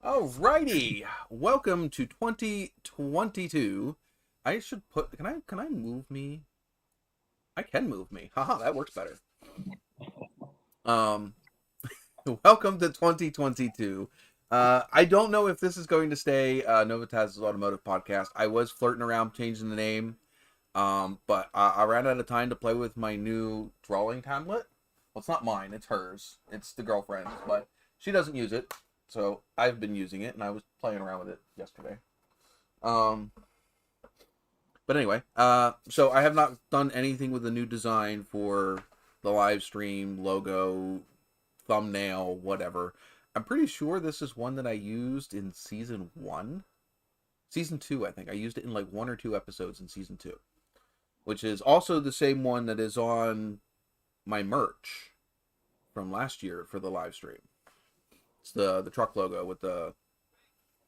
Alrighty, welcome to 2022. I should put. Can I move me? I can move me. Haha, that works better. Um, welcome to 2022. I don't know if this is going to stay NOVAtazz's automotive podcast. I was flirting around changing the name, but I ran out of time to play with my new drawing tablet. Well, it's not mine; it's hers. It's the girlfriend's, but she doesn't use it. So I've been using it, and I was playing around with it yesterday. But anyway, so I have not done anything with the new design for the live stream logo thumbnail, whatever. I'm pretty sure this is one that I used in season 1. Season 2, I think. I used it in like 1 or 2 episodes in season 2. Which is also the same one that is on my merch from last year for the live stream. It's the truck logo with the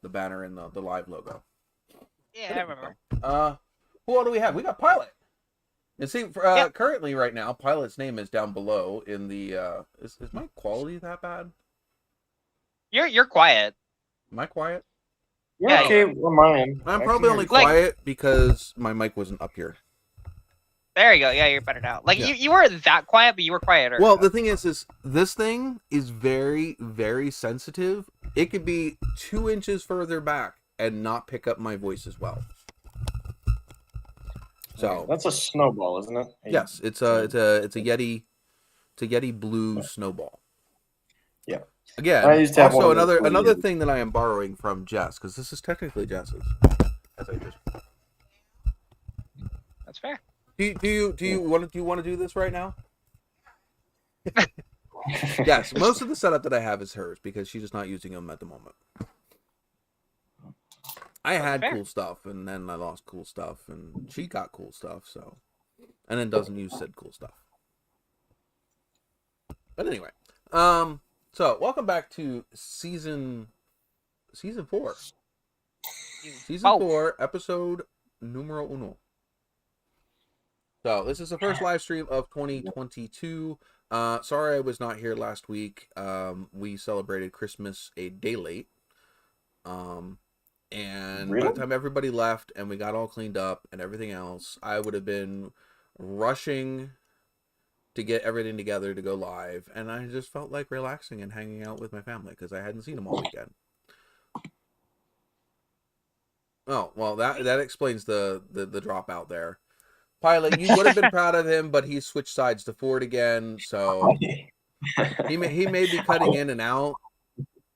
banner and the live logo. Yeah, I remember. Who all do we have? We got Pilot. And see, currently right now, Pilot's name is down below in the. Is my quality that bad? You're quiet. Am I quiet? You're okay with mine. I'm probably only quiet because my mic wasn't up here. There you go. Yeah, you're better now. Like you weren't that quiet, but you were quieter. Well, the thing is this thing is very, very sensitive. It could be 2 inches further back and not pick up my voice as well. So that's a snowball, isn't it? Yes, it's a Yeti blue snowball. Yeah. Again, I used to have also one another thing that I am borrowing from Jess, because this is technically Jess's. That's fair. Do you want to do this right now? Yes, most of the setup that I have is hers because she's just not using them at the moment. I had cool stuff, and then I lost cool stuff, and she got cool stuff, so, and then doesn't use said cool stuff. But anyway, so welcome back to season 4. Season 4, episode numero 1. So this is the first live stream of 2022. Sorry I was not here last week. We celebrated Christmas a day late. And by the time everybody left and we got all cleaned up and everything else, I would have been rushing to get everything together to go live. And I just felt like relaxing and hanging out with my family because I hadn't seen them all weekend. Oh, well, that explains the dropout there. Pilot, you would have been proud of him, but he switched sides to Ford again, so he may be cutting in and out.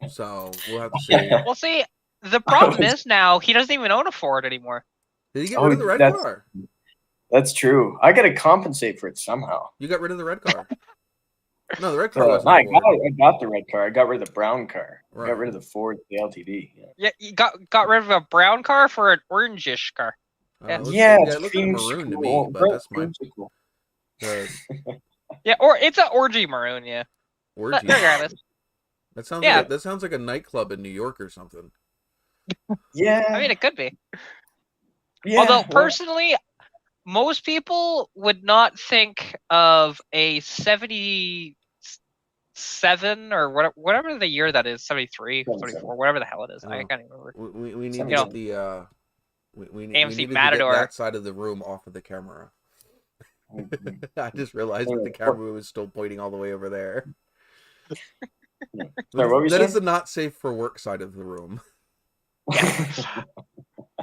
So we'll have to see. Well, see, the problem is now he doesn't even own a Ford anymore. Did he get rid of the red car? That's true. I got to compensate for it somehow. You got rid of the red car. No, the red car wasn't. I got the red car. I got rid of the brown car. Right. I got rid of the Ford, the LTD. Yeah, you got rid of a brown car for an orangish car. It looks like maroon to me, but that's my. Yeah, or it's an orgy maroon. Yeah. Orgy. Regardless. That sounds like a nightclub in New York or something. Yeah. I mean, it could be. Yeah. Although personally, most people would not think of a 77 or whatever the year that is, 73, 74, whatever the hell it is. I can't even remember. We need to get the we need Matador. To get that side of the room off of the camera. I just realized that the camera was still pointing all the way over there. That is the not safe for work side of the room. Yeah.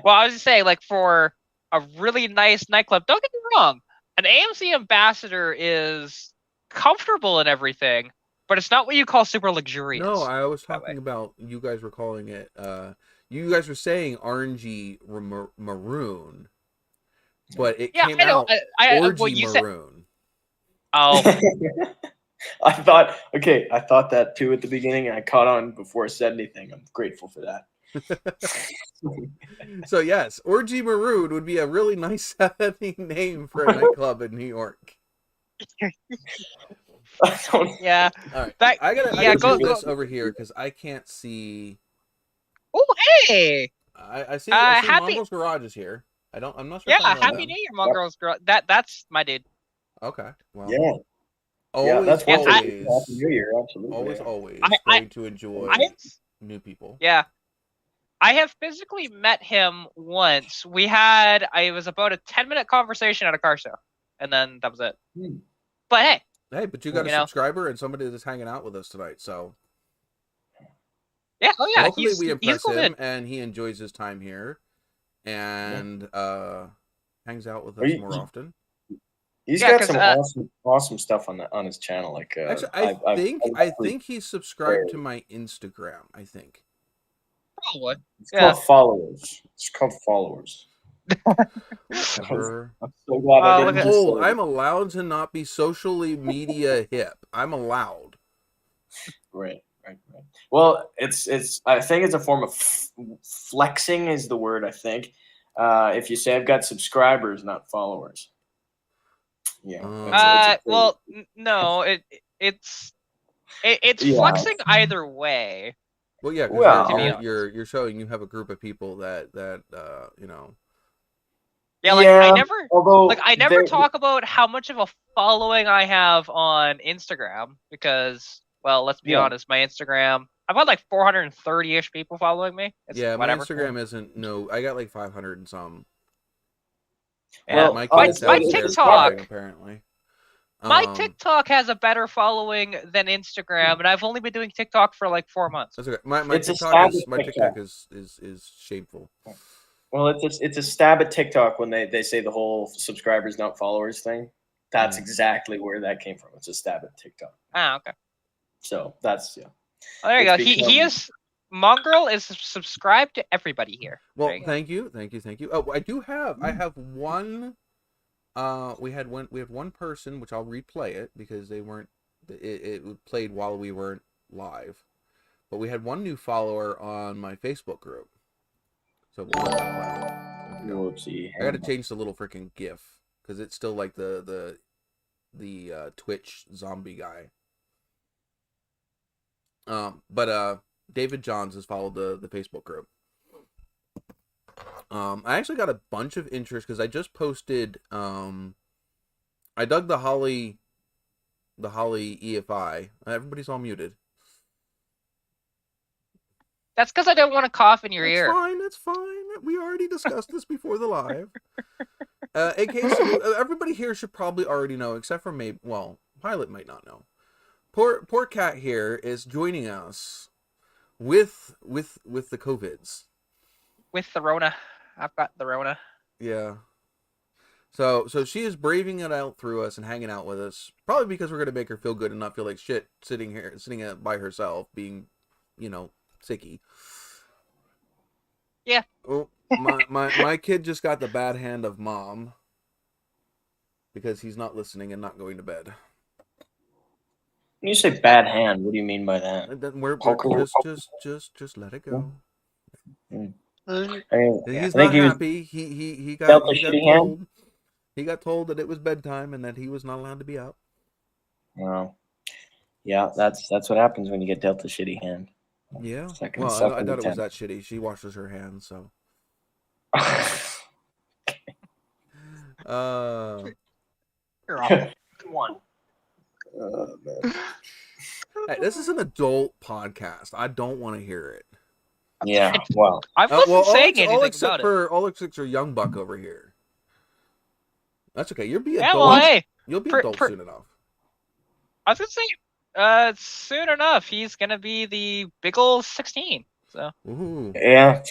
Well, I was just saying, like, for a really nice nightclub, don't get me wrong, an AMC Ambassador is comfortable and everything, but it's not what you call super luxurious. No, I was talking about, you guys were calling it, you guys were saying orangey maroon, but it came out orgy maroon. Oh. I thought that too at the beginning, and I caught on before I said anything. I'm grateful for that. So yes, Orgy Maroon would be a really nice sounding name for a nightclub in New York. Yeah. All right. I gotta move this over here because I can't see. Oh, hey! I see Mongrel's Garage is here. I'm not sure. Yeah, Happy New Year, Mongrel's Garage. That's my dude. Okay. Well. Yeah. Always. Happy New Year, absolutely. Always. Going to enjoy new people. Yeah. I have physically met him once. It was about a 10-minute conversation at a car show, and then that was it. But hey, but you got a subscriber and somebody that's hanging out with us tonight, so yeah, hopefully we impress him and he enjoys his time here and hangs out with us more often. He's got some awesome stuff on his channel. Like actually, I think he's subscribed to my Instagram. I think. Probably. It's called followers. Whatever. I'm so glad I didn't. I'm allowed to not be socially media hip. I'm allowed. Right. Well, it's. I think it's a form of flexing is the word. I think. If you say I've got subscribers, not followers. Yeah. Well, no, it's Yeah. flexing either way. Well, yeah, because Well, To be you're showing you have a group of people that you know. Yeah, like although I never talk about how much of a following I have on Instagram because, well, let's be honest, my Instagram, I've got like 430-ish people following me. It's Yeah, whatever. my Instagram isn't I got like 500 and some. Yeah. My my kids downstairs TikTok, following, apparently. my TikTok has a better following than Instagram, and I've only been doing TikTok for like 4 months. That's okay. My It's a TikTok stab is at my TikTok. TikTok is shameful. Well, it's a stab at TikTok when they say the whole subscribers not followers thing. That's exactly where that came from. It's a stab at TikTok. Ah, okay. So that's Oh, there you go. He is Mongrel is subscribed to everybody here. Well, thank you. Oh, I have one. We have one person, which I'll replay it because they weren't. It played while we weren't live, but we had one new follower on my Facebook group. So we'll let that play. Whoopsie. I got to change the little freaking GIF because it's still like the Twitch zombie guy. But David Johns has followed the Facebook group. I actually got a bunch of interest because I just posted. I dug the Holly EFI. Everybody's all muted. That's because I don't want to cough in your ear. That's fine. We already discussed this before the live. AK, everybody here should probably already know, except for maybe. Well, Pilot might not know. Poor Cat here is joining us with the COVIDs. With the Rona. I've got the Rona. Yeah. So she is braving it out through us and hanging out with us. Probably because we're gonna make her feel good and not feel like shit sitting by herself, being, sicky. Yeah. Oh, my kid just got the bad hand of mom because he's not listening and not going to bed. When you say bad hand, what do you mean by that? Just let it go. He's not happy. He got told. He got told that it was bedtime and that he was not allowed to be up. Well, yeah, that's what happens when you get dealt a shitty hand. Yeah. Well, I doubt it was that shitty. She washes her hands, so. You're awful. One. Man. Hey, this is an adult podcast. I don't want to hear it. Yeah, well, I wasn't saying anything all except for young buck over here. That's okay. You'll be adult. Well, hey, you'll be adult soon enough. I was gonna say, soon enough, he's gonna be the big ol' 16. So. Ooh. Yeah,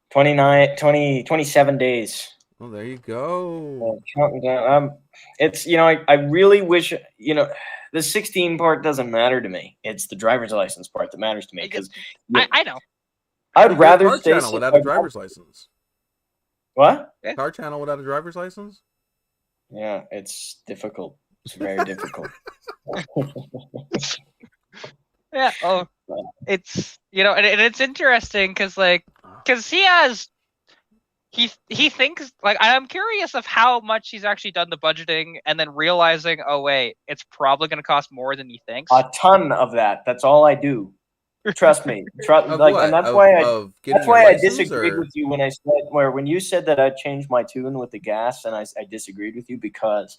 27 days. Well, there you go. It's I really wish the 16 part doesn't matter to me. It's the driver's license part that matters to me because I know. I'd rather stay channel without a driver's license. What? Car channel without a driver's license? Yeah, it's difficult. It's very difficult. Yeah. Oh, it's and it's interesting because he thinks I'm curious of how much he's actually done the budgeting and then realizing, oh wait, it's probably going to cost more than he thinks. A ton of that. That's all I do. Trust me. And that's why I disagreed with you when I said when you said that I changed my tune with the gas, and I disagreed with you because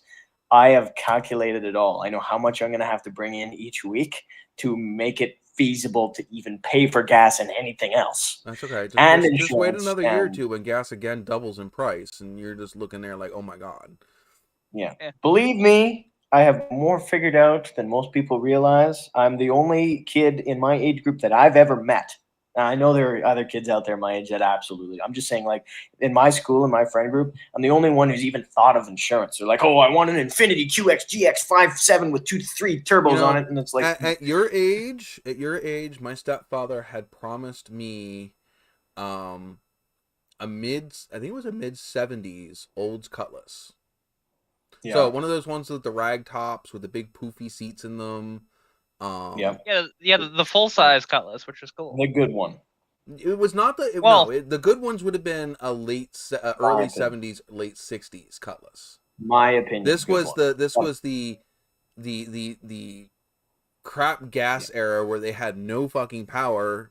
I have calculated it all. I know how much I'm going to have to bring in each week to make it feasible to even pay for gas and anything else. That's okay. Just wait another year or two when gas again doubles in price, and you're just looking there like, oh my god. Yeah. Believe me, I have more figured out than most people realize. I'm the only kid in my age group that I've ever met. Now, I know there are other kids out there my age that absolutely. I'm just saying, in my school, in my friend group, I'm the only one who's even thought of insurance. They're like, oh, I want an Infiniti QX GX 5.7 with 2 to 3 turbos on it. And it's like... At your age, my stepfather had promised me a mid-70s Olds Cutlass. Yeah. So one of those ones with the rag tops with the big poofy seats in them. Yep. Yeah, the full size Cutlass, which was cool. The good one. It was not the Well- the good ones would have been a early '70s, late '60s Cutlass. My opinion. This good was one. the crap gas era where they had no fucking power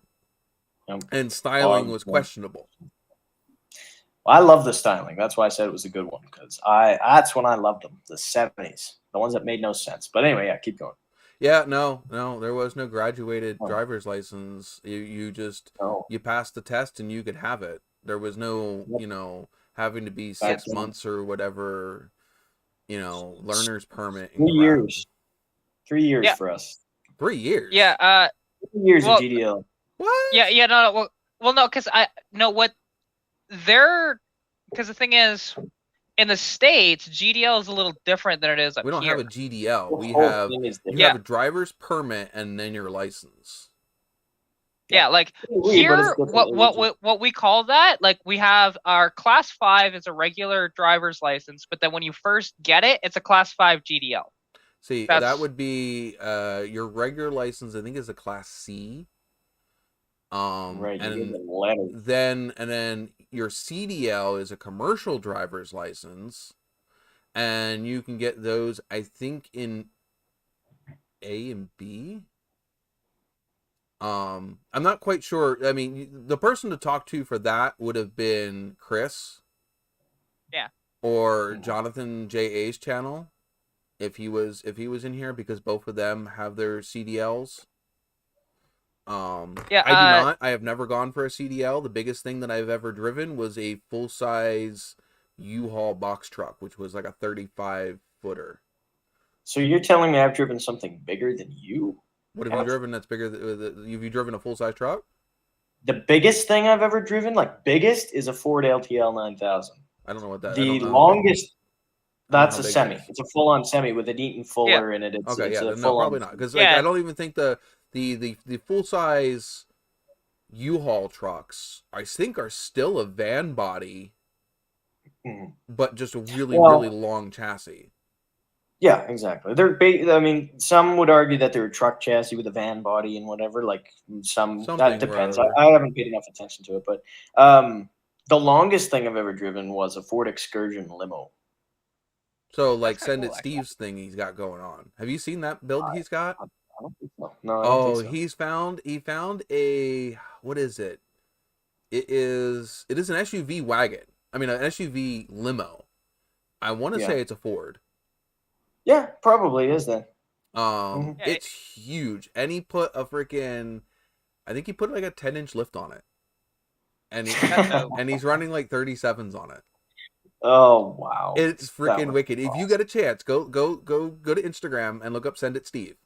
Yep. and styling was questionable. I love the styling. That's why I said it was a good one, because that's when I loved them. The 70s, the ones that made no sense. But anyway, yeah, keep going. Yeah, no, there was no graduated Oh. driver's license. You just No. you passed the test and you could have it. There was no, Yep. having to be Back 6 then. months or whatever, learner's permit. 3 years. 3 years Yeah. for us. 3 years. Yeah. 3 years Well, of GDL. What? Yeah. No. Well, no, because because the thing is, in the States, GDL is a little different than it is up We don't here. have a GDL. The We whole have thing is you different. have a driver's permit and then your license. Yeah, like But here, it's different. what we call that, like we have our Class 5 is a regular driver's license, but then when you first get it, it's a Class 5 GDL. See, That's- that would be your regular license. I think is a Class C. Right, you get And the letter. then your CDL is a commercial driver's license, and you can get those, I think, in A and B. I'm not quite sure. I mean, the person to talk to for that would have been Chris. Yeah. Or Jonathan J.A.'s channel, if he was in here, because both of them have their CDLs. Yeah, I do not. I have never gone for a CDL. The biggest thing that I've ever driven was a full-size U-Haul box truck, which was like a 35-footer. So you're telling me I've driven something bigger than you? What have you driven that's bigger? Have you driven a full-size truck? The biggest thing I've ever driven, like biggest, is a Ford LTL 9000. I don't know what that. The longest, that's a big semi. it is. It's a full-on semi with an Eaton Fuller in it. It's, Okay, it's yeah, a no, full-on. probably not, because Yeah. I don't even think the full-size U-Haul trucks, I think, are still a van body, but just a really long chassis. Yeah, exactly. I mean, some would argue that they're a truck chassis with a van body and whatever. Like that depends. I haven't paid enough attention to it, but the longest thing I've ever driven was a Ford Excursion limo. So, like, That's Send kinda It cool, Steve's thing he's got going on. Have you seen that build he's got? I don't think so. No, I don't think so. He found a, what is it? It is an SUV wagon. I mean, an SUV limo. I want to say it's a Ford. Yeah, probably is then. It's huge, and he put a freaking, I think he put like a 10-inch lift on it, and he's running like 37s on it. Oh wow, it's freaking wicked. If you get a chance, go to Instagram and look up Send It Steve.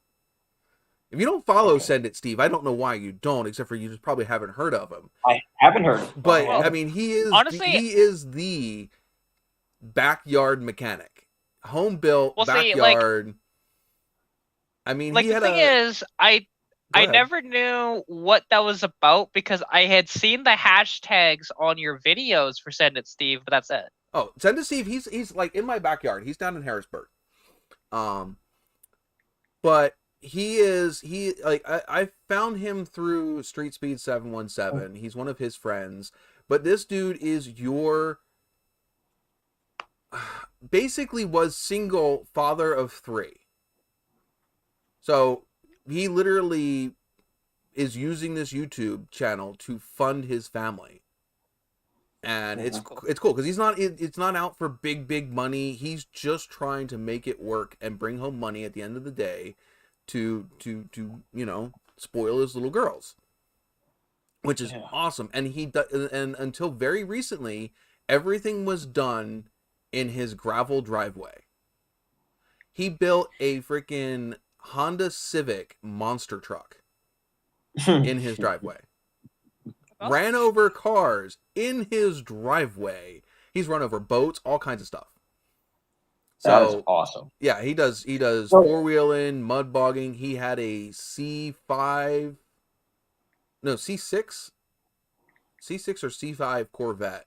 If you don't follow Send It Steve, I don't know why you don't, except for you just probably haven't heard of him. I haven't heard. But I mean, he is the backyard mechanic, home built backyard. I mean, like, the thing is, I never knew what that was about because I had seen the hashtags on your videos for Send It Steve, but that's it. Oh, Send It Steve, he's like in my backyard. He's down in Harrisburg. But I found him through Street Speed 717. He's one of his friends. But this dude is basically was single, father of 3. So he literally is using this YouTube channel to fund his family. And it's cool because it's not out for big money. He's just trying to make it work and bring home money at the end of the day to spoil his little girls, which is awesome. And and until very recently, everything was done in his gravel driveway. He built a freaking Honda Civic monster truck in his driveway. Ran over cars in his driveway. He's run over boats, all kinds of stuff. That is awesome. Yeah, he does four-wheeling, mud bogging. He had a C6 or C5 Corvette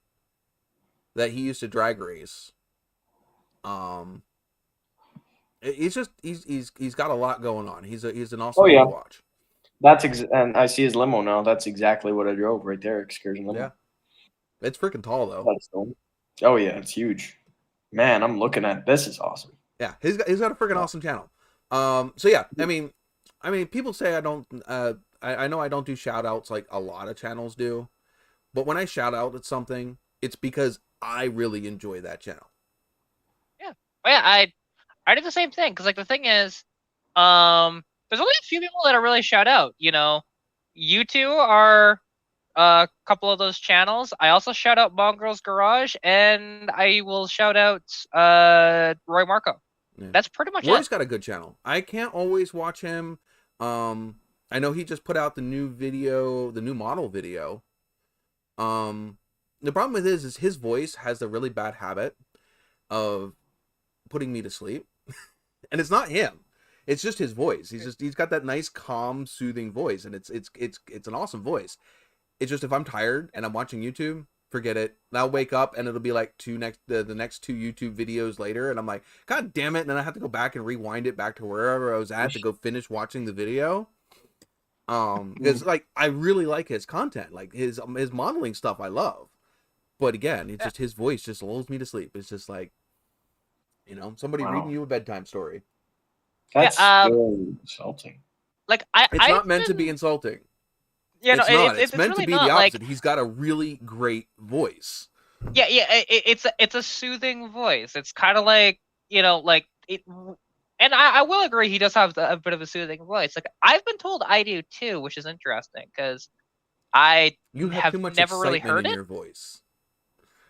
that he used to drag race. He's got a lot going on. He's an Oh awesome dude yeah, to watch. and I see his limo now. That's exactly what I drove right there, excursion limo. Yeah, it's freaking tall though. That's cool. Oh yeah, it's huge. Man, I'm looking at this. Is awesome. Yeah, he's got a freaking awesome channel. So yeah, I mean, people say I don't. I know I don't do shout outs like a lot of channels do, but when I shout out at something, it's because I really enjoy that channel. Yeah. Oh, yeah, I did the same thing because like the thing is, there's only a few people that I really shout out. You know, you two are a couple of those channels. I also shout out Mongrel's Garage, and I will shout out Roy Marco. Yeah. That's pretty much Roy's it. got a good channel. I can't always watch him. I know he just put out the new video, the new model video. The problem with his voice has a really bad habit of putting me to sleep, and it's not him. It's just his voice. He's got that nice, calm, soothing voice, and it's an awesome voice. It's just if I'm tired and I'm watching YouTube, forget it. And I'll wake up and it'll be like the next two YouTube videos later, and I'm like, God damn it! And then I have to go back and rewind it back to wherever I was at to go finish watching the video. Because like I really like his content, like his modeling stuff, I love. But again, it's just his voice just lulls me to sleep. It's just like, somebody reading you a bedtime story. That's very insulting. Like It's not meant to be insulting. Yeah, no, it's meant really to be not, the opposite. like, He's got a really great voice. yeah, it's a soothing voice. It's kind of like, like it, and I will agree he does have a bit of a soothing voice. Like I've been told I do too, which is interesting because I You have too much never really excitement heard in it. your voice.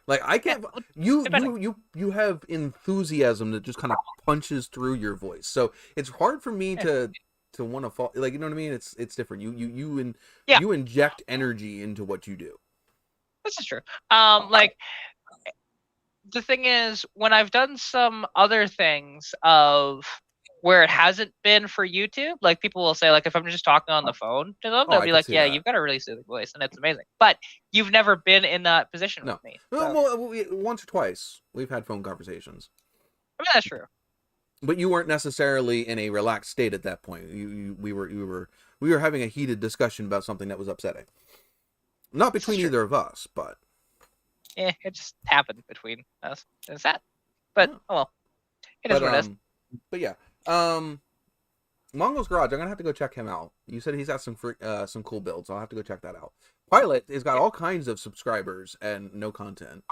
Like I can't. Depending. You have enthusiasm that just kind of punches through your voice. So it's hard for me to want to fall. Like, you know what I mean? It's different. You inject energy into what you do. This is true. Like the thing is, when I've done some other things of where it hasn't been for YouTube, like people will say, like if I'm just talking on the phone to them, they'll I be can like, see "Yeah, that. you've got a really soothing voice, and it's amazing." But you've never been in that position No. with me. No, So. well, once or twice we've had phone conversations. I mean, that's true. But you weren't necessarily in a relaxed state at that point. We were having a heated discussion about something that was upsetting. Not between either of us, but Yeah, it just happened between us. It's sad, but oh well, it is what it is. But yeah, Mongo's Garage. I'm gonna have to go check him out. You said he's got some cool builds. I'll have to go check that out. Pilot has got all kinds of subscribers and no content.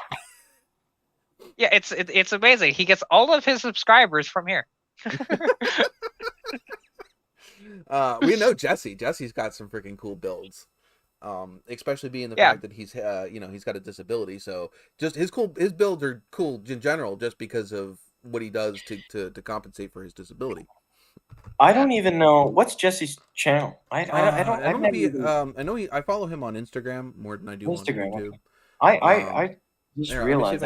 Yeah, it's amazing. He gets all of his subscribers from here. We know Jesse. Jesse's got some freaking cool builds. Especially being the fact that he's he's got a disability, so just his builds are cool in general just because of what he does to compensate for his disability. I don't even know what's Jesse's channel. I know I follow him on Instagram more than I do Instagram, on YouTube. Okay. I just realized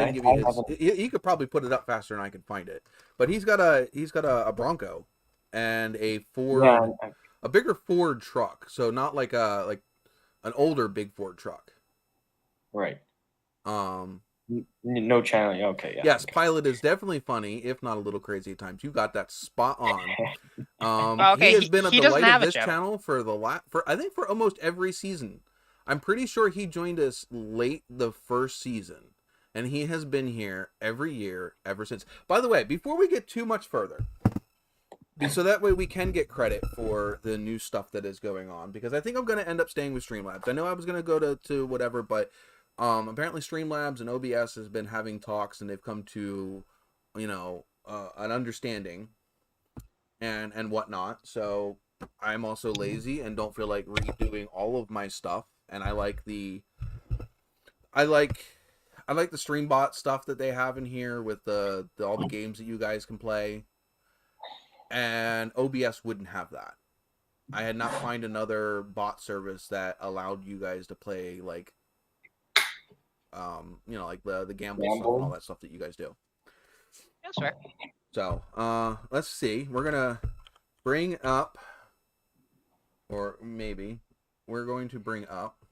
he could probably put it up faster than I can find it, but he's got a Bronco and a Ford, a bigger Ford truck, so not like an older big Ford truck. Right. No channel. Okay. Yeah. Yes, Pilot is definitely funny, if not a little crazy at times. You got that spot on. Okay, he has been a he doesn't delight have of a this channel for I think for almost every season. I'm pretty sure he joined us late the first season, and he has been here every year ever since. By the way, before we get too much further, so that way we can get credit for the new stuff that is going on, because I think I'm going to end up staying with Streamlabs. I know I was going to go to whatever, but apparently Streamlabs and OBS has been having talks, and they've come to an understanding and whatnot. So I'm also lazy and don't feel like redoing all of my stuff, and I like the Streambot stuff that they have in here with all the games that you guys can play. And OBS wouldn't have that. I had not found another bot service that allowed you guys to play like like the gamble stuff and all that stuff that you guys do. That's right. So let's see. We're gonna bring up, or maybe we're going to bring up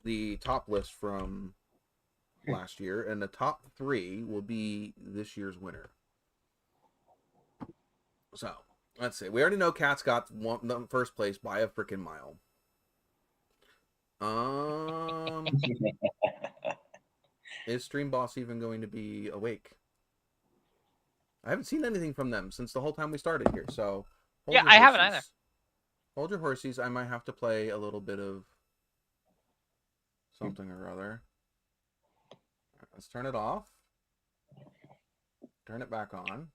the top list from last year, and the top 3 will be this year's winner. So let's see. We already know Cat's got the first place by a freaking mile. Is Stream Boss even going to be awake? I haven't seen anything from them since the whole time we started here. So Yeah, I haven't either. Hold your horses. I might have to play a little bit of something or other. Let's turn it off. Turn it back on.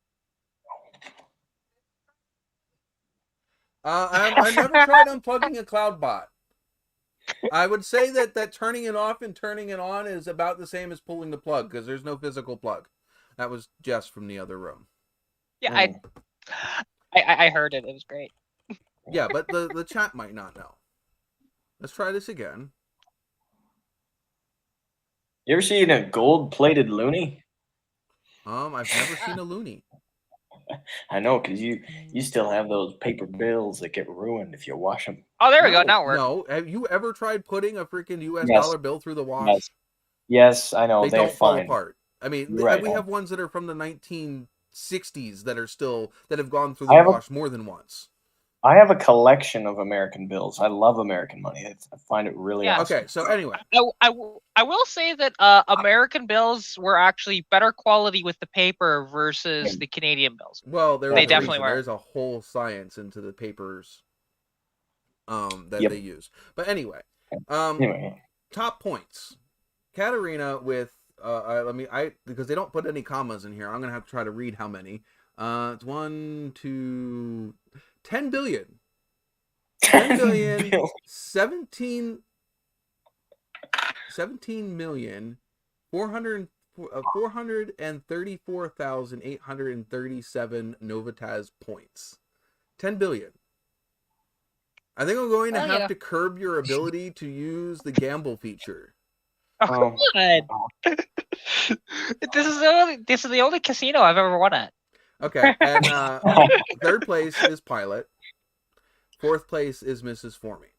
I never tried unplugging a cloud bot. I would say that turning it off and turning it on is about the same as pulling the plug because there's no physical plug. That was Jess from the other room. Yeah, I heard it. It was great. Yeah, but the chat might not know. Let's try this again. You ever seen a gold-plated loony? I've never seen a loony. I know, because you still have those paper bills that get ruined if you wash them. Oh, there we go. Now we're No, have you ever tried putting a freaking US Yes. dollar bill through the wash? Yes, I know. They They're don't fall fine. apart. I mean, Right. we have ones that are from the 1960s that have gone through the wash more than once. I have a collection of American bills. I love American money. I find it really awesome. Okay, so anyway. I will say that American bills were actually better quality with the paper versus the Canadian bills. Well, they definitely were. There's a whole science into the papers that they use. But anyway, top points. Katarina with because they don't put any commas in here. I'm gonna have to try to read how many. It's 1, 2, 10 billion. 10 billion, 17 million, 434,837 NOVAtazz points. 10 billion. I think I'm going to have to curb your ability to use the gamble feature. Oh, come on. This is the only casino I've ever won at. Okay, and third place is Pilot. Fourth place is Mrs. Formie.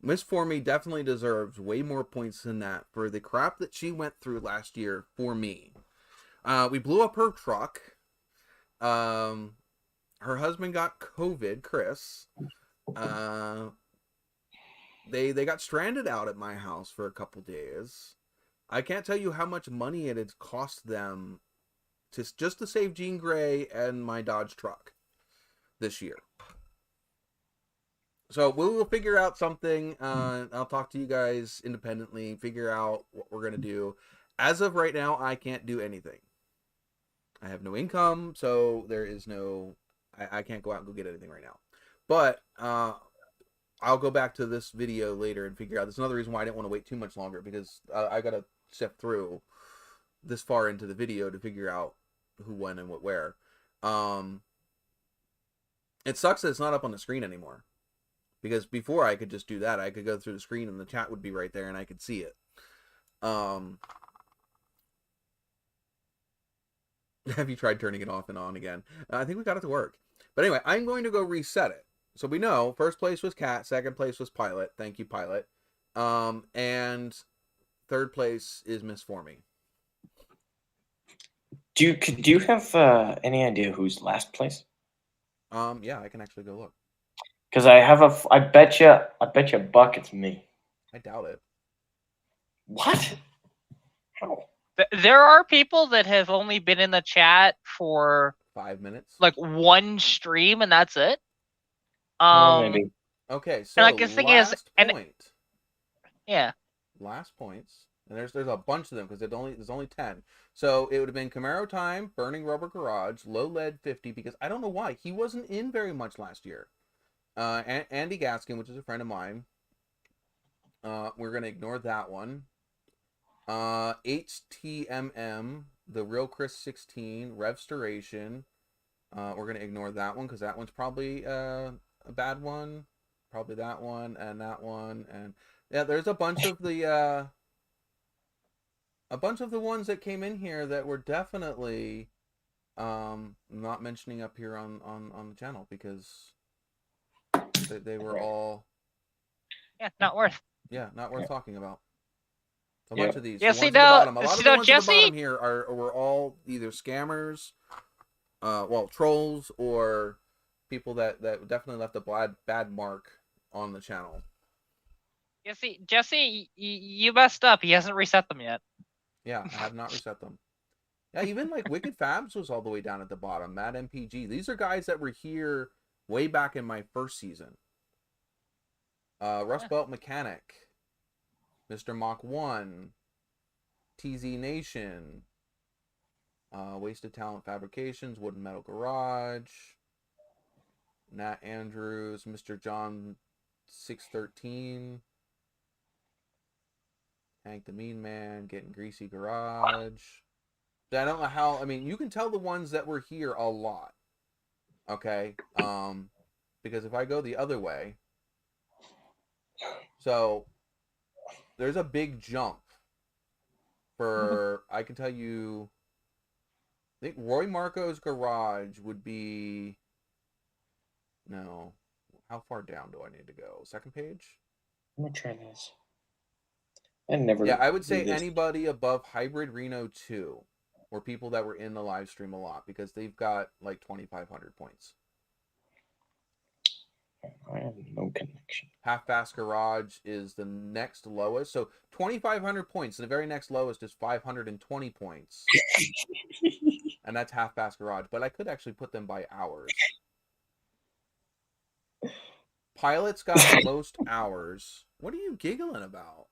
Miss Formie definitely deserves way more points than that for the crap that she went through last year for me. We blew up her truck. Her husband got COVID, Chris. They got stranded out at my house for a couple days. I can't tell you how much money it had cost them just to save Jean Grey and my Dodge truck this year. So we will figure out something. I'll talk to you guys independently, figure out what we're going to do. As of right now, I can't do anything. I have no income, so there is no... I can't go out and go get anything right now. But I'll go back to this video later and figure out. That's another reason why I didn't want to wait too much longer, because I got to sift through this far into the video to figure out who, when, and what, where. It sucks that it's not up on the screen anymore. Because before I could just do that, I could go through the screen and the chat would be right there and I could see it. Have you tried turning it off and on again? I think we got it to work. But anyway, I'm going to go reset it. So we know first place was Cat, second place was Pilot. Thank you, Pilot. And third place is Miss Formie. Do you have any idea who's last place? Yeah, I can actually go look. Because I bet you $1 it's me. I doubt it. What? How? There are people that have only been in the chat for 5 minutes, like one stream, and that's it. Maybe. Okay, so like, the thing is, yeah, last points, and there's a bunch of them because there's only 10. So it would have been Camaro Time, Burning Rubber Garage, Low Lead 50, because I don't know why he wasn't in very much last year. Andy Gaskin, which is a friend of mine. We're gonna ignore that one. HTMM, the Real Chris 16, Revstoration. We're gonna ignore that one because that one's probably a bad one. Probably that one and that one, and yeah, there's a bunch of the ones that came in here that were definitely not mentioning up here on the channel because they were all not worth talking about. A bunch of these. Yeah, the ones at the bottom. A lot of the ones at the bottom here were all either scammers well, trolls or people that definitely left a bad mark on the channel. You see, Jesse, you messed up. He hasn't reset them yet. Yeah, I have not reset them. Yeah, even like Wicked Fabs was all the way down at the bottom. Mad MPG. These are guys that were here way back in my first season. Rust Belt Mechanic, Mr. Mach 1, TZ Nation, Wasted Talent Fabrications, Wooden Metal Garage, Nat Andrews, Mr. John 613, Hank the Mean Man, Getting Greasy Garage. I don't know how, I mean, you can tell the ones that were here a lot. Okay? Because if I go the other way, so there's a big jump for, I can tell you, I think Roy Marco's garage would be, no, how far down do I need to go? Second page? Let me try this. I never. Yeah, I would say do this. anybody above Hybrid Reno 2 or people that were in the live stream a lot because they've got like 2,500 points. I have no connection. Half Fast Garage is the next lowest. So 2,500 points. The very next lowest is 520 points. And that's Half Fast Garage. But I could actually put them by hours. Pilot's got the most hours. What are you giggling about?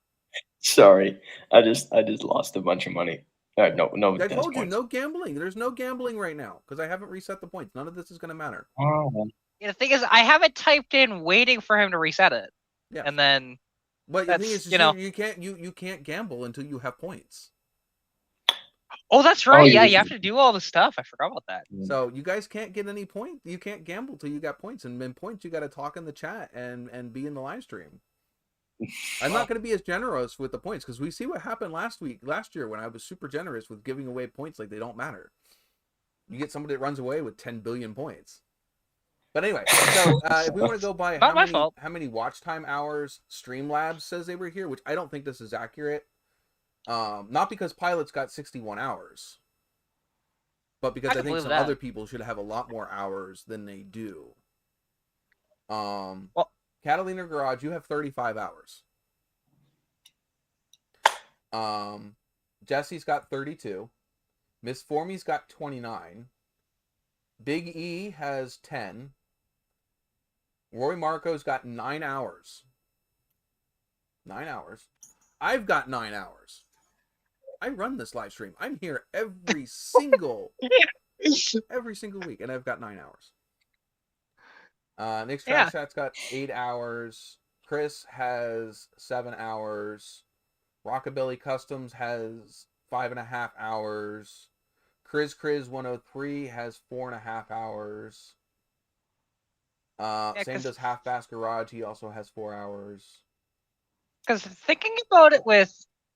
Sorry, I just lost a bunch of money. No. I told you, no gambling. There's no gambling right now because I haven't reset the points. None of this is going to matter. Oh, The thing is, I have it typed in waiting for him to reset it. Yeah. And then... But the thing is, you can't gamble until you have points. Oh, that's right. Yeah, you have to do all the stuff. I forgot about that. So you guys can't get any point. You can't gamble till you got points, and in points you got to talk in the chat and be in the live stream. I'm not going to be as generous with the points because we see what happened last year when I was super generous with giving away points like they don't matter. You get somebody that runs away with 10 billion points. But anyway, so if we want to go by how many watch time hours Streamlabs says they were here, which I don't think this is accurate. Not because Pilot's got 61 hours, but because I think some other people should have a lot more hours than they do. Well, Catalina Garage, you have 35 hours. Jesse's got 32. Miss Formy's got 29. Big E has 10. Roy Marco's got 9 hours. 9 hours. I've got 9 hours. I run this live stream. I'm here every single week, and I've got 9 hours. Nick's Trash Chat's got 8 hours. Chris has 7 hours. Rockabilly Customs has 5.5 hours. Chris 103 has 4.5 hours. Same does Half Fast Garage. He also has 4 hours. Because thinking about it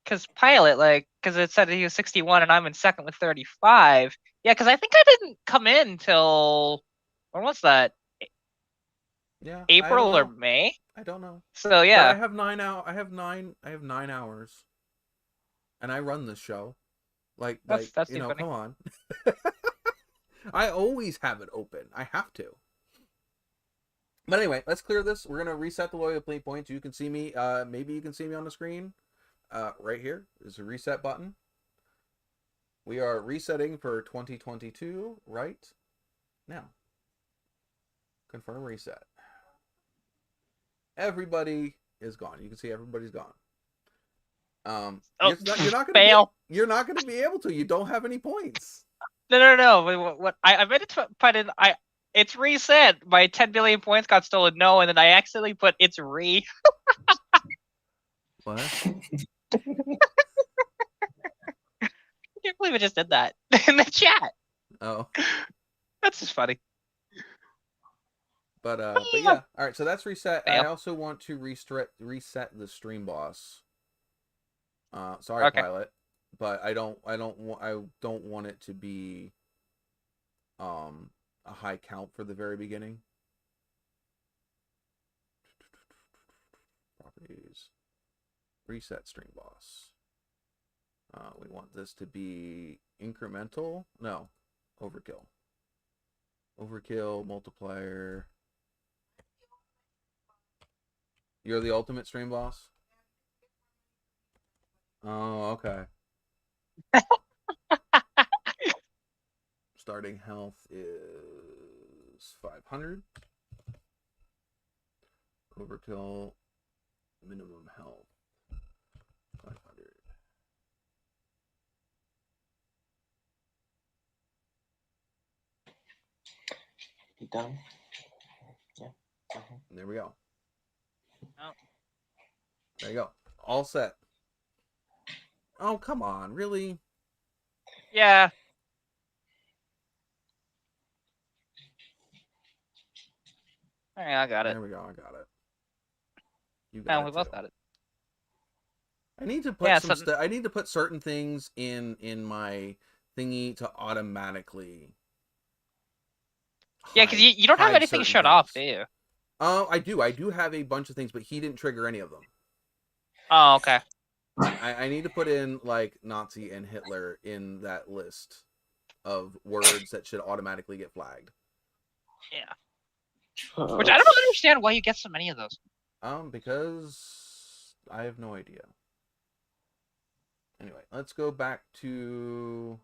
because Pilot, because it said he was 61 and I'm in second with 35. Yeah, because I think I didn't come in till, when was that? Yeah, April or May? I don't know. So yeah, but I have 9 hours. I have 9 hours, and I run this show. That's you know, funny. Come on. I always have it open. I have to. But anyway, let's clear this. We're gonna reset the loyalty points. You can see me. Maybe you can see me on the screen. Right here is a reset button. We are resetting for 2022 right now. Confirm reset. Everybody is gone. You can see everybody's gone. You're not gonna fail. You're not gonna be able to. You don't have any points. No. What I meant to put in. It's reset. My 10 billion points got stolen. No, and then I accidentally put it's re. What? I can't believe I just did that in the chat. Oh, that's just funny. But yeah. All right, so that's reset. Fail. I also want to reset the stream boss. Sorry, okay. Pilot, but I don't want it to be a high count for the very beginning. Properties. Reset stream boss. We want this to be incremental. No, overkill. Overkill, multiplier. You're the ultimate stream boss? Oh, okay. Starting health is 500. Overkill, minimum health, 500. You done? Yeah. There we go. Oh. There you go. All set. Oh, come on. Really? Yeah. All right, I got it. There we go. I got it. You Yeah, got we it both too. got it. I need to put Yeah, some I need to put certain things in my thingy to automatically. Yeah, because you don't have hide anything certain shut off, do things. you? I do. I do have a bunch of things, but he didn't trigger any of them. Oh, okay. I need to put in like Nazi and Hitler in that list of words that should automatically get flagged. Yeah. Which I don't understand why you get so many of those. Because I have no idea. Anyway, let's go back to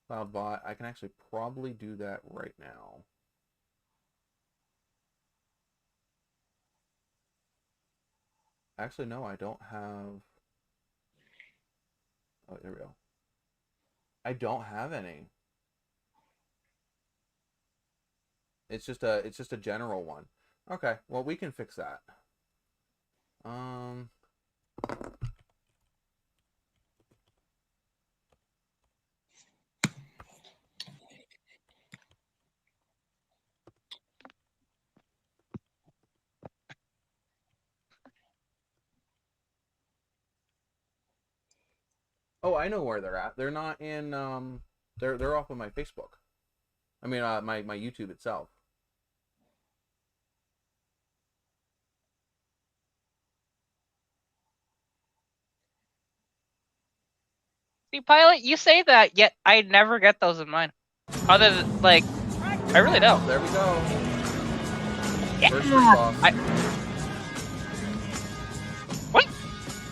CloudBot. I can actually probably do that right now. Actually, no, I don't have. Oh, there we go. I don't have any. It's just a general one. Okay, well we can fix that. Oh, I know where they're at. They're not in they're off of my Facebook. I mean my YouTube itself. See, Pilot, you say that, yet I never get those in mine. Other than, like, I really don't. There we go. Yeah. First stream boss. What?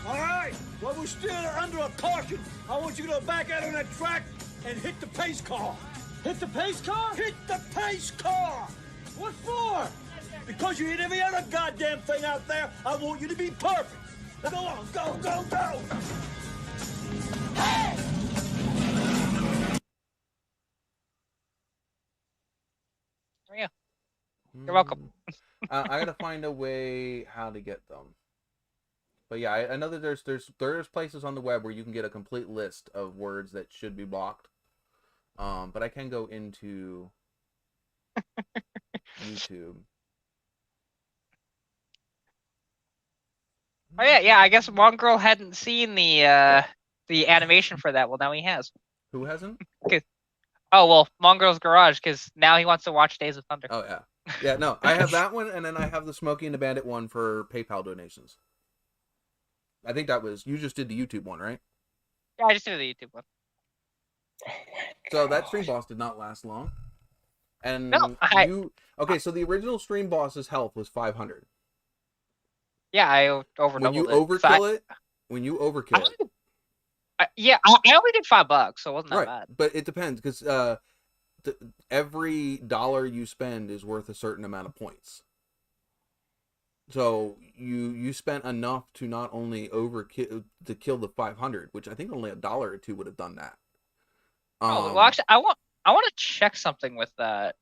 All right. Well, we're still under a caution. I want you to back out on that track and hit the pace car. Hit the pace car? Hit the pace car. What for? Because you hit every other goddamn thing out there. I want you to be perfect. Now go on. Go, go, go. Hey! There you go. You're welcome. I gotta find a way how to get them. But yeah, I know that there's places on the web where you can get a complete list of words that should be blocked. But I can go into YouTube. Oh yeah. I guess one girl hadn't seen the animation for that. Well, now he has. Who hasn't? Oh well, Mongrel's Garage, because now he wants to watch Days of Thunder. Oh yeah. No, I have that one, and then I have the Smokey and the Bandit one for PayPal donations. I think that was you just did the YouTube one, right? Yeah, I just did the YouTube one. So that stream boss did not last long. And No, okay, so the original stream boss's health was 500. Yeah, I over When you overkill it, yeah, I only did $5, so it wasn't that right? bad. But it depends because every dollar you spend is worth a certain amount of points. So you spent enough to not only to kill the 500, which I think only $1 or $2 would have done that. Well, actually, I want to check something with that.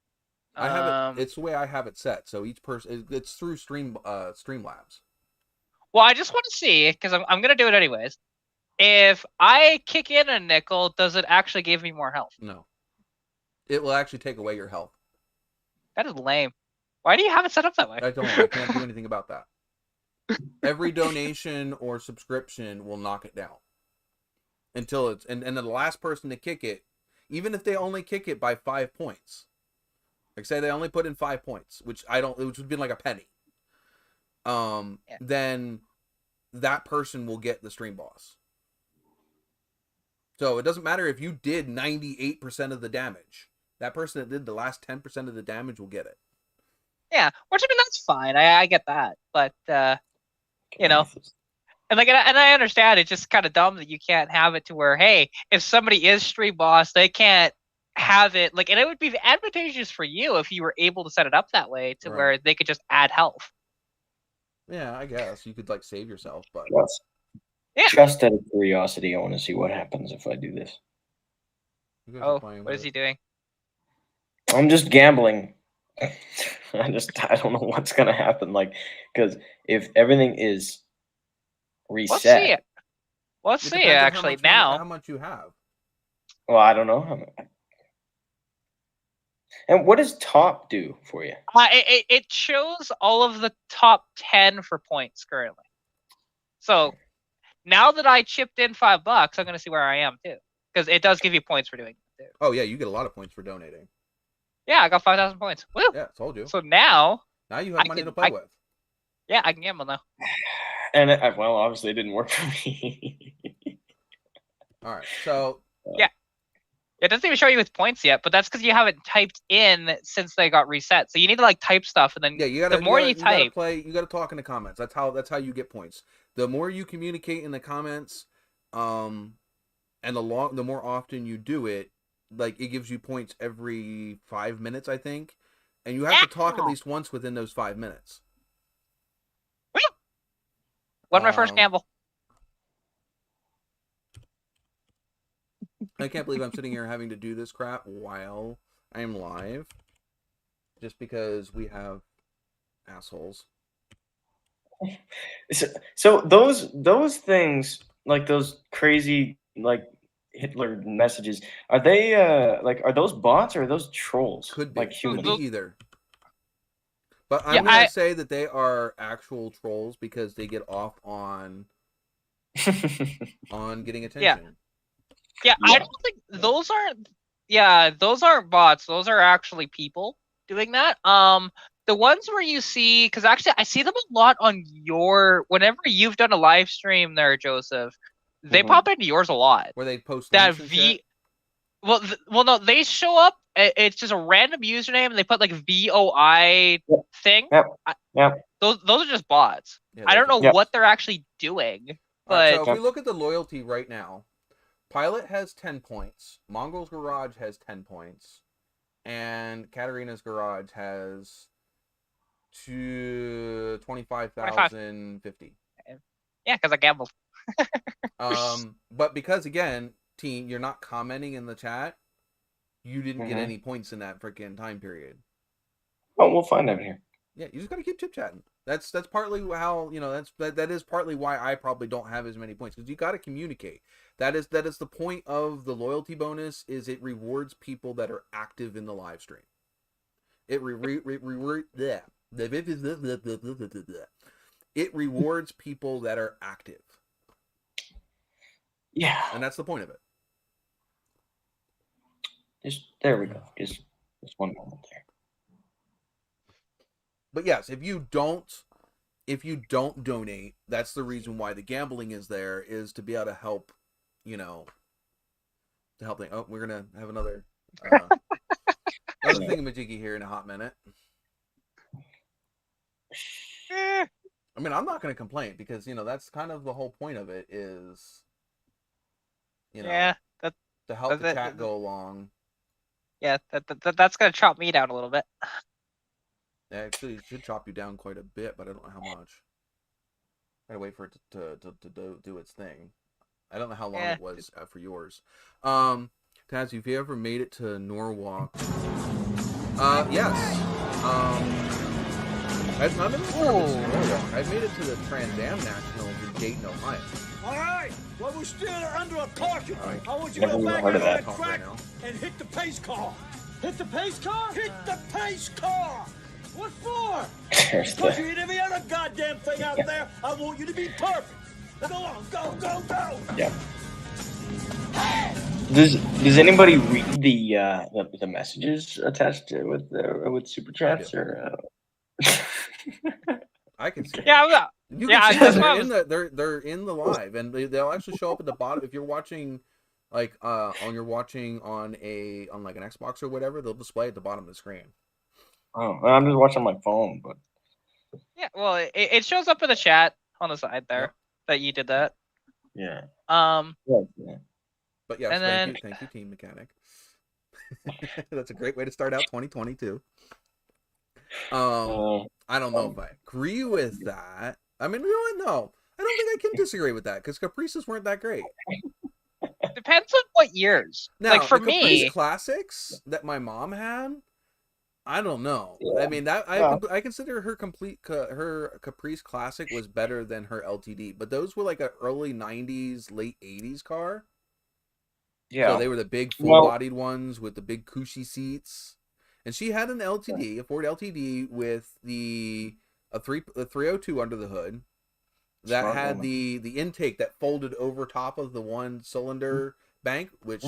I have it. It's the way I have it set. So each person, it's through Streamlabs. Well, I just want to see, because I'm gonna do it anyways. If I kick in a nickel, does it actually give me more health? No. It will actually take away your health. That is lame. Why do you have it set up that way? I can't do anything about that. Every donation or subscription will knock it down. Until it's and then the last person to kick it, even if they only kick it by 5 points. Like say they only put in 5 points, which would be like a penny. Then that person will get the stream boss. So it doesn't matter if you did 98% of the damage. That person that did the last 10% of the damage will get it. Yeah, which I mean that's fine. I get that, but you know, and I understand it's just kind of dumb that you can't have it to where, hey, if somebody is stream boss, they can't have it like, and it would be advantageous for you if you were able to set it up that way to where they could just add health. Yeah, I guess you could like save yourself, but just out of curiosity, I want to see what happens if I do this. Oh, what is he doing? I'm just gambling. I don't know what's gonna happen. Like, because if everything is reset, let's see it. Let's see it actually now. How much you have? Well, I don't know. And what does top do for you? It shows all of the top 10 for points currently. So now that I chipped in $5, I'm gonna see where I am too, because it does give you points for doing it too. Oh yeah, you get a lot of points for donating. Yeah, I got 5,000 points. Woo! Yeah, told you. So now you have money to play with. Yeah, I can gamble now. And well, obviously it didn't work for me. All right, so yeah. It doesn't even show you with points yet, but that's because you haven't typed in since they got reset. So you need to like type stuff, and then the more you type, you gotta talk in the comments. That's how you get points. The more you communicate in the comments, and the more often you do it, like it gives you points every 5 minutes, I think, and you have to talk at least once within those 5 minutes. Won my first gamble. I can't believe I'm sitting here having to do this crap while I am live, just because we have assholes. So those things, like those crazy like Hitler messages, are they are those bots or are those trolls? Could be. Like humans? Could be either. But I'm gonna say that they are actual trolls because they get off on getting attention. Yeah, I don't think those aren't. Yeah, those aren't bots. Those are actually people doing that. The ones where you see, because actually I see them a lot on your. Whenever you've done a live stream there, Joseph, they pop into yours a lot. Where they post that links and shit? Well, no, they show up. It's just a random username, and they put like VOI thing. Yep. Those are just bots. Yeah, I don't know what they're actually doing. But right, so if we look at the loyalty right now, Pilot has 10 points, Mongrel's Garage has 10 points, and Katarina's Garage has 25,050. Yeah, because I gambled. But because again, team, you're not commenting in the chat, you didn't get any points in that freaking time period. Oh, we'll find out here. Yeah, you just gotta keep chit chatting. That's partly how that is partly why I probably don't have as many points, because you got to communicate. That is the point of the loyalty bonus, is it rewards people that are active in the live stream. It it rewards people that are active. Yeah, and that's the point of it. There we go. Just one moment there. But yes, if you don't donate, that's the reason why the gambling is there, is to be able to help, to help. Oh, we're gonna have another thingamajiggy here in a hot minute. I mean, I'm not gonna complain, because that's kind of the whole point of it, is to help the chat go along. Yeah, that's gonna chop me down a little bit. Actually, it should chop you down quite a bit, but I don't know how much. I gotta wait for it to do its thing. I don't know how long it was for yours. Taz, have you ever made it to Norwalk? Yes. I've not been to Norwalk. I've made it to the Trans Am Nationals in Dayton, Ohio. All right. Well, we're still under a caution. Right. I want you to go back heard on of that that track and hit the pace car. Hit the pace car? Hit the pace car! What for? Because you hit every other goddamn thing out there. I want you to be perfect. Go on, go. Yeah. Does anybody read the messages attached with super chats, or? I can see. Yeah, you can see they're in the live, and they'll actually show up at the bottom if you're watching Like on your watching on like an Xbox or whatever, they'll display at the bottom of the screen. Oh, I'm just watching my phone, but Yeah, well, it shows up in the chat on the side there Yep. that you did that. yeah. Um, Yeah. But yes, And then- thank you, Team Mechanic. That's a great way to start out 2022. I don't know if I agree with that. I mean, you know what? No, I don't think I can disagree with that because Caprices weren't that great. depends on what years. Now, Like for the Caprice me, Classics that my mom had, I don't know. Yeah. I mean, that Well- I consider her her Caprice Classic was better than her LTD, but those were like an early '90s, late '80s car. Yeah. So they were the big Well- full-bodied ones with the big cushy seats. And she had an LTD, a Ford LTD with a 302 under the hood that Smart had woman. the intake that folded over top of the one cylinder bank, which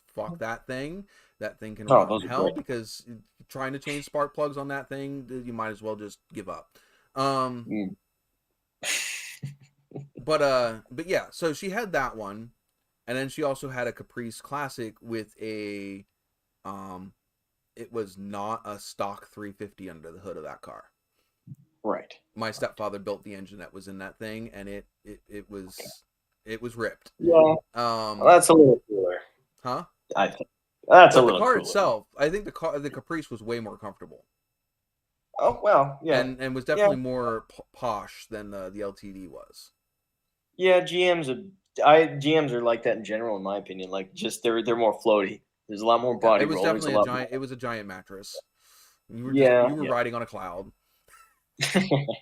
fuck that thing. That thing can Oh, rot in those are hell great. because trying to change spark plugs on that thing, you might as well just give up. But yeah, so she had that one, and then she also had a Caprice Classic with a it was not a stock 350 under the hood of that car. Right. My stepfather built the engine that was in that thing, and it was ripped. Yeah. That's a little cooler. Huh? I think that's But a the little car cooler. itself, I think the Caprice was way more comfortable. Oh well, yeah, and was definitely more posh than the LTD was. yeah. GMs are like that in general, in my opinion. Like just they're more floaty. There's a lot more body It was roll. There's definitely a lot giant. It was a giant mattress. You were Yeah, you were yeah. riding on a cloud. you It know, was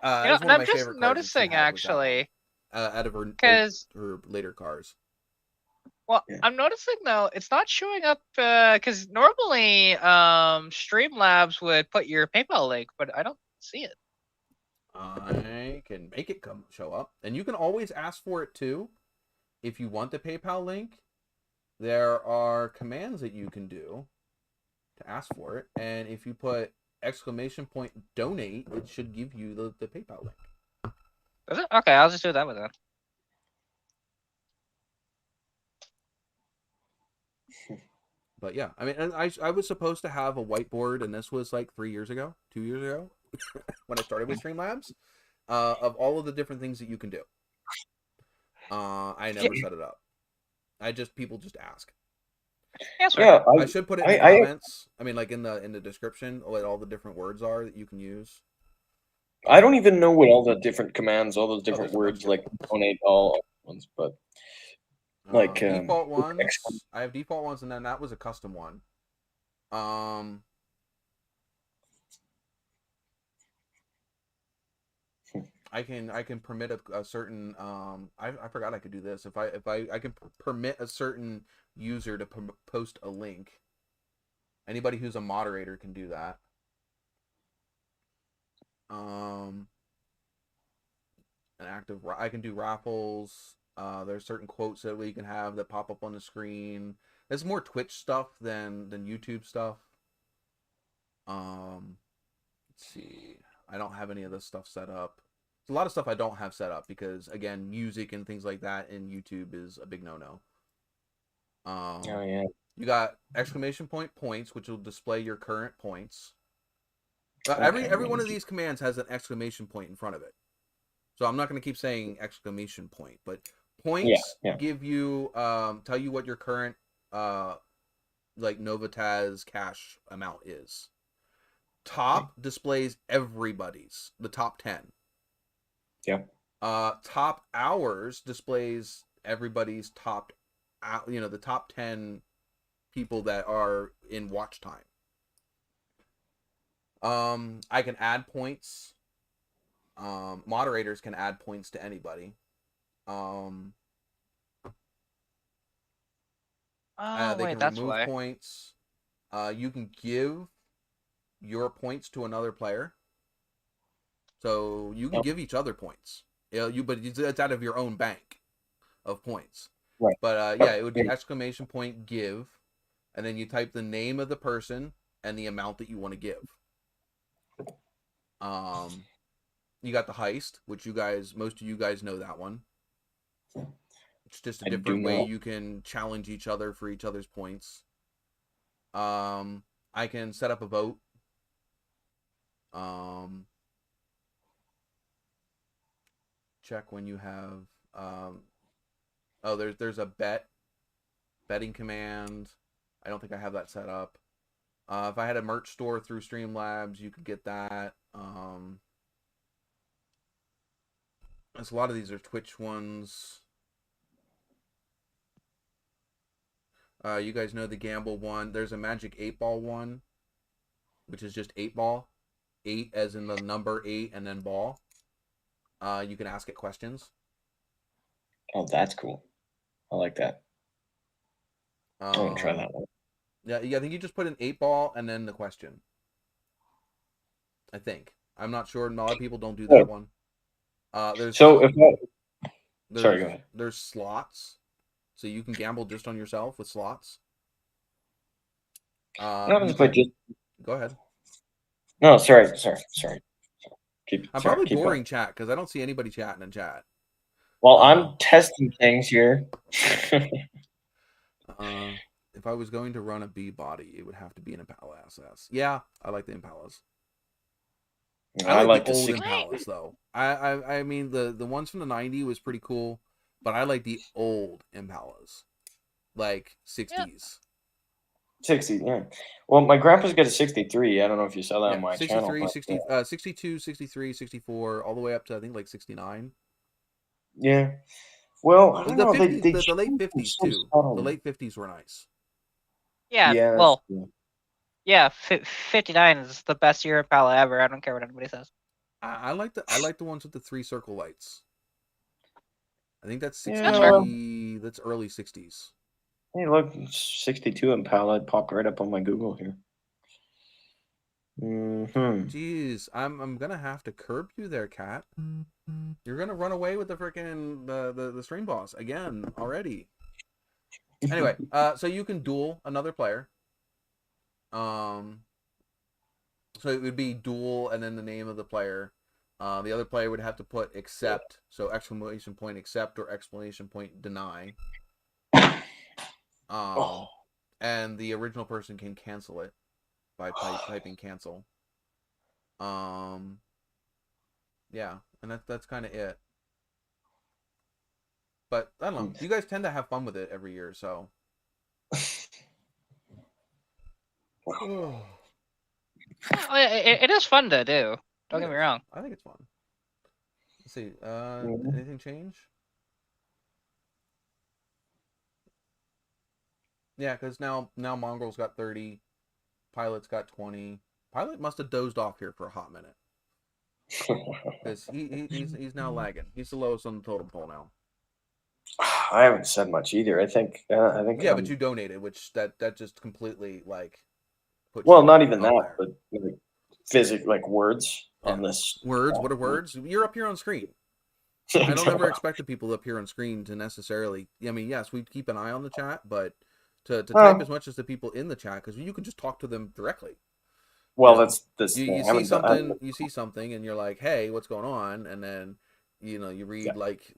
and one of I'm my just favorite cars that she noticing had was that one. actually, Out of her because later cars. well, Yeah. I'm noticing though it's not showing up because normally Streamlabs would put your PayPal link, but I don't see it. I can make it show up, and you can always ask for it too. If you want the PayPal link, there are commands that you can do to ask for it, and if you put !donate, it should give you the PayPal link. Is it? Okay, I'll just do that with it. But yeah, I mean, and I was supposed to have a whiteboard, and this was like 2 years ago, when I started with Streamlabs, of all of the different things that you can do. I never set it up. People just ask. Yes, sir. Yeah, I should put it in the comments. I mean, like in the description, what all the different words are that you can use. I don't even know what all the different commands, all those different there's a bunch words, of like donate all ones, but like default ones. I have default ones, and then that was a custom one. I can permit a certain I forgot I could do this. If I can permit a certain user to post a link. Anybody who's a moderator can do that. An active, I can do raffles. There's certain quotes that we can have that pop up on the screen. There's more Twitch stuff than YouTube stuff. Let's see. I don't have any of this stuff set up. There's a lot of stuff I don't have set up because, again, music and things like that in YouTube is a big no-no. oh yeah. You got !points, which will display your current points. Every one of these commands has an exclamation point in front of it. So I'm not going to keep saying exclamation point, but points give you tell you what your current like NOVAtazz cash amount is. Top displays everybody's, the top 10. Yeah. Top hours displays everybody's top, the top 10 people that are in watch time. I can add points. Moderators can add points to anybody. They Wait, can that's remove why. points. You can give your points to another player. So you can give each other points. But it's out of your own bank of points. Right. But yeah, it would be ! give, and then you type the name of the person and the amount that you want to give. You got the heist, which most of you guys know that one. It's just a I do different way not. you can challenge each other for each other's points. I can set up a vote. Check when you have. Oh, there's a betting command. I don't think I have that set up. If I had a merch store through Streamlabs, you could get that. There's a lot of these are Twitch ones. You guys know the Gamble one. There's a Magic 8-Ball one, which is just 8-ball. 8 as in the number 8 and then ball. You can ask it questions. Oh, that's cool. I like that. I'm gonna try that one. Yeah, I think you just put an 8-ball and then the question. I think. I'm not sure. A lot of people don't do that one. There's So sorry, go ahead. There's slots, so you can gamble just on yourself with slots. What happens if I just go ahead? No, sorry. I'm probably keep boring going. chat because I don't see anybody chatting in chat. Well, I'm testing things here. If I was going to run a B body, it would have to be an Impala SS. Yeah, I like the Impalas. I like the old Impalas though. I mean the ones from the 90s was pretty cool, but I like the old Impalas, like 60s. Yeah. 60, yeah. Well, my grandpa's got a 63. I don't know if you saw that on my 63, channel. 60, 62, 63, 64, all the way up to I think like 69. Yeah. Well, I don't the know. 50s, They the late 50s so too. subtle. The late 50s were nice. Yeah, Yeah, well, yeah, 59 is the best year Impala ever. I don't care what anybody says. I like the ones with the 3 circle lights. I think that's 60. Yeah. That's early 60s. Hey, look, 62 Impala. It popped right up on my Google here. Jeez, I'm gonna have to curb you there, Cat. You're gonna run away with the freaking the stream boss again already. Anyway, so you can duel another player. So it would be duel and then the name of the player. The other player would have to put accept, so exclamation point accept or exclamation point deny. And the original person can cancel it by typing cancel. Yeah, and that's kind of it. But I don't know. You guys tend to have fun with it every year, so. It is fun to do. Don't get me wrong. I think it's fun. Let's see. Anything change? Yeah, because now Mongrel's got 30, Pilot's got 20. Pilot must have dozed off here for a hot minute. Because he's now lagging. He's the lowest on the totem pole now. I haven't said much either. I think. Yeah, but you donated, which that just completely like. Well, not even that, but like, like words on this. Words. What are words? You're up here on screen. I don't ever expect the people up here on screen to necessarily. I mean, yes, we keep an eye on the chat, but to type as much as the people in the chat, because you can just talk to them directly. Well, that's this. You see something. You see something, and you're like, "Hey, what's going on?" And then, you read like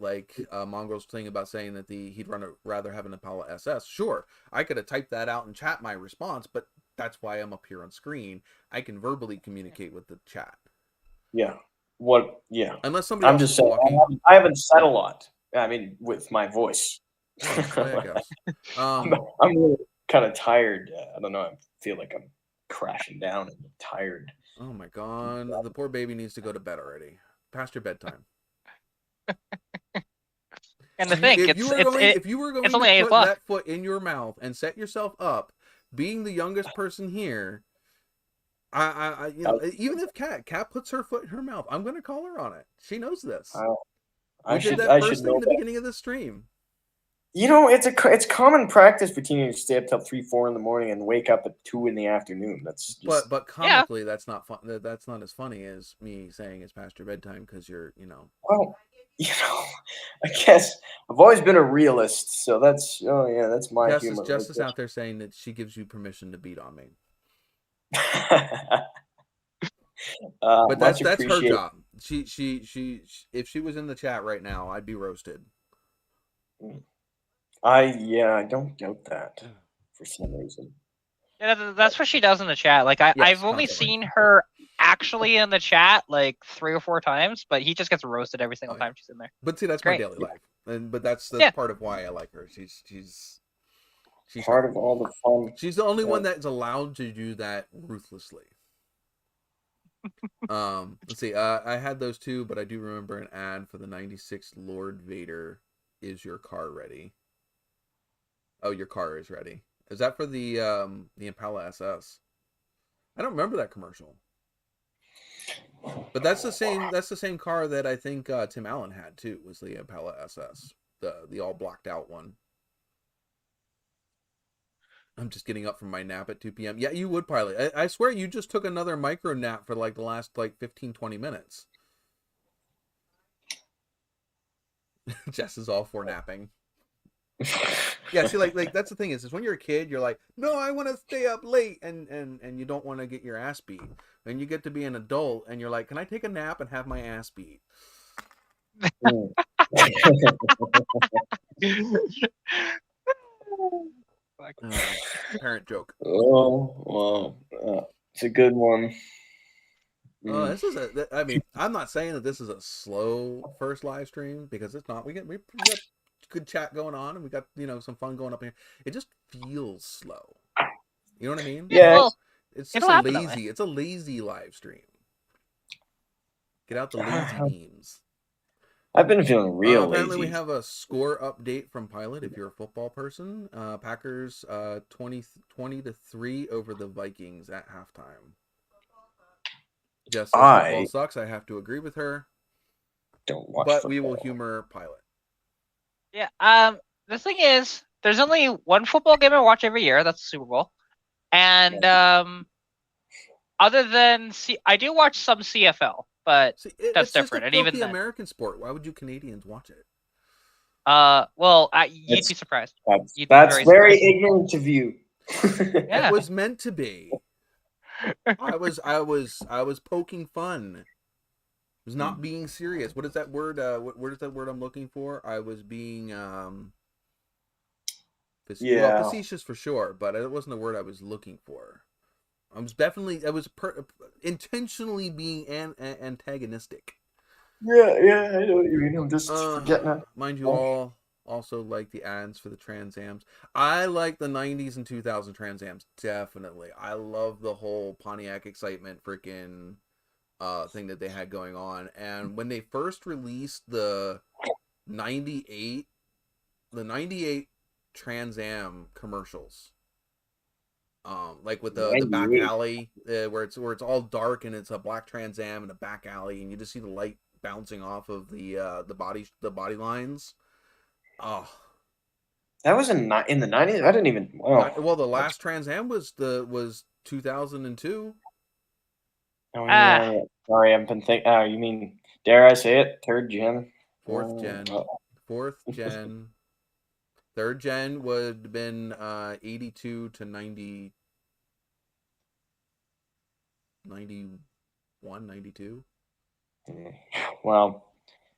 Mongrel's thing about saying that he'd rather have an Impala SS. Sure, I could have typed that out and chat my response, but that's why I'm up here on screen. I can verbally communicate with the chat. Yeah. What? Yeah. Unless somebody else is talking. I haven't said a lot. I mean, with my voice. I guess. I'm really kind of tired. I don't know. I feel like I'm crashing down and tired. Oh my god, the poor baby needs to go to bed already. Past your bedtime. And the thing, if you were going to put that foot in your mouth and set yourself up, being the youngest person here, I even if Kat puts her foot in her mouth, I'm going to call her on it. She knows this. We did that first thing in the beginning of the stream. It's common practice for teenagers to stay up till 3-4 in the morning and wake up at 2 in the afternoon. That's just... but comically, that's not fun. That's not as funny as me saying it's past your bedtime because you're. Well, I guess I've always been a realist, so that's my humor. Justice out there saying that she gives you permission to beat on me. But that's her job. She if she was in the chat right now, I'd be roasted. I don't doubt that for some reason. Yeah, that's what she does in the chat. Like Yes, I've only constantly. seen her actually in the chat like 3 or 4 times, but he just gets roasted every single time she's in there. But see, that's Great. my daily life, but that's Yeah. part of why I like her. She's Part of all the fun. She's the only one that's allowed to do that ruthlessly. Let's see. I had those two, but I do remember an ad for the '96 Lord Vader. Is your car ready? Oh, your car is ready. Is that for the Impala SS? I don't remember that commercial. But that's the same. That's the same car that I think Tim Allen had too. Was the Impala SS, the all blocked out one. I'm just getting up from my nap at 2 p.m. Yeah, you would, Pilot. I swear you just took another micro nap for like the last 15, 20 minutes. Jess is all for napping. Yeah, see, like that's the thing is when you're a kid, you're like, no, I want to stay up late, and you don't want to get your ass beat. And you get to be an adult, and you're like, can I take a nap and have my ass beat? Parent joke. Oh, well, it's a good one. This is I mean, I'm not saying that this is a slow first live stream because it's not. We got good chat going on, and we got some fun going up here. It just feels slow. You know what I mean? Yeah, well, it's just a lazy. It's a lazy live stream. Get out the lazy memes. I've been feeling real apparently lazy. We have a score update from Pilot. If you're a football person, Packers 20-3 over the Vikings at halftime. Just football sucks. I have to agree with her. Don't watch but football. We will humor Pilot. Yeah. The thing is, there's only one football game I watch every year. That's the Super Bowl. And other than I do watch some CFL, but that's different. It's just a filthy American sport. Why would you Canadians watch it? Well, you'd be surprised. That's very ignorant of you. It was meant to be. I was poking fun. I was not being serious. What is that word? What is that word I'm looking for? I was being facetious for sure, but it wasn't the word I was looking for. I was intentionally being antagonistic. Yeah, I know what you mean. I'm just forgetting it. Mind you, all also like the ads for the Trans Ams. I like the 90s and 2000 Trans Ams, definitely. I love the whole Pontiac excitement freaking thing that they had going on. And when they first released the 98 Trans Am commercials, like with the back alley, where it's all dark and it's a black Trans Am in a back alley, and you just see the light bouncing off of the body lines. Oh, that was in the 90s. I didn't even. Well, the last Trans Am was 2002. Oh yeah. Sorry, I've been thinking. You mean, dare I say it? Third gen. Fourth gen. Third gen would have been 82 to 90, 91, 92. Well,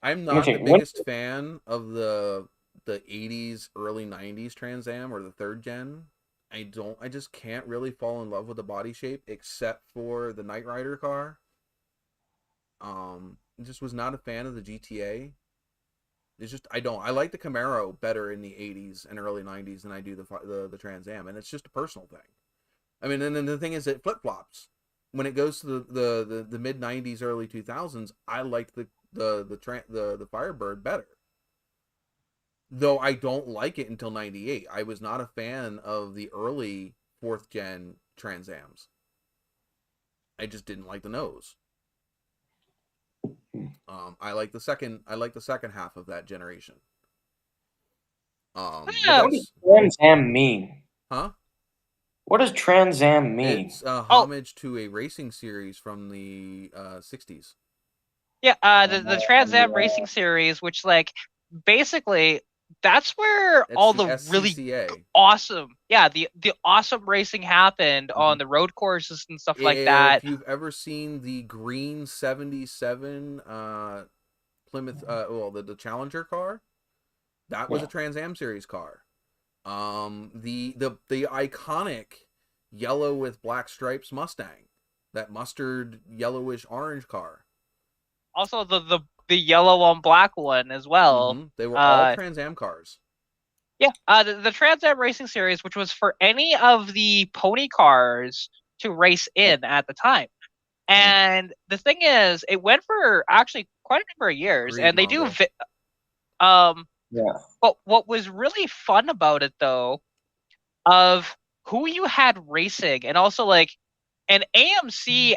I'm not the biggest fan of the 80s, early 90s Trans Am or the third gen. I just can't really fall in love with the body shape except for the Knight Rider car. Just was not a fan of the GTA. It's just I like the Camaro better in the 80s and early 90s than I do the Trans Am, and it's just a personal thing. I mean, and then the thing is it flip-flops. When it goes to the mid 90s, early 2000s, I like the Firebird better. Though I don't like it until 98. I was not a fan of the early 4th gen Trans Ams. I just didn't like the nose. I like the second half of that generation. What does Trans Am mean? Huh? What does Trans Am mean? It's a homage to a racing series from the 60s. Yeah, the Trans Am racing series, which basically that's where all the SCCA. really awesome, the awesome racing happened on the road courses and stuff like that. If you've ever seen the green 77 Plymouth, the Challenger car, that was a Trans Am series car. The iconic yellow with black stripes Mustang, that mustard yellowish orange car. Also, the yellow on black one as well. They were all Trans Am cars. Yeah, the Trans Am Racing Series, which was for any of the pony cars to race in at the time. And the thing is, it went for actually quite a number of years, Agreed, and they Mongo. Yeah. But what was really fun about it, though, of who you had racing, and also like an AMC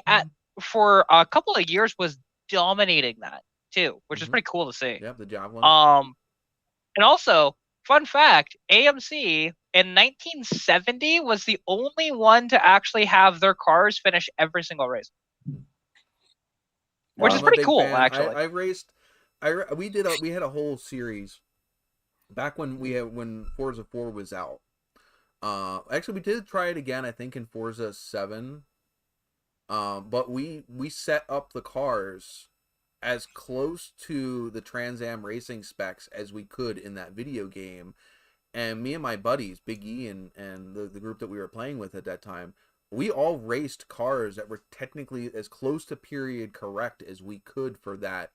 for a couple of years was dominating that too, which is pretty cool to see. Yep, the Javelin. And also, fun fact, AMC in 1970 was the only one to actually have their cars finish every single race. Which is pretty cool, actually. I raced. We had a whole series back when Forza 4 was out. Actually, we did try it again, I think, in Forza 7. But we set up the cars as close to the Trans Am racing specs as we could in that video game. And me and my buddies, Big E and the group that we were playing with at that time, we all raced cars that were technically as close to period correct as we could for that.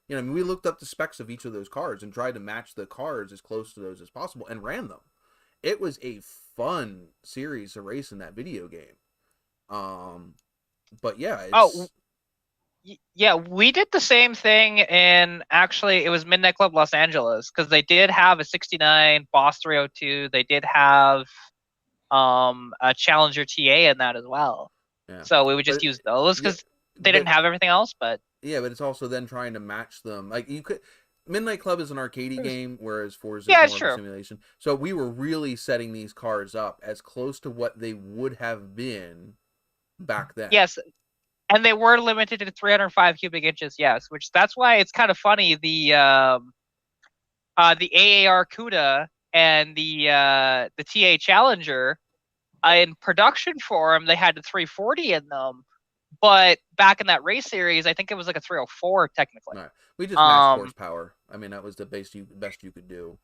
You know, I mean, we looked up the specs of each of those cars and tried to match the cars as close to those as possible and ran them. It was a fun series to race in that video game. But yeah, yeah, we did the same thing in, actually, it was Midnight Club Los Angeles, because they did have a 69 Boss 302. They did have a Challenger TA in that as well. Yeah. So we would just use those because they didn't have everything else. But yeah, but it's also then trying to match them. Like you could, Midnight Club is an arcadey game, whereas Forza is more of a simulation. So we were really setting these cars up as close to what they would have been back then. Yes. And they were limited to 305 cubic inches, yes. Which that's why it's kind of funny. The AAR CUDA and the TA Challenger, in production form, they had the 340 in them, but back in that race series, I think it was like a 304 technically. Right. We just matched horsepower. I mean, that was the best you could do.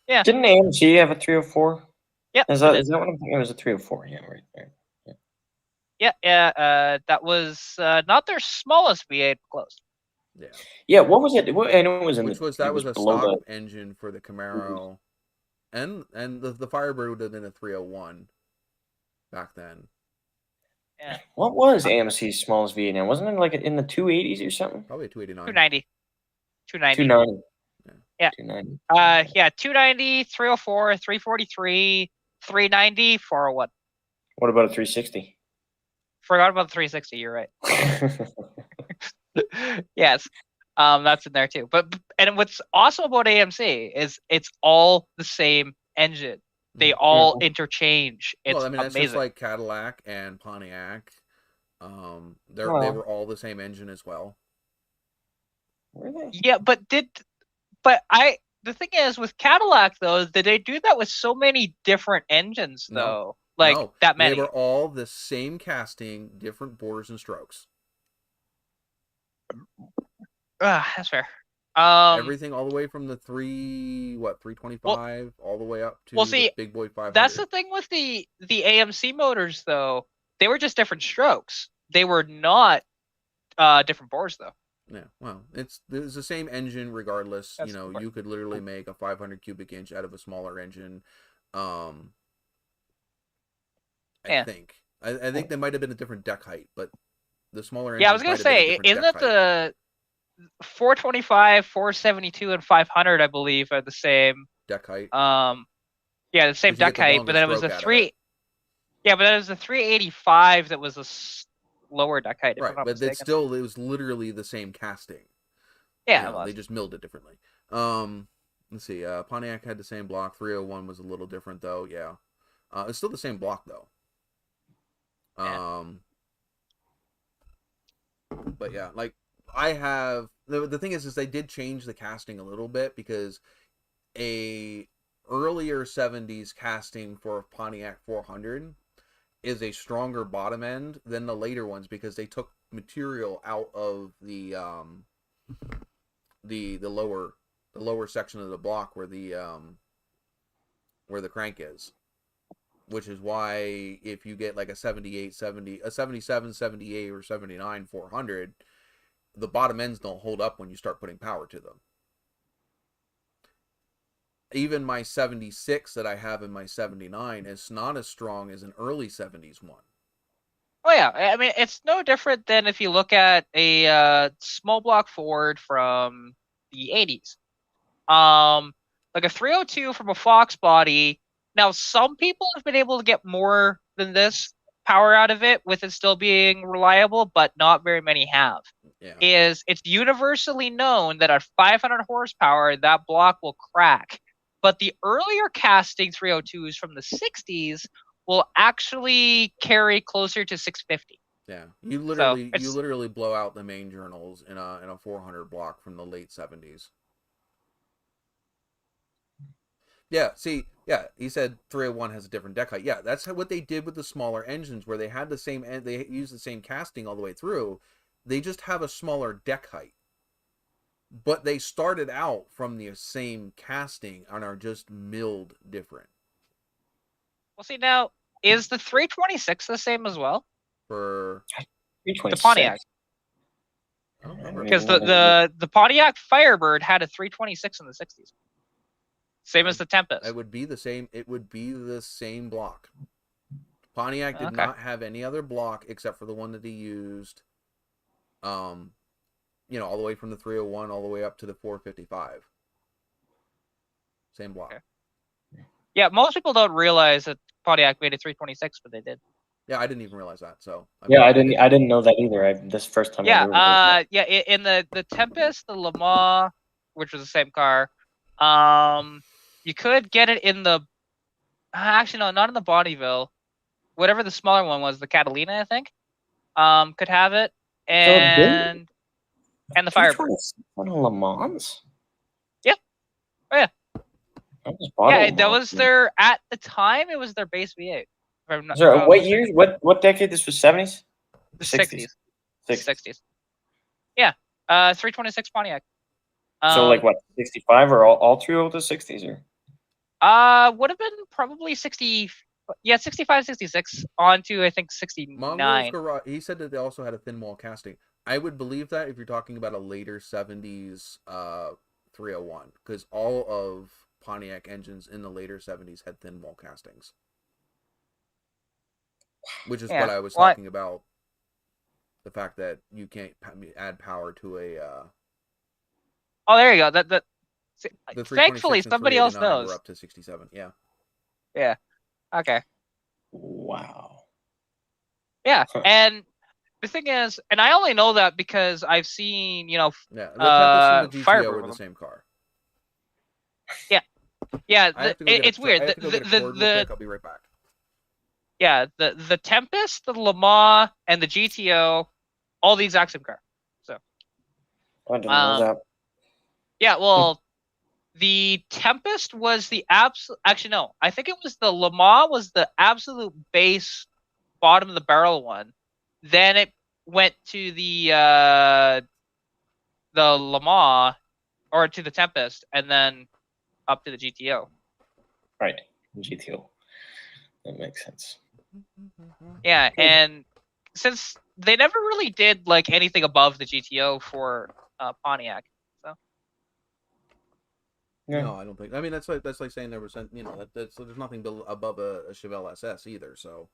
Yeah. Didn't AMG have a 304? Yeah. Is that what I'm thinking? It was a 304. Yeah, right there. Yeah, that was not their smallest V8, close. Yeah. Yeah, what was it? I know it was in that was a stock engine for the Camaro, and the Firebird would have been a 301 back then. Yeah. What was AMC's smallest V8 now? Wasn't it like in the 280s or something? Probably 289. 290. 290. Yeah. 290. Yeah, 290, 304, 343, 390, 401. What about a 360? Forgot about the 360. You're right. Yes, that's in there too. And what's awesome about AMC is it's all the same engine. They all interchange. It's well, I mean, that's amazing. just like Cadillac and Pontiac. They were all the same engine as well. Were they? Yeah, but the thing is with Cadillac though, did they do that with so many different engines though? That many? They were all the same casting, different bores and strokes. That's fair. Everything all the way from the 325 all the way up to the big boy 500. That's the thing with the AMC motors though. They were just different strokes. They were not different bores though. Yeah, well, it's the same engine regardless. That's you could literally make a 500 cubic inch out of a smaller engine. I think there might have been a different deck height, but the smaller engine. Yeah, I was gonna say, isn't it the 425, 472, and 500? I believe are the same deck height. Yeah, the same deck height, but then it was a 385 that was a lower deck height. Right, but it was literally the same casting. Yeah, they just milled it differently. Let's see. Pontiac had the same block. 301 was a little different though. Yeah, it's still the same block though. But yeah, like I have the thing is they did change the casting a little bit because a earlier 70s casting for Pontiac 400 is a stronger bottom end than the later ones because they took material out of the lower section of the block where the where the crank is, which is why if you get like a 78, 70, a 77, 78, or 79 400, the bottom ends don't hold up when you start putting power to them. Even my 76 that I have in my 79 is not as strong as an early 70s one. Oh yeah, I mean it's no different than if you look at a small block Ford from the 80s. Like a 302 from a Fox body. Now some people have been able to get more than this power out of it with it still being reliable, but not very many have. Yeah. It's universally known that at 500 horsepower that block will crack. But the earlier casting 302s from the 60s will actually carry closer to 650. Yeah, you literally blow out the main journals in a 400 block from the late 70s. Yeah, see, yeah, he said 301 has a different deck height. Yeah, that's what they did with the smaller engines, where they had the same, they used the same casting all the way through. They just have a smaller deck height, but they started out from the same casting and are just milled different. Well, see now, is the 326 the same as well? For the Pontiac. I don't remember. Because the Pontiac Firebird had a 326 in the 60s. Same as the Tempest. It would be the same. It would be the same block. Pontiac did Okay. not have any other block except for the one that he used. You know, all the way from the 301 all the way up to the 455. Same block. Okay. Yeah, most people don't realize that Pontiac made a 326, but they did. Yeah, I didn't even realize that. So I didn't know that either. This first time. In the Tempest, the Le Mans, which was the same car, you could get it in the. Actually, no, not in the Bonneville. Whatever the smaller one was, the Catalina, I think, could have it, and the Firebird. On Le Mans. Yeah. Oh yeah. That was their at the time. It was their base V8. What years? What decade? This was 70s. The 60s. 60s. Yeah. 326 Pontiac. So like what, 65 or all through the 60s or? Would have been probably 60. Yeah, 65, 66 on to I think 69. He said that they also had a thin wall casting. I would believe that if you're talking about a later 70s 301, because all of Pontiac engines in the later 70s had thin wall castings, which is what I was talking about. The fact that you can't add power to a. Oh, there you go. Thankfully, somebody else knows. We're up to 67. Yeah. Yeah. Okay. Wow. Yeah, and the thing is, and I only know that because I've seen, the Tempest and the GTO were the same car. Yeah. Yeah, it's weird. I'll be right back. Yeah, the Tempest, the Le Mans, and the GTO, all the exact same car. So. I didn't know that. Yeah, well, the Tempest was the absolute. Actually, no. I think it was the Le Mans was the absolute base, bottom of the barrel one. Then it went to the Le Mans, or to the Tempest, and then up to the GTO. Right, GTO. That makes sense. Yeah, and since they never really did like anything above the GTO for Pontiac. Yeah. No, I don't think. I mean, that's like saying there was, there's nothing above a Chevelle SS either. So,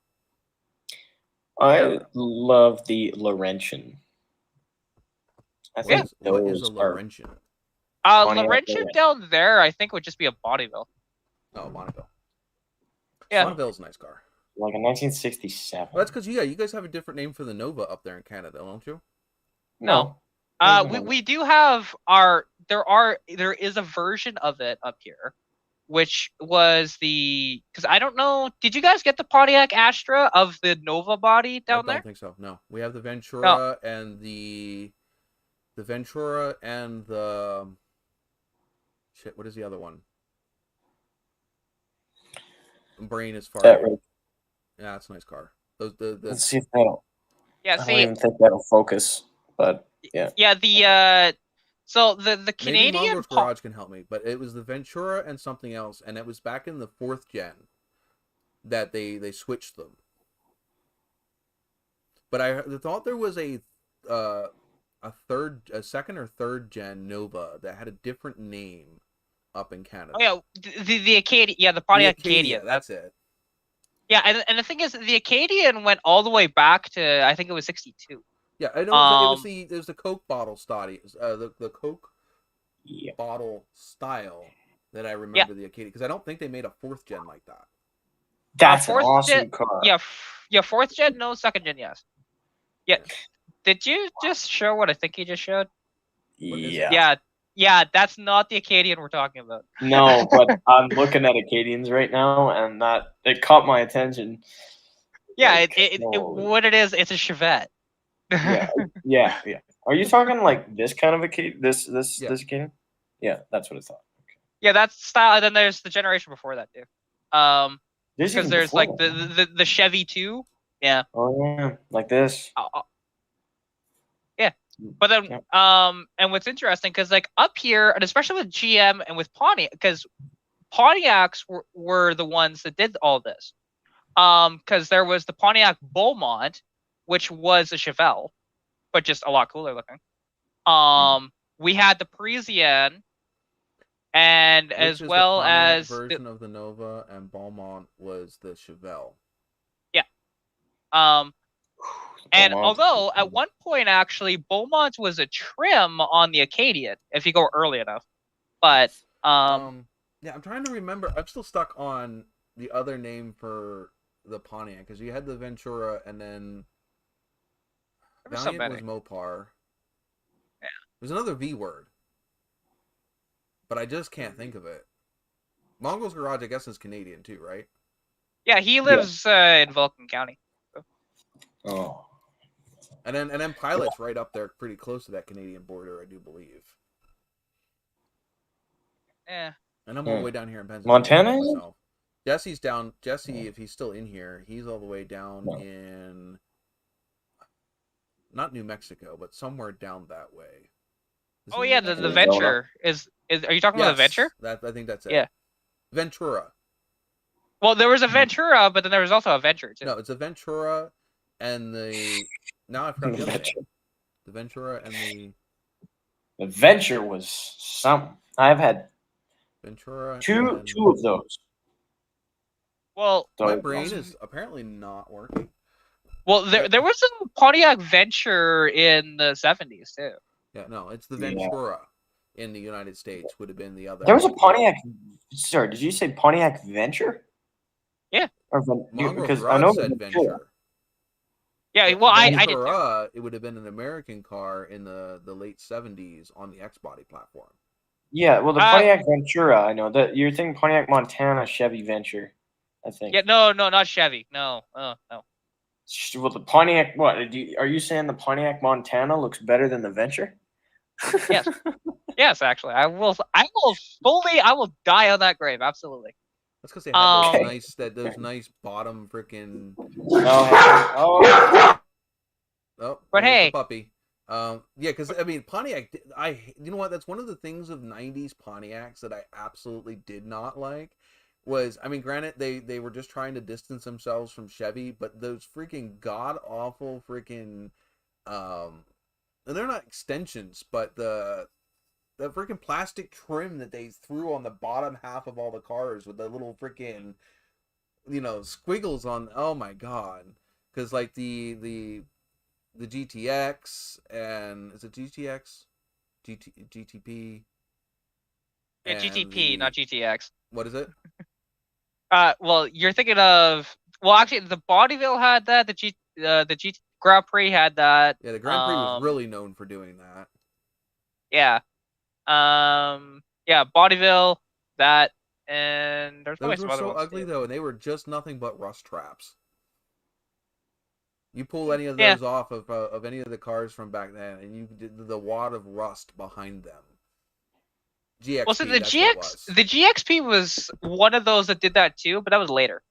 I love the Laurentian. I think what is a Laurentian? Laurentian down there, I think would just be a Bonneville. Oh, Bonneville. Yeah, Bonneville's a nice car. Like a 1967. Well, that's because you guys have a different name for the Nova up there in Canada, don't you? No. We do have there is a version of it up here, which was because I don't know. Did you guys get the Pontiac Astra of the Nova body down there? I don't think so. No, we have the Ventura and the Ventura and the shit. What is the other one? Brain is far. Yeah, it's a nice car. Let's see if that'll. Yeah, I don't even think that'll focus, but yeah. Yeah, So the Maybe Canadian Mongo's Garage can help me, but it was the Ventura and something else, and it was back in the 4th gen that they switched them. But I thought there was a second or third gen Nova that had a different name up in Canada. Oh yeah, the Acadian, yeah, the Pontiac Acadian. That's it. Yeah, and the thing is, the Acadian went all the way back to, I think it was 62. Yeah, I know it was the Coke bottle style, the Coke bottle style that I remember the Acadian, because I don't think they made a 4th gen like that. That's an awesome car. Yeah, 4th gen, no, 2nd gen, yes. Yeah. Did you just show what I think you just showed? Yeah. Yeah, that's not the Acadian we're talking about. No, but I'm looking at Acadians right now, and it caught my attention. Yeah, like, what it is, it's a Chevette. yeah. Are you talking like this kind of Acadian? This Acadian? Yeah, that's what I thought. Okay. Yeah, that's style. And then there's the generation before that too. Because there's like the Chevy 2. Yeah. Oh yeah, like this. Yeah, but then and what's interesting, because like up here, and especially with GM and with Pontiac, because Pontiacs were the ones that did all this. Because there was the Pontiac Beaumont, which was a Chevelle, but just a lot cooler looking. We had the Parisienne, and which as well as version of the Nova, and Beaumont was the Chevelle. Yeah. And although at one point actually Beaumont was a trim on the Acadian, if you go early enough, but yeah, I'm trying to remember. I'm still stuck on the other name for the Pontiac, because you had the Ventura, and then Valiant was Mopar. Yeah, there's another V word, but I just can't think of it. Mongo's Garage, I guess, is Canadian too, right? Yeah, he lives in Vulcan County. So. Oh. And then Pilot's right up there, pretty close to that Canadian border, I do believe. Yeah. And I'm all the way down here in Pennsylvania. Montana? Myself. Jesse's down. Jesse, if he's still in here, he's all the way down in not New Mexico, but somewhere down that way. Oh yeah, the Venture is. Are you talking about the Venture? I think that's it. Yeah. Ventura. Well, there was a Ventura, but then there was also a Venture too. No, it's a Ventura, and now I forgot the other name. The Ventura and the Venture was something. I've had Ventura two of those. Well, my brain is apparently not working. Well, there was a Pontiac Venture in the 70s too. Yeah, no, it's the Ventura in the United States would have been the other. There was a Pontiac. Sorry, did you say Pontiac Venture? Yeah. Or because I know said Venture. Yeah, well, Ventura, it would have been an American car in the late 70s on the X body platform. Yeah, well, the Pontiac Ventura, I know that you're thinking Pontiac Montana Chevy Venture, I think. Yeah, no, not Chevy. No, no. Well, the Pontiac. What are you saying? The Pontiac Montana looks better than the Venture? Yes, yes. Actually, I will die on that grave. Absolutely. That's because they had those nice bottom freaking. But hey, the puppy. Yeah, because I mean Pontiac. You know what? That's one of the things of '90s Pontiacs that I absolutely did not like. Was, I mean, granted, they were just trying to distance themselves from Chevy, but those freaking god awful freaking, and they're not extensions, but the freaking plastic trim that they threw on the bottom half of all the cars with the little freaking, squiggles on. Oh my god! Because like the GTX, and is it GTX, GTP? Yeah, GTP, not GTX. What is it? Well, you're thinking of. Well, actually, the Bonneville had that. The GT Grand Prix had that. Yeah, the Grand Prix was really known for doing that. Yeah. Yeah, Bonneville, that, and there's those were so ugly though, and they were just nothing but rust traps. You pull any of those off of any of the cars from back then, and you did the wad of rust behind them. GXP, well, so the GXP was one of those that did that too, but that was later.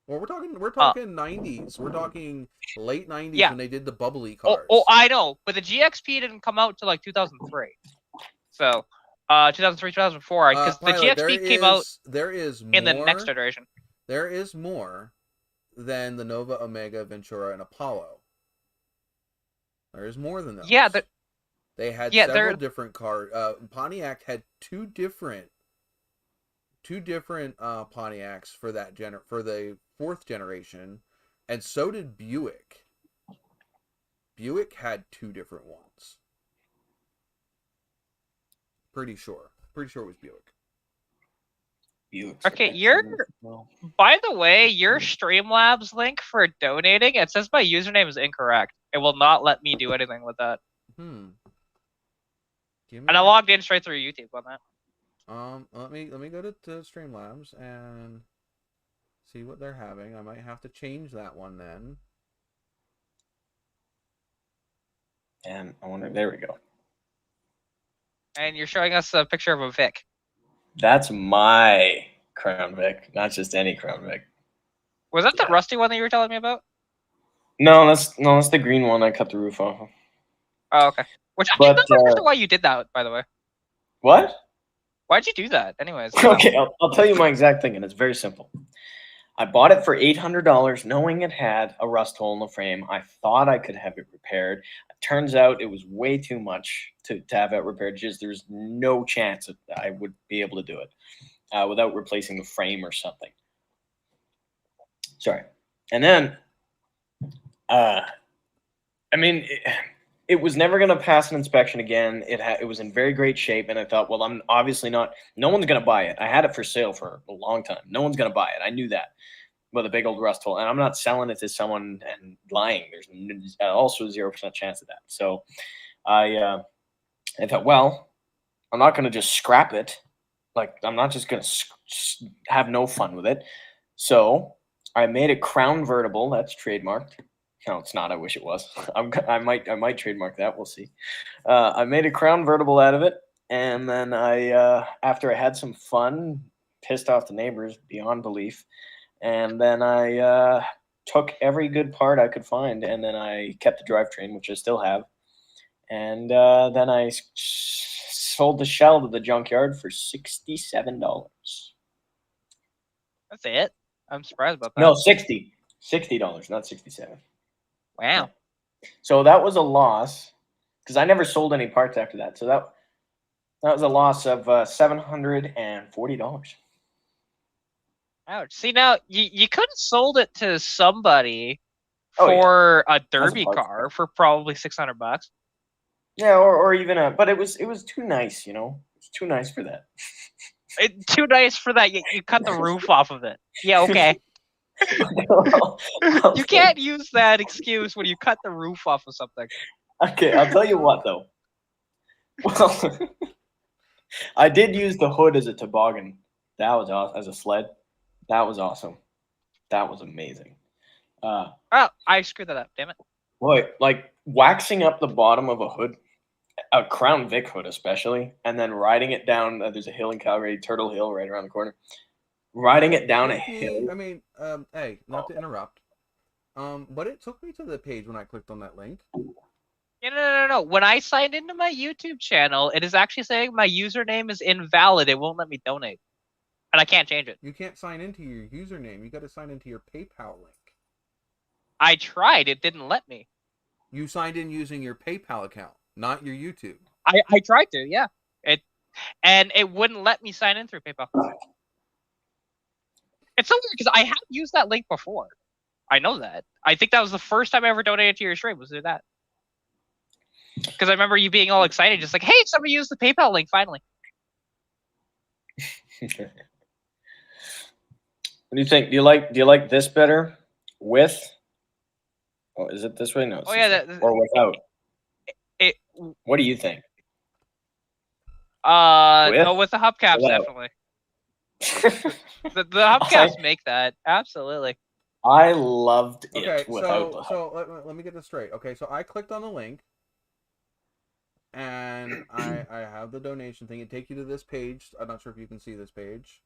Well, we're talking 90s. We're talking late 90s when they did the bubbly cars. Oh, I know, but the GXP didn't come out till like 2003. So, 2003, 2004, because the Pilot, GXP came out there is more, in the next iteration. There is more than the Nova, Omega, Ventura, and Apollo. There is more than those. Yeah, they had yeah, several different cars. Pontiac had two different Pontiacs for that for the 4th generation, and so did Buick. Buick had 2 different ones. Pretty sure it was Buick. Okay, by the way, your Streamlabs link for donating, it says my username is incorrect. It will not let me do anything with that. And I logged in straight through YouTube on that. Let me go to Streamlabs and see what they're having. I might have to change that one then. And I wonder, there we go. And you're showing us a picture of a Vic. That's my Crown Vic, not just any Crown Vic. Was that the rusty one that you were telling me about? No, that's the green one I cut the roof off of. Oh, okay. Which I don't understand why you did that, by the way. What? Why'd you do that? Anyways. Okay, I'll tell you my exact thing, and it's very simple. I bought it for $800, knowing it had a rust hole in the frame. I thought I could have it repaired. It turns out it was way too much to have it repaired. Just there's no chance that I would be able to do it without replacing the frame or something. Sorry. And then, I mean, it was never going to pass an inspection again. It was in very great shape, and I thought, well, I'm obviously not. No one's going to buy it. I had it for sale for a long time. No one's going to buy it. I knew that. With a big old rust hole, and I'm not selling it to someone and lying. There's also 0% chance of that. So I thought, well, I'm not going to just scrap it. Like, I'm not just going to have no fun with it. So I made a crown vertible. That's trademarked. No, it's not. I wish it was. I might trademark that. We'll see. I made a crown vertible out of it, and then after I had some fun, pissed off the neighbors beyond belief. And then I took every good part I could find, and then I kept the drivetrain, which I still have. And then I sold the shell to the junkyard for $67. That's it? I'm surprised about that. No, $60, not 67. Wow. Yeah. So that was a loss, because I never sold any parts after that. So that was a loss of $740. Ouch. See, now, you could have sold it to somebody for a derby car for probably $600. Yeah, or even but it was too nice, you know? It's too nice for that. Too nice for that. You cut the roof off of it. Yeah, okay. You can't use that excuse when you cut the roof off of something. Okay, I'll tell you what, though. Well, I did use the hood as a toboggan. That was awesome. As a sled. That was awesome. That was amazing. Oh, I screwed that up. Damn it. Boy, like waxing up the bottom of a hood, a Crown Vic hood especially, and then riding it down. There's a hill in Calgary, Turtle Hill, right around the corner. Riding it down a hill. I mean, hey, not to interrupt. But it took me to the page when I clicked on that link. No. When I signed into my YouTube channel, it is actually saying my username is invalid. It won't let me donate. And I can't change it. You can't sign into your username. You got to sign into your PayPal link. I tried. It didn't let me. You signed in using your PayPal account, not your YouTube. I tried to, yeah. And it wouldn't let me sign in through PayPal. It's so weird because I have used that link before. I know that. I think that was the first time I ever donated to your stream was through that. Because I remember you being all excited, just like, hey, somebody used the PayPal link finally. What do you think? Do you like this better with? Oh, is it this way? No. Oh yeah, or without. What do you think? No, with the hubcaps definitely. the hubcaps make that absolutely. I loved it without. So let me get this straight. Okay, so I clicked on the link, and I have the donation thing. It takes you to this page. I'm not sure if you can see this page.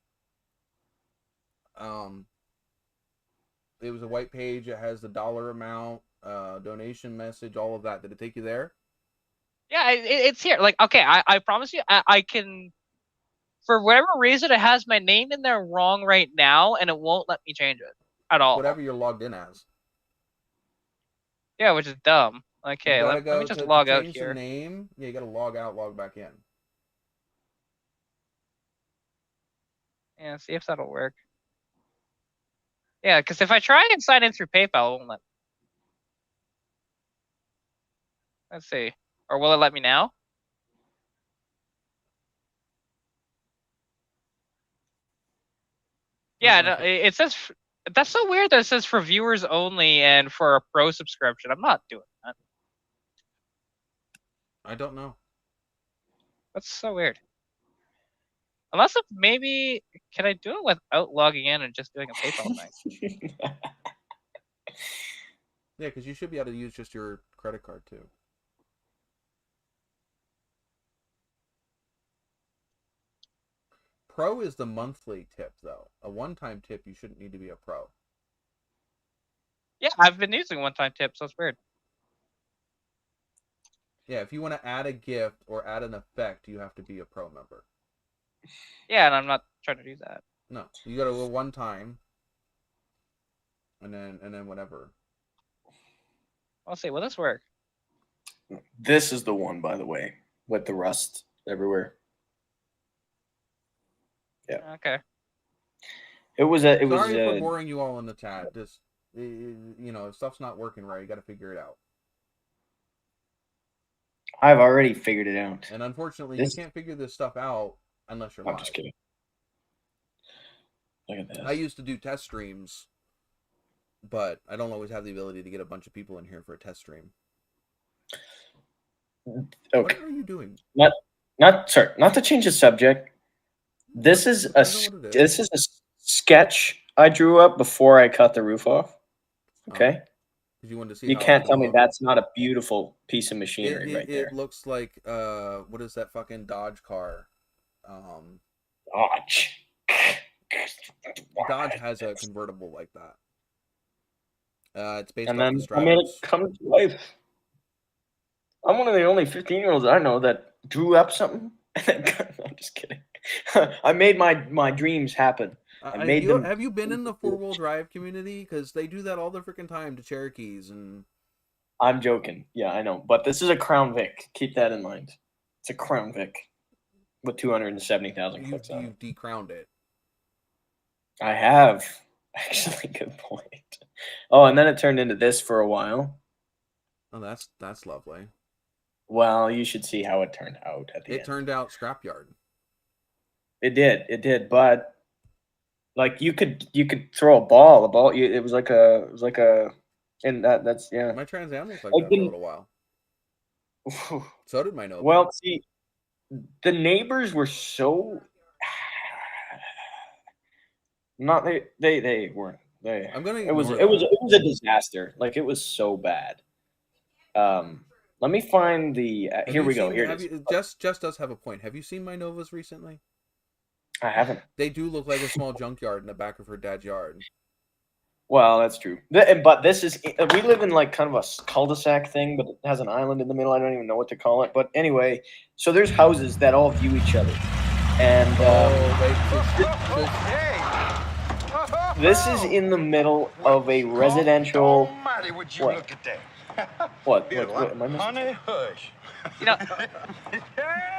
It was a white page. It has the dollar amount, donation message, all of that. Did it take you there? Yeah, it's here. Like, okay, I promise you, I can. For whatever reason, it has my name in there wrong right now, and it won't let me change it at all. Whatever you're logged in as. Yeah, which is dumb. You Okay, gotta let go me just to log out change the here. name. Yeah, you gotta log out, log back in. Yeah, see if that'll work. Yeah, because if I try and sign in through PayPal, it won't let me. Let's see. Or will it let me now? Yeah, no, it says that's so weird that it says for viewers only and for a pro subscription. I'm not doing that. I don't know. That's so weird. Unless if maybe can I do it without logging in and just doing a PayPal thing? Yeah, because you should be able to use just your credit card too. Pro is the monthly tip, though. A one-time tip, you shouldn't need to be a pro. Yeah, I've been using one-time tips, so it's weird. Yeah, if you want to add a gift or add an effect, you have to be a pro member. Yeah, and I'm not trying to do that. No, you got to go one time, and then whatever. I'll see. Will this work? This is the one, by the way, with the rust everywhere. Yeah. Okay. It was Sorry if we're boring you all in the chat. Just if stuff's not working right, you got to figure it out. I've already figured it out. And unfortunately, you can't figure this stuff out unless you're live. I'm just kidding. Look at this. I used to do test streams, but I don't always have the ability to get a bunch of people in here for a test stream. Okay. What are you doing? Not to change the subject. This is a sketch I drew up before I cut the roof off. Okay. You wanted to see. You can't tell me that's not a beautiful piece of machinery right there. It looks like what is that fucking Dodge car? Dodge. Dodge has a convertible like that. It's based and off then the Stratos. I made it come to life. I'm one of the only 15-year-olds I know that drew up something. I'm just kidding. I made my dreams happen. Have you been in the 4-wheel drive community? Because they do that all the freaking time to Cherokees and. I'm joking. Yeah, I know. But this is a Crown Vic. Keep that in mind. It's a Crown Vic with 270,000 clicks on it. You've decrowned it. I have. Actually, good point. Oh, and then it turned into this for a while. Oh, that's lovely. Well, you should see how it turned out at the end. It turned out scrapyard. It did, but like you could throw a ball. It was like a, and that's yeah. My Trans Am was like that for a little while. So did my Nova. Well, see, the neighbors were so not they weren't they. It was a disaster. Like it was so bad. Let me find the. Here we go. Here it is. Just does have a point. Have you seen my Novas recently? I haven't. They do look like a small junkyard in the back of her dad's yard. Well, that's true. But this is. We live in like kind of a cul-de-sac thing, but it has an island in the middle. I don't even know what to call it. But anyway, so there's houses that all view each other, and this is in the middle of a residential. Almighty, would you look at that? What am I missing? Honey, hush. You know,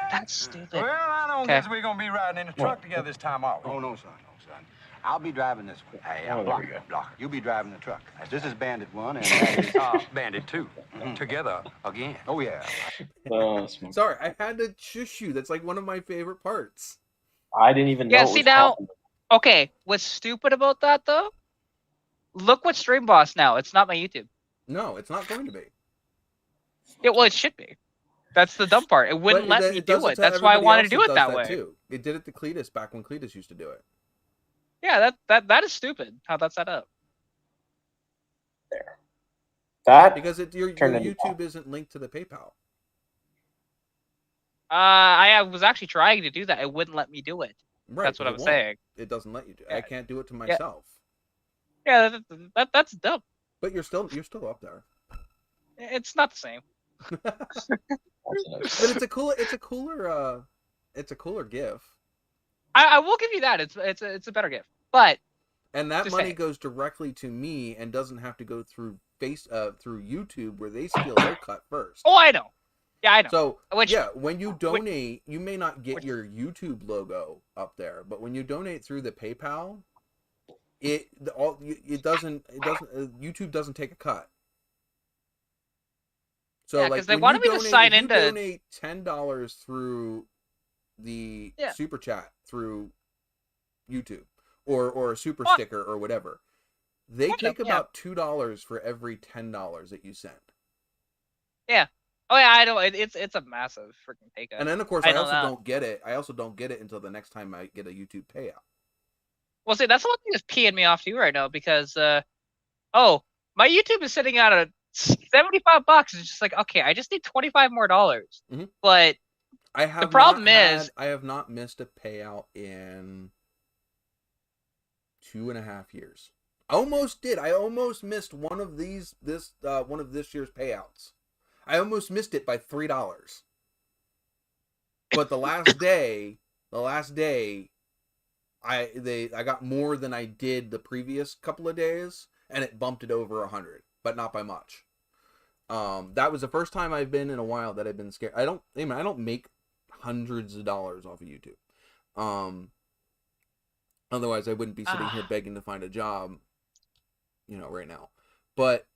that's stupid. Well, I don't guess we're going to be riding in the truck together this time, are we? Oh, no, son. I'll be driving this one. Hey, Blocker. You'll be driving the truck. This is Bandit 1, and that is Bandit 2. Together again. Oh, yeah. Sorry, I had to shush you. That's like one of my favorite parts. I didn't even know. Yeah, see now, okay, what's stupid about that, though? Look what Stream Boss now. It's not my YouTube. No, it's not going to be. Well, it should be. That's the dumb part. It wouldn't let me do it. That's why I wanted to do it that way. Too. It did it to Cletus back when Cletus used to do it. Yeah, that is stupid how that's set up. There. That because your YouTube isn't linked to the PayPal. I was actually trying to do that. It wouldn't let me do it. Right, that's what I'm saying. It doesn't let you do it. I can't do it to myself. Yeah, that's dumb. But you're still up there. It's not the same. But it's a cooler gift. I will give you that. It's a better gift. But And that just money saying. goes directly to me and doesn't have to go through through YouTube where they steal their cut first. Oh, I know. Yeah, I know. So Which, yeah, when you donate, you may not get your YouTube logo up there, but when you donate through the PayPal, YouTube doesn't take a cut. So yeah, like because they when wanted you me to donate, sign if you into. donate $10 through the Yeah. super chat through YouTube or a super What? sticker or whatever, they What? take Yeah. about $2 for every $10 that you send. Yeah. Oh yeah, I know. It's a massive freaking pay cut. And then of course I I know also that. don't get it. I also don't get it until the next time I get a YouTube payout. Well, see, that's the one thing that's peeing me off too right now because my YouTube is sitting at $75. It's just like, okay, I just need $25 more. Mhm. But I have the problem is, I have not missed a payout in 2.5 years. I almost did. I almost missed one of this year's payouts. I almost missed it by $3. But the last day, I got more than I did the previous couple of days, and it bumped it over 100, but not by much. That was the first time I've been in a while that I've been scared. I don't make hundreds of dollars off of YouTube. Otherwise I wouldn't be sitting here begging to find a job, right now. But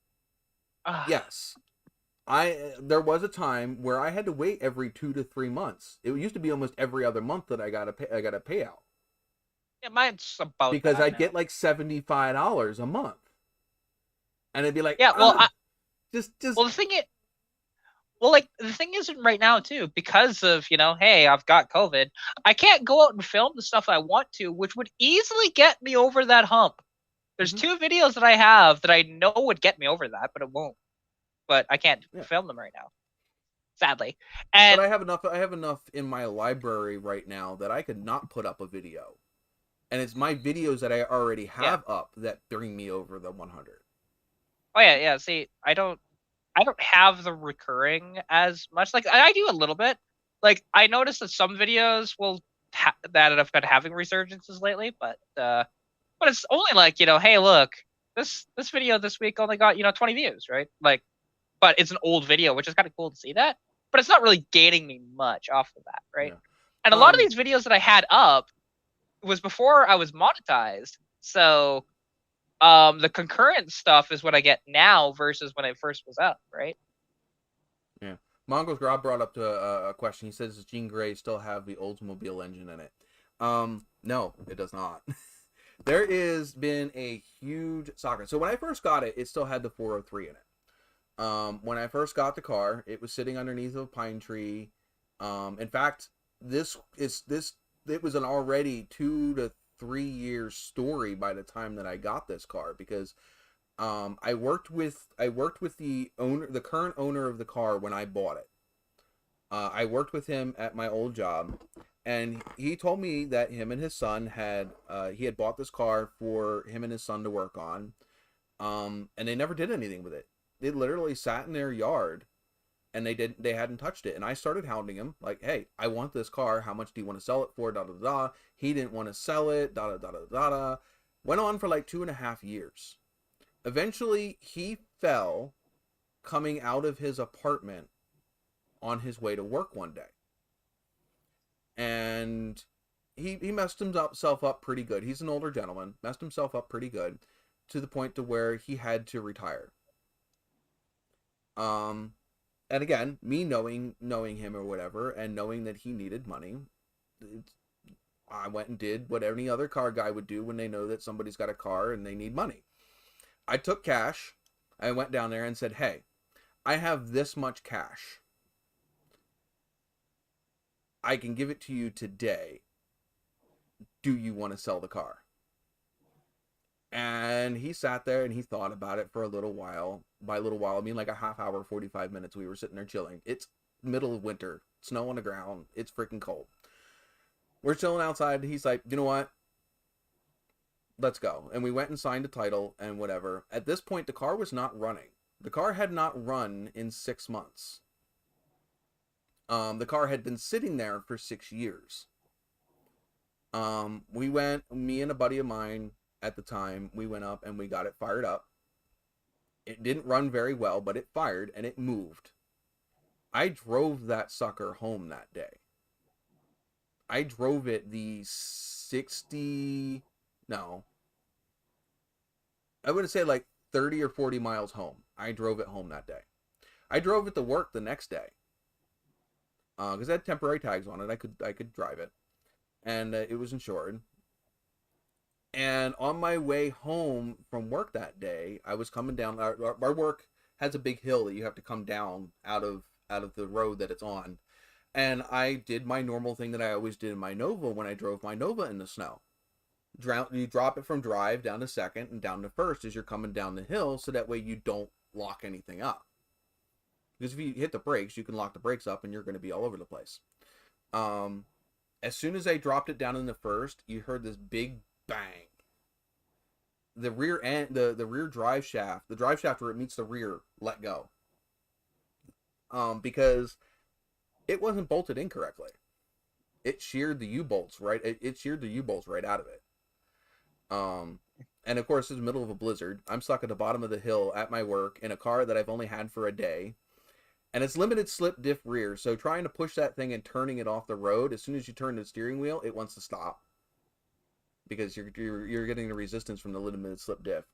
yes, there was a time where I had to wait every 2 to 3 months. It used to be almost every other month that I got a payout. yeah, mine's about Because that I'd now. get like $75 a month, and it'd be like, Yeah, well, just well, the thing isn't right now too because of hey, I've got COVID. I can't go out and film the stuff I want to, which would easily get me over that hump. There's 2 videos that I have that I know would get me over that, but it won't. But I can't film them right now, sadly. And but I have enough in my library right now that I could not put up a video, and it's my videos that I already have up that bring me over the 100. Oh yeah. See, I don't have the recurring as much. Like I do a little bit. Like I noticed that some videos that have been having resurgences lately, but it's only like hey, look, this video this week only got 20 views, right? Like, but it's an old video, which is kind of cool to see that. But it's not really gaining me much off of that, right? Yeah. And a lot of these videos that I had up was before I was monetized, so the concurrent stuff is what I get now versus when it first was up, right? Yeah. Mongo's Grob brought up to a question. He says, does Jean Grey still have the Oldsmobile engine in it? No, it does not. There has been a huge soccer. So when I first got it, it still had the 403 in it. When I first got the car, it was sitting underneath a pine tree. In fact, it was an already 2 to 3 year story by the time that I got this car, because I worked with the current owner of the car when I bought it. I worked with him at my old job, and he told me that him and his son had bought this car for him and his son to work on, and they never did anything with it. They literally sat in their yard, and they hadn't touched it. And I started hounding him like, hey, I want this car. How much do you want to sell it for? Da da da. He didn't want to sell it. Da da da da da. Went on for like 2.5 years. Eventually, he fell coming out of his apartment on his way to work one day. And he messed himself up pretty good. He's an older gentleman. Messed himself up pretty good to the point to where he had to retire. And again, me knowing him or whatever, and knowing that he needed money, I went and did what any other car guy would do when they know that somebody's got a car and they need money. I took cash. I went down there and said, hey, I have this much cash. I can give it to you today. Do you want to sell the car? And he sat there and he thought about it for a little while. By a little while, I mean like a half hour, 45 minutes. We were sitting there chilling. It's middle of winter, snow on the ground. It's freaking cold. We're chilling outside. He's like, you know what? Let's go. And we went and signed a title and whatever. At this point, the car was not running. The car had not run in 6 months. The car had been sitting there for 6 years. We went, me and a buddy of mine at the time, we went up and we got it fired up. It didn't run very well, but it fired and it moved. I drove that sucker home that day. I drove it the 60, no, I wouldn't say like 30 or 40 miles home. I drove it home that day. I drove it to work the next day. Because I had temporary tags on it. I could drive it. And it was insured. And on my way home from work that day, I was coming down. Our work has a big hill that you have to come down out of the road that it's on. And I did my normal thing that I always did in my Nova when I drove my Nova in the snow. You drop it from drive down to second and down to first as you're coming down the hill, so that way you don't lock anything up. Because if you hit the brakes, you can lock the brakes up and you're going to be all over the place. As soon as I dropped it down in the first, you heard this big bang. The rear end, the rear drive shaft where it meets the rear, let go. Because it wasn't bolted in correctly. It sheared the U-bolts right. It sheared the U-bolts right out of it. And of course, it's the middle of a blizzard. I'm stuck at the bottom of the hill at my work in a car that I've only had for a day. And it's limited slip diff rear, so trying to push that thing and turning it off the road, as soon as you turn the steering wheel, it wants to stop. Because you're getting the resistance from the limited slip diff.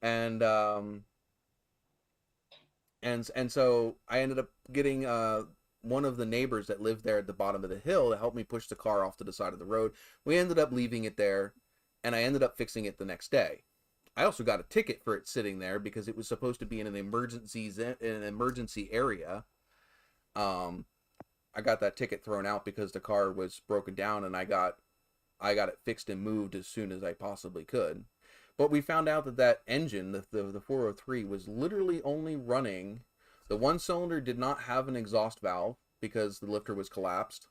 And so I ended up getting one of the neighbors that lived there at the bottom of the hill to help me push the car off to the side of the road. We ended up leaving it there, and I ended up fixing it the next day. I also got a ticket for it sitting there because it was supposed to be in an emergency area. I got that ticket thrown out because the car was broken down, and I got it fixed and moved as soon as I possibly could. But we found out that engine, the 403, was literally only running. The one cylinder did not have an exhaust valve because the lifter was collapsed.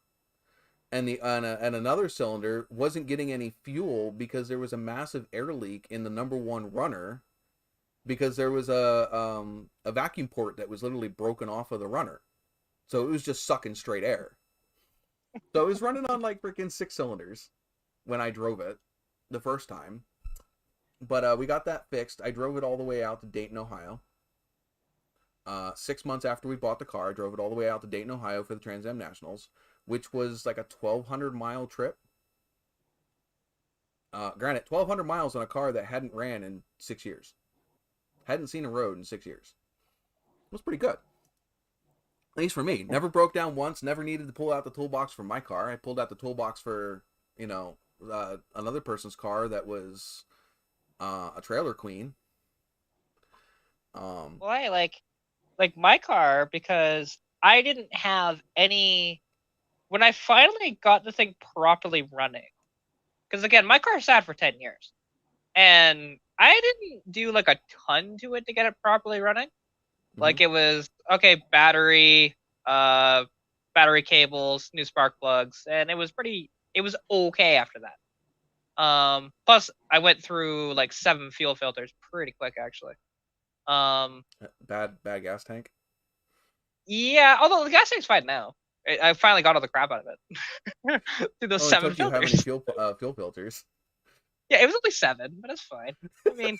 And another cylinder wasn't getting any fuel because there was a massive air leak in the number one runner, because there was a vacuum port that was literally broken off of the runner. So it was just sucking straight air. So it was running on like freaking 6 cylinders when I drove it the first time. But we got that fixed. I drove it all the way out to Dayton, Ohio. 6 months after we bought the car, I drove it all the way out to Dayton, Ohio for the Trans Am Nationals, which was like a 1,200-mile trip. Granted, 1,200 miles on a car that hadn't ran in 6 years. Hadn't seen a road in 6 years. It was pretty good. At least for me. Never broke down once, never needed to pull out the toolbox for my car. I pulled out the toolbox for, another person's car that was a trailer queen. Well, I like my car, because I didn't have any. When I finally got the thing properly running, because again, my car sat for 10 years, and I didn't do like a ton to it to get it properly running. Mm-hmm. Like it was okay, battery cables, new spark plugs, and it was okay after that. Plus I went through like 7 fuel filters pretty quick, actually. Bad gas tank. Yeah, although the gas tank's fine now. I finally got all the crap out of it through those 7 filters. How many fuel filters? Yeah, it was only 7, but it's fine. I mean,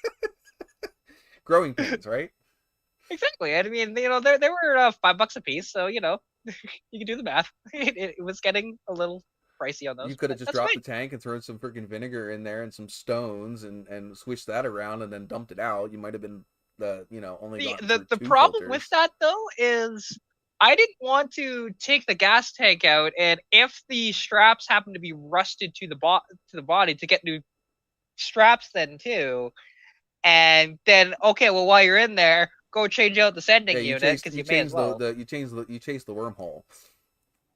growing pains, right? Exactly. I mean, they were $5 a piece, so you can do the math. It was getting a little pricey on those. You could have just dropped the tank and thrown some freaking vinegar in there and some stones and switched that around and then dumped it out. You might have been only the problem filters. With that though is I didn't want to take the gas tank out, and if the straps happen to be rusted to the body, to get new straps then too, and then while you're in there, go change out the sending unit because you may as well. You chase the wormhole.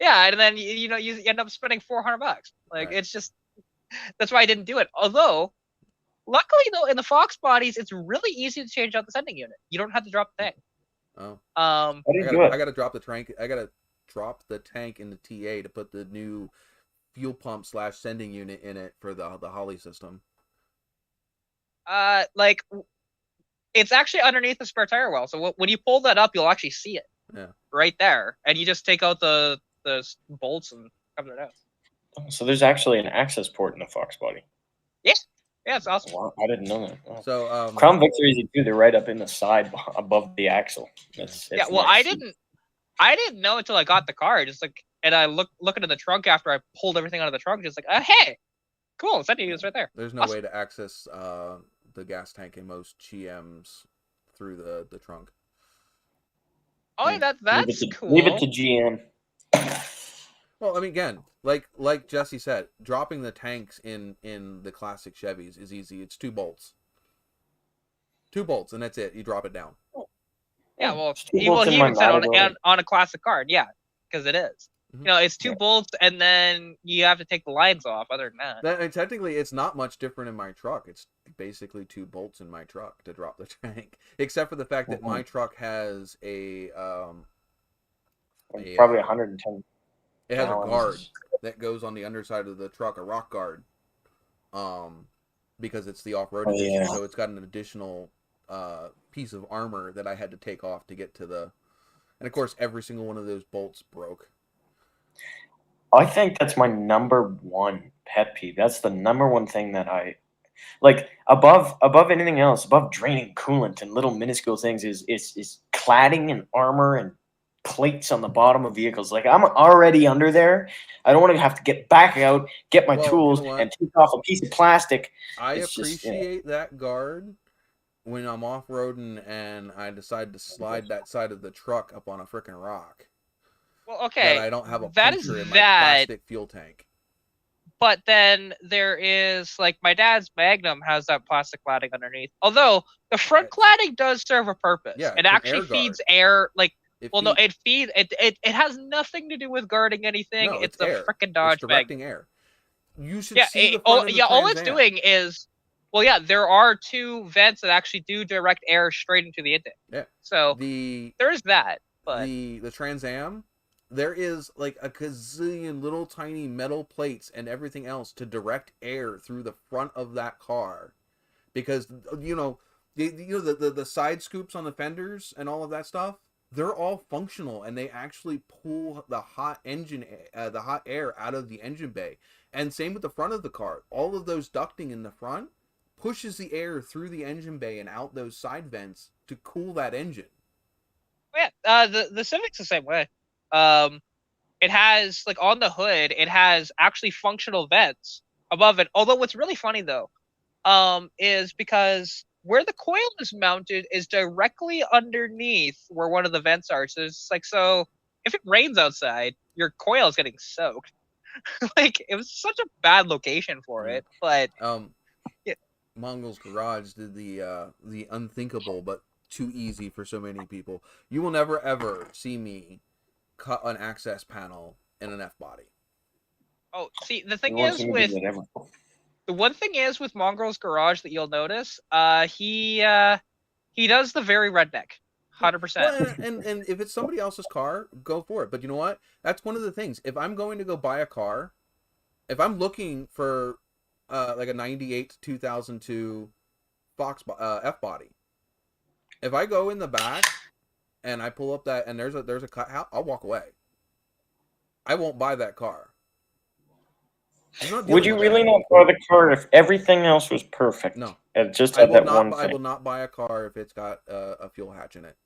Yeah, and then you end up spending $400. Like right. It's just that's why I didn't do it. Although, luckily though, in the Fox bodies, it's really easy to change out the sending unit. You don't have to drop the tank. Oh. I gotta drop the tank. I gotta drop the tank in the TA to put the new fuel pump / sending unit in it for the Holly system. It's actually underneath the spare tire well, so when you pull that up, you'll actually see it. Yeah. right there, and you just take out the bolts and cover it out. So there's actually an access port in the Fox body. Yeah, it's awesome. Wow, I didn't know that. Wow. So Crown Victories, too, they're right up in the side above the axle. It's Yeah, well, nice. I didn't know until I got the car. Just like, and I looking in the trunk after I pulled everything out of the trunk, just like, hey, cool, it's right there. There's no way to access the gas tank in most GMs through the trunk. Oh, that's cool. Leave it to GM. Well, I mean, again, like Jesse said, dropping the tanks in the classic Chevys is easy. It's 2 bolts. 2 bolts, and that's it. You drop it down. Yeah, well, he even said on a classic car, yeah, because it is. Mm-hmm. You know, it's 2 bolts, and then you have to take the lines off. Other than that, And technically, it's not much different in my truck. It's basically 2 bolts in my truck to drop the tank, except for the fact that my truck has probably 110. It has a guard that goes on the underside of the truck, a rock guard, because it's the off-road edition. So it's got an additional piece of armor that I had to take off to get to the. And of course, every single one of those bolts broke. I think that's my number 1 pet peeve. That's the number 1 thing that I like above anything else, above draining coolant and little minuscule things is cladding and armor and plates on the bottom of vehicles. Like, I'm already under there. I don't want to have to get back out, get my tools, and take off a piece of plastic. I appreciate that guard when I'm off-roading and I decide to slide that side of the truck up on a freaking rock. Well, okay, that I don't have a puncture in my plastic fuel tank. But then there is, like, my dad's Magnum has that plastic cladding underneath. Although the front cladding does serve a purpose. Yeah, it actually feeds air. Like, it feeds. It has nothing to do with guarding anything. No, it's the freaking Dodge it's directing Magnum. air. You should see the front of the all Trans it's Am. doing is, well, yeah, there are 2 vents that actually do direct air straight into the intake. Yeah. So there is that. But the Trans Am, there is like a gazillion little tiny metal plates and everything else to direct air through the front of that car, because the side scoops on the fenders and all of that stuff, they're all functional and they actually pull the hot air out of the engine bay. And same with the front of the car. All of those ducting in the front pushes the air through the engine bay and out those side vents to cool that engine. Yeah, the Civic's the same way. It has, like, on the hood, it has actually functional vents above it. Although what's really funny though, is because where the coil is mounted is directly underneath where one of the vents are. So it's like, so if it rains outside, your coil is getting soaked. Like, it was such a bad location for it. But Mongol's Garage did the unthinkable but too easy for so many people. You will never ever see me cut an access panel in an F body. Oh, see, the one thing is with Mongrel's Garage that you'll notice, he does the very redneck, 100%. Well, and if it's somebody else's car, go for it. But you know what? That's one of the things. If I'm going to go buy a car, if I'm looking for like a 98 to 2002 Fox F body, if I go in the back and I pull up that and there's a cut out, I'll walk away. I won't buy that car. Would you really not buy the car if everything else was perfect? No. It just had that one thing. I will not buy a car if it's got a fuel hatch in it.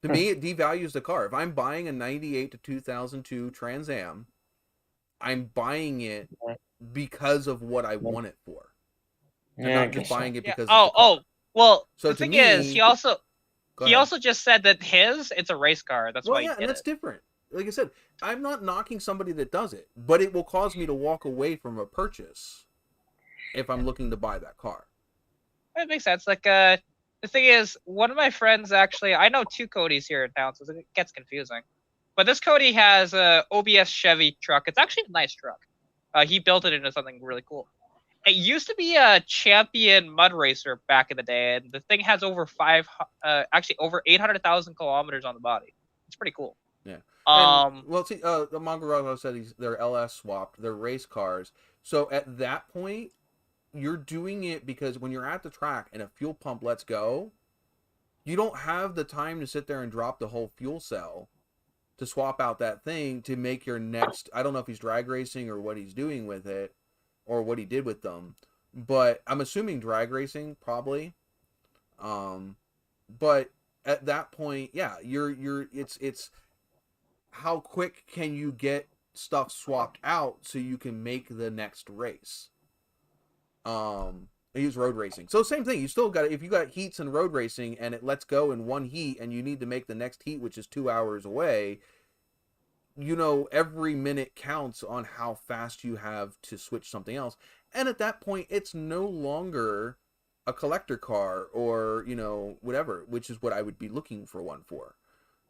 To me, it devalues the car. If I'm buying a 98 to 2002 Trans Am, I'm buying it because of what I want it for. I'm not just buying it because well, so the thing is, he also just said that it's a race car. That's why he did and that's different. Like I said, I'm not knocking somebody that does it, but it will cause me to walk away from a purchase if I'm looking to buy that car. It makes sense. Like, the thing is, one of my friends actually, I know 2 Codys here in town, so it gets confusing. But this Cody has a OBS Chevy truck. It's actually a nice truck. He built it into something really cool. It used to be a Champion mud racer back in the day, and the thing has over 800,000 kilometers on the body. It's pretty cool. Yeah. Well, see, the Mongarado said they're LS swapped. They're race cars. So at that point, you're doing it because when you're at the track and a fuel pump lets go, you don't have the time to sit there and drop the whole fuel cell to swap out that thing to make your next. I don't know if he's drag racing or what he's doing with it, or what he did with them, but I'm assuming drag racing probably. But at that point, yeah, it's how quick can you get stuff swapped out so you can make the next race. Use road racing. So same thing. You still got, if you got heats in road racing and it lets go in one heat and you need to make the next heat, which is 2 hours away, every minute counts on how fast you have to switch something else. And at that point, it's no longer a collector car or, whatever, which is what I would be looking for one for.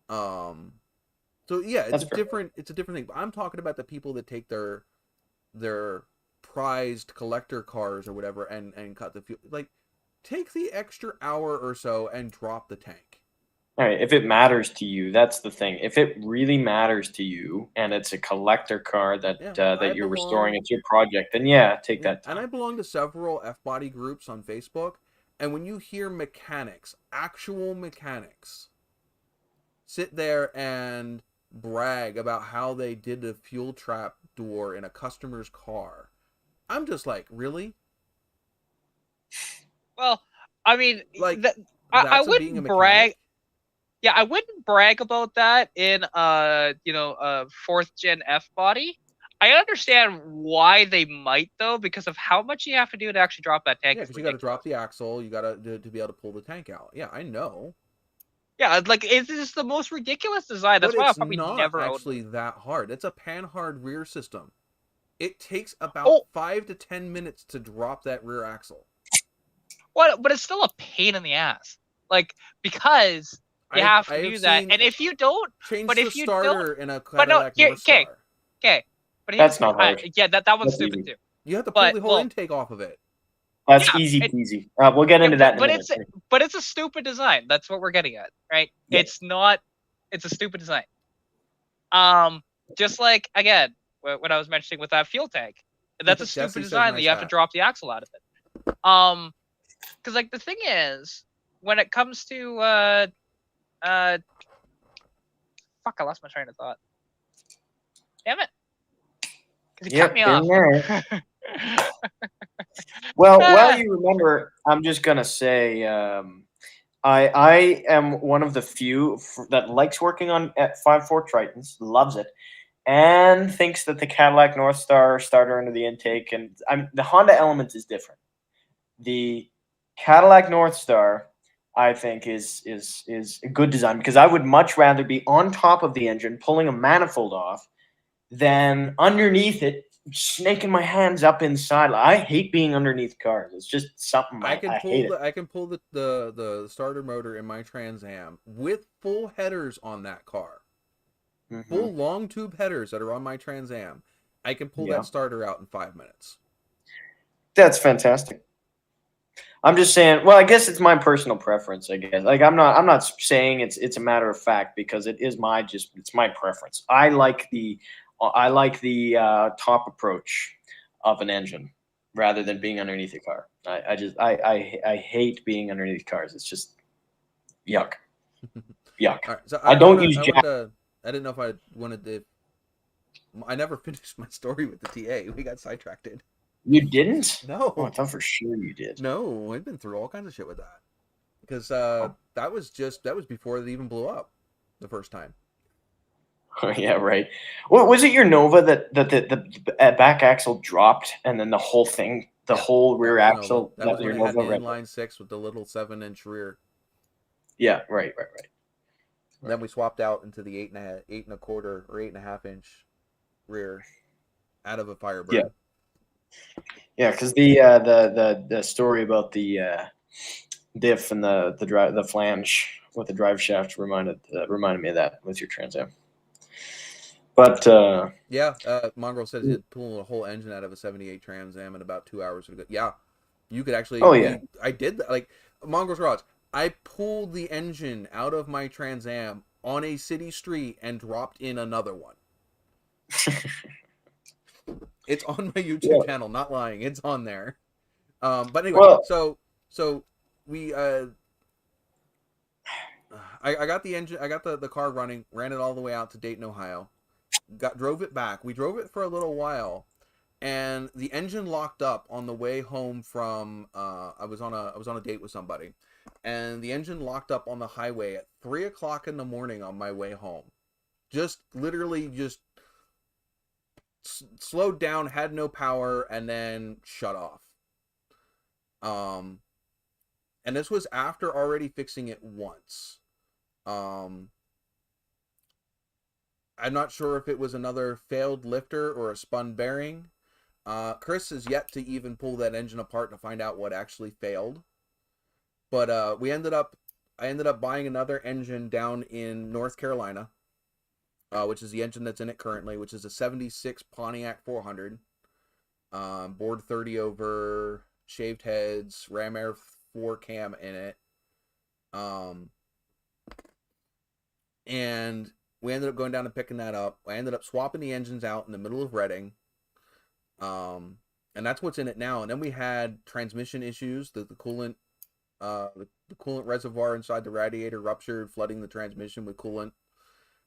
So yeah, it's a different thing. But I'm talking about the people that take their prized collector cars or whatever and cut the fuel. Like, take the extra hour or so and drop the tank. All right, if it matters to you, that's the thing. If it really matters to you and it's a collector car that you're restoring, it's your project, then take that time. And I belong to several F-body groups on Facebook, and when you hear mechanics, actual mechanics, sit there and brag about how they did the fuel trap door in a customer's car, I'm just like, really? Well, I mean, like, I wouldn't brag. Yeah, I wouldn't brag about that in a 4th gen F body. I understand why they might though, because of how much you have to do to actually drop that tank. Yeah, because you got to drop the axle, you got to be able to pull the tank out. Yeah, I know. Yeah, like it's just the most ridiculous design. That's why I'll probably never own it. It's not actually that hard. It's a panhard rear system. It takes about 5 to 10 minutes to drop that rear axle. What? But it's still a pain in the ass. Like, because you have to do that, and if you don't, but if you don't, in a Cadillac okay, but that's not hard. That one's stupid too. You have to pull the whole intake off of it. That's easy peasy. We'll get into that in a minute. But it's a stupid design. That's what we're getting at, right? Yeah. It's a stupid design. Just like, again, what I was mentioning with that fuel tank, that's a stupid design that you have to drop the axle out of it. Because like the thing is, when it comes to fuck, I lost my train of thought. Damn it. Because you cut me off. Well, while you remember, I'm just gonna say, I am one of the few that likes working on 5.4 Tritons, loves it, and thinks that the Cadillac Northstar starter under the intake, and the Honda Element is different. The Cadillac Northstar, I think, is a good design, because I would much rather be on top of the engine pulling a manifold off than underneath it, snaking my hands up inside. I hate being underneath cars. It's just something I hate. I can pull the starter motor in my Trans Am with full headers on that car. Mm-hmm. Full long tube headers that are on my Trans Am. I can pull that starter out in 5 minutes. That's fantastic. I'm just saying, well, I guess it's my personal preference, I guess. Like I'm not saying it's a matter of fact, because it's my preference. I like the top approach of an engine rather than being underneath a car. I hate being underneath cars. It's just yuck. Yuck. Right, so I didn't know if I wanted to. I never finished my story with the TA. We got sidetracked. You didn't? No. Oh, I thought for sure you did. No, I've been through all kinds of shit with that. Because that was before they even blew up the first time. Oh, yeah, right. Well, was it your Nova that the back axle dropped and then the whole thing, whole rear axle? That was when it had the inline 6 with the little 7-inch rear. Yeah, right. Then we swapped out into the 8.25 or 8.5 inch rear out of a Firebird. Yeah, because the story about the diff and the flange with the drive shaft reminded me of that with your Trans Am. But Mongrel said he'd pull a whole engine out of a 78 Trans Am in about 2 hours. Yeah, you could actually. Oh yeah, I did that. Like Mongrel's Garage, I pulled the engine out of my Trans Am on a city street and dropped in another one. It's on my YouTube channel. Not lying, it's on there. But anyway, so we I got the engine. I got the car running. Ran it all the way out to Dayton, Ohio. Drove it back. We drove it for a little while, and the engine locked up on the way home from. I was on a date with somebody, and the engine locked up on the highway at 3 o'clock in the morning on my way home. Just literally just slowed down, had no power, and then shut off. And this was after already fixing it once. I'm not sure if it was another failed lifter or a spun bearing. Chris has yet to even pull that engine apart to find out what actually failed. But I ended up buying another engine down in North Carolina, which is the engine that's in it currently, which is a 76 Pontiac 400. Board 30 over, shaved heads, Ram Air 4 cam in it. And we ended up going down and picking that up. I ended up swapping the engines out in the middle of Reading. And that's what's in it now. And then we had transmission issues. The coolant reservoir inside the radiator ruptured, flooding the transmission with coolant.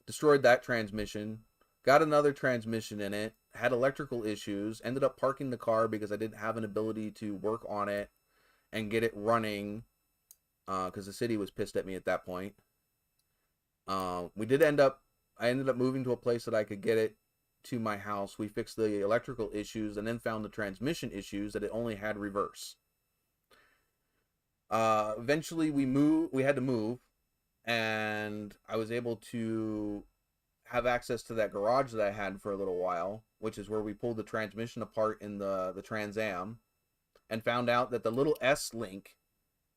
Destroyed that transmission. Got another transmission in it. Had electrical issues. Ended up parking the car because I didn't have an ability to work on it and get it running. Because the city was pissed at me at that point. I ended up moving to a place that I could get it to my house. We fixed the electrical issues and then found the transmission issues that it only had reverse. Eventually we had to move, and I was able to have access to that garage that I had for a little while, which is where we pulled the transmission apart in the Trans Am, and found out that the little S link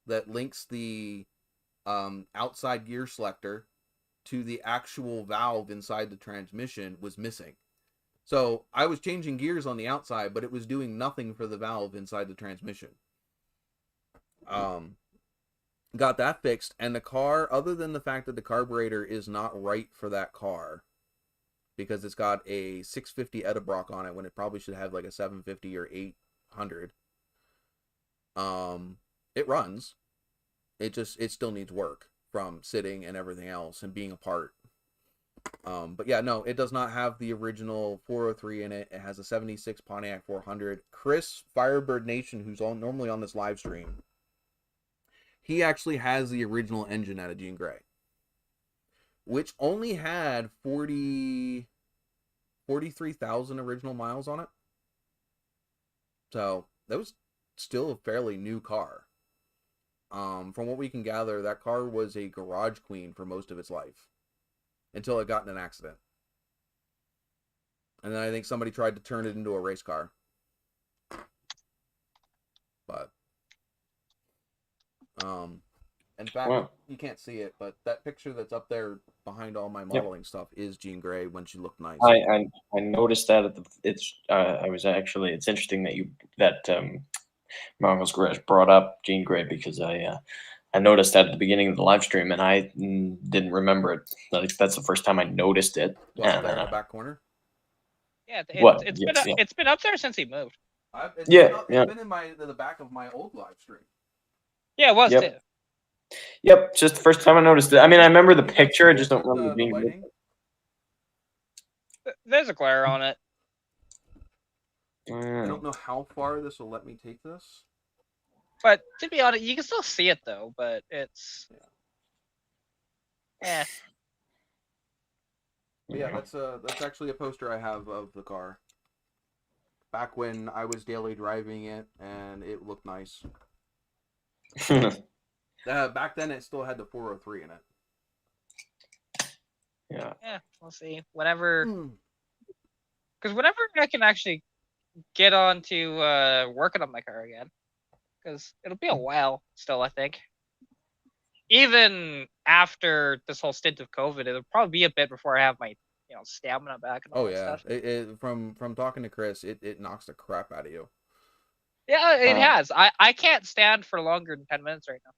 that links the outside gear selector to the actual valve inside the transmission was missing. So I was changing gears on the outside, but it was doing nothing for the valve inside the transmission. Got that fixed, and the car, other than the fact that the carburetor is not right for that car, because it's got a 650 Edelbrock on it when it probably should have like a 750 or 800. It runs. It still needs work from sitting and everything else and being apart. But yeah, no, it does not have the original 403 in it. It has a 76 Pontiac 400. Chris Firebird Nation, who's normally on this live stream, he actually has the original engine out of Jean Grey, which only had 43,000 original miles on it. So that was still a fairly new car. From what we can gather, that car was a garage queen for most of its life until it got in an accident. And then I think somebody tried to turn it into a race car. But in fact, you can't see it, but that picture that's up there behind all my modeling stuff is Jean Grey when she looked nice. I noticed that it's interesting that Marvel's Garage brought up Jean Grey, because I noticed that at the beginning of the live stream, and I didn't remember it. That's the first time I noticed it. Well, there in the back corner. Yeah, it's been up there since he moved. It's been in the back of my old live stream. Yeah, it was too. Yep, it's just the first time I noticed it. I mean, I remember the picture. I just don't remember being lighting. There's a glare on it. I don't know how far this will let me take this. But to be honest, you can still see it though. But it's yeah. That's actually a poster I have of the car. Back when I was daily driving it, and it looked nice. Back then, it still had the 403 in it. Yeah. Yeah, we'll see. Whenever I can actually get on to working on my car again, because it'll be a while still, I think. Even after this whole stint of COVID, it'll probably be a bit before I have my stamina back and all that stuff. From talking to Chris, it knocks the crap out of you. Yeah, it has. I can't stand for longer than 10 minutes right now.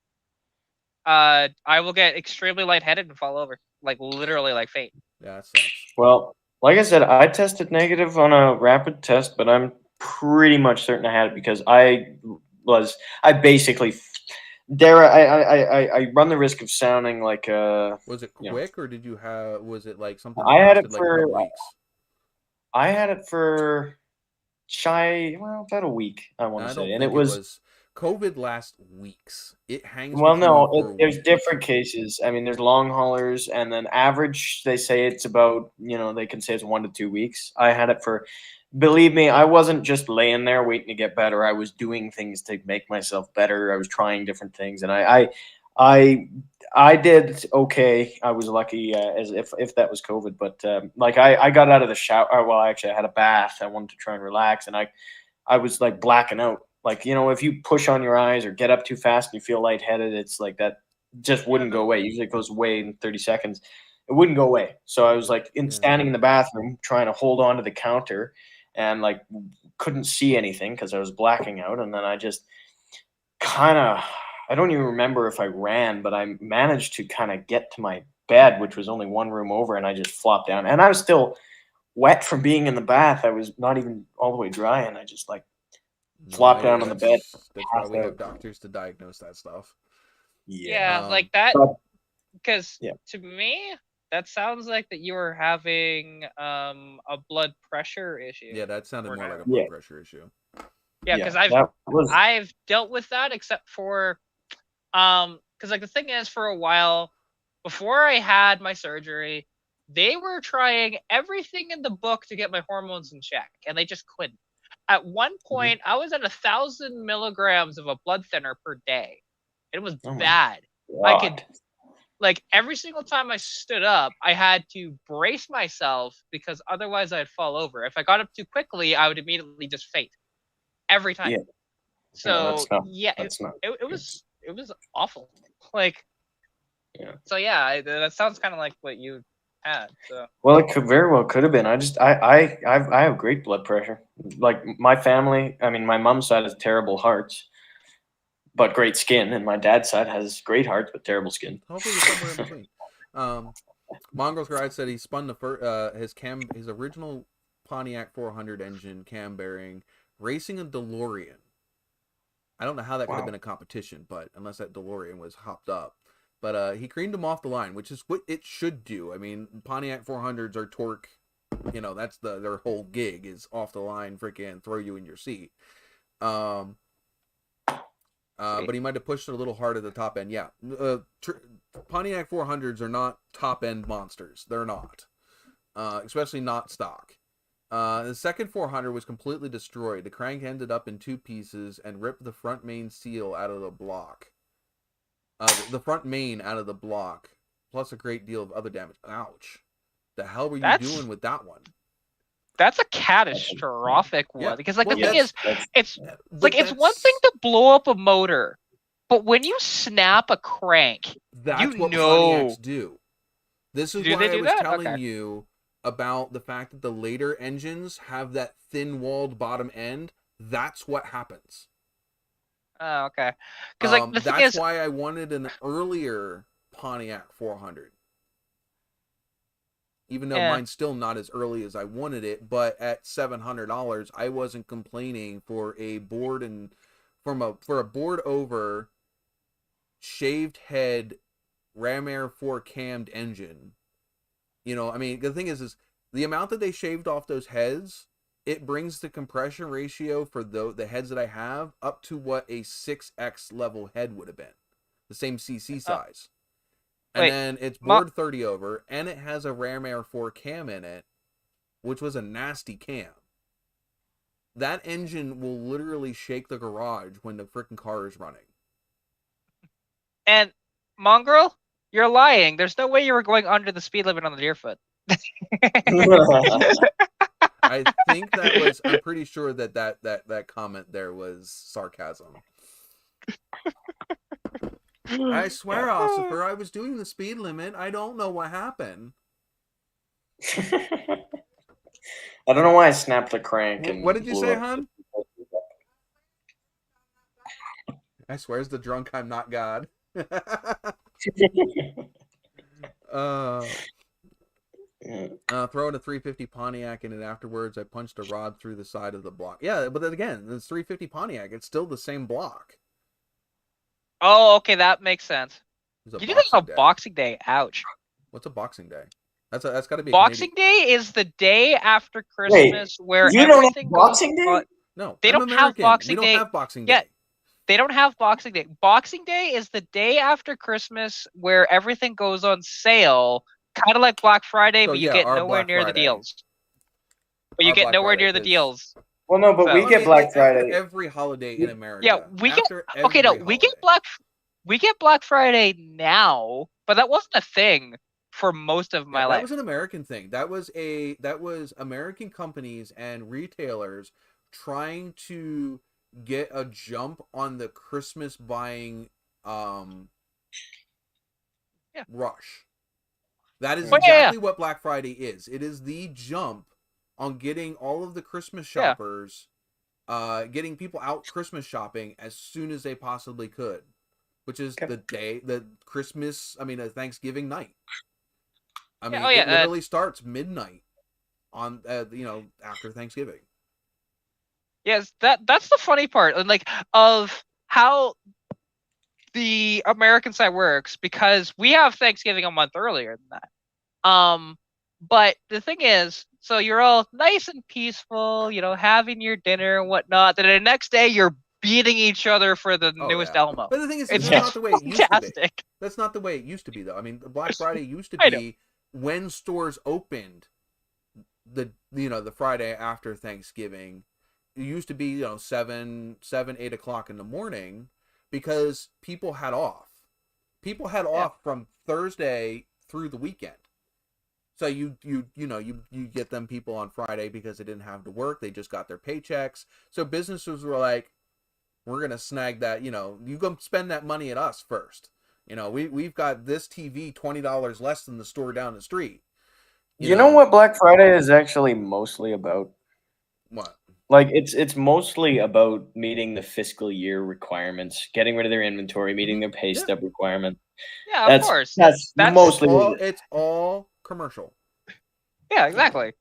I will get extremely lightheaded and fall over, like literally, like faint. Yeah, that sucks. Well, like I said, I tested negative on a rapid test, but I'm pretty much certain I had it because I basically Dara, I run the risk of sounding like Was it you know, quick, or did you have? Was it like something I that had it lasted like a couple for weeks? I had it for about a week, I want And to I say, don't and it think it was. was. COVID lasts weeks. It hangs Well, with you no, for there's weeks. different cases. I mean, there's long haulers, and then average, they say it's about, they can say it's 1 to 2 weeks. I had it for, believe me, I wasn't just laying there waiting to get better. I was doing things to make myself better. I was trying different things, and I, I did okay. I was lucky, as if that was COVID, but like I got out of the shower. Well, actually, I had a bath. I wanted to try and relax, and I was like blacking out. Like, if you push on your eyes or get up too fast and you feel lightheaded, it's like that just wouldn't go away. Usually it goes away in 30 seconds. It wouldn't go away. So I was like standing in the bathroom trying to hold on to the counter and like couldn't see anything because I was blacking out. And then I just kind of, I don't even remember if I ran, but I managed to kind of get to my bed, which was only one room over, and I just flopped down. And I was still wet from being in the bath. I was not even all the way dry, and I just like No flop idea. down on the bed. That's why Passed we out. have doctors to diagnose that stuff. Yeah, Um, like that. But Because Yeah. to me, that sounds like that you were having a blood pressure issue. Yeah, that sounded Or more no. like a blood Yeah. pressure issue. Yeah, because that was I've dealt with that, except for because like the thing is, for a while before I had my surgery, they were trying everything in the book to get my hormones in check, and they just couldn't. At one point, I was at 1,000 milligrams of a blood thinner per day. It was Oh my bad. I could, God. like, every single time I stood up, I had to brace myself because otherwise I'd fall over. If I got up too quickly, I would immediately just faint every time. Yeah. So that's not. yeah, That's not. it was awful. Like, Yeah. so yeah, that sounds kind of like what you had. So Well, it could very well could have been. I have great blood pressure. Like my family, I mean, my mom's side has terrible hearts, but great skin, and my dad's side has great hearts but terrible skin. Hopefully, you're somewhere in between. Mongrel's Guide said he spun his original Pontiac 400 engine cam bearing racing a DeLorean. I don't know how that could have been a competition, but unless that DeLorean was hopped up. But he creamed him off the line, which is what it should do. I mean, Pontiac 400s are torque. That's their whole gig is off the line, freaking throw you in your seat. But he might have pushed it a little hard at the top end. Yeah, Pontiac 400s are not top end monsters. They're not, especially not stock. The second 400 was completely destroyed. The crank ended up in two pieces and ripped the front main seal out of the block. The front main out of the block, plus a great deal of other damage. Ouch! The hell were you doing with that one? that's a catastrophic one. Yeah. Because like Well, the thing is, it's But it's one thing to blow up a motor, but when you snap a crank, That's what know. Pontiacs do. This is Do why they I do was that? telling Okay. you about the fact that the later engines have that thin-walled bottom end. That's what happens. Oh, okay. Because like the thing That's is, why I wanted an earlier Pontiac 400. Even though mine's still not as early as I wanted it, but at $700, I wasn't complaining for a board and for a board over shaved head Ram Air 4 cammed engine. I mean, the thing is the amount that they shaved off those heads, it brings the compression ratio for the heads that I have up to what a 6X level head would have been. The same CC size. And then it's board 30 over, and it has a Ram Air 4 cam in it, which was a nasty cam. That engine will literally shake the garage when the freaking car is running. And Mongrel, you're lying. There's no way you were going under the speed limit on the Deerfoot. I think that was. I'm pretty sure that comment there was sarcasm. I swear, Ossifer, I was doing the speed limit. I don't know what happened. I don't know why I snapped the crank. And What did you blew say, up. hon? I swear, it's the drunk I'm not God. Throwing a 350 Pontiac in it afterwards, I punched a rod through the side of the block. Yeah, but then again, it's 350 Pontiac. It's still the same block. Oh, okay, that makes sense. It's a You did that Boxing on Day. Boxing Day. Ouch. What's a Boxing Day? That's got to be a Boxing Canadian. Day is the day after Wait, Christmas where you don't have everything Boxing goes Day? on. No, They I'm don't have American. Boxing We don't Day. have Boxing Yeah, Day. they don't have Boxing Day. Boxing Day is the day after Christmas where everything goes on sale, kind of like Black Friday, So, but you yeah, get our nowhere Black near the Friday. deals. But you Our get Black nowhere Friday, near the 'cause- deals. Well, no, but So- we Well, I get mean, Black like, Friday. after every holiday in America. Yeah, we get after okay. No, every we get Black Friday now, but that wasn't a thing for most of my Yeah, that life. was an American thing. That was American companies and retailers trying to get a jump on the Christmas buying rush. That is But exactly what Black Friday is. It is the jump on getting all of the Christmas shoppers, getting people out Christmas shopping as soon as they possibly could, which is the Thanksgiving night. I mean, it literally starts midnight on, after Thanksgiving. Yes, that's the funny part, and like of how the American side works, because we have Thanksgiving a month earlier than that. But the thing is, so you're all nice and peaceful, having your dinner and whatnot. Then the next day you're beating each other for the newest Elmo. But the thing is, It's that's not the way it used to be. fantastic. That's not the way it used to be, though. I mean, Black Friday used to I know. be when stores opened the Friday after Thanksgiving. It used to be 7, 8 o'clock in the morning because people had off. People had off from Thursday through the weekend. So you get them people on Friday because they didn't have to work. They just got their paychecks. So businesses were like, we're going to snag that, you go spend that money at us first. We've got this TV $20 less than the store down the street. You know what Black Friday is actually mostly about? What? Like it's mostly about meeting the fiscal year requirements, getting rid of their inventory, meeting their pay stub requirement. Yeah, of course. That's mostly it's all commercial. Yeah, exactly.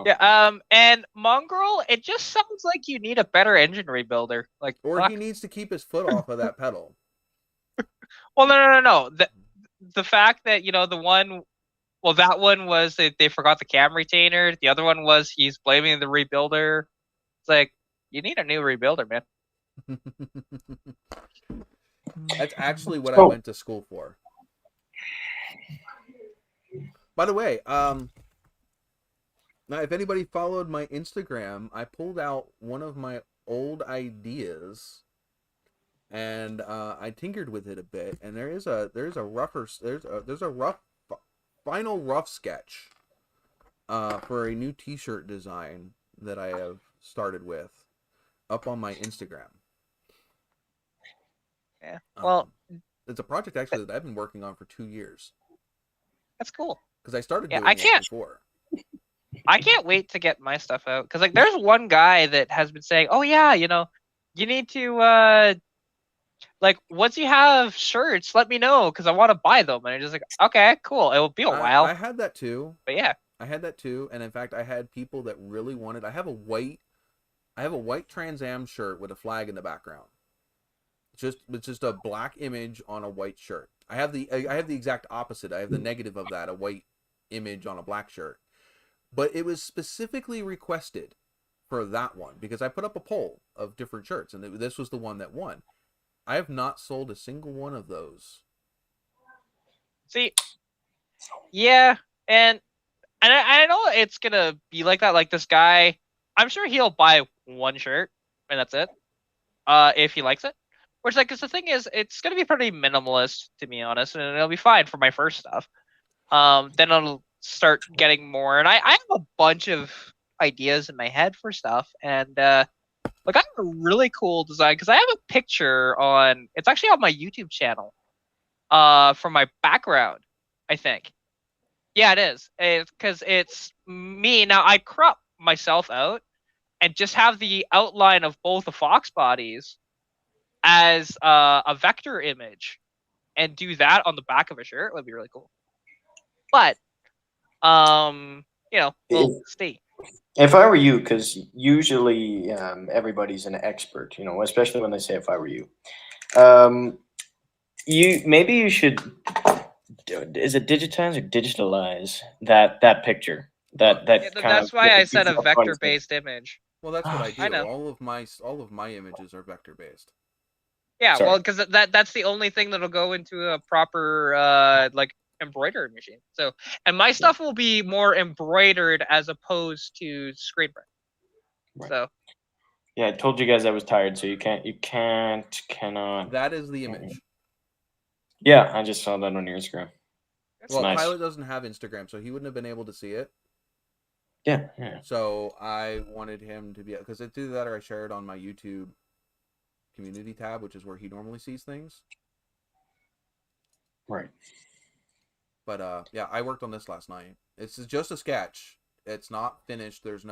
Yeah, and Mongrel, it just sounds like you need a better engine rebuilder. Or he needs to keep his foot off of that pedal. Well, no. The fact that, the one, well, that one was they forgot the cam retainer. The other one was he's blaming the rebuilder. It's like, you need a new rebuilder, man. That's actually what I went to school for. By the way, now if anybody followed my Instagram, I pulled out one of my old ideas and I tinkered with it a bit, and there's a final rough sketch for a new t-shirt design that I have started with up on my Instagram. Yeah. Well, it's a project actually that I've been working on for 2 years. That's cool. Because I started doing it before. I can't wait to get my stuff out, because there's one guy that has been saying, "Oh yeah, you need to once you have shirts, let me know because I want to buy them." And I'm just like, okay, cool. It will be a while. I had that too. But yeah, I had that too, and in fact, I had people that really wanted. I have a white Trans Am shirt with a flag in the background. It's just a black image on a white shirt. I have the exact opposite. I have the negative of that, a white image on a black shirt. But it was specifically requested for that one because I put up a poll of different shirts, and this was the one that won. I have not sold a single one of those. See, yeah, and I know it's gonna be like that. Like this guy, I'm sure he'll buy one shirt and that's it. If he likes it, which because the thing is, it's gonna be pretty minimalist to be honest, and it'll be fine for my first stuff. Then I'll start getting more, and I have a bunch of ideas in my head for stuff, and I have a really cool design because I have a picture on. It's actually on my YouTube channel. For my background, I think. Yeah, it is. Because it's me now. I crop myself out and just have the outline of both the fox bodies as a vector image, and do that on the back of a shirt. It would be really cool. But we'll see. If I were you, because usually everybody's an expert, especially when they say if I were you. maybe you should. Is it digitize or digitalize that picture? That Yeah, kind that's of. why I said a vector-based image. Well, that's what I do. I know. All of my images are vector based. Yeah, Sorry. well, because that's the only thing that'll go into a proper like embroidery machine. So, and my stuff will be more embroidered as opposed to screen print. Right. So. Yeah, I told you guys I was tired, so you cannot. That is the image. Yeah, I just saw that on your Instagram. It's Well, nice. Pilot doesn't have Instagram, so he wouldn't have been able to see it. Yeah. So I wanted him to be, because it's either that or I share it on my YouTube community tab, which is where he normally sees things. Right. But yeah, I worked on this last night. It's just a sketch. It's not finished. This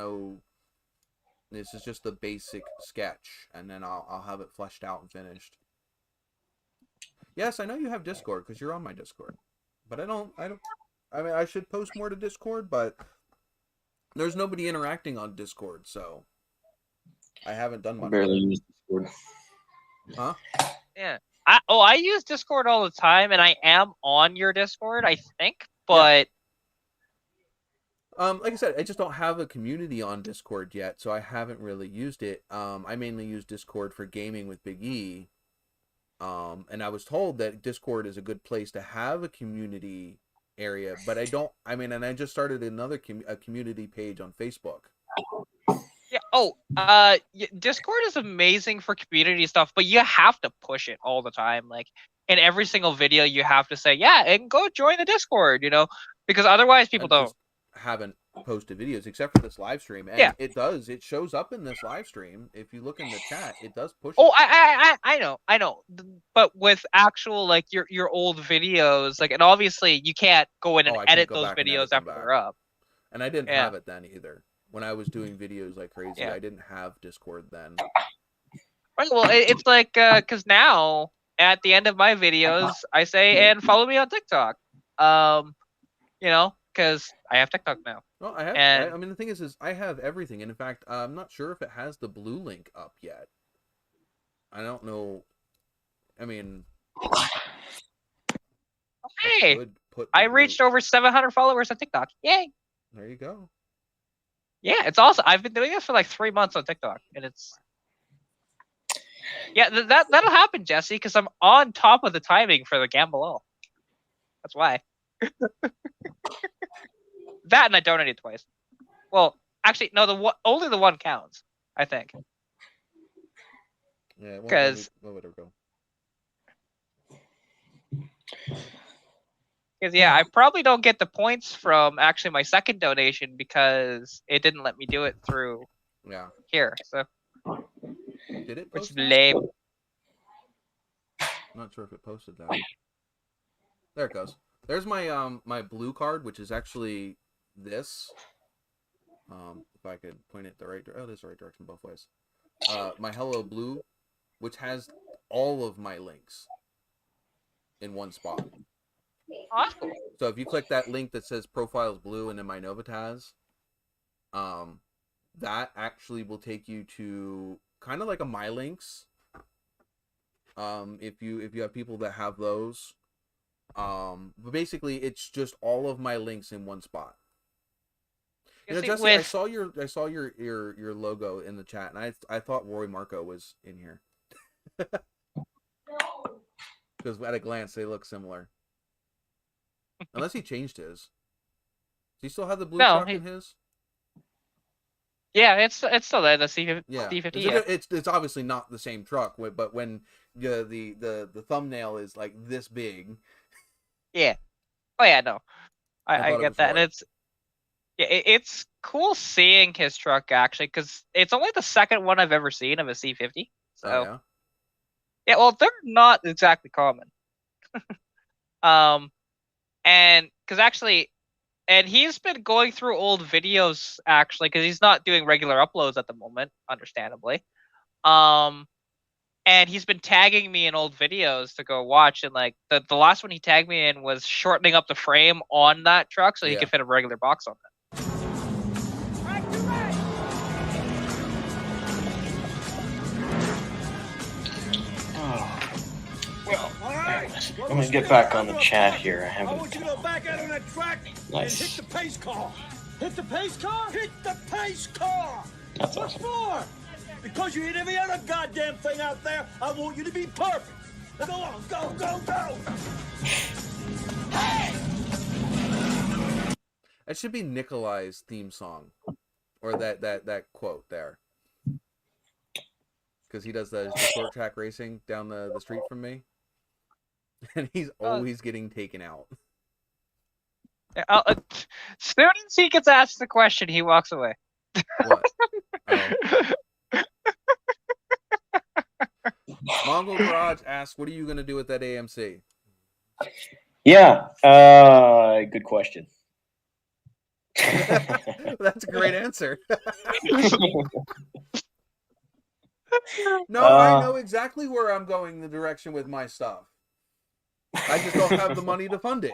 is just a basic sketch, and then I'll have it fleshed out and finished. Yes, I know you have Discord because you're on my Discord, but I don't. I mean, I should post more to Discord, but there's nobody interacting on Discord, so I haven't done much. Barely use Discord. Huh? Yeah. I use Discord all the time, and I am on your Discord, I think, but. Yeah. Like I said, I just don't have a community on Discord yet, so I haven't really used it. I mainly use Discord for gaming with Big E. And I was told that Discord is a good place to have a community area, but and I just started another community page on Facebook. Yeah. Discord is amazing for community stuff, but you have to push it all the time. Like in every single video, you have to say, "Yeah, and go join the Discord," because otherwise people don't. Haven't posted videos except for this live stream, and it shows up in this live stream. If you look in the chat, it does push. I know, but with actual like your old videos, like, and obviously you can't go in and edit those videos after they're up. And I didn't have it then either. When I was doing videos like crazy, I didn't have Discord then. Right. Well, it's like because now at the end of my videos, I say, "And follow me on TikTok," because I have TikTok now. Well, I have. I mean, the thing is I have everything, and in fact, I'm not sure if it has the blue link up yet. I don't know. I mean, hey, I reached over 700 followers on TikTok. Yay! There you go. Yeah, it's awesome. I've been doing this for like 3 months on TikTok, and it's that'll happen, Jesse, because I'm on top of the timing for the Gamble. That's why. That and I donated twice. Well, actually, no. Only the one counts, I think. Yeah, because what would it go? Because I probably don't get the points from actually my second donation because it didn't let me do it through. Here, so. Did it? Which is lame. I'm not sure if it posted that. There it goes. There's my my blue card, which is actually this. If I could point it the right direction. Oh, it is the right direction both ways. My Hello Blue, which has all of my links in one spot. Awesome. So if you click that link that says Profiles Blue and then my NOVAtazz, that actually will take you to kind of like a My Links. If you have people that have those. But basically it's just all of my links in one spot. Jesse, I saw your logo in the chat, and I thought Roy Marco was in here. Because at a glance they look similar. Unless he changed his. Does he still have the blue truck in his? Yeah, it's still there. The C50. Yeah. D50. It's obviously not the same truck, but when the thumbnail is like this big. Yeah. Oh yeah, no. I get that, and it's cool seeing his truck actually, because it's only the second one I've ever seen of a C50. So. Yeah, well, they're not exactly common. And because actually, and he's been going through old videos actually, because he's not doing regular uploads at the moment, understandably. And he's been tagging me in old videos to go watch, and like the last one he tagged me in was shortening up the frame on that truck so he could fit a regular box on it. Well, I'm gonna get back on the chat here. I I want you to go haven't. back out on that track and hit the pace car. Hit the pace car? Hit the pace car! That's What awesome. for? Because you hit every other goddamn thing out there. I want you to be perfect. Now go on, go, go, go! That should be Nikolai's theme song, or that quote there, because he does the short track racing down the street from me, and he's always getting taken out. As soon as he gets asked the question, he walks away. What? Oh. Mongol Garage asks, "What are you gonna do with that AMC?" Yeah. Good question. That's a great answer. No, I know exactly where I'm going the direction with my stuff. I just don't have the money to fund it.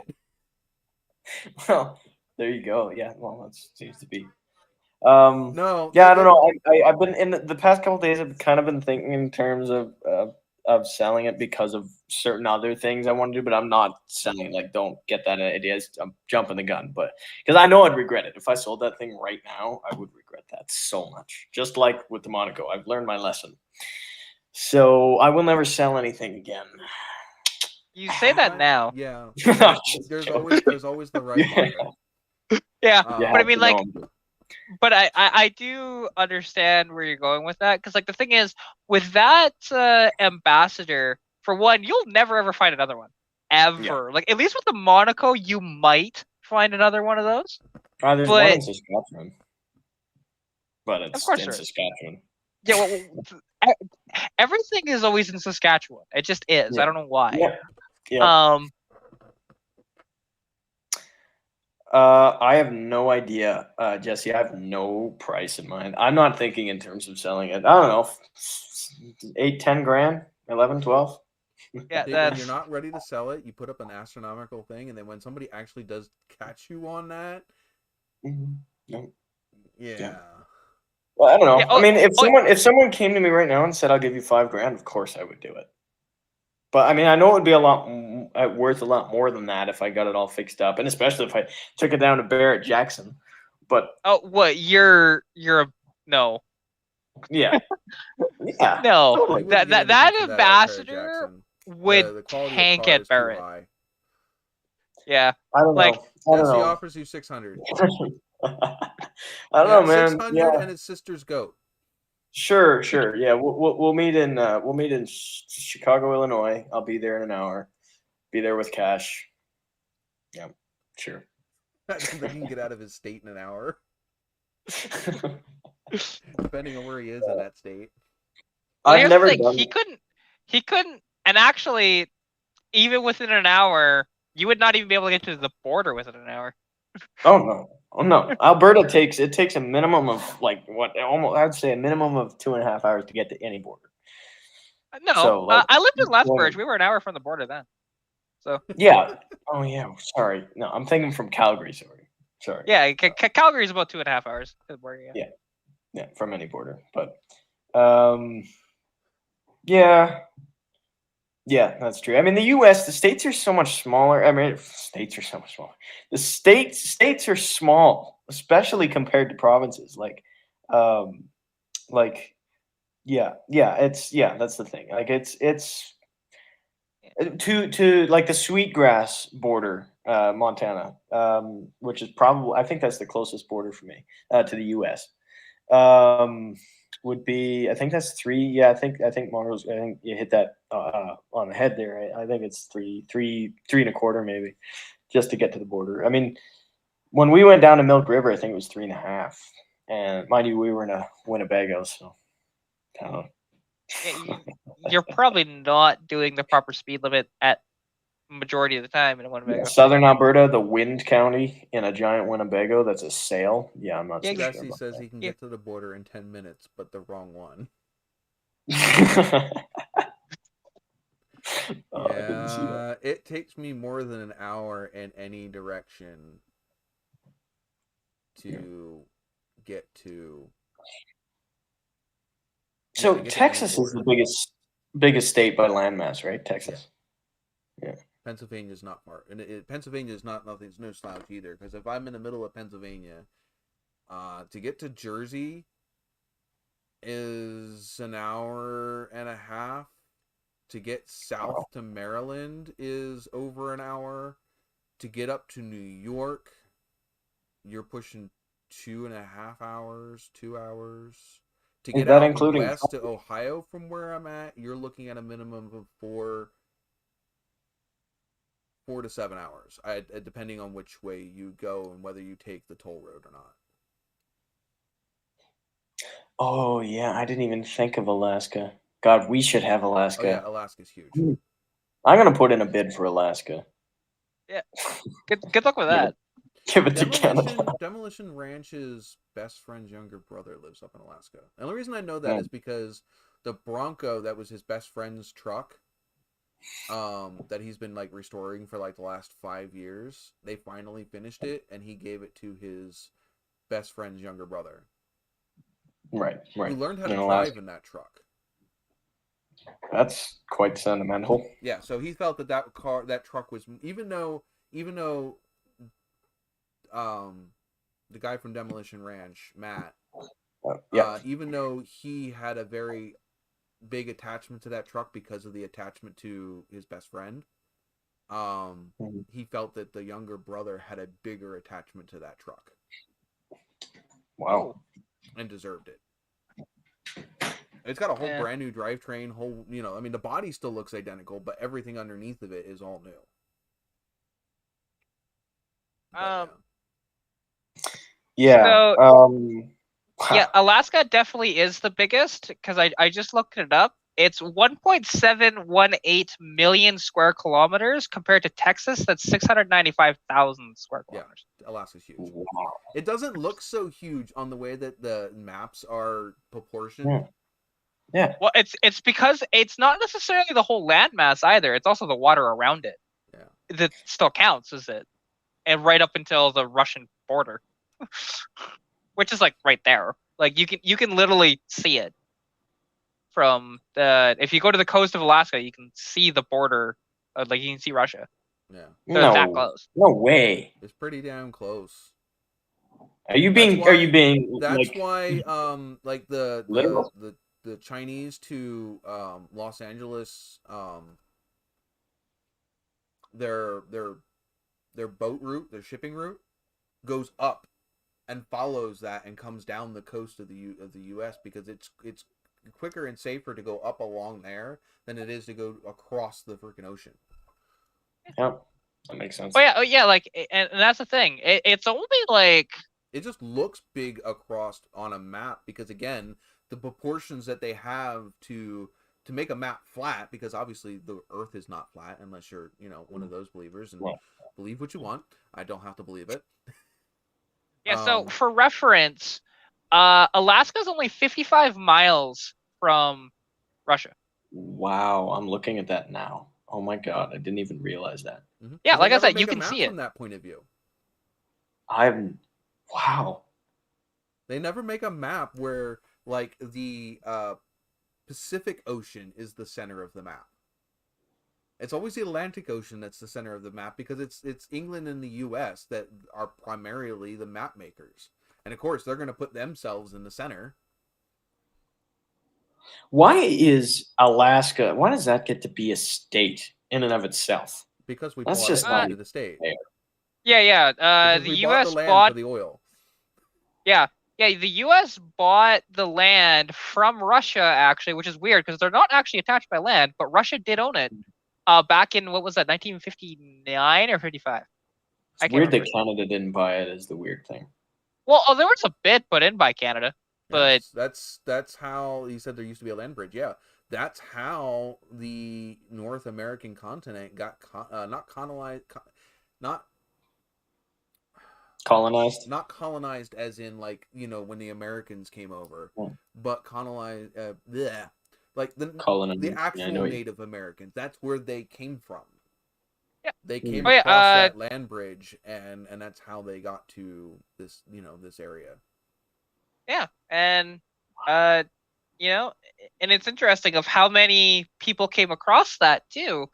Well, there you go. Yeah. Well, that seems to be. No. Yeah, I don't know. I've been in the past couple of days. I've kind of been thinking in terms of selling it because of certain other things I want to do, but I'm not selling. Like, don't get that idea. I'm jumping the gun, but because I know I'd regret it if I sold that thing right now. I would regret that so much. Just like with the Monaco, I've learned my lesson. So I will never sell anything again. You say that now. Yeah. I'm just There's joking. always the right buyer. Yeah, You but I have mean, to like, know. but I do understand where you're going with that, because like the thing is with that ambassador, for one, you'll never ever find another one ever. Yeah. Like at least with the Monaco, you might find another one of those. There's one in Saskatchewan, but it's Of course in there is. Saskatchewan. Yeah, well, everything is always in Saskatchewan. It just is. Yeah. I don't know why. Yeah. I have no idea, Jesse. I have no price in mind. I'm not thinking in terms of selling it. I don't know, 8, 10 grand, 11, 12. Yeah, When that's you're not ready to sell it, you put up an astronomical thing, and then when somebody actually does catch you on that, No. yeah. Well, I don't know. Yeah, I mean, if someone came to me right now and said I'll give you $5 grand, of course I would do it. But I mean, I know it would be a lot worth a lot more than that if I got it all fixed up, and especially if I took it down to Barrett Jackson. But what you're a no. yeah, yeah, No, totally. that Wouldn't get that anything for that at ambassador Barrett Jackson. would The quality tank of car at is too Barrett. high. Yeah, I don't like, know. I don't Jesse know. offers you 600. I don't know, man. 600 Yeah. and his sister's goat. Sure. Yeah, we'll meet in Chicago, Illinois. I'll be there in an hour. Be there with cash. Yeah, sure. I don't think he can get out of his state in an hour, depending on where he is in that state. well, I've here's never the thing. done. He couldn't, and actually, even within an hour, you would not even be able to get to the border within an hour. Oh no. Alberta takes a minimum of I'd say a minimum of 2.5 hours to get to any border. No, So, I lived in Lethbridge. We were an hour from the border then. So yeah. Oh yeah. Sorry. No, I'm thinking from Calgary. Sorry. yeah, Calgary is about 2.5 hours to the border. Yeah. Yeah, from any border. But yeah, that's true. I mean, the U.S., the states are so much smaller. I mean, states are so much smaller. The states are small, especially compared to provinces. That's the thing. Like, it's to like the Sweetgrass border, Montana, which is probably, I think that's the closest border for me to the U.S. Would be, I think that's 3. Yeah, I think Monroe's. I think you hit that on the head there. I think it's 3.25 maybe, just to get to the border. I mean, when we went down to Milk River, I think it was 3.5. And mind you, we were in a Winnebago, so I don't know. Yeah, you're probably not doing the proper speed limit at majority of the time in a Winnebago. Yeah, Southern Alberta, the Wind County, in a giant Winnebago that's a sail. Yeah, I'm not so sure Jesse about says that. he can get to the border in 10 minutes, but the wrong one. Oh, I didn't see that. It takes me more than an hour in any direction to get to. So to get to any Texas is border. the biggest state by landmass, right? Texas. Yeah. Pennsylvania's not far, and Pennsylvania is it's no slouch either. Because if I'm in the middle of Pennsylvania, to get to Jersey is an hour and a half. To get south to Maryland is over an hour. To get up to New York, you're pushing 2.5 hours, 2 hours. To get that out including west to Ohio from where I'm at, you're looking at a minimum of 4 to 7 hours, depending on which way you go and whether you take the toll road or not. Oh yeah, I didn't even think of Alaska. God, we should have Alaska. Oh yeah, Alaska's huge. I'm gonna put in a bid for Alaska. Yeah. Good luck with that. Give it to Canada. Demolition Ranch's best friend's younger brother lives up in Alaska. The only reason I know that is because the Bronco that was his best friend's truck, that he's been like restoring for like the last 5 years, they finally finished it and he gave it to his best friend's younger brother. Right. Who learned how to drive in that truck. That's quite sentimental. Yeah, so he felt that truck was, even though the guy from Demolition Ranch, Matt, even though he had a very big attachment to that truck because of the attachment to his best friend, he felt that the younger brother had a bigger attachment to that truck. Wow. And deserved it. It's got a whole brand new drivetrain, the body still looks identical, but everything underneath of it is all new. Yeah, Alaska definitely is the biggest, because I just looked it up. It's 1.718 million square kilometers compared to Texas, that's 695,000 square kilometers. Yeah, Alaska's huge. Wow. It doesn't look so huge on the way that the maps are proportioned. Yeah. Well, it's because it's not necessarily the whole landmass either. It's also the water around it. Yeah. That still counts, is it? And right up until the Russian border, which is like right there. Like you can literally see it from if you go to the coast of Alaska, you can see the border. Like you can see Russia. Yeah. They're that close. No way. It's pretty damn close. Are you being? That's why like the Chinese to Los Angeles, their boat route, their shipping route goes up and follows that and comes down the coast of the U.S. because it's quicker and safer to go up along there than it is to go across the freaking ocean. Yep, that makes sense. Oh yeah, like, and that's the thing. It's only like, it just looks big across on a map because, again, the proportions that they have to make a map flat, because obviously the Earth is not flat unless you're one of those believers and believe what you want. I don't have to believe it. Yeah. So for reference, Alaska's only 55 miles from Russia. Wow, I'm looking at that now. Oh my God, I didn't even realize that. Mm-hmm. Yeah, like I said, you can see it from that point of view. Wow. They never make a map where like the Pacific Ocean is the center of the map. It's always the Atlantic Ocean that's the center of the map because it's England and the U.S. that are primarily the map makers, and of course they're going to put themselves in the center. Why is Alaska? Why does that get to be a state in and of itself? Because we bought it into the state. Yeah. The U.S. bought for the oil. Yeah, the U.S. bought the land from Russia, actually, which is weird because they're not actually attached by land, but Russia did own it back in, what was that, 1959 or 55? It's weird that Canada didn't buy it is the weird thing. Well, there was a bid put in by Canada, but... That's how, you said there used to be a land bridge, yeah. That's how the North American continent got, not colonized as in like when the Americans came over, but colonized like the actual Native Americans. That's where they came from. Yeah, they came across that land bridge, and that's how they got to this this area. Yeah, and and it's interesting of how many people came across that too.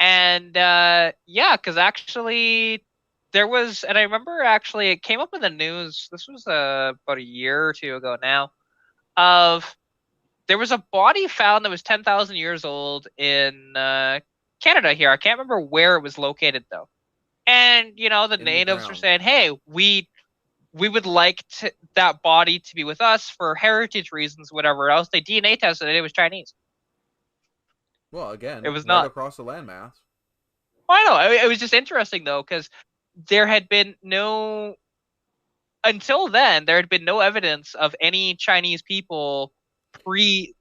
And yeah, because actually there was, and I remember actually it came up in the news. This was about a year or two ago now. Of there was a body found that was 10,000 years old in Canada here. I can't remember where it was located though. And the In the natives were ground. saying, "Hey, we would like that body to be with us for heritage reasons, whatever else." They DNA tested it; it was Chinese. Well, again, It was right not. across the landmass. Well, I know. It was just interesting though, because there had been no, until then, there had been no evidence of any Chinese people pre.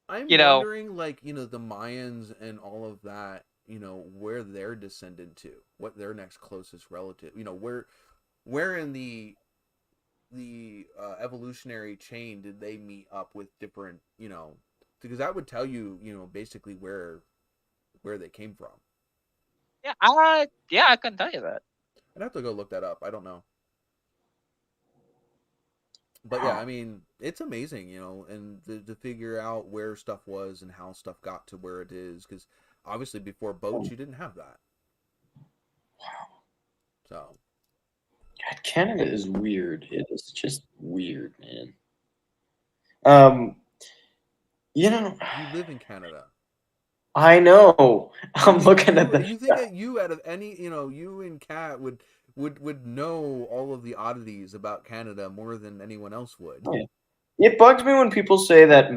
I'm You know, wondering, like, the Mayans and all of that, where they're descended to, what their next closest relative, where in the evolutionary chain did they meet up with different, because that would tell you, basically where they came from. yeah, I couldn't tell you that. I'd have to go look that up. I don't know. But yeah, I mean, it's amazing, and to figure out where stuff was and how stuff got to where it is, because obviously before boats you didn't have that. Wow. So God, Canada is weird. It is just weird, man. you live in Canada. I know. I'm looking at the. You think that you out of any, you and Kat would know all of the oddities about Canada more than anyone else would. Yeah. It bugs me when people say that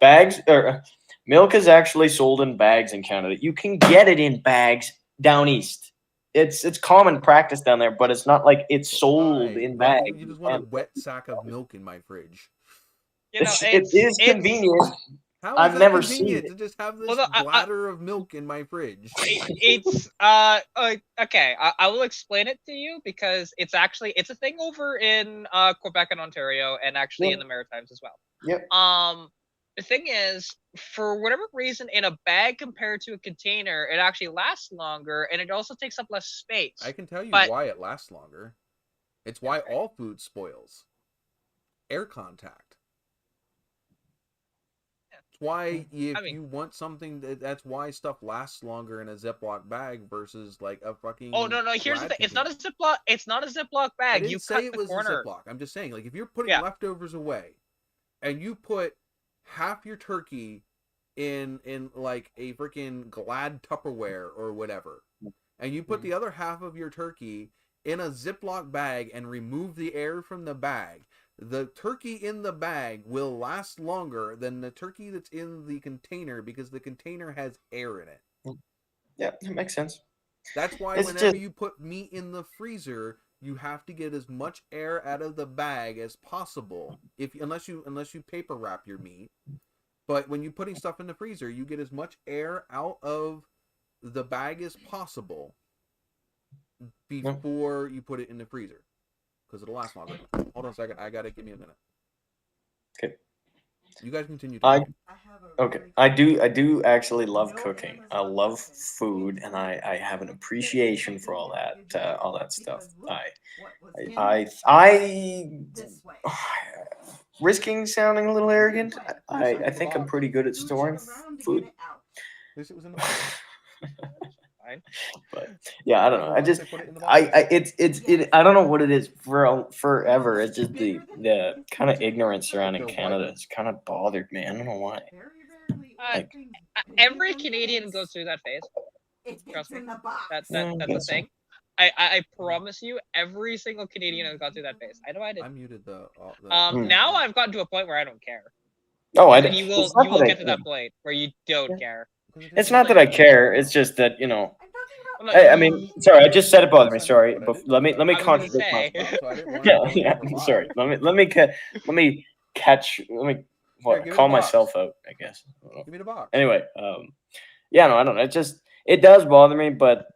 bags or milk is actually sold in bags in Canada. You can get it in bags down east. It's common practice down there, but it's not like it's sold Why? in Why bags. do you just want a wet sack of milk in my fridge? It is convenient. How is I've that never seen convenient it. to just have this Well, no, bladder of milk in my fridge? It's okay. I will explain it to you because it's a thing over in Quebec and Ontario, and actually in the Maritimes as well. Yep. The thing is, for whatever reason, in a bag compared to a container, it actually lasts longer, and it also takes up less space. I can tell you But why it lasts longer. It's why all food spoils. Air contact. It's why if you want something, that's why stuff lasts longer in a Ziploc bag versus like a fucking. Oh no! Here's the thing. It's not a Ziploc. It's not a Ziploc bag. I didn't You say cut it the was corner. a Ziploc. I'm just saying, like, if you're putting leftovers away, and you put half your turkey in like a freaking Glad Tupperware or whatever, and you put the other half of your turkey in a Ziploc bag and remove the air from the bag, the turkey in the bag will last longer than the turkey that's in the container because the container has air in it. Yeah, that makes sense. That's why whenever you put meat in the freezer, you have to get as much air out of the bag as possible. Unless you paper wrap your meat. But when you're putting stuff in the freezer, you get as much air out of the bag as possible before you put it in the freezer, because it'll last longer. Hold on a second. Give me a minute. Okay. You guys continue. Okay. I do actually love cooking. I love food, and I have an appreciation for all that stuff. I risking sounding a little arrogant. I think I'm pretty good at storing food. At least it was in the box. But yeah, I don't know. I don't know what it is forever. It's just the kind of ignorance surrounding Canada. It's kind of bothered me. I don't know why. Every Canadian goes through that phase. Trust me. That's the thing. I promise you, every single Canadian has gone through that phase. I know I did. I muted the now I've gotten to a point where I don't care. Oh, I do. You will get to that point where you don't care. It's not that I care. It's just that I mean, sorry, I just said it bothered me. Sorry, but let me contradict myself. Yeah. Sorry. Let me call myself out, I guess. Give me the box. Anyway, yeah, no, I don't know. It does bother me, but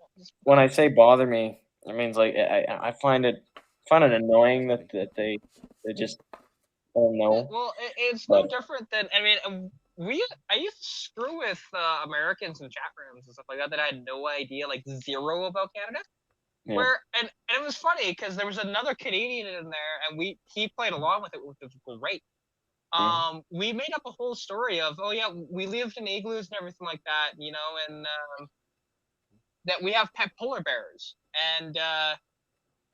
when I say bother me, it means like I find it annoying that they just don't know. Well, it's no different than I used to screw with Americans in chat rooms and stuff like that I had no idea, like zero about Canada. Yeah. And it was funny because there was another Canadian in there, and he played along with it, which was great. we made up a whole story of, oh yeah, we lived in igloos and everything like that, you know, and that we have pet polar bears and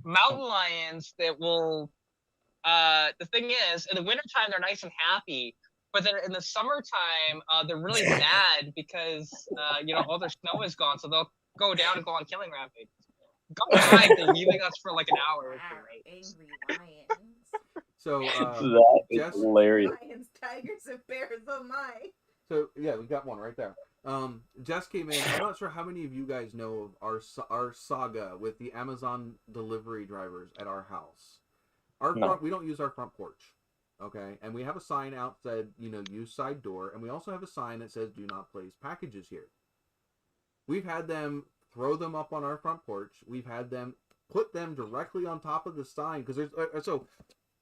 mountain lions that will. The thing is, in the wintertime they're nice and happy, but then in the summertime they're really mad because you know, all their snow is gone, so they'll go down and go on killing rampage. Go mind they're leaving us for like an hour. Angry lions. So That is Jess, hilarious. Lions, tigers, and bears. Oh my. so yeah, we got one right there. Jess came in. I'm not sure how many of you guys know of our saga with the Amazon delivery drivers at our house. We don't use our front porch, okay? And we have a sign out that said, you know, use side door, and we also have a sign that says do not place packages here. We've had them throw them up on our front porch. We've had them put them directly on top of the sign because there's so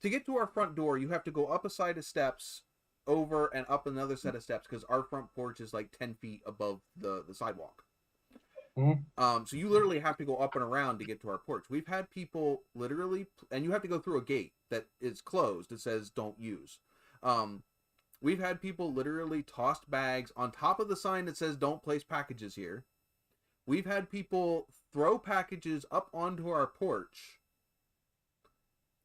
to get to our front door, you have to go up a side of steps, over and up another set of steps because our front porch is like 10 feet above the sidewalk. Mm-hmm. So you literally have to go up and around to get to our porch. We've had people literally, and you have to go through a gate that is closed. It says don't use. We've had people literally tossed bags on top of the sign that says don't place packages here. We've had people throw packages up onto our porch.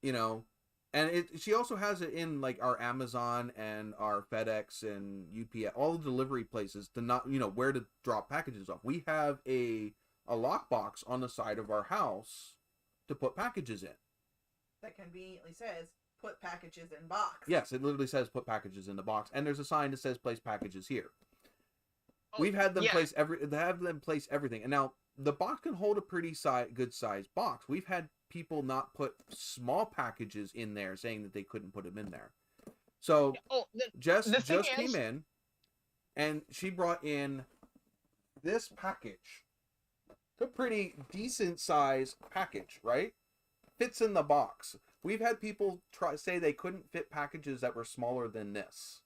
You know, and she also has it in like our Amazon and our FedEx and UPS, all the delivery places to not, you know, where to drop packages off. We have a lockbox on the side of our house to put packages in. That conveniently says put packages in box. Yes, it literally says put packages in the box, and there's a sign that says place packages here. Oh, We've had them yeah. place everything, and now the box can hold a pretty good sized box. We've had people not put small packages in there, saying that they couldn't put them in there. So Jess just came in, and she brought in this package. It's a pretty decent size package, right? Fits in the box. We've had people say they couldn't fit packages that were smaller than this.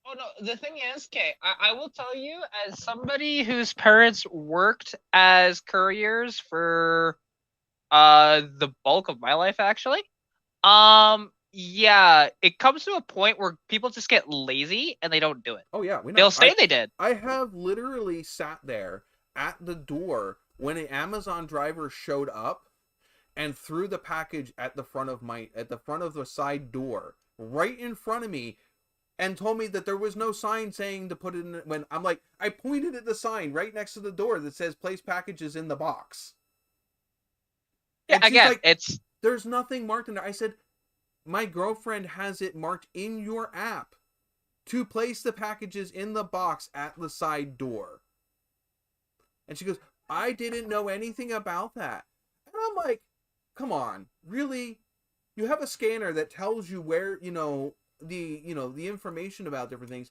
Oh no, the thing is, okay, I will tell you, as somebody whose parents worked as couriers for the bulk of my life, actually, yeah, it comes to a point where people just get lazy and they don't do it. Oh yeah, we know. They'll say they did. I have literally sat there at the door when an Amazon driver showed up and threw the package at the front of the side door, right in front of me, and told me that there was no sign saying to put it in. When I'm like, I pointed at the sign right next to the door that says place packages in the box. Yeah, and she's again, like, there's nothing marked in there. I said, my girlfriend has it marked in your app to place the packages in the box at the side door. And she goes, I didn't know anything about that. And I'm like, come on, really? You have a scanner that tells you where, the information about different things.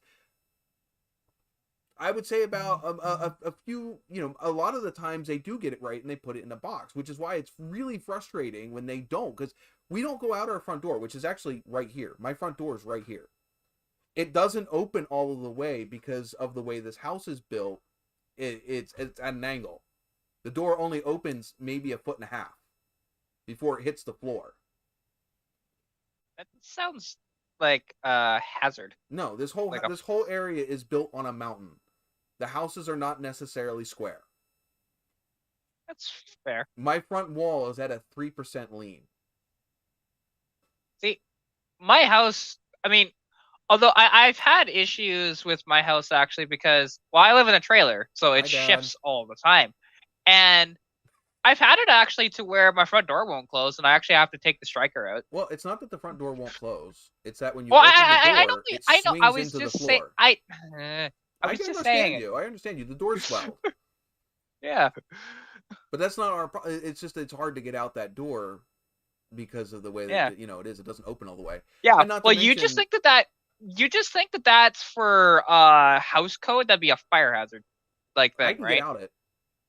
I would say about a few, a lot of the times they do get it right and they put it in a box, which is why it's really frustrating when they don't, because we don't go out our front door, which is actually right here. My front door is right here. It doesn't open all of the way because of the way this house is built. It's at an angle. The door only opens maybe 1.5 feet before it hits the floor. That sounds like a hazard. No, this whole area is built on a mountain. The houses are not necessarily square. That's fair. My front wall is at a 3% lean. See, my house, I mean, although I've had issues with my house actually because, well, I live in a trailer, so it shifts all the time. And I've had it actually to where my front door won't close and I actually have to take the striker out. Well, it's not that the front door won't close. It's that when you open the door, it swings into the floor. I was just saying. I understand you. The door's 12. Yeah. But that's not our problem. It's just it's hard to get out that door because of the way that it is. It doesn't open all the way. Yeah. Well, you just think that that's for house code. That'd be a fire hazard, like that, I can right? get out it.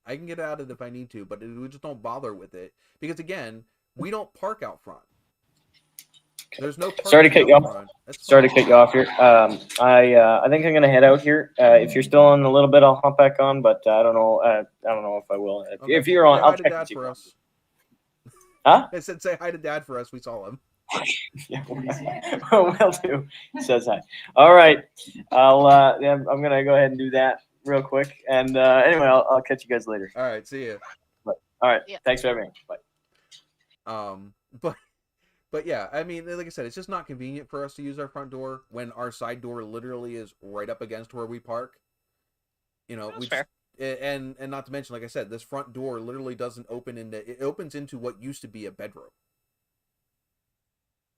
I can get out it if I need to, but we just don't bother with it because again, we don't park out front. There's no. Sorry to cut you off. Sorry to cut you off here. I think I'm gonna head out here. If you're still on a little bit, I'll hop back on. But I don't know. I don't know if I will. Okay. If you're on, say I'll hi to check Dad with you. for us. Huh? I said say hi to Dad for us. We saw him. Yeah, will do. Says hi. All right, I'm gonna go ahead and do that real quick. And anyway, I'll catch you guys later. All right, see ya. All right, Yeah. thanks for having me. Bye. But yeah, I mean, like I said, it's just not convenient for us to use our front door when our side door literally is right up against where we park. You know, That's fair. and not to mention, like I said, this front door literally doesn't open into, it opens into what used to be a bedroom.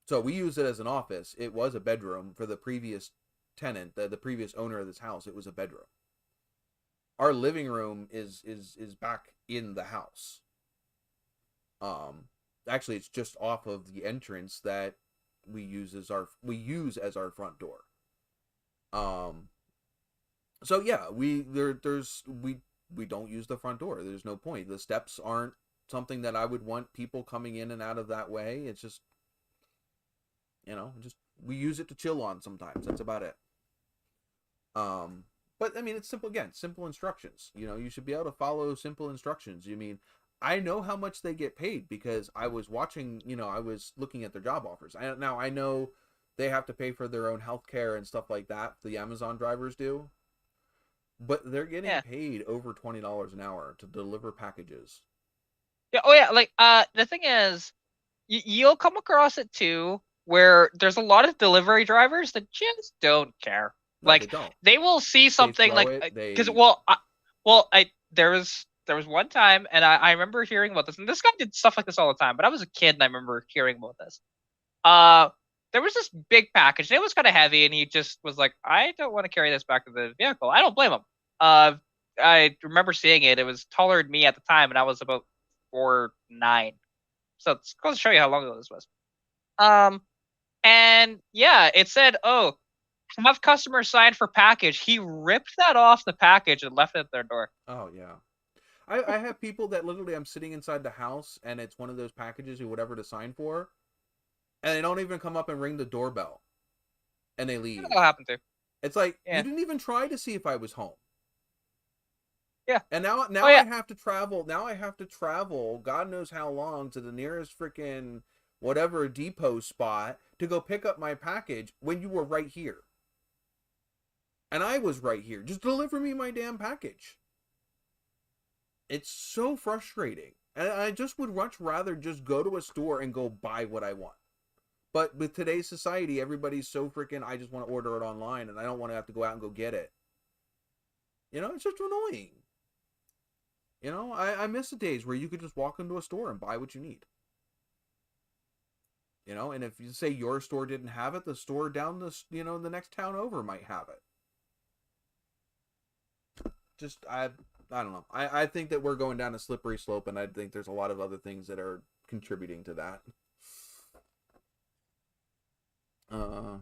So we use it as an office. It was a bedroom for the previous tenant, the previous owner of this house. It was a bedroom. Our living room is back in the house. Actually, it's just off of the entrance that we use as our front door. So yeah, we don't use the front door. There's no point. The steps aren't something that I would want people coming in and out of that way. It's just, just we use it to chill on sometimes. That's about it. But I mean, it's simple instructions. You should be able to follow simple instructions. I know how much they get paid because I was watching, I was looking at their job offers. Now I know they have to pay for their own health care and stuff like that. The Amazon drivers do. But they're getting paid over $20 an hour to deliver packages. Yeah. Oh yeah. Like the thing is, you'll come across it too, where there's a lot of delivery drivers that just don't care. No, like they don't. They will see something because there was one time, and I remember hearing about this, and this guy did stuff like this all the time. But I was a kid, and I remember hearing about this. There was this big package, and it was kind of heavy, and he just was like, "I don't want to carry this back to the vehicle." I don't blame him. I remember seeing it. It was taller than me at the time, and I was about 4'9". So it's going to show you how long ago this was. And yeah, it said, "Oh, have customers sign for package." He ripped that off the package and left it at their door. Oh yeah. I have people that literally, I'm sitting inside the house and it's one of those packages or whatever to sign for, and they don't even come up and ring the doorbell, and they leave. That'll happen too. It's like, you didn't even try to see if I was home. Yeah. And now I have to travel. Now I have to travel God knows how long to the nearest freaking whatever depot spot to go pick up my package when you were right here. And I was right here. Just deliver me my damn package. It's so frustrating. And I just would much rather just go to a store and go buy what I want. But with today's society, everybody's so freaking, I just want to order it online and I don't want to have to go out and go get it. It's just annoying. I miss the days where you could just walk into a store and buy what you need. And if you say your store didn't have it, the store down the next town over might have it. Just, I don't know. I think that we're going down a slippery slope, and I think there's a lot of other things that are contributing to that. 2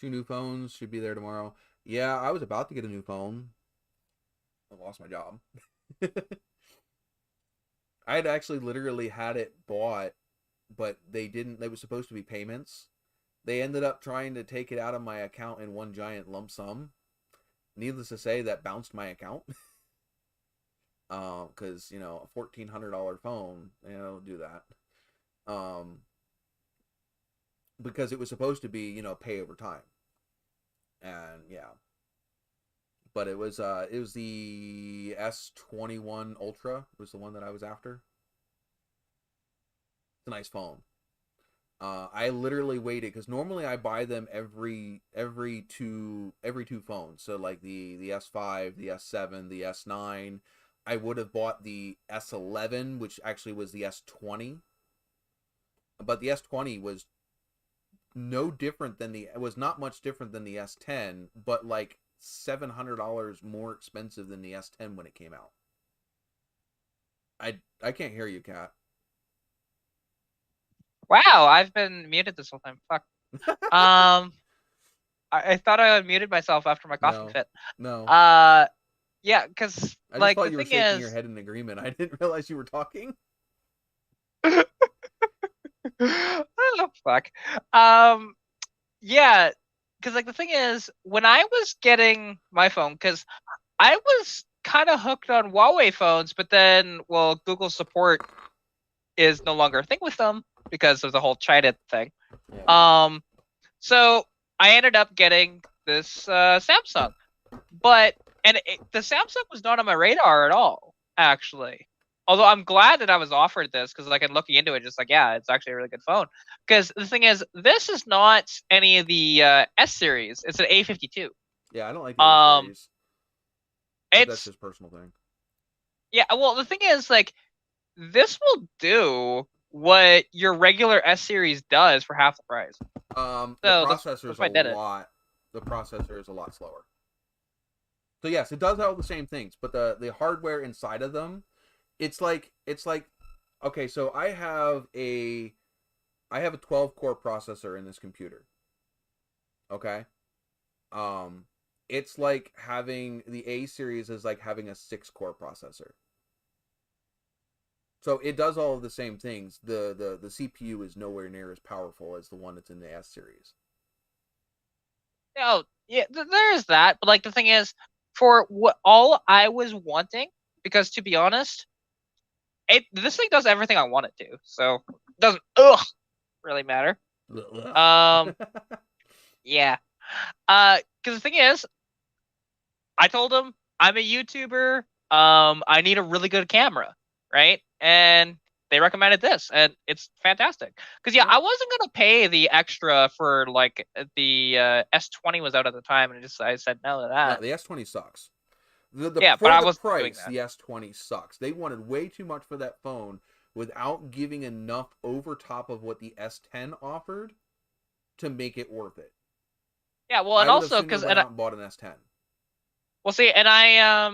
new phones should be there tomorrow. Yeah, I was about to get a new phone. I lost my job. I had actually literally had it bought, but they were supposed to be payments. They ended up trying to take it out of my account in one giant lump sum. Needless to say, that bounced my account. Because, a $1,400 phone, do that. Because it was supposed to be, pay over time. And, yeah. But it was the S21 Ultra was the one that I was after. It's a nice phone. I literally waited because normally I buy them every two phones. So like the S5, the S7, the S9. I would have bought the S11, which actually was the S20. But the S20 was was not much different than the S10, but like $700 more expensive than the S10 when it came out. I can't hear you, Kat. Wow, I've been muted this whole time. Fuck. I thought I unmuted myself after my coughing fit. No. Yeah, because I just thought you were shaking your head in agreement. I didn't realize you were talking. Oh fuck. Yeah, because the thing is, when I was getting my phone, because I was kind of hooked on Huawei phones, but then Google support is no longer a thing with them. because of the whole China thing. Yeah. So I ended up getting this Samsung, but the Samsung was not on my radar at all, actually. Although I'm glad that I was offered this because like I'm looking into it, just like yeah, it's actually a really good phone. Because the thing is, this is not any of the S series; it's an A52. Yeah, I don't like the A Um, series. But that's it's just personal thing. yeah. Well, the thing is, like, this will do what your regular S series does for half the price. The So processor that's is why I did it. the processor is a lot slower. So yes, it does all the same things, but the hardware inside of them, it's like okay, so I have a 12 core processor in this computer. Okay? Um it's like having the A series is like having a 6 core processor. So it does all of the same things. The CPU is nowhere near as powerful as the one that's in the S series. Oh, yeah, there is that. But like the thing is, for what all I was wanting, because to be honest, this thing does everything I want it to. So it doesn't really matter. Um, yeah. Because the thing is, I told him I'm a YouTuber. I need a really good camera, right? And they recommended this, and it's fantastic. Because yeah, I wasn't gonna pay the extra for like the S20 was out at the time, and I said no to No, that. the S20 sucks. Yeah, but For I the wasn't doing price, that. the S20 sucks. They wanted way too much for that phone without giving enough over top of what the S10 offered to make it worth it. Yeah, well, I and would have also sooner because went out and bought an S10. well, see, and I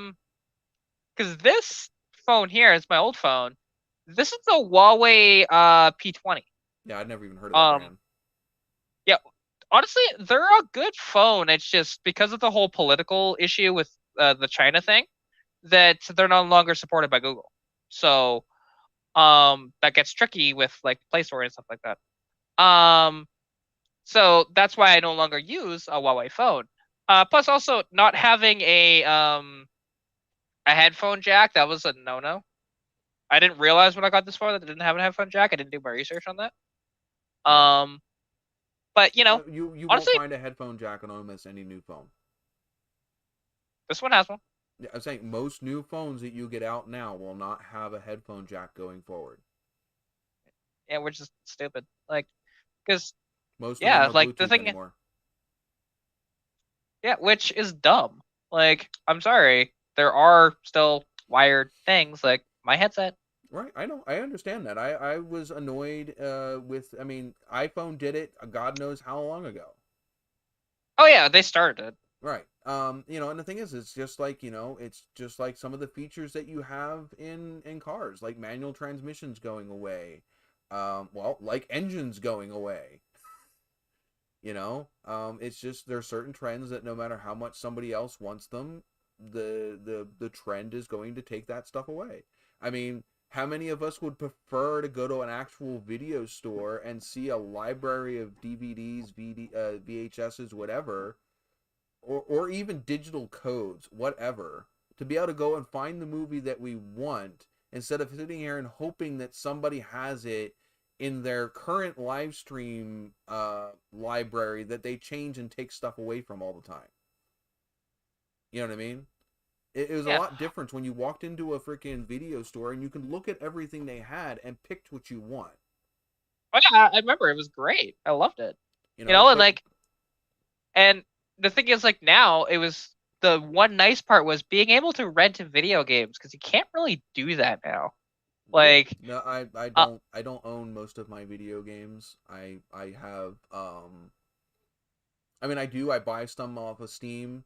because this phone here is my old phone. This is the Huawei P20. Yeah, I'd never even heard of that Um, brand. yeah, honestly, they're a good phone. It's just because of the whole political issue with the China thing that they're no longer supported by Google. So that gets tricky with like Play Store and stuff like that. So that's why I no longer use a Huawei phone. Plus also not having a headphone jack, that was a no-no. I didn't realize when I got this phone that it didn't have a headphone jack. I didn't do my research on that. Yeah. But you know, You won't honestly, find a headphone jack on almost any new phone. this one has one. Yeah, I'm saying most new phones that you get out now will not have a headphone jack going forward. Yeah, which is stupid. Like, because Most of them yeah, are like the Bluetooth thing, anymore. yeah, which is dumb. Like, I'm sorry, there are still wired things like my headset. Right, I know, I understand that. I was annoyed with. I mean, iPhone did it. God knows how long ago. Oh yeah, they started it. Right. And the thing is, it's just like it's just like some of the features that you have in cars, like manual transmissions going away. Well, like engines going away. It's just there are certain trends that no matter how much somebody else wants them, the trend is going to take that stuff away. I mean, how many of us would prefer to go to an actual video store and see a library of DVDs, VHSs, whatever, or even digital codes, whatever, to be able to go and find the movie that we want instead of sitting here and hoping that somebody has it in their current live stream library that they change and take stuff away from all the time. You know what I mean? It was a Yeah. lot different when you walked into a freaking video store and you could look at everything they had and picked what you want. Oh yeah, I remember it was great. I loved it. And But like, and the thing is, like now it was the one nice part was being able to rent video games because you can't really do that now. Like, no, I uh, don't own most of my video games. I have I mean I buy some off of Steam,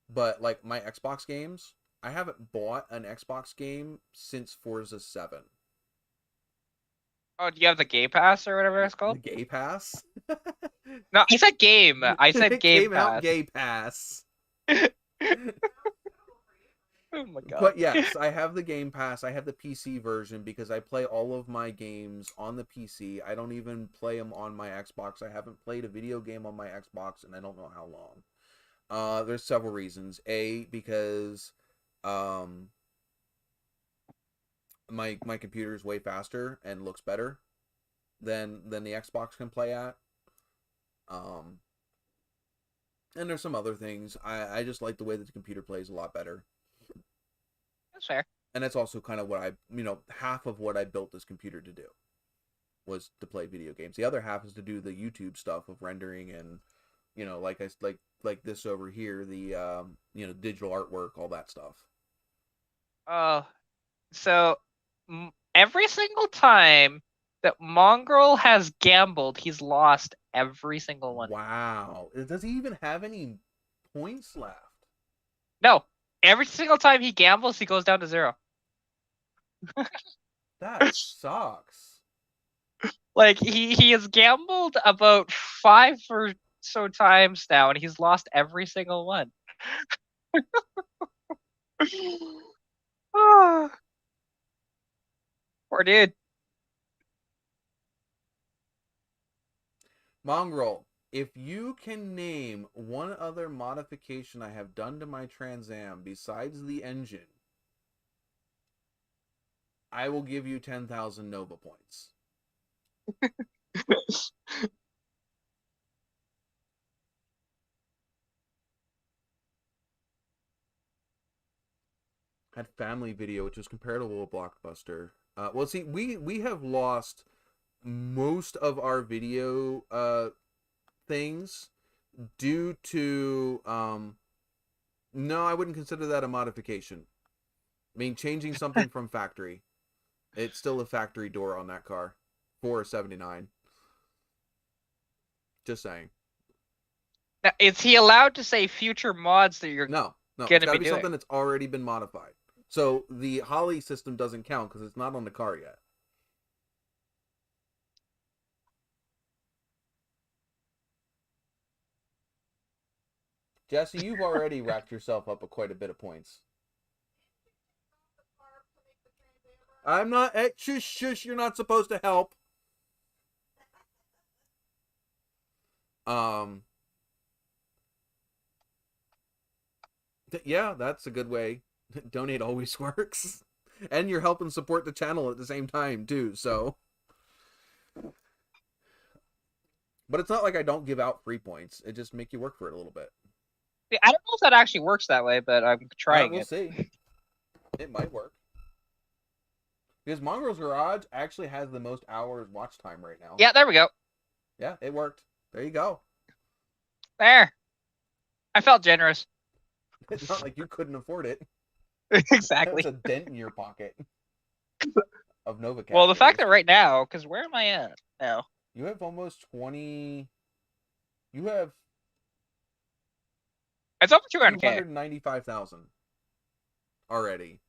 but like my Xbox games, I haven't bought an Xbox game since Forza 7. oh, do you have the Game Pass or whatever it's The called? Gay Pass? No, I said game. I said It Game came out Pass. Gay Pass. Oh my god. But yes, I have the Game Pass. I have the PC version because I play all of my games on the PC. I don't even play them on my Xbox. I haven't played a video game on my Xbox and I don't know how long. There's several reasons. A, because my computer is way faster and looks better than the Xbox can play at. And there's some other things. I just like the way that the computer plays a lot better. That's fair. And that's also kind of what half of what I built this computer to do was to play video games. The other half is to do the YouTube stuff of rendering and, like this over here, the digital artwork, all that stuff. So every single time that Mongrel has gambled, he's lost every single one. Wow. Does he even have any points left? No. Every single time he gambles, he goes down to 0. That sucks. Like, he has gambled about 5 or so times now, and he's lost every single one. Poor dude. Mongrel, if you can name one other modification I have done to my Trans Am besides the engine, I will give you 10,000 Nova points. Had Family Video, which was comparable to Blockbuster. Well, see, we have lost most of our video things due to no, I wouldn't consider that a modification. I mean, changing something from factory. It's still a factory door on that car. 479. Just saying. Now, is he allowed to say future mods that you're No, it's gonna gotta be be doing? something that's already been modified. So the Holly system doesn't count because it's not on the car yet. Jesse, you've already racked yourself up quite a bit of points. I'm not. Shush, shush. You're not supposed to help. Yeah, that's a good way. Donate always works, and you're helping support the channel at the same time too. So, but it's not like I don't give out free points. It just make you work for it a little bit. I don't know if that actually works that way, but I'm trying We'll it. see. It might work. Because Mongrel's Garage actually has the most hours watch time right now. Yeah, there we go. Yeah, it worked. There you go. There. I felt generous. It's not like you couldn't afford it. Exactly. That's a dent in your pocket of NOVAtazz. Well, the fact that right now, because where am I at now? You have almost 20... You have... It's over 200K. 295,000 already.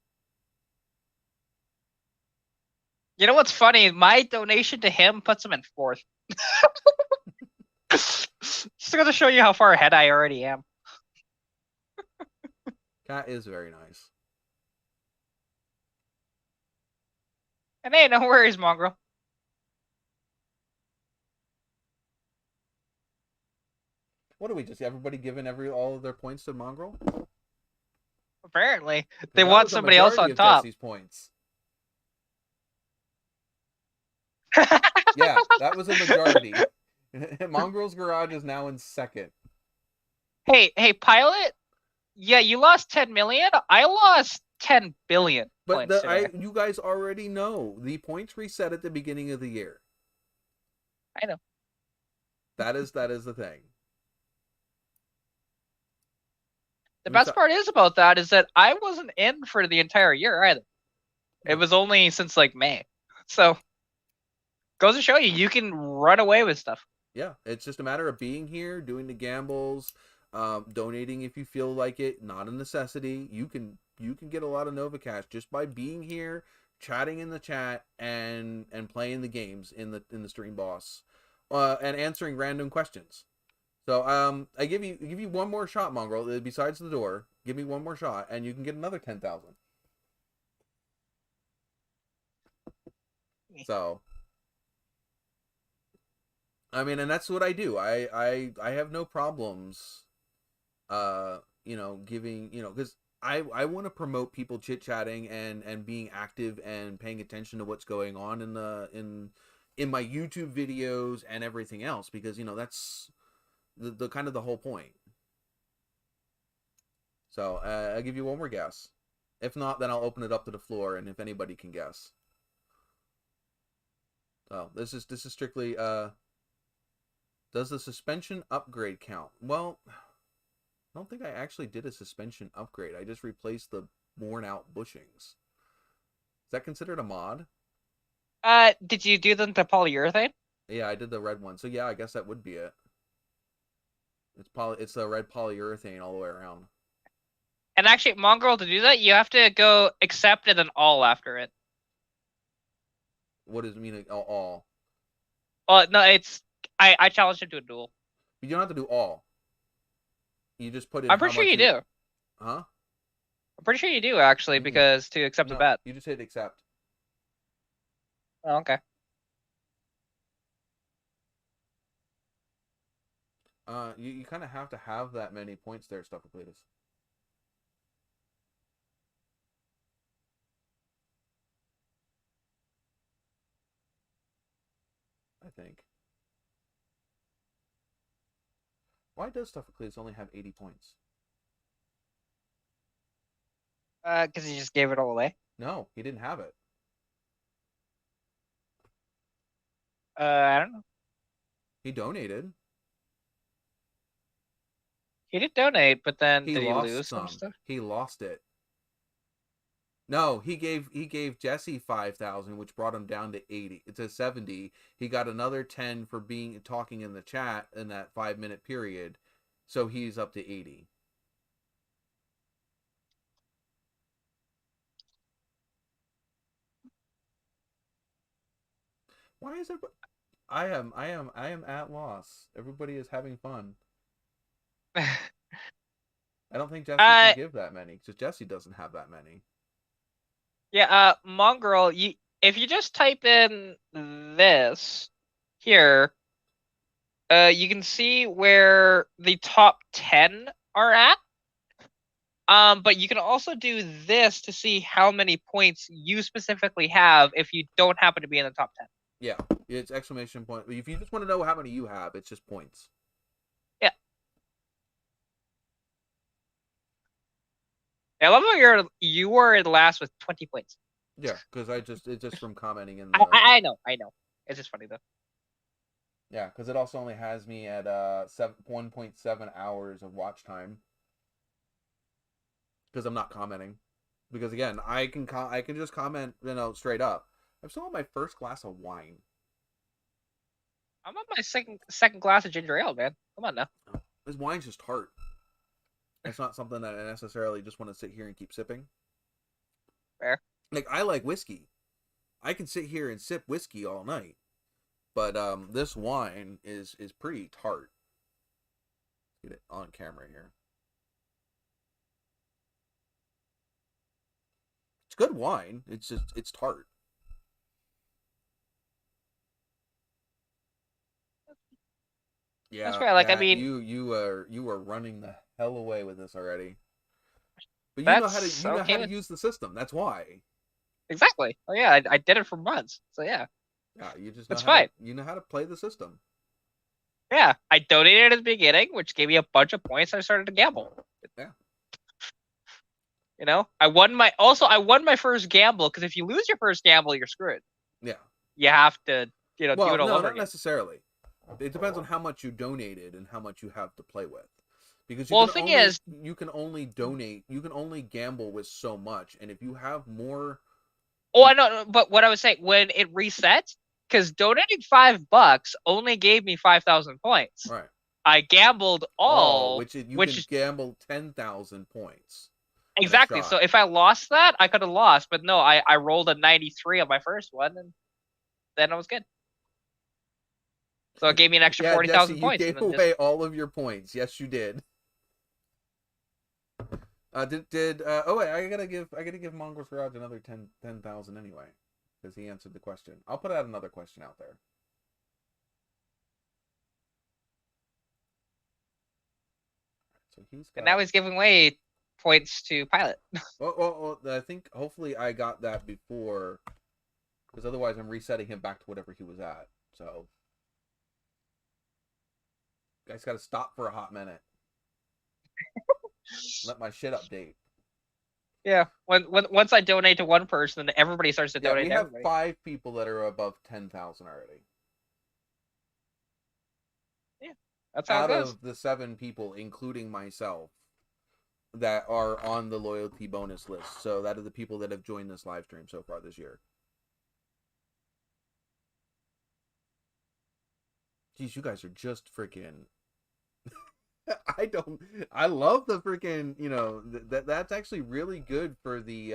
You know what's funny? My donation to him puts him in 4th. Just going to show you how far ahead I already am. Cat is very nice. And hey, no worries, Mongrel. What do we just... Everybody giving all of their points to Mongrel? Apparently. They want somebody else on top. Jesse's points. Yeah, that was a majority. Mongrel's Garage is now in 2nd. Hey, Pilot? Yeah, you lost 10 million. I lost 10 billion But points today. you guys already know the points reset at the beginning of the year. I know. That is the thing. The best part is about that is that I wasn't in for the entire year either. It was only since like May. So goes to show you can run away with stuff. Yeah, it's just a matter of being here, doing the gambles, donating if you feel like it. Not a necessity. You can get a lot of NOVAcash just by being here, chatting in the chat, and playing the games in the stream boss, and answering random questions. So I give you one more shot, Mongrel. Besides the door, give me one more shot, and you can get another 10,000. So, I mean, and that's what I do. I have no problems, giving, because I want to promote people chit chatting and being active and paying attention to what's going on in in my YouTube videos and everything else, because that's the kind of the whole point. So I'll give you one more guess. If not, then I'll open it up to the floor, and if anybody can guess. Oh, this is strictly does the suspension upgrade count? Well, I don't think I actually did a suspension upgrade. I just replaced the worn out bushings. Is that considered a mod? Did you do them to polyurethane? Yeah, I did the red one. So yeah, I guess that would be it. It's the red polyurethane all the way around. And actually, Mongrel, to do that, you have to go accept and then all after it. What does it mean all? No, it's I challenged him to a duel. You don't have to do all. You just put in. I'm pretty sure you do. Huh? I'm pretty sure you do actually, because to accept the bet. You just hit accept. Oh, okay. You kind of have to have that many points there, Stuffacletus. I think. Why does Stuffacletus only have 80 points? Because he just gave it all away. No, he didn't have it. I don't know. He donated. He did donate, but then He did he lost lose some stuff? He lost it. No, he gave Jesse 5,000, which brought him down to 80. It's a 70. He got another 10 for talking in the chat in that 5-minute period, so he's up to 80. Why is everybody? I am at loss. Everybody is having fun. I don't think Jesse can give that many, because Jesse doesn't have that many. Yeah, Mongrel, if you just type in this here, you can see where the top 10 are at. But you can also do this to see how many points you specifically have if you don't happen to be in the top 10. Yeah, it's exclamation point. If you just want to know how many you have, it's just points. Yeah. I love how you are in last with 20 points. Yeah, because it's just from commenting in the... I know. It's just funny though. Yeah, because it also only has me at 1.7 hours of watch time. Because I'm not commenting. Because again, I can just comment, straight up. I'm still on my first glass of wine. I'm on my second glass of ginger ale, man. Come on now. This wine's just tart. It's not something that I necessarily just want to sit here and keep sipping. Fair. Like, I like whiskey. I can sit here and sip whiskey all night. But this wine is pretty tart. Get it on camera here. It's good wine. It's tart. Yeah, that's fair. Like, I mean, you are running the hell away with this already. But you know how to use the system. That's why. Exactly. Oh yeah, I did it for months. So yeah. Yeah, you just that's fine. You know how to play the system. Yeah, I donated at the beginning, which gave me a bunch of points. I started to gamble. Yeah. I won my first gamble, because if you lose your first gamble, you're screwed. Yeah. You have to, do it all over again. No, not necessarily. It depends on how much you donated and how much you have to play with. Because you can only donate, you can only gamble with so much, and if you have more. Oh, I know, but what I was saying, when it resets, because donating $5 only gave me 5,000 points. Right. I gambled all, which you can gamble 10,000 points. Exactly. So if I lost that, I could have lost, but no, I rolled a 93 on my first one, and then I was good. So it gave me an extra 40,000 points. You gave away all of your points. Yes, you did. I gotta give Mongrel's Garage another 10,000 anyway, because he answered the question. I'll put out another question out there. So and now he's giving away points to Pilot. Well, I think hopefully I got that before Because otherwise I'm resetting him back to whatever he was at. So, you guys got to stop for a hot minute. Let my shit update. Yeah. Once I donate to one person, then everybody starts to Yeah, donate we to have everybody. 5 people that are above 10,000 already. That's how it Out goes. of the 7 people, including myself, that are on the loyalty bonus list. So that are the people that have joined this live stream so far this year. Geez, you guys are just freaking. I love the freaking, that's actually really good for the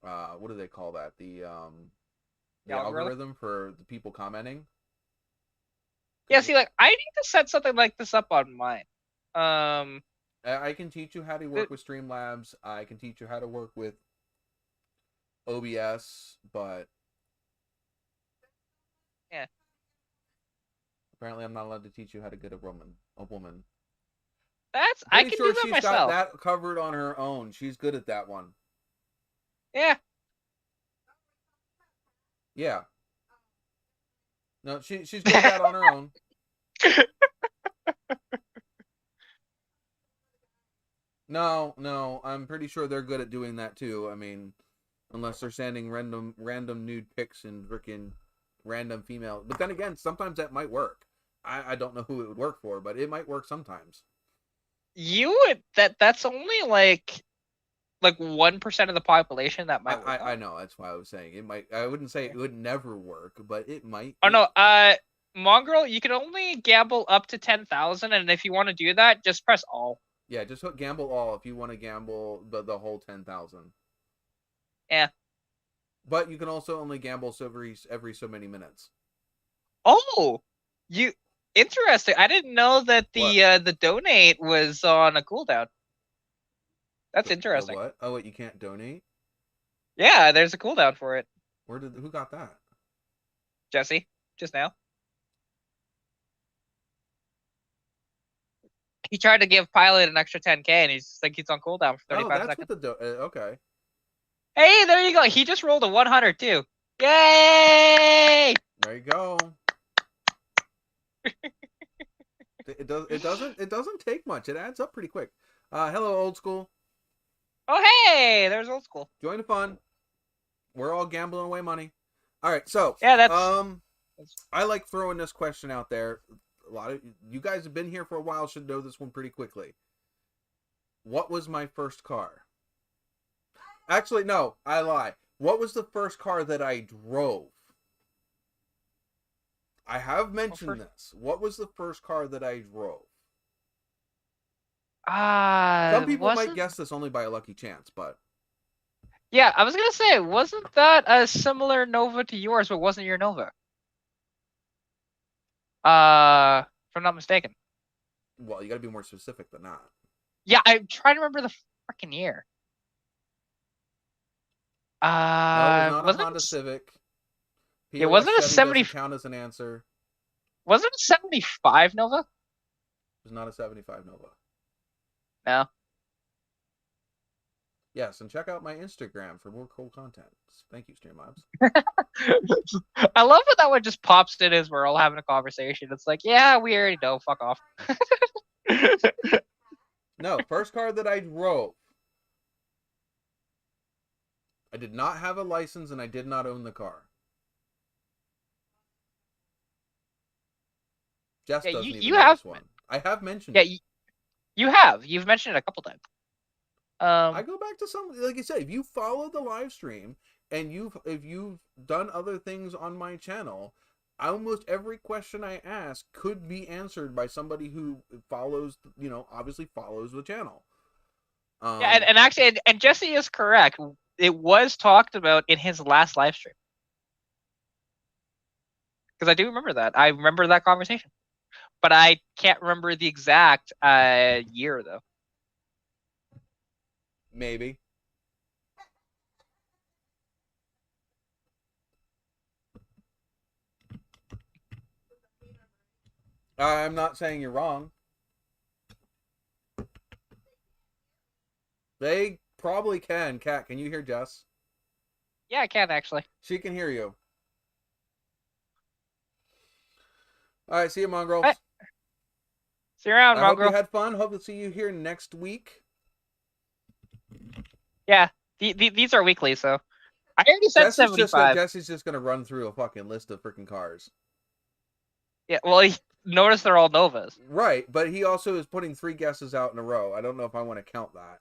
what do they call that? The algorithm for the people commenting. Yeah, see, like, I need to set something like this up on mine. I can teach you how to work with Streamlabs. I can teach you how to work with OBS, but yeah, apparently I'm not allowed to teach you how to get a woman. I Pretty can sure do that she's myself. got that covered on her own. She's good at that one. Yeah. Yeah. No, she's good at that on her own. No, I'm pretty sure they're good at doing that too. I mean, unless they're sending random nude pics and freaking random female. But then again, sometimes that might work. I don't know who it would work for, but it might work sometimes. That's only like 1% of the population that might work. I know, that's why I was saying it might. I wouldn't say it would never work, but it might. Oh no, Mongrel, you can only gamble up to 10,000, and if you want to do that, just press all. Yeah, just hit gamble all if you want to gamble the whole 10,000. Yeah. But you can also only gamble every so many minutes. Oh, interesting. I didn't know that the donate was on a cooldown. That's interesting. The what? Oh, wait, you can't donate? Yeah, there's a cooldown for it. Who got that? Jesse, just now. He tried to give Pilot an extra 10k, and he's on cooldown for 35 seconds. What okay. Hey, there you go. He just rolled a 100 too. Yay! There you go. It doesn't take much. It adds up pretty quick. Hello, old school. Oh, hey, there's old school. Join the fun. We're all gambling away money. All right, so yeah, I like throwing this question out there. A lot of you guys have been here for a while, should know this one pretty quickly. What was my first car? Actually, no, I lie. What was the first car that I drove? I have mentioned this. What was the first car that I drove? Some people might guess this only by a lucky chance, but yeah, I was gonna say, wasn't that a similar Nova to yours, but wasn't your Nova? If I'm not mistaken. Well, you gotta be more specific than that. Yeah, I'm trying to remember the freaking year. No, it was not a Honda Civic. It wasn't a 70. Count as an answer. Was it a 75 Nova? It was not a 75 Nova. No. Yes, and check out my Instagram for more cool content. Thank you, Streamlabs. I love when that one just pops in as we're all having a conversation. It's like, yeah, we already know. Fuck off. No, first car that I drove. I did not have a license and I did not own the car. Jess doesn't even know this one. I have mentioned it. You have. You've mentioned it a couple times. I go back to some, like I said, if you follow the live stream and if you've done other things on my channel, almost every question I ask could be answered by somebody who follows, obviously follows the channel. Yeah, and actually, and Jesse is correct. It was talked about in his last live stream. Because I do remember that. I remember that conversation. But I can't remember the exact year, though. Maybe. I'm not saying you're wrong. They probably can. Kat, can you hear Jess? Yeah, I can actually. She can hear you. All right, see you, Mongrels. Right. See you around, I hope you Mongrel. had fun. Hope to see you here next week. Yeah, these are weekly, so I already said 75. Jesse's just gonna run through a fucking list of freaking cars. Yeah, well, notice they're all Novas. Right, but he also is putting 3 guesses out in a row. I don't know if I want to count that.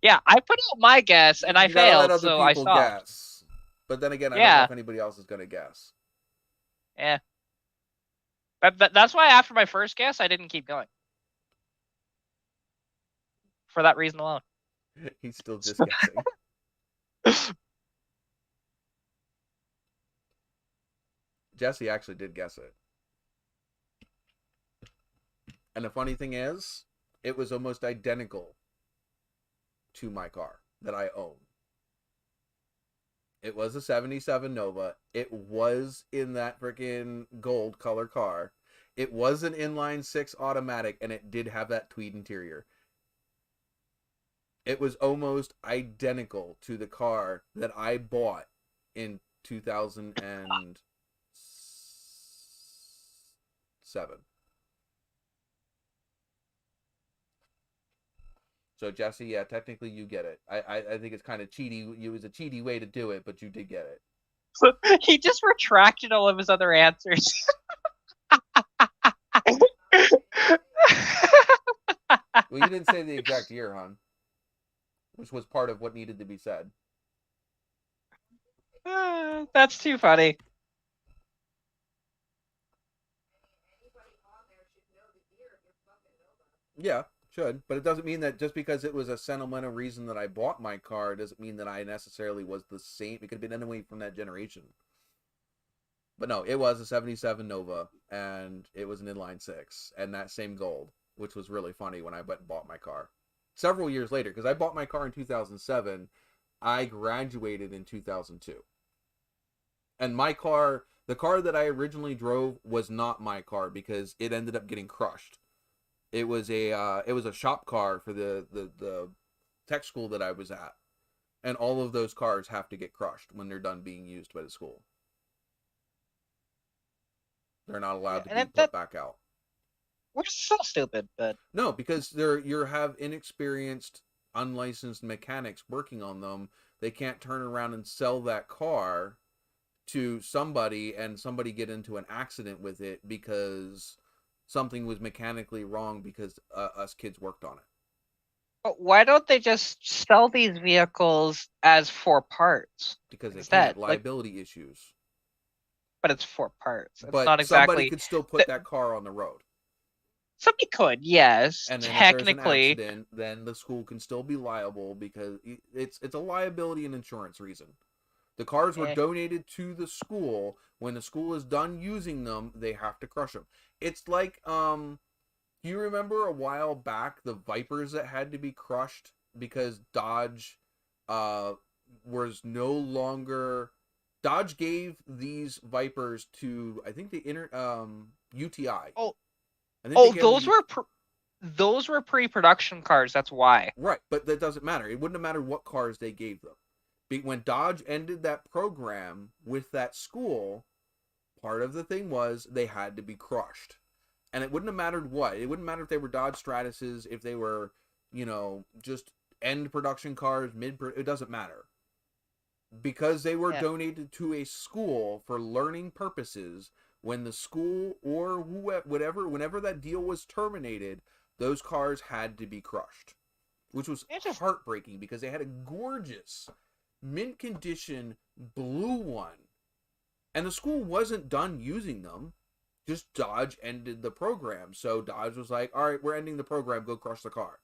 Yeah, I put out my guess and I You gotta let failed, other so I people stopped. guess. But then again, I don't know if anybody else is gonna guess. Yeah. But that's why after my first guess, I didn't keep going. For that reason alone. He's still just guessing. Jesse actually did guess it. And the funny thing is, it was almost identical to my car that I own. It was a 77 Nova. It was in that freaking gold color car. It was an inline 6 automatic, and it did have that tweed interior. It was almost identical to the car that I bought in 2007. So Jesse, yeah, technically you get it. I think it's kind of cheaty. It was a cheaty way to do it, but you did get it. He just retracted all of his other answers. Well, you didn't say the exact year, hon, which was part of what needed to be said. That's too funny. Yeah, should, but it doesn't mean that just because it was a sentimental reason that I bought my car doesn't mean that I necessarily was the same. It could have been anyway from that generation. But no, it was a 77 Nova, and it was an inline 6, and that same gold, which was really funny when I went and bought my car. Several years later, because I bought my car in 2007, I graduated in 2002. And my car, the car that I originally drove was not my car because it ended up getting crushed. It was a shop car for the tech school that I was at. And all of those cars have to get crushed when they're done being used by the school. They're not allowed to be put back out. Which is so stupid, but no, because you have inexperienced, unlicensed mechanics working on them. They can't turn around and sell that car to somebody and somebody get into an accident with it because something was mechanically wrong because us kids worked on it. But why don't they just sell these vehicles as for parts? Because they instead? can't. Liability issues. But it's for parts. It's but not exactly... somebody could still put that car on the road. Somebody could, yes. And then technically, if there's an accident, then the school can still be liable because it's a liability and insurance reason. The cars were donated to the school. When the school is done using them, they have to crush them. It's like, do you remember a while back the Vipers that had to be crushed because Dodge was no longer... Dodge gave these Vipers to, I think, the UTI. Those were pre-production cars. That's why. Right, but that doesn't matter. It wouldn't have mattered what cars they gave them. When Dodge ended that program with that school, part of the thing was they had to be crushed. And it wouldn't have mattered what. It wouldn't matter if they were Dodge Stratuses, if they were, just end production cars, it doesn't matter. Because they were donated to a school for learning purposes, when the school or whenever that deal was terminated, those cars had to be crushed. Which was heartbreaking because they had a gorgeous mint condition blue one. And the school wasn't done using them. Just Dodge ended the program. So Dodge was like, all right, we're ending the program. Go crush the car.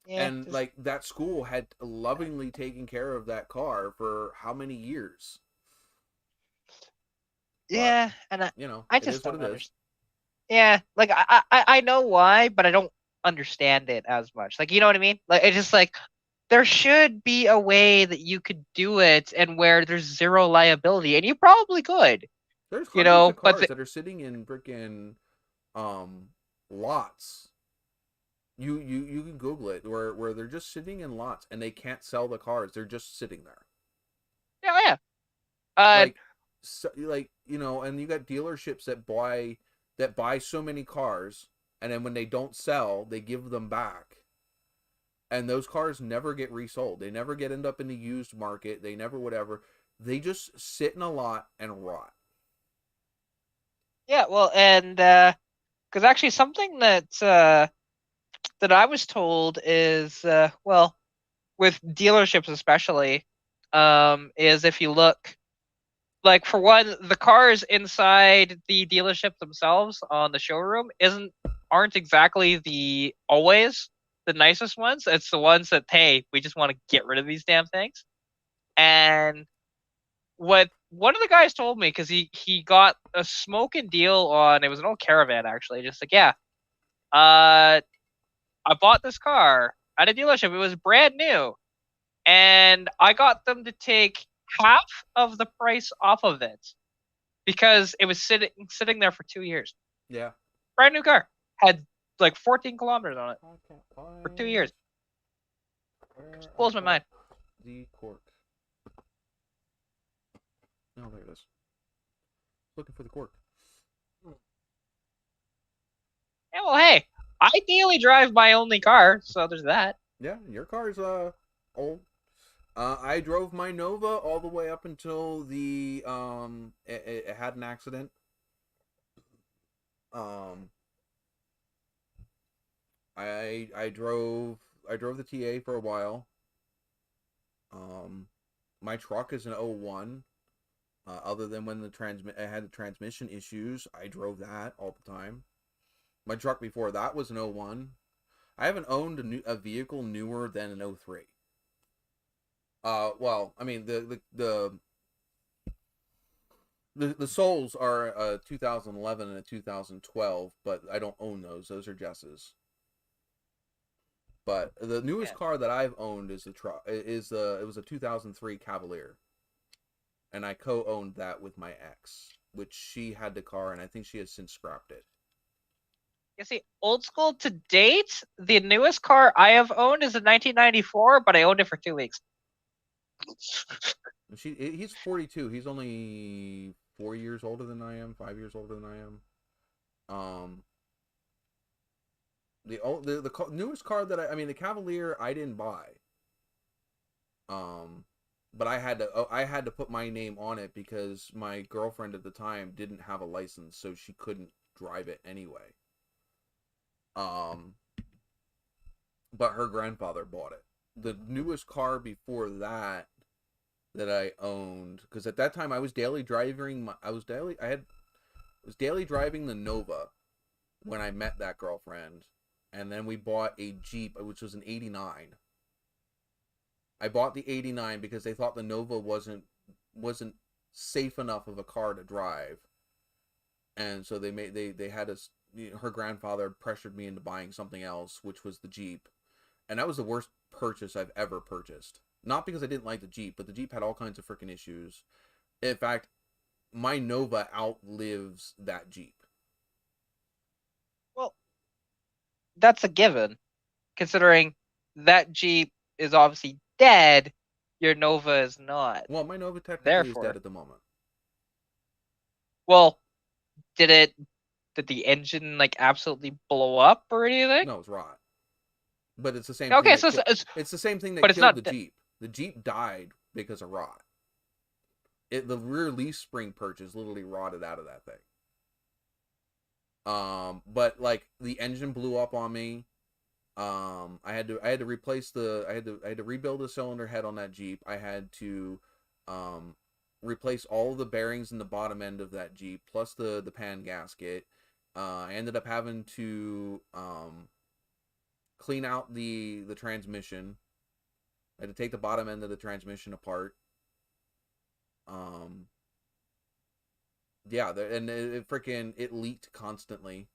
Yeah, and that school had lovingly taken care of that car for how many years? Yeah, but, and I just don't understand. Yeah, I know why, but I don't understand it as much. You know what I mean? It's just there should be a way that you could do it and where there's zero liability, and you probably could. There's hundreds of cars that are sitting in freaking lots You can Google it where they're just sitting in lots and they can't sell the cars. They're just sitting there. Yeah, yeah. Like, so, like, you know, and you got dealerships that buy so many cars, and then when they don't sell, they give them back. And those cars never get resold. They never end up in the used market. They never whatever. They just sit in a lot and rot. Yeah, well, and because actually something that I was told is well, with dealerships especially, is if you look, like, for one, the cars inside the dealership themselves on the showroom aren't exactly always the nicest ones. It's the ones that, hey, we just want to get rid of these damn things. And what one of the guys told me, because he got a smoking deal on, it was an old Caravan actually, just like, yeah, I bought this car at a dealership. It was brand new, and I got them to take half of the price off of it because it was sitting there for 2 years. Yeah. Brand new car, had like 14 kilometers on it for 2 years. Just blows my mind. The cork. No, there it is. Looking for the cork. Yeah, well, hey, I daily drive my only car, so there's that. Yeah, your car's old. I drove my Nova all the way up until it had an accident. I drove the TA for a while. My truck is an 01. Other than when I had the transmission issues, I drove that all the time. My truck before that was an 01. I haven't owned a vehicle newer than an 03. Well, I mean the Souls are a 2011 and a 2012, but I don't own those. Those are Jess's. But the newest car that I've owned is it was a 2003 Cavalier, and I co-owned that with my ex, which she had the car, and I think she has since scrapped it. You see, old school to date, the newest car I have owned is a 1994, but I owned it for 2 weeks. He's 42. He's only 4 years older than I am, 5 years older than I am. The newest car that the Cavalier I didn't buy. But I had to put my name on it because my girlfriend at the time didn't have a license, so she couldn't drive it anyway. But her grandfather bought it. The newest car before that I owned, because at that time I was daily driving the Nova when I met that girlfriend, and then we bought a Jeep, which was an 89. I bought the 89 because they thought the Nova wasn't safe enough of a car to drive, and so they had us. Her grandfather pressured me into buying something else, which was the Jeep, and that was the worst purchase I've ever purchased. Not because I didn't like the Jeep, but the Jeep had all kinds of freaking issues. In fact, my Nova outlives that Jeep. Well, that's a given, considering that Jeep is obviously dead. Your Nova is not. Well, my Nova technically is dead at the moment. Well, did the engine like absolutely blow up or anything? No, it's rot. But it's the same. Okay, thing it's the same thing that killed the Jeep. The Jeep died because of rot. The rear leaf spring purchase literally rotted out of that thing. But like the engine blew up on me. I had to replace I had to rebuild the cylinder head on that Jeep. I had to replace all the bearings in the bottom end of that Jeep, plus the pan gasket. I ended up having to clean out the transmission. I had to take the bottom end of the transmission apart. Yeah, and it leaked constantly.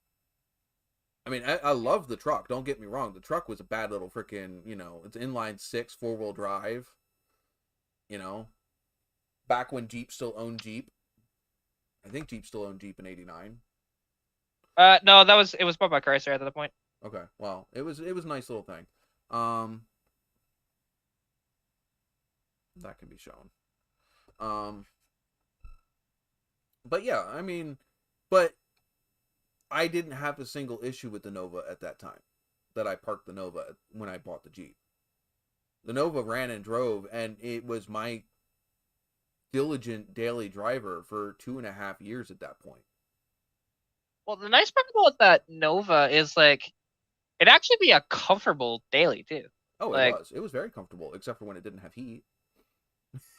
I mean, I love the truck. Don't get me wrong. The truck was a bad little freaking, it's inline 6 4-wheel drive. Back when Jeep still owned Jeep. I think Jeep still owned Jeep in '89. No, it was bought by Chrysler at that point. Okay. Well, it was a nice little thing. That can be shown. But yeah, I mean, but I didn't have a single issue with the Nova at that time. That I parked the Nova when I bought the Jeep. The Nova ran and drove, and it was my diligent daily driver for 2.5 years at that point. Well, the nice part about that Nova is like it'd actually be a comfortable daily too. Oh, Like, it was. It was very comfortable, except for when it didn't have heat.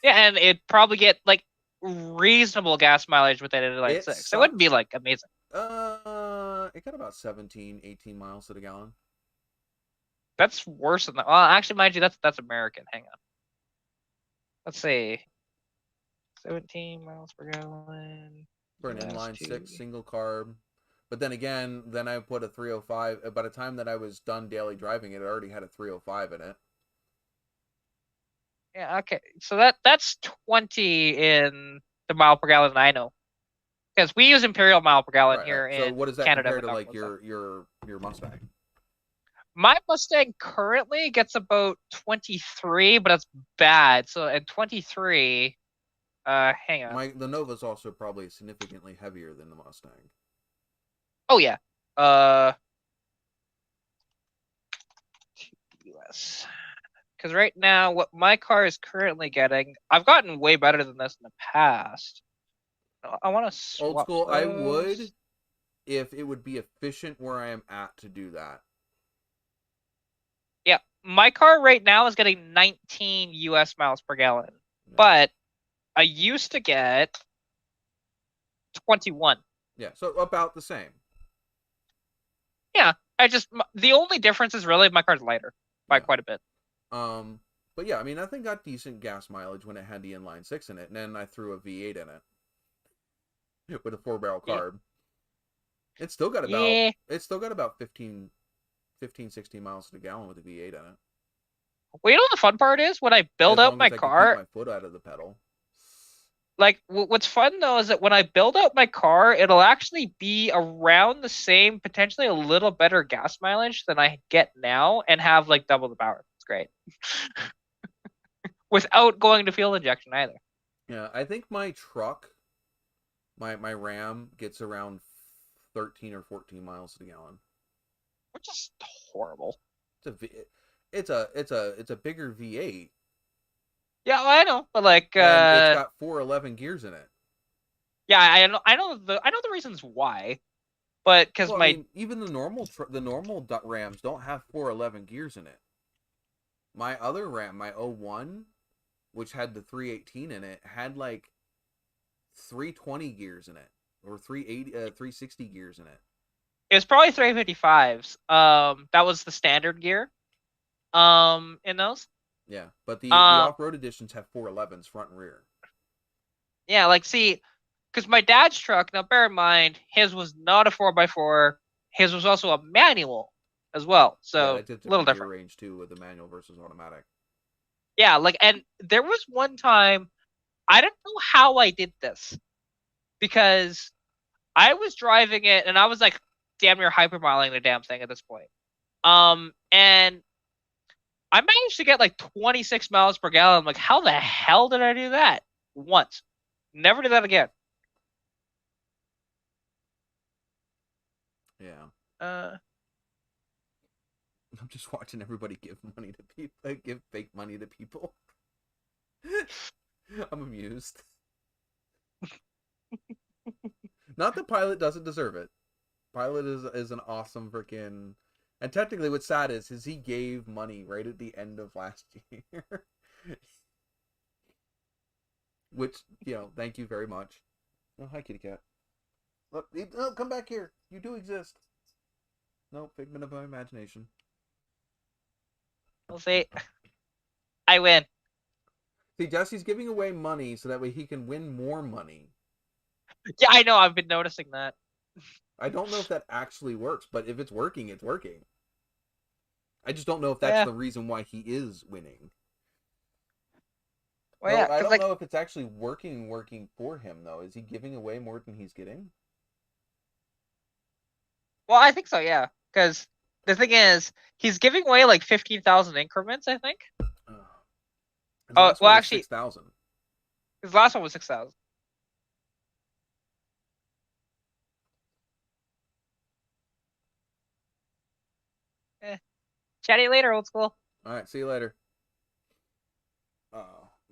yeah, and it'd probably get like reasonable gas mileage with that inline six. It wouldn't be like amazing. It got about 17, 18 miles to the gallon. That's worse than that. Well, actually, mind you, that's American. Hang on. Let's see. 17 miles per gallon. For an US inline to- 6 single carb. But then again, then I put a 305. By the time that I was done daily driving, it already had a 305 in it. Yeah, okay. So that's 20 in the mile per gallon I know. Because we use imperial mile per gallon here in So what does that Canada. compare to like your Mustang? My Mustang currently gets about 23, but it's bad. So at 23, hang on. The Nova's also probably significantly heavier than the Mustang. Oh yeah. US. Because right now, what my car is currently getting, I've gotten way better than this in the past. I want to swap Old school, those. I would, if it would be efficient where I am at to do that. Yeah, my car right now is getting 19 US miles per gallon, but I used to get 21. Yeah, so about the same. Yeah, the only difference is really my car's lighter by quite a bit. But yeah, I mean, I think got decent gas mileage when it had the inline 6 in it, and then I threw a V8 in it with a 4-barrel carb. It's still got about 15, 16 miles to the gallon with a V8 in it. Well, you know what the fun part is? When I build out my car, keep my foot out of the pedal. Like, what's fun though is that when I build out my car, it'll actually be around the same, potentially a little better gas mileage than I get now, and have like double the power. It's great. Without going to fuel injection either. Yeah, I think my truck, my Ram, gets around 13 or 14 miles to the gallon, which is horrible. It's a bigger V8. Yeah, I know, but like, and it's got 411 gears in it. Yeah, I know the reasons why, but because even the normal Rams don't have 411 gears in it. My other Ram, my 01, which had the 318 in it, had like 320 gears in it, or 360 gears in it. It was probably 355s. That was the standard gear. In those. Yeah, but the off-road editions have 411s front and rear. Yeah, like, see, because my dad's truck, now bear in mind, his was not a 4x4. His was also a manual as well. So, yeah, it's a little different. range, too, with the manual versus automatic. Yeah, like, and there was one time, I don't know how I did this. Because I was driving it, and I was, like, damn near hypermiling the damn thing at this point. And I managed to get like 26 miles per gallon. I'm like, how the hell did I do that? Once. Never do that again. Yeah. I'm just watching everybody give money to people, give fake money to people. I'm amused. Not that Pilot doesn't deserve it. Pilot is an awesome freaking... And technically what's sad is he gave money right at the end of last year. Which, thank you very much. Oh, hi, kitty cat. Look, come back here. You do exist. No, figment of my imagination. We'll see. I win. See, Jesse's giving away money so that way he can win more money. Yeah, I know. I've been noticing that. I don't know if that actually works, but if it's working, it's working. I just don't know if that's the reason why he is winning. Well, yeah, I don't know if it's actually working for him, though. Is he giving away more than he's getting? Well, I think so, yeah. Because the thing is, he's giving away like 15,000 increments, I think. His Oh, last well, one was actually, 6,000. his last one was 6,000. Chat you later, old school. All right, see you later.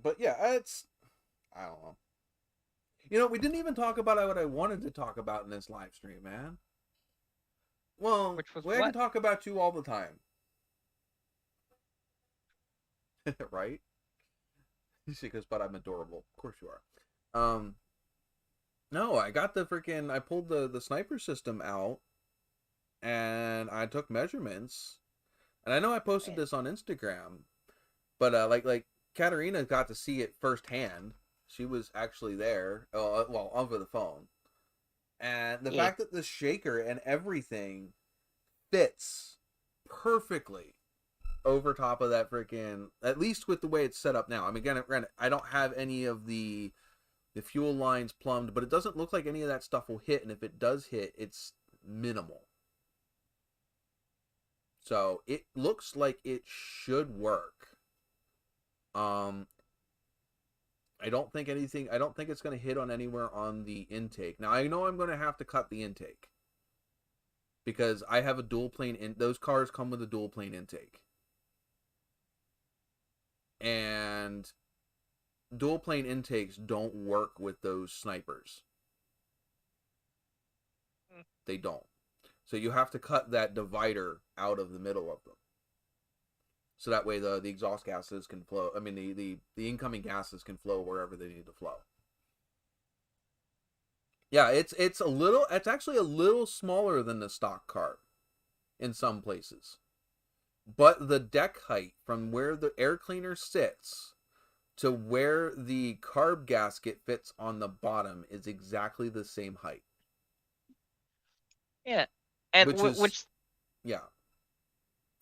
But yeah, it's, I don't know. You know, we didn't even talk about what I wanted to talk about in this live stream, man. Well, Which was we can what? talk about you all the time. Right? She goes, but I'm adorable. Of course you are. No, I got I pulled the sniper system out, and I took measurements, and I know I posted this on Instagram, but like Katarina got to see it firsthand. She was actually there, well, over the phone, and the fact that the shaker and everything fits perfectly over top of that freaking, at least with the way it's set up now. I mean, again, granted, I don't have any of the fuel lines plumbed, but it doesn't look like any of that stuff will hit, and if it does hit, it's minimal. So it looks like it should work. I don't think it's going to hit on anywhere on the intake. Now, I know I'm going to have to cut the intake, because I have a dual plane, those cars come with a dual plane intake. And dual plane intakes don't work with those snipers. They don't. So you have to cut that divider out of the middle of them. So that way the exhaust gases can flow. I mean, the incoming gases can flow wherever they need to flow. Yeah, it's actually a little smaller than the stock car in some places. But the deck height from where the air cleaner sits to where the carb gasket fits on the bottom is exactly the same height. Yeah, and which yeah.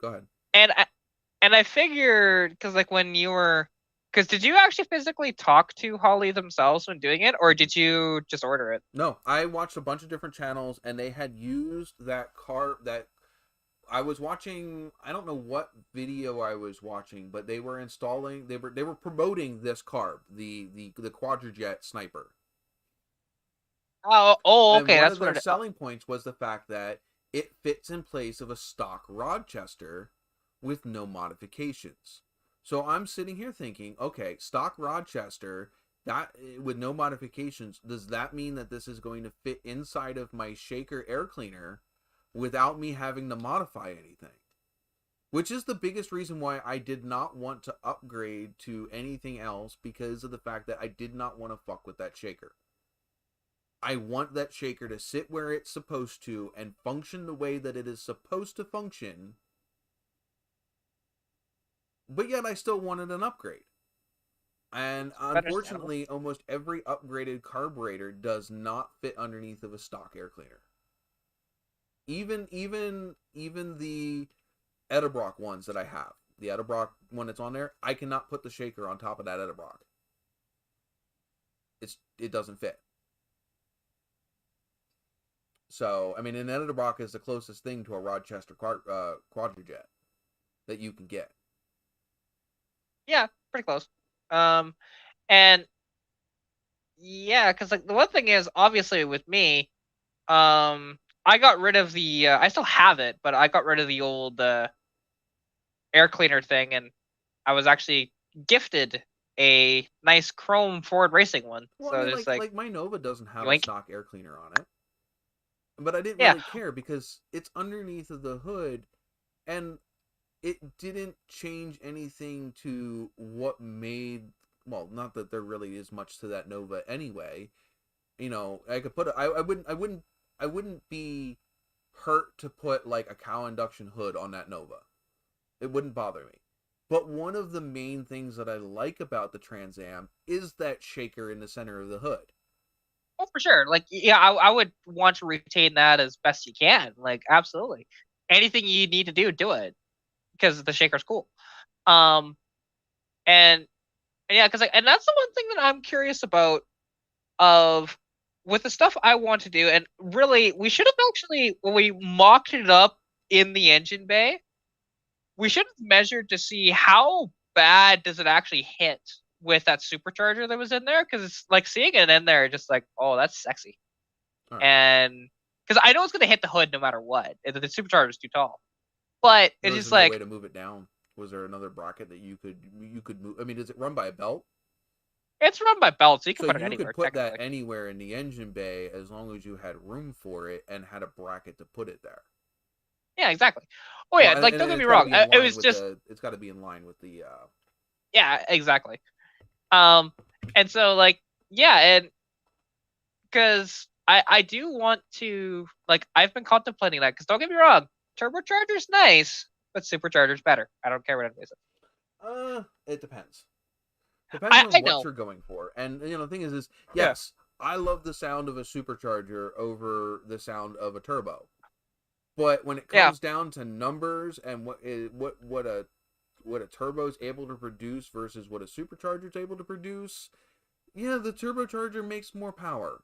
Go ahead. And I figured, because like when you were, because did you actually physically talk to Holly themselves when doing it, or did you just order it? No, I watched a bunch of different channels, and they had used that car that I was watching. I don't know what video I was watching, but they were installing. They were promoting this carb, the Quadrijet Sniper. Oh, okay. And one That's of their what selling points was the fact that it fits in place of a stock Rochester with no modifications. So I'm sitting here thinking, okay, stock Rochester, that with no modifications, does that mean that this is going to fit inside of my shaker air cleaner without me having to modify anything? Which is the biggest reason why I did not want to upgrade to anything else, because of the fact that I did not want to fuck with that shaker. I want that shaker to sit where it's supposed to and function the way that it is supposed to function, but yet I still wanted an upgrade. And unfortunately, almost every upgraded carburetor does not fit underneath of a stock air cleaner. Even the Edelbrock ones that I have, the Edelbrock one that's on there, I cannot put the shaker on top of that Edelbrock. It doesn't fit. So, I mean, an Edelbrock is the closest thing to a Rochester Quadrijet that you can get. Yeah, pretty close. And yeah, because like the one thing is, obviously with me, I got rid of the. I still have it, but I got rid of the old air cleaner thing, and I was actually gifted a nice chrome Ford Racing one. Well, so I mean, it's like my Nova doesn't have a yoink. stock air cleaner on it, but I didn't Yeah. really care because it's underneath of the hood, and it didn't change anything to what made. Well, not that there really is much to that Nova anyway. You know, I could put. I wouldn't be hurt to put like a cow induction hood on that Nova. It wouldn't bother me. But one of the main things that I like about the Trans Am is that shaker in the center of the hood. Oh, for sure. Like, yeah, I would want to retain that as best you can. Like, absolutely. Anything you need to do it, because the shaker's cool. And yeah, because and that's the one thing that I'm curious about of with the stuff I want to do. And really, we should have actually, when we mocked it up in the engine bay, we should have measured to see how bad does it actually hit with that supercharger that was in there, because it's like seeing it in there, just like, oh, that's sexy. All right. And because I know it's gonna hit the hood no matter what. The supercharger is too tall, but it's There was just no like way to move it down. Was there another bracket that you could move? I mean, is it run by a belt? it's run by belts. You can So put it you anywhere. could put that technically. anywhere in the engine bay as long as you had room for it and had a bracket to put it there. Yeah, exactly. Oh yeah, Well, like don't get me wrong. It was just it's got to be in line with the. yeah, exactly. And so like yeah, and because I do want to, like, I've been contemplating that, because don't get me wrong, turbocharger's nice, but supercharger's better. I don't care what anybody says. It depends. Depends on I what know. you're going for, and the thing is yes, I love the sound of a supercharger over the sound of a turbo, but when it comes down to numbers and what a turbo is able to produce versus what a supercharger is able to produce, yeah, the turbocharger makes more power.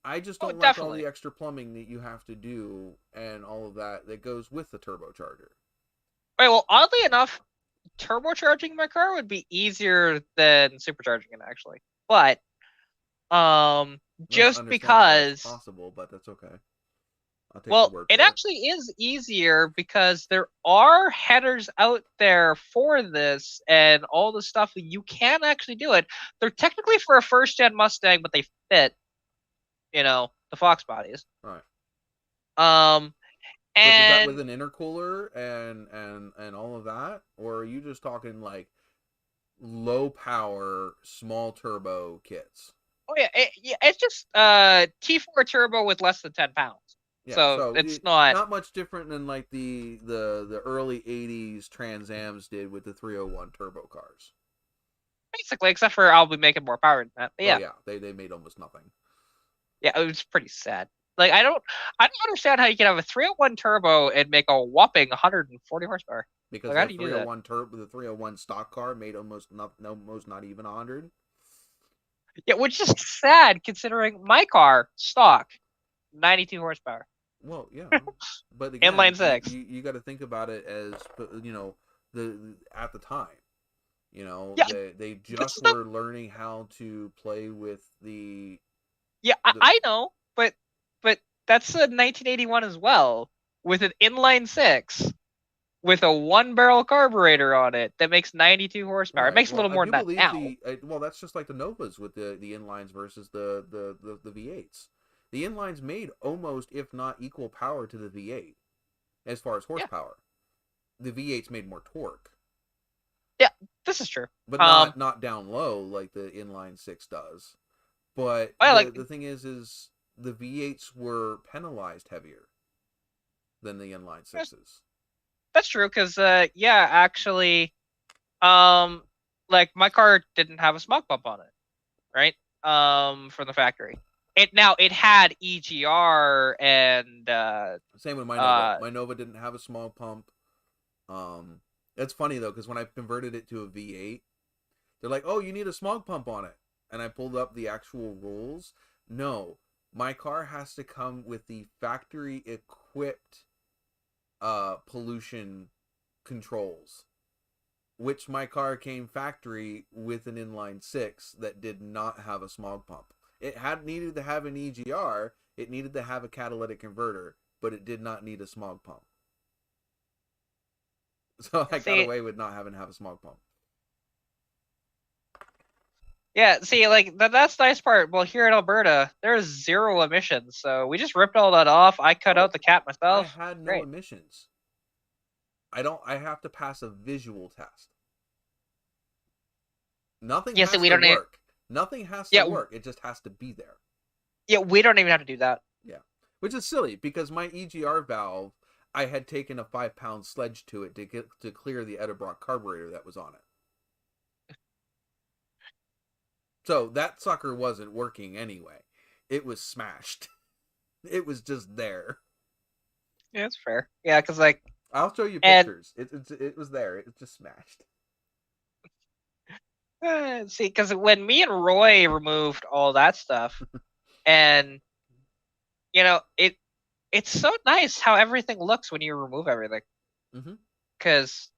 I just don't like all the extra plumbing that you have to do and all of that goes with the turbocharger. Right, well, oddly enough, turbocharging my car would be easier than supercharging it, actually. But just because it's possible, but that's okay. I'll take well, the word it for actually is easier because there are headers out there for this and all the stuff. You can actually do it. They're technically for a first-gen Mustang, but they fit, the Fox bodies. Right. And but is that with an intercooler and all of that, or are you just talking like low power small turbo kits? Oh yeah, it's just T4 turbo with less than 10 pounds. Yeah, so it's not much different than like the early 80s Trans Ams did with the 301 turbo cars. Basically, except for I'll be making more power than that. But yeah. Oh, yeah, they made almost nothing. Yeah, it was pretty sad. Like I don't understand how you can have a 301 turbo and make a whopping 140 horsepower. Because like, the 301 turbo, the 301 stock car made almost not even 100. Yeah, which is sad considering my car stock 92 horsepower. Well, yeah, but again, inline six. You got to think about it as the at the time, they just were learning how to play with the. Yeah, I know, but that's a 1981 as well, with an inline six, with a 1-barrel carburetor on it that makes 92 horsepower. Right. It makes a little more than that now. Well, that's just like the Novas with the inlines versus the V8s. The inlines made almost, if not equal power to the V8 as far as horsepower. Yeah. The V8s made more torque. Yeah, this is true. But not down low like the inline 6 does. But the thing is the V8s were penalized heavier than the inline 6s. That's true, because actually, like my car didn't have a smog pump on it, right? From the factory. It had EGR and same with my Nova. My Nova didn't have a smog pump. It's funny though, because when I converted it to a V8, they're like, "Oh, you need a smog pump on it," and I pulled up the actual rules. No, my car has to come with the factory equipped pollution controls, which my car came factory with an inline 6 that did not have a smog pump. It needed to have an EGR, it needed to have a catalytic converter, but it did not need a smog pump. So I got away with not having to have a smog pump. Yeah, see, like that's the nice part. Well, here in Alberta, there's 0 emissions, so we just ripped all that off. I cut out the cat myself. I had no emissions. I have to pass a visual test. Nothing has to work. Nothing has to work. It just has to be there. Yeah, we don't even have to do that. Yeah, which is silly because my EGR valve, I had taken a 5-pound sledge to it to clear the Edelbrock carburetor that was on it. So that sucker wasn't working anyway. It was smashed. It was just there. Yeah, that's fair. Yeah, because like I'll show you pictures. It was there. It just smashed. See, because when me and Roy removed all that stuff, and it it's so nice how everything looks when you remove everything. Mhm. Because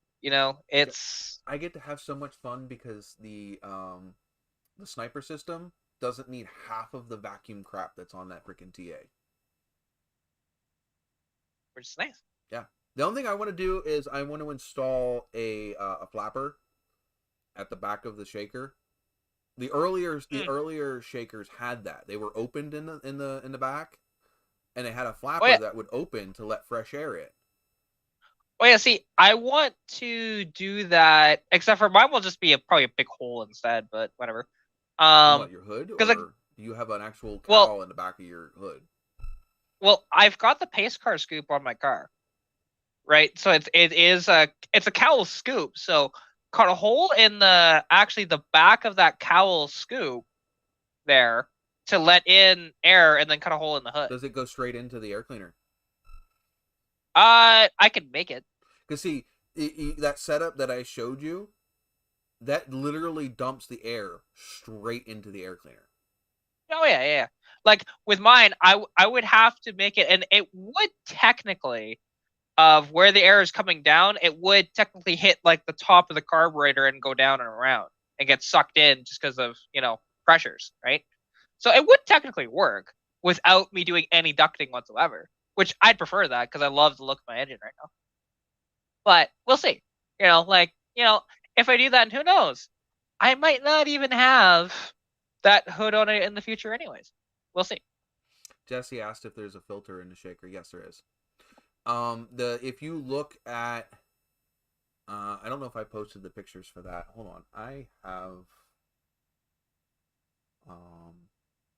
it's I get to have so much fun because the sniper system doesn't need half of the vacuum crap that's on that freaking TA. which is nice. Yeah. The only thing I want to do is I want to install a flapper at the back of the shaker. The earlier shakers had that. They were opened in the back, and it had a flapper Oh yeah. that would open to let fresh air in. Oh yeah. See, I want to do that, except for mine will just be probably a big hole instead. But whatever. In what, your hood, or Because do you have an actual well- cowl in the back of your hood? well, I've got the pace car scoop on my car, right? So it's a cowl scoop. So cut a hole in the back of that cowl scoop there to let in air, and then cut a hole in the hood. Does it go straight into the air cleaner? I can make it. Because see, that setup that I showed you, that literally dumps the air straight into the air cleaner. Oh yeah. Like with mine, I would have to make it, and it would technically, of where the air is coming down, it would technically hit like the top of the carburetor and go down and around and get sucked in just because of pressures, right? So it would technically work without me doing any ducting whatsoever, which I'd prefer that because I love the look of my engine right now. But we'll see. If I do that, who knows? I might not even have that hood on it in the future anyways. We'll see. Jesse asked if there's a filter in the shaker. Yes, there is. If you look at, I don't know if I posted the pictures for that. Hold on, I have.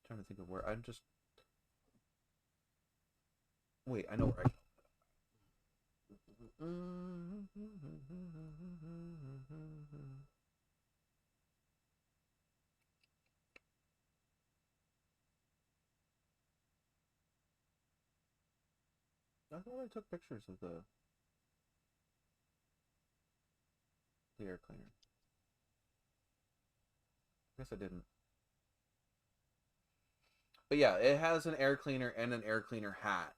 Trying to think of where I'm just. Wait, I know where I. I thought I took pictures of the air cleaner. Guess I didn't. But yeah, it has an air cleaner and an air cleaner hat.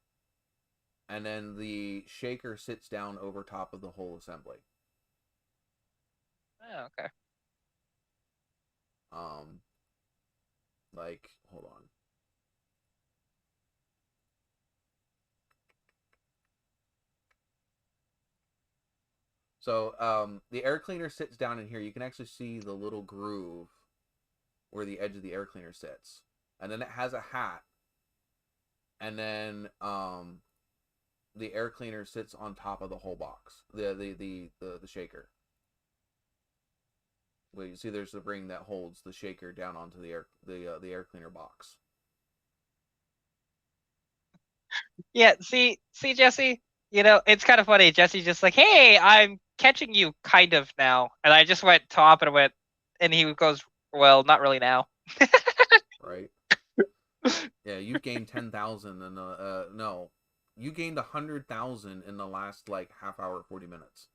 And then the shaker sits down over top of the whole assembly. Oh, okay. Hold on. So, the air cleaner sits down in here. You can actually see the little groove where the edge of the air cleaner sits. And then it has a hat. And then, the air cleaner sits on top of the whole box. The shaker. Well, you see there's the ring that holds the shaker down onto the air cleaner box. Yeah, see, Jesse, it's kind of funny. Jesse's just like, hey, I'm catching you kind of now. And I just went top and and he goes, well, not really now. Right? Yeah, you've gained 10,000 and no. You gained 100,000 in the last half hour, 40 minutes.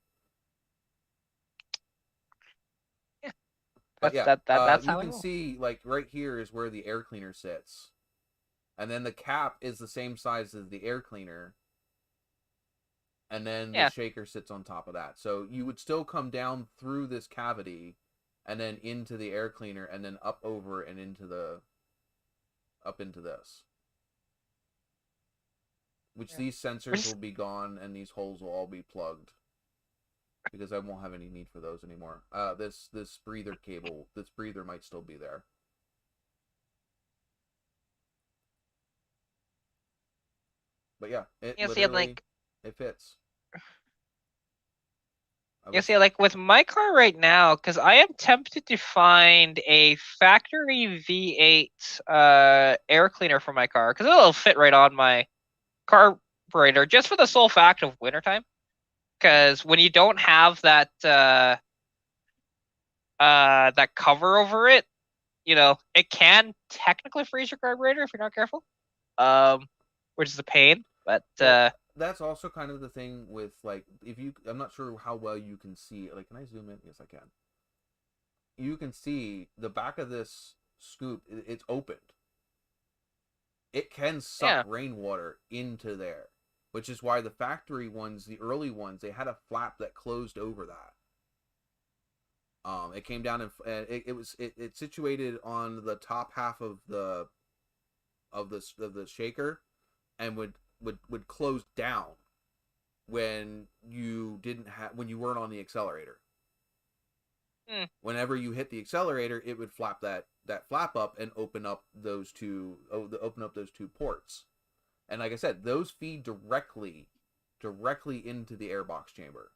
Yeah. But That's you how can see right here is where the air cleaner sits. And then the cap is the same size as the air cleaner. And then the shaker sits on top of that. So you would still come down through this cavity and then into the air cleaner and then up over and into this. Which these sensors will be gone and these holes will all be plugged. Because I won't have any need for those anymore. This breather cable, this breather might still be there. But yeah, it fits. With my car right now, because I am tempted to find a factory V8 air cleaner for my car, because it'll fit right on my carburetor, just for the sole fact of wintertime. Because when you don't have that that cover over it, it can technically freeze your carburetor if you're not careful. Which is a pain, but that's also kind of the thing with I'm not sure how well you can see. Can I zoom in? Yes, I can. You can see the back of this scoop. It's opened. it can suck rainwater into there, which is why the factory ones, the early ones, they had a flap that closed over that. It came down and it situated on the top half of the shaker, and would close down when you weren't on the accelerator. Whenever you hit the accelerator, it would flap that flap up and open up those two ports. And like I said, those feed directly into the airbox chamber.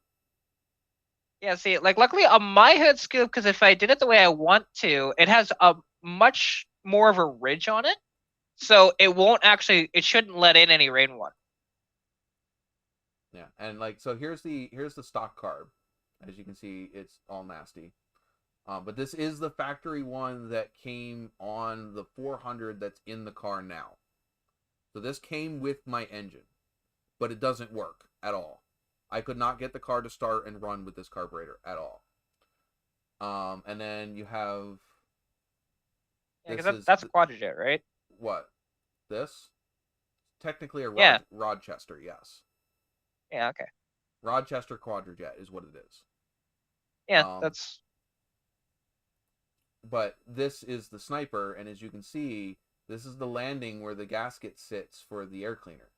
Yeah, see, like luckily on my hood scoop, because if I did it the way I want to, it has a much more of a ridge on it, so it shouldn't let in any rainwater. Yeah, and like so, here's the stock carb. As you can see, it's all nasty. But this is the factory one that came on the 400 that's in the car now. So this came with my engine, but it doesn't work at all. I could not get the car to start and run with this carburetor at all. And then you have... Yeah, because that's a quadrijet, right? What? This? Technically a Rochester, yes. Yeah, okay. Rochester quadrijet is what it is. Yeah, that's... But this is the sniper, and as you can see, this is the landing where the gasket sits for the air cleaner.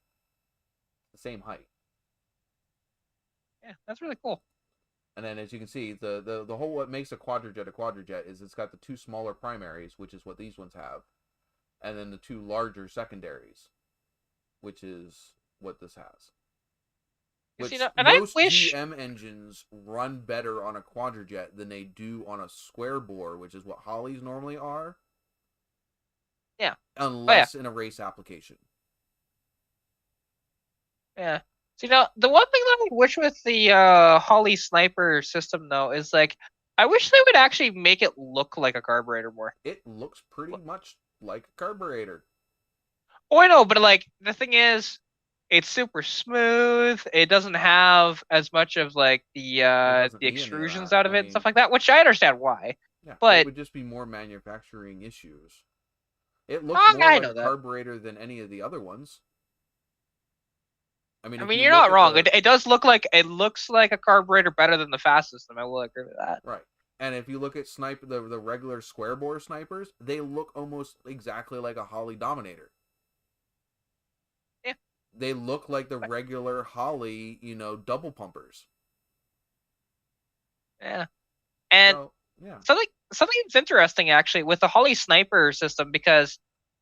The same height. Yeah, that's really cool. And then as you can see, the whole what makes a quadrijet is it's got the two smaller primaries, which is what these ones have, and then the two larger secondaries, which is what this has. Which most GM engines run better on a quadrijet than they do on a square bore, which is what Holleys normally are. Yeah. Unless in a race application. Yeah. So, the one thing that I wish with the Holley sniper system, though, is like, I wish they would actually make it look like a carburetor more. It looks pretty much like a carburetor. Oh, I know, but like, the thing is, it's super smooth. It doesn't have as much of like the extrusions out of it and stuff like that, which I understand why. Yeah, but it would just be more manufacturing issues. It looks more like a carburetor than any of the other ones. I mean, you're not wrong. It does look like looks like a carburetor better than the fast system. I will agree with that. Right. And if you look at the regular square bore snipers, they look almost exactly like a Holley Dominator. Yeah. They look like the regular Holley, double pumpers. Yeah. And something that's interesting actually with the Holley sniper system, because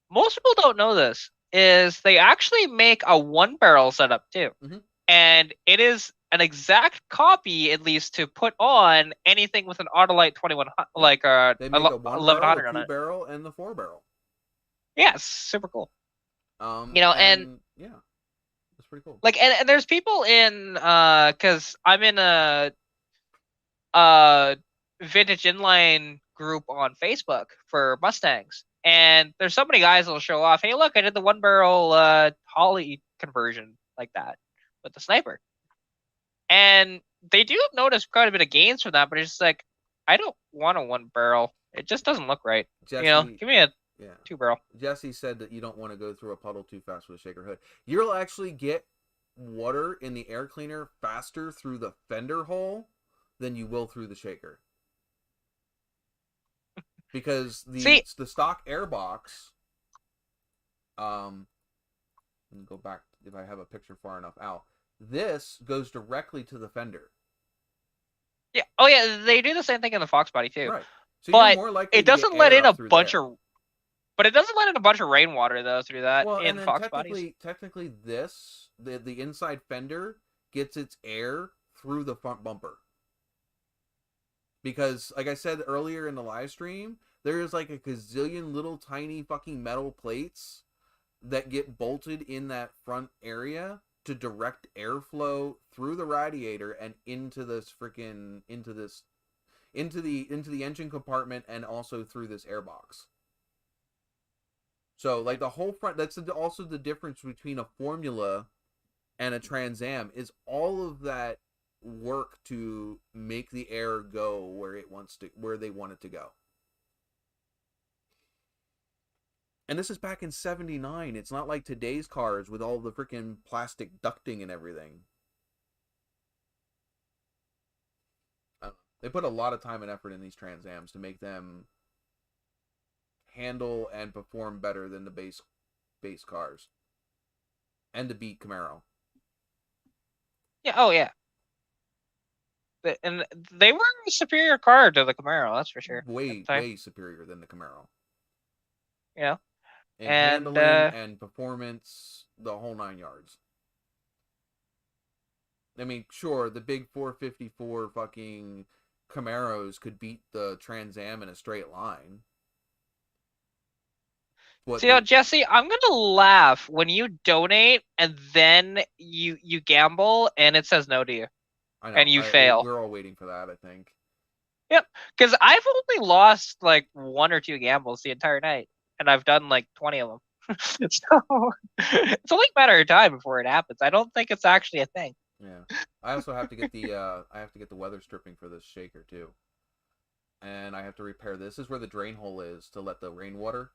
most people don't know this, is they actually make a one barrel setup too. Mm-hmm. And it is an exact copy, at least, to put on anything with an Autolite 2100, like they make a 1100 barrel, a 2 barrel, and the 4 barrel. Yeah, it's super cool. and yeah, it's pretty cool. Like, and there's people in because I'm in a vintage inline group on Facebook for Mustangs, and there's so many guys that'll show off, hey, look, I did the one barrel Holley conversion like that with the sniper. And they do notice quite a bit of gains from that, but it's just like, I don't want a one barrel. It just doesn't look right. Jesse, give me a 2 barrel. Jesse said that you don't want to go through a puddle too fast with a shaker hood. You'll actually get water in the air cleaner faster through the fender hole than you will through the shaker. Because the stock airbox, let me go back if I have a picture far enough out. This goes directly to the fender. Yeah. Oh yeah, they do the same thing in the Fox body too. Right. So but you're more likely it doesn't let in a bunch of. But it doesn't let in a bunch of rainwater though through that in Fox bodies. Technically, the inside fender gets its air through the front bumper. Because, like I said earlier in the live stream, there's like a gazillion little tiny fucking metal plates that get bolted in that front area to direct airflow through the radiator and into the engine compartment and also through this airbox. So, like, the whole front, that's also the difference between a Formula and a Trans Am, is all of that work to make the air go where they want it to go. And this is back in '79. It's not like today's cars with all the freaking plastic ducting and everything. They put a lot of time and effort in these Trans Ams to make them handle and perform better than the base cars, and to beat Camaro. Yeah. Oh yeah. And they were a superior car to the Camaro, that's for sure. Way superior than the Camaro. Yeah. In And, handling and performance, the whole 9 yards. I mean, sure, the big 454 fucking Camaros could beat the Trans Am in a straight line. But See, Jesse, I'm gonna laugh when you donate and then you gamble and it says no to you. I know, and you fail. We're all waiting for that, I think. Yep, because I've only lost like 1 or 2 gambles the entire night, and I've done like 20 of them. So it's only a matter of time before it happens. I don't think it's actually a thing. Yeah, I also have to get the weather stripping for this shaker too, and I have to repair this. This is where the drain hole is to let the rainwater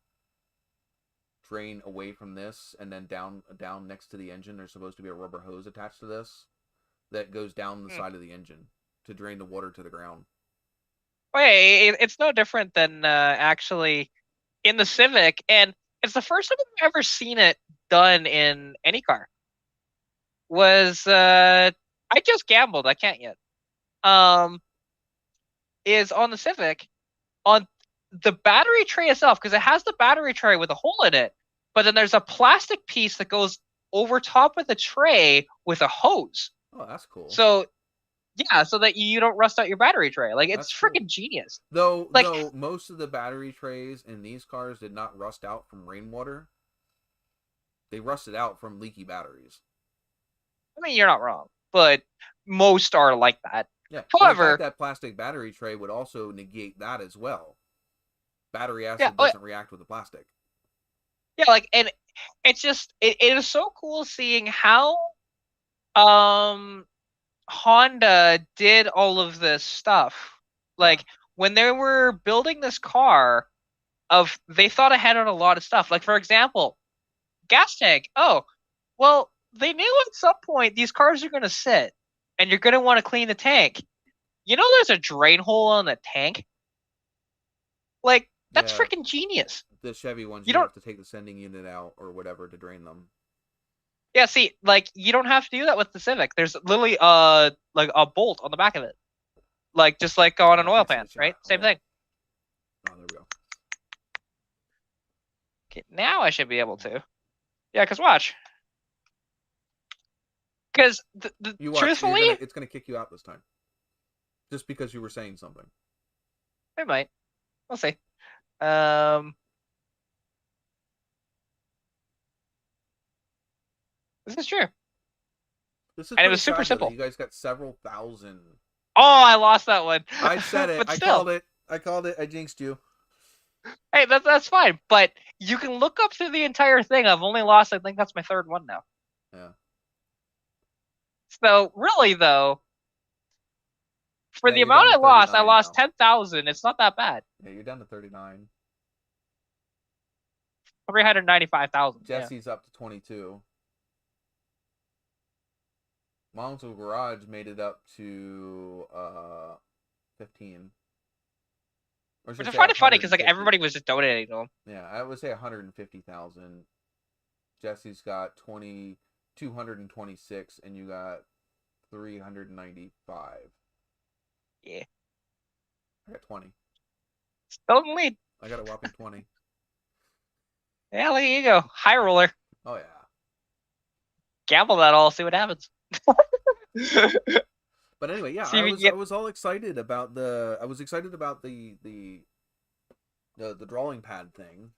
drain away from this, and then down next to the engine. There's supposed to be a rubber hose attached to this that goes down the side of the engine to drain the water to the ground. Wait, it's no different than actually in the Civic, and it's the first time I've ever seen it done in any car. I just gambled, I can't yet. Is on the Civic, on the battery tray itself, because it has the battery tray with a hole in it, but then there's a plastic piece that goes over top of the tray with a hose. Oh, that's cool. So, yeah, so that you don't rust out your battery tray. Like, it's freaking cool. genius. Though most of the battery trays in these cars did not rust out from rainwater. They rusted out from leaky batteries. I mean, you're not wrong, but most are like that. Yeah. However, that plastic battery tray would also negate that as well. Battery acid doesn't react with the plastic. Yeah, like, and it's just it is so cool seeing how Honda did all of this stuff. Like, when they were building this car, they thought ahead on a lot of stuff. Like, for example, gas tank. Oh, well, they knew at some point these cars are going to sit, and you're going to want to clean the tank. You know, there's a drain hole on the tank. Like, that's freaking genius. The Chevy ones, you don't have to take the sending unit out or whatever to drain them. Yeah, see, like, you don't have to do that with the Civic. There's literally like a bolt on the back of it, like just like on an oil pan, right? Same thing. Oh, there we go. Okay, now I should be able to. Yeah, because watch. Because truthfully, it's gonna kick you out this time, just because you were saying something. It might. We'll see. This is true. And it was super simple. You guys got several thousand. Oh, I lost that one. I said it. I called it. I jinxed you. Hey, that's fine. But you can look up through the entire thing. I've only lost, I think that's my 3rd one now. Yeah. So really though, for the amount I lost 10,000. It's not that bad. Yeah, you're down to 39. 395,000. Jesse's up to 22. Mom's Garage made it up to 15. Which I find it funny because like everybody was just donating to them. Yeah, I would say 150,000. Jesse's got 226, and you got 395. Yeah. I got 20. Still in the lead. I got a whopping 20. Yeah, there you go. High roller. Oh yeah. Gamble that all, see what happens. But anyway, yeah, I was all excited about the the drawing pad thing,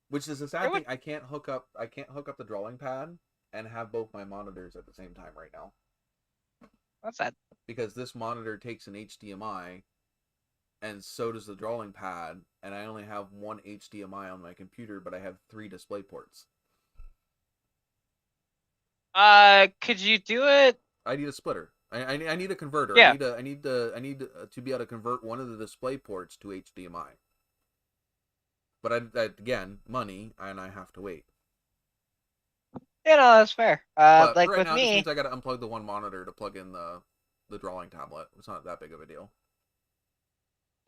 which is a sad thing. I can't hook up the drawing pad and have both my monitors at the same time right now. That's sad. Because this monitor takes an HDMI, and so does the drawing pad, and I only have one HDMI on my computer, but I have 3 display ports. Could you do it? I need a splitter. I need a converter. Yeah. I need to be able to convert one of the display ports to HDMI. But again, money, and I have to wait. You know, that's fair. But Like right with now, it just me, means I got to unplug the one monitor to plug in the drawing tablet. It's not that big of a deal.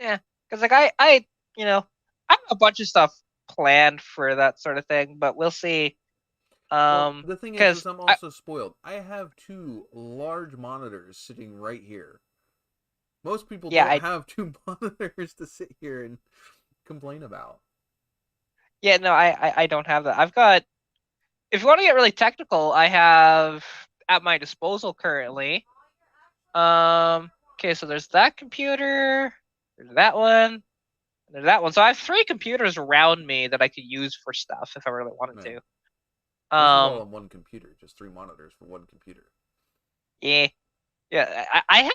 yeah, because like I, you know, I have a bunch of stuff planned for that sort of thing, but we'll see. Well, the thing Because is I'm also spoiled. I have 2 large monitors sitting right here. Most people yeah, don't have 2 monitors to sit here and complain about. no, I don't have that. I've got. If you want to get really technical, I have at my disposal currently. Okay, so there's that computer, there's that one, and there's that one. So I have 3 computers around me that I could use for stuff if I really wanted to. This is all on one computer, just 3 monitors for one computer. Yeah, I have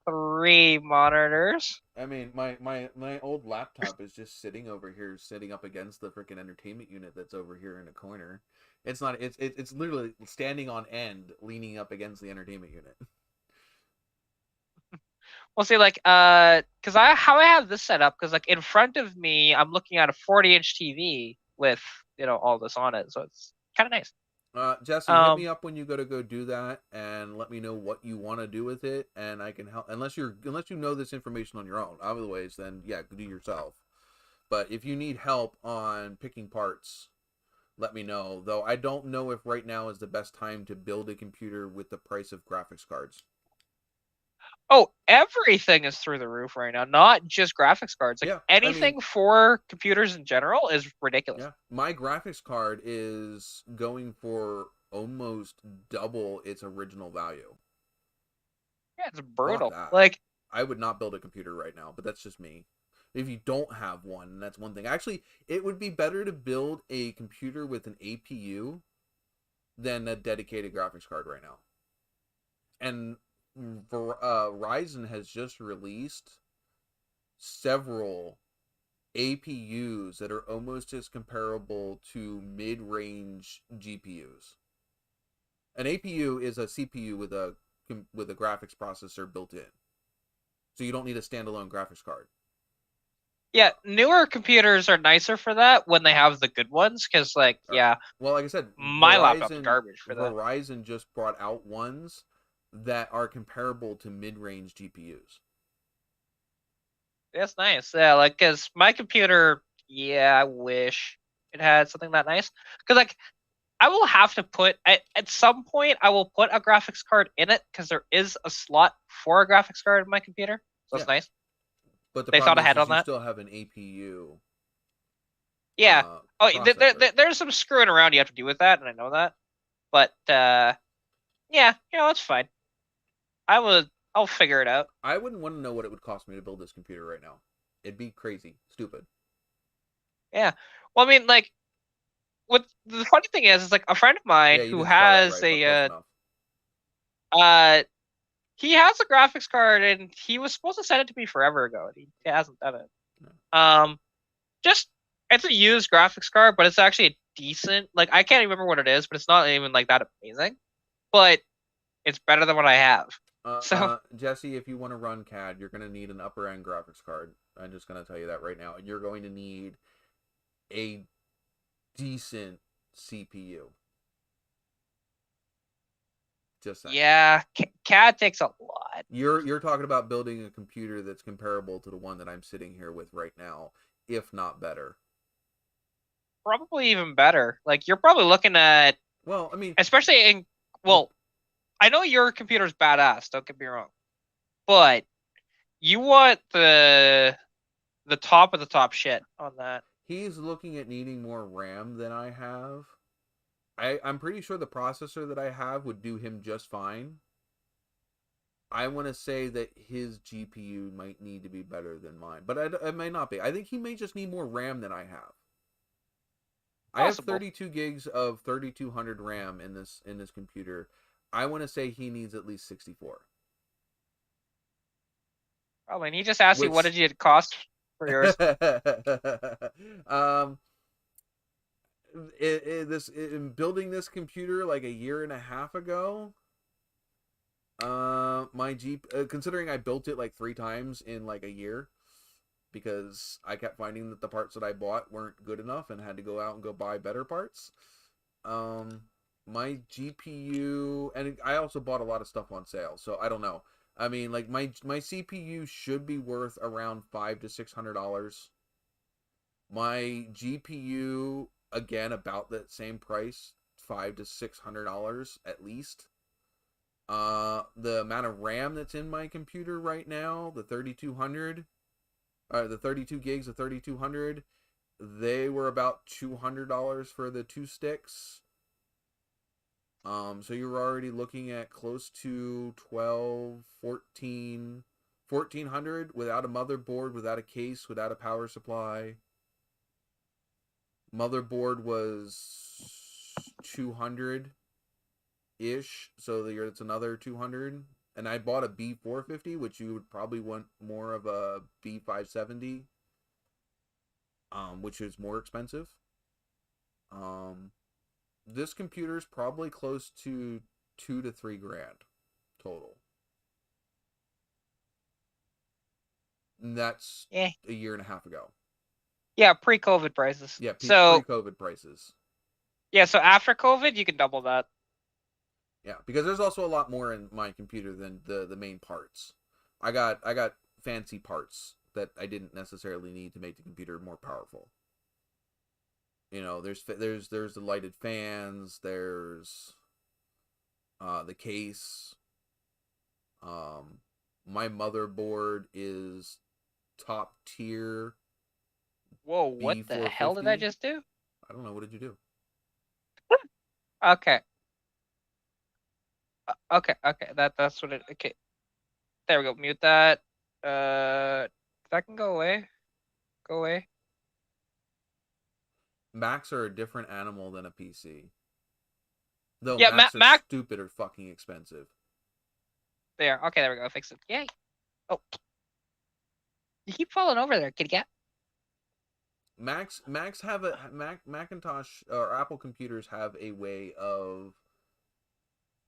3 monitors. I mean, my old laptop is just sitting over here, sitting up against the freaking entertainment unit that's over here in a corner. It's not. It's literally standing on end, leaning up against the entertainment unit. Well, see, like, because how I have this set up, because like in front of me, I'm looking at a 40-inch TV with all this on it, so it's kind of nice. Jesse, hit me up when you go do that, and let me know what you want to do with it, and I can help. Unless you know this information on your own, otherwise, then yeah, do yourself. But if you need help on picking parts, let me know. Though I don't know if right now is the best time to build a computer with the price of graphics cards. Oh, everything is through the roof right now, not just graphics cards. Like anything for computers in general is ridiculous. Yeah, my graphics card is going for almost double its original value. Yeah, it's brutal. Like, I would not build a computer right now, but that's just me. If you don't have one, that's one thing. Actually, it would be better to build a computer with an APU than a dedicated graphics card right now. And Ryzen has just released several APUs that are almost as comparable to mid-range GPUs. An APU is a CPU with a graphics processor built in, so you don't need a standalone graphics card. Yeah, newer computers are nicer for that when they have the good ones, because like well, like I said, my laptop's garbage for that. Verizon just brought out ones that are comparable to mid-range GPUs. That's nice. Yeah, like, because my computer, I wish it had something that nice. Because, like, I will have to put, at some point, I will put a graphics card in it, because there is a slot for a graphics card in my computer. So it's nice. But they thought ahead on that. You still have an APU. Yeah. There's some screwing around you have to do with that, and I know that. But, it's fine. I'll figure it out. I wouldn't want to know what it would cost me to build this computer right now. It'd be crazy, stupid. Yeah. Well, I mean, like, what the funny thing is like a friend of mine who has he has a graphics card, and he was supposed to send it to me forever ago, and he hasn't done it. No. Just it's a used graphics card, but it's actually a decent. Like, I can't remember what it is, but it's not even like that amazing. But it's better than what I have. Jesse, if you want to run CAD, you're going to need an upper end graphics card. I'm just going to tell you that right now. And you're going to need a decent CPU. Just saying. Yeah, CAD takes a lot. You're talking about building a computer that's comparable to the one that I'm sitting here with right now, if not better. Probably even better. Like, you're probably looking at, well, I mean, especially I know your computer's badass, don't get me wrong. But you want the top of the top shit on that. He's looking at needing more RAM than I have. I'm pretty sure the processor that I have would do him just fine. I want to say that his GPU might need to be better than mine, but it might not be. I think he may just need more RAM than I have. Possible. I have 32 gigs of 3200 RAM in this computer. I want to say he needs at least 64. Oh, and he just asked you, what did it cost for yours? In building this computer like a year and a half ago, considering I built it like 3 times in like a year, because I kept finding that the parts that I bought weren't good enough and had to go out and go buy better parts. My GPU, and I also bought a lot of stuff on sale, so I don't know. I mean, like my CPU should be worth around $500 to $600. My GPU, again, about that same price, $500 to $600 at least. The amount of RAM that's in my computer right now, the 3200, the 32 gigs of 3200, they were about $200 for the 2 sticks. So you're already looking at close to 12, 14, 1400 without a motherboard, without a case, without a power supply. Motherboard was 200 ish, so it's another 200. And I bought a B450, which you would probably want more of a B570, which is more expensive. This computer is probably close to $2 to $3 grand total. And that's a year and a half ago. Yeah, pre-COVID prices. Yeah, so pre-COVID prices. Yeah, so after COVID, you can double that. Yeah, because there's also a lot more in my computer than the main parts. I got fancy parts that I didn't necessarily need to make the computer more powerful. You know, there's the lighted fans, there's the case. My motherboard is top tier. Whoa, what the hell did I just do? I don't know. What did you do? Okay. Okay. That's what it. Okay. There we go. Mute that. That can go away. Go away. Macs are a different animal than a PC. Though Yeah, Macs are Mac. stupid or fucking expensive. There. Okay, there we go. Fix it. Yay. Oh. You keep falling over there, kitty cat. Macs have a Macintosh or Apple computers have a way of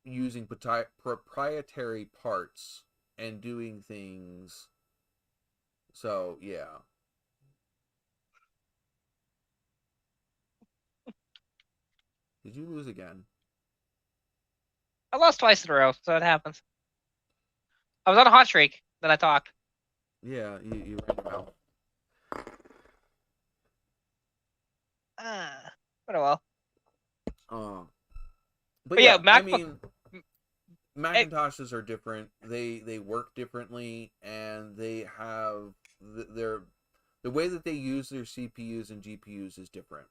using proprietary parts and doing things. So yeah. Did you lose again? I lost twice in a row, so it happens. I was on a hot streak, then I talked. Yeah, you ran your mouth. But But yeah, MacBook. I mean, Macintoshes are different. They work differently, and they have the way that they use their CPUs and GPUs is different.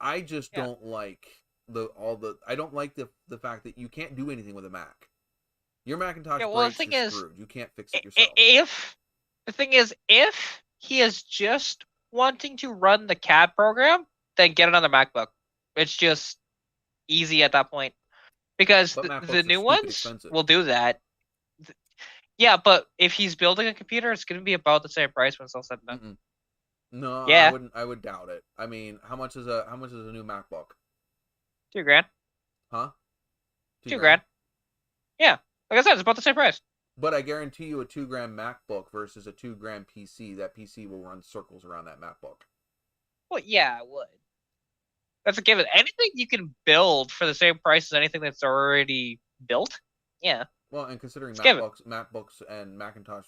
I just don't like I don't like the fact that you can't do anything with a Mac. Your Macintosh breaks, you're screwed. You can't fix it yourself. If he is just wanting to run the CAD program, then get another MacBook. It's just easy at that point. Because the new ones will do that. Yeah, but if he's building a computer, it's going to be about the same price when it's all said and done. No, yeah. I would doubt it. I mean, how much is a new MacBook? $2 grand. Huh? $2 grand. Yeah, like I said, it's about the same price. But I guarantee you, a $2 grand MacBook versus a $2 grand PC, that PC will run circles around that MacBook. Well, yeah, it would. That's a given. Anything you can build for the same price as anything that's already built, yeah. Well, and considering MacBooks and Macintosh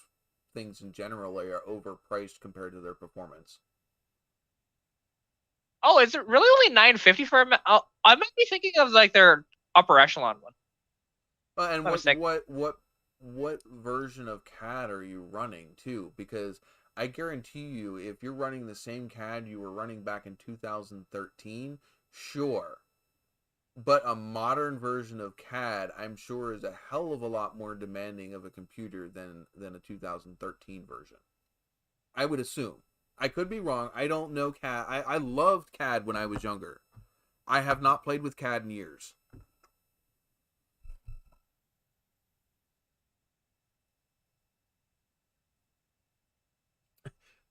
things in general are overpriced compared to their performance. Oh, is it really only $950 for a Mac? Oh, I might be thinking of like their upper echelon one. And what version of CAD are you running too? Because I guarantee you, if you're running the same CAD you were running back in 2013, sure. But a modern version of CAD, I'm sure, is a hell of a lot more demanding of a computer than a 2013 version. I would assume. I could be wrong. I don't know CAD. I loved CAD when I was younger. I have not played with CAD in years.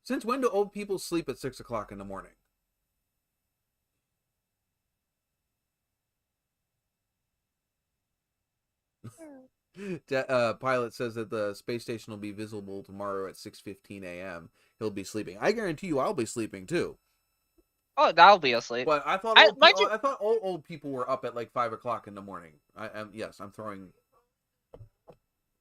Since when do old people sleep at 6 o'clock in the morning? Pilot says that the space station will be visible tomorrow at 6:15 a.m. he'll be sleeping. I guarantee you, I'll be sleeping too. Oh, that'll be asleep. But I thought I thought old people were up at like 5 o'clock in the morning. I'm throwing.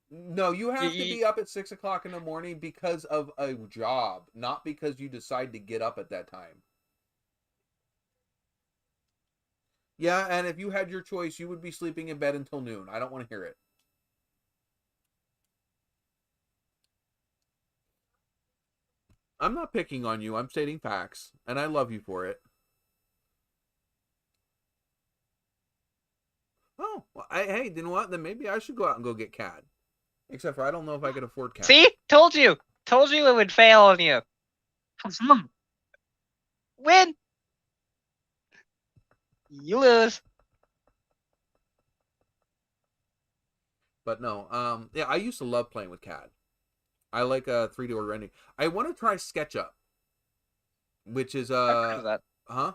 No, you have to be up at 6 o'clock in the morning because of a job, not because you decide to get up at that time. Yeah, and if you had your choice, you would be sleeping in bed until noon. I don't want to hear it. I'm not picking on you. I'm stating facts, and I love you for it. Oh, well, hey, you know what? Then maybe I should go out and go get Cad. Except for I don't know if I could afford Cad. See? Told you it would fail on you. Win. You lose. But no, yeah, I used to love playing with Cad. I like 3D rendering. I want to try SketchUp, which is I've heard of that. Huh?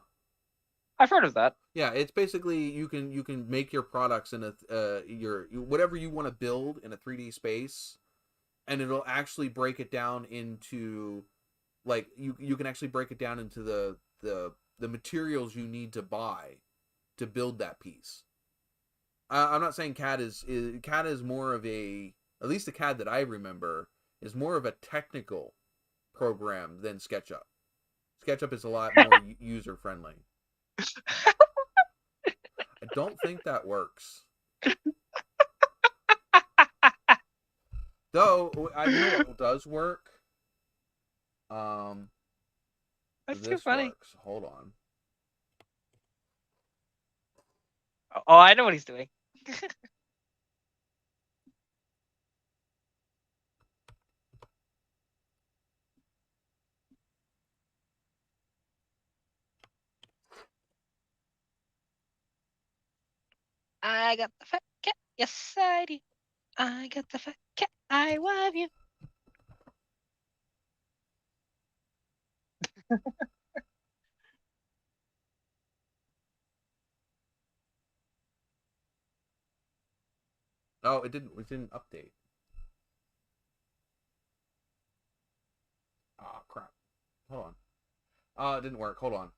I've heard of that. Yeah, it's basically you can make your products in your whatever you want to build in a 3D space, and it'll actually break it down into like you can actually break it down into the materials you need to buy to build that piece. I'm not saying CAD is more of a, at least the CAD that I remember is more of a technical program than SketchUp. SketchUp is a lot more user friendly. I don't think that works. Though I know what does work. That's this too funny. Works. Hold on. Oh, I know what he's doing. I got the fat cat. Yes, I do. I got the fat cat. I love you. Oh, it didn't update. Oh crap. Hold on. It didn't work. Hold on.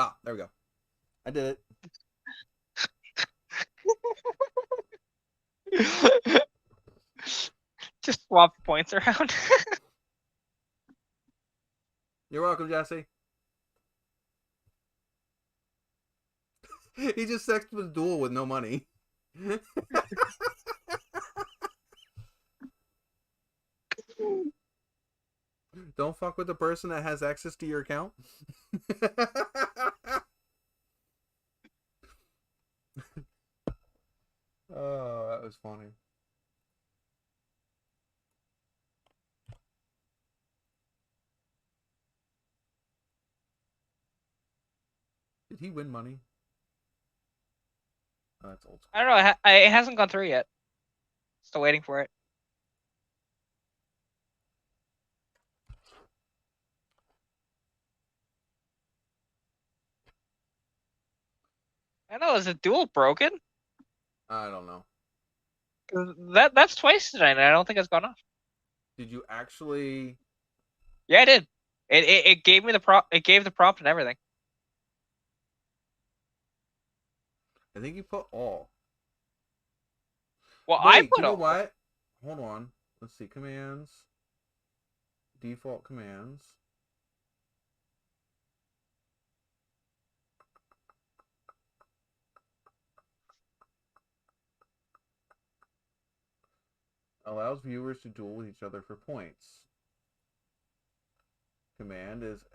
Ah, there we go. I did it. Just swap points around. You're welcome, Jesse. He just sexed with Duel with no money. Don't fuck with the person that has access to your account. Oh, that was funny. Did he win money? Oh, that's old school. I don't know. It hasn't gone through yet. Still waiting for it. I know. Is the Duel broken? I don't know. That's twice tonight, and I don't think it's gone off. Did you actually? Yeah, I did. It gave me the prompt. It gave the prompt and everything. I think you put all. Well, Wait, I put you know all. what? Hold on. Let's see. Commands. Default commands. Allows viewers to duel with each other for points. Command is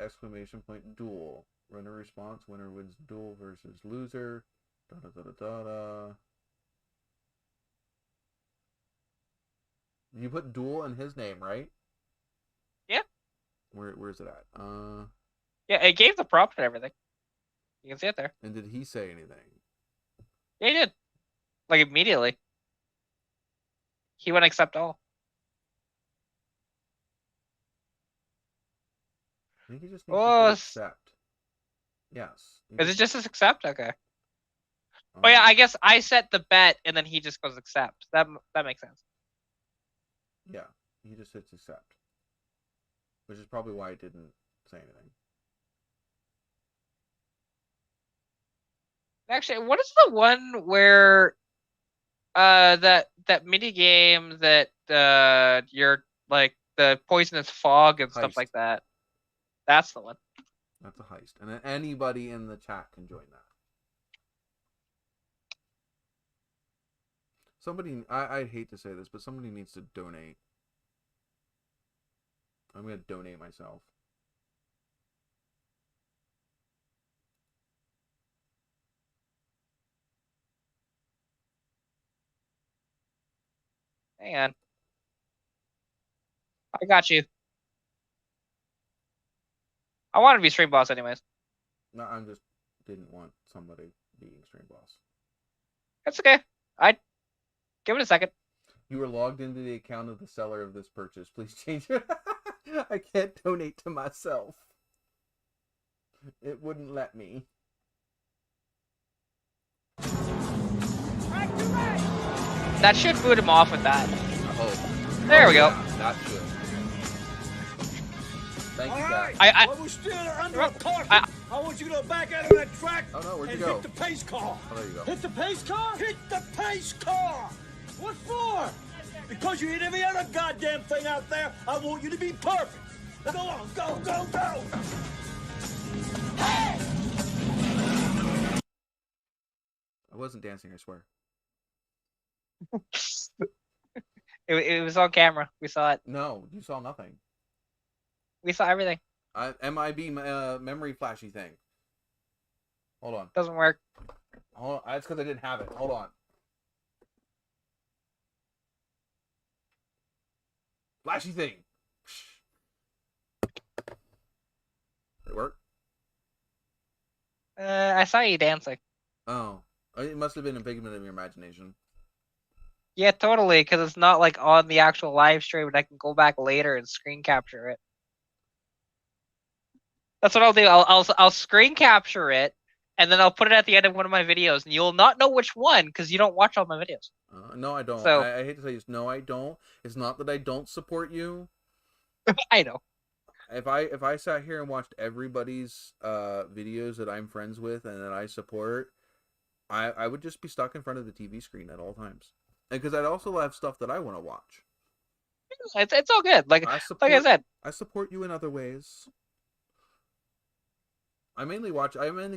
!duel. Runner response. Winner wins duel versus loser. Da da da da da da. You put duel in his name, right? Yeah. Where's it at? Yeah, it gave the prompt and everything. You can see it there. And did he say anything? Yeah, he did. Like immediately. He went accept all. I think he just needs to Oh, hit accept. Yes. is it just as accept? Okay. Um, Oh yeah, I guess I set the bet and then he just goes accept. That makes sense. Yeah, he just hits accept, which is probably why it didn't say anything. Actually, what is the one where that mini game that you're like the poisonous fog and stuff Heist. like that? That's the one. That's a heist, and then anybody in the chat can join that. Somebody, I'd hate to say this, but somebody needs to donate. I'm gonna donate myself. Hang on. I got you. I want to be stream boss anyways. No, I just didn't want somebody being stream boss. That's okay. I give it a second. You were logged into the account of the seller of this purchase. Please change it. I can't donate to myself. It wouldn't let me. That should boot him off with that. Oh. There we go. Yeah, that should. Thank you, All guys. right. While we're still under a caution, I want you to back out on that track Oh no, where'd you and go? hit the pace car. Oh, there you go. Hit the pace car? Hit the pace car! What for? Because you hit every other goddamn thing out there, I want you to be perfect. Now go on, go, go, go! I wasn't dancing, I swear. It was on camera. We saw it. No, you saw nothing. We saw everything. MIB memory flashy thing. Hold on. Doesn't work. Hold on. That's because I didn't have it. Hold on. Flashy thing. Did it work? I saw you dancing. Oh. It must have been a figment of your imagination. Yeah, totally. Because it's not like on the actual live stream, and I can go back later and screen capture it. That's what I'll do. I'll screen capture it, and then I'll put it at the end of one of my videos, and you'll not know which one because you don't watch all my videos. No, I don't. So- I hate to tell you this. No, I don't. It's not that I don't support you. I know. If I sat here and watched everybody's videos that I'm friends with and that I support, I would just be stuck in front of the TV screen at all times. And because I'd also have stuff that I want to watch. It's all good. Like I said, I support you in other ways. I mainly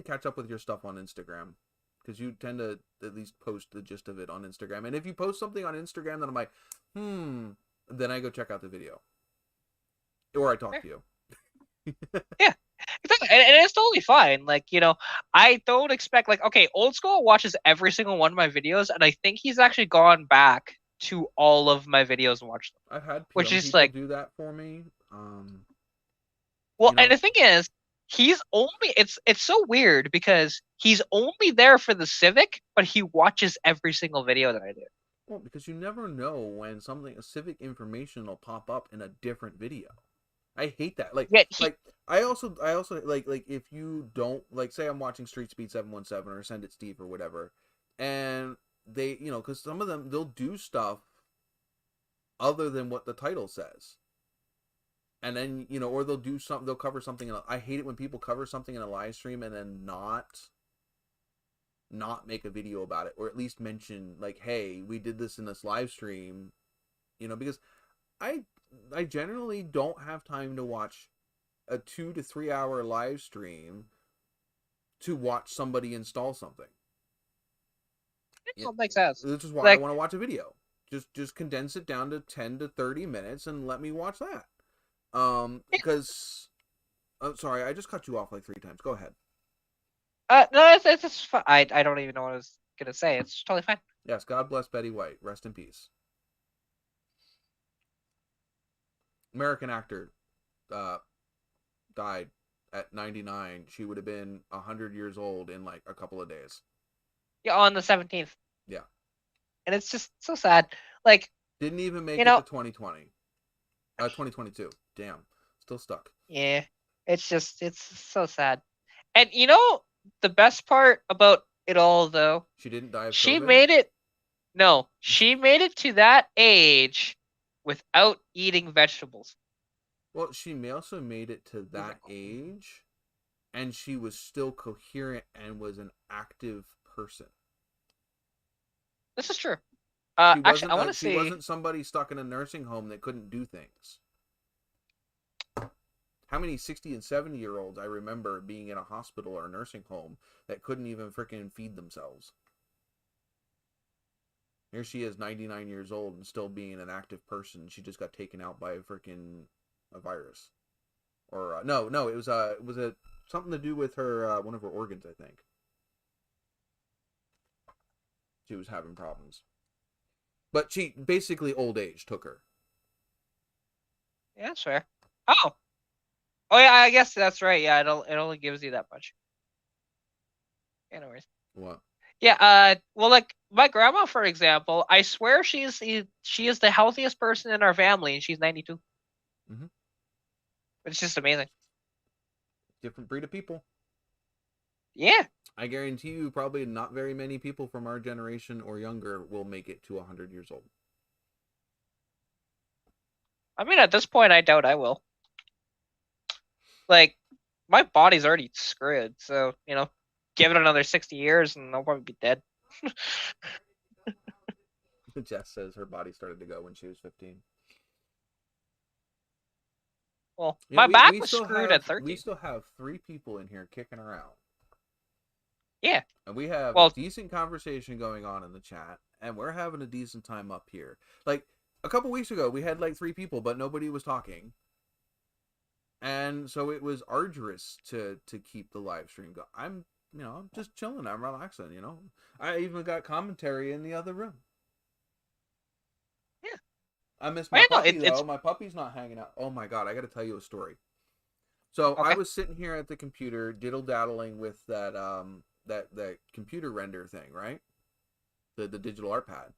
catch up with your stuff on Instagram because you tend to at least post the gist of it on Instagram. And if you post something on Instagram, then I'm like, then I go check out the video. Or I talk to you. yeah. Exactly. And it's totally fine. Like, I don't expect okay, Old School watches every single one of my videos, and I think he's actually gone back to all of my videos and watched them. I've had which is people do that for me. Well, and the thing is, he's only it's so weird because he's only there for the Civic, but he watches every single video that I do. Well, because you never know when a civic information will pop up in a different video. I hate that. I also like if you don't say I'm watching Street Speed 717 or Send It Steve or whatever, and they because some of them they'll do stuff other than what the title says, and then or they'll cover something. I hate it when people cover something in a live stream and then not make a video about it, or at least mention hey, we did this in this live stream, because I generally don't have time to watch a 2 to 3 hour live stream to watch somebody install something. It makes sense. This is why I want to watch a video. Just condense it down to 10 to 30 minutes and let me watch that. Because sorry, I just cut you off 3 times. Go ahead. No, it's fine. I don't even know what I was gonna say. It's totally fine. Yes, God bless Betty White. Rest in peace. American actor, died at 99, she would have been 100 years old in like a couple of days. Yeah, on the 17th. Yeah. And it's just so sad. Like, didn't even make you it know, to 2020. 2022. Damn. Still stuck. yeah. It's so sad. And you know the best part about it all though? She didn't die of She COVID? made it No, she made it to that age without eating vegetables. Well, she also made it to that age, and she was still coherent and was an active person. This is true. She Actually, I want to she see. wasn't somebody stuck in a nursing home that couldn't do things. How many 60 and 70-year-olds I remember being in a hospital or a nursing home that couldn't even freaking feed themselves? Here she is, 99 years old and still being an active person. She just got taken out by a virus. Or no, it was something to do with her one of her organs, I think. She was having problems. But she basically old age took her. Yeah, that's fair. Oh yeah, I guess that's right. Yeah, it only gives you that much. Anyways. What? Yeah. Well, like my grandma, for example, I swear she is the healthiest person in our family, and she's 92. Mm-hmm. It's just amazing. Different breed of people. Yeah. I guarantee you, probably not very many people from our generation or younger will make it to 100 years old. I mean, at this point, I doubt I will. Like, my body's already screwed, so give it another 60 years, and I'll probably be dead. Jess says her body started to go when she was 15. Well, my back was screwed at 13. We still have 3 people in here kicking around. Yeah. And we have a decent conversation going on in the chat, and we're having a decent time up here. Like, a couple weeks ago, we had like 3 people, but nobody was talking. And so it was arduous to keep the live stream going. I'm just chilling. I'm relaxing, I even got commentary in the other room. Yeah. I miss my puppy, though. My puppy's not hanging out. Oh, my God. I got to tell you a story. So I was sitting here at the computer diddle-daddling with that computer render thing, right? The digital art pad.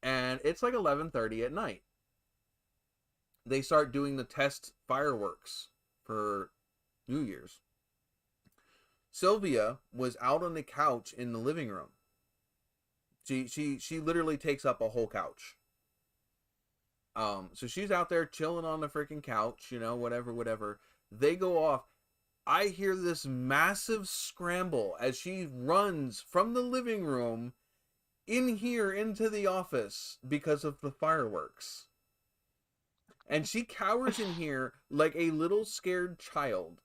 And it's like 11:30 at night. They start doing the test fireworks for New Year's. Sylvia was out on the couch in the living room. She literally takes up a whole couch. So she's out there chilling on the freaking couch, whatever. They go off. I hear this massive scramble as she runs from the living room in here into the office because of the fireworks. And she cowers in here like a little scared child.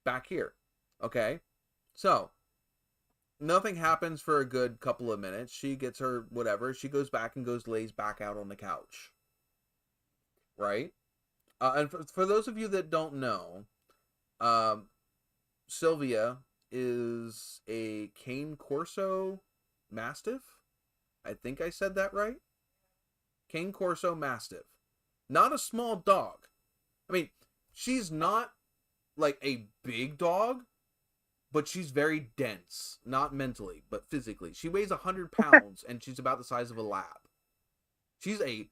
Back here. Okay? So, nothing happens for a good couple of minutes. She gets her whatever. She goes back and lays back out on the couch. Right? And for those of you that don't know, Sylvia is a Cane Corso Mastiff. I think I said that right. Cane Corso Mastiff. Not a small dog. I mean, she's not like a big dog, but she's very dense. Not mentally, but physically. She weighs 100 pounds, and she's about the size of a lab. She's a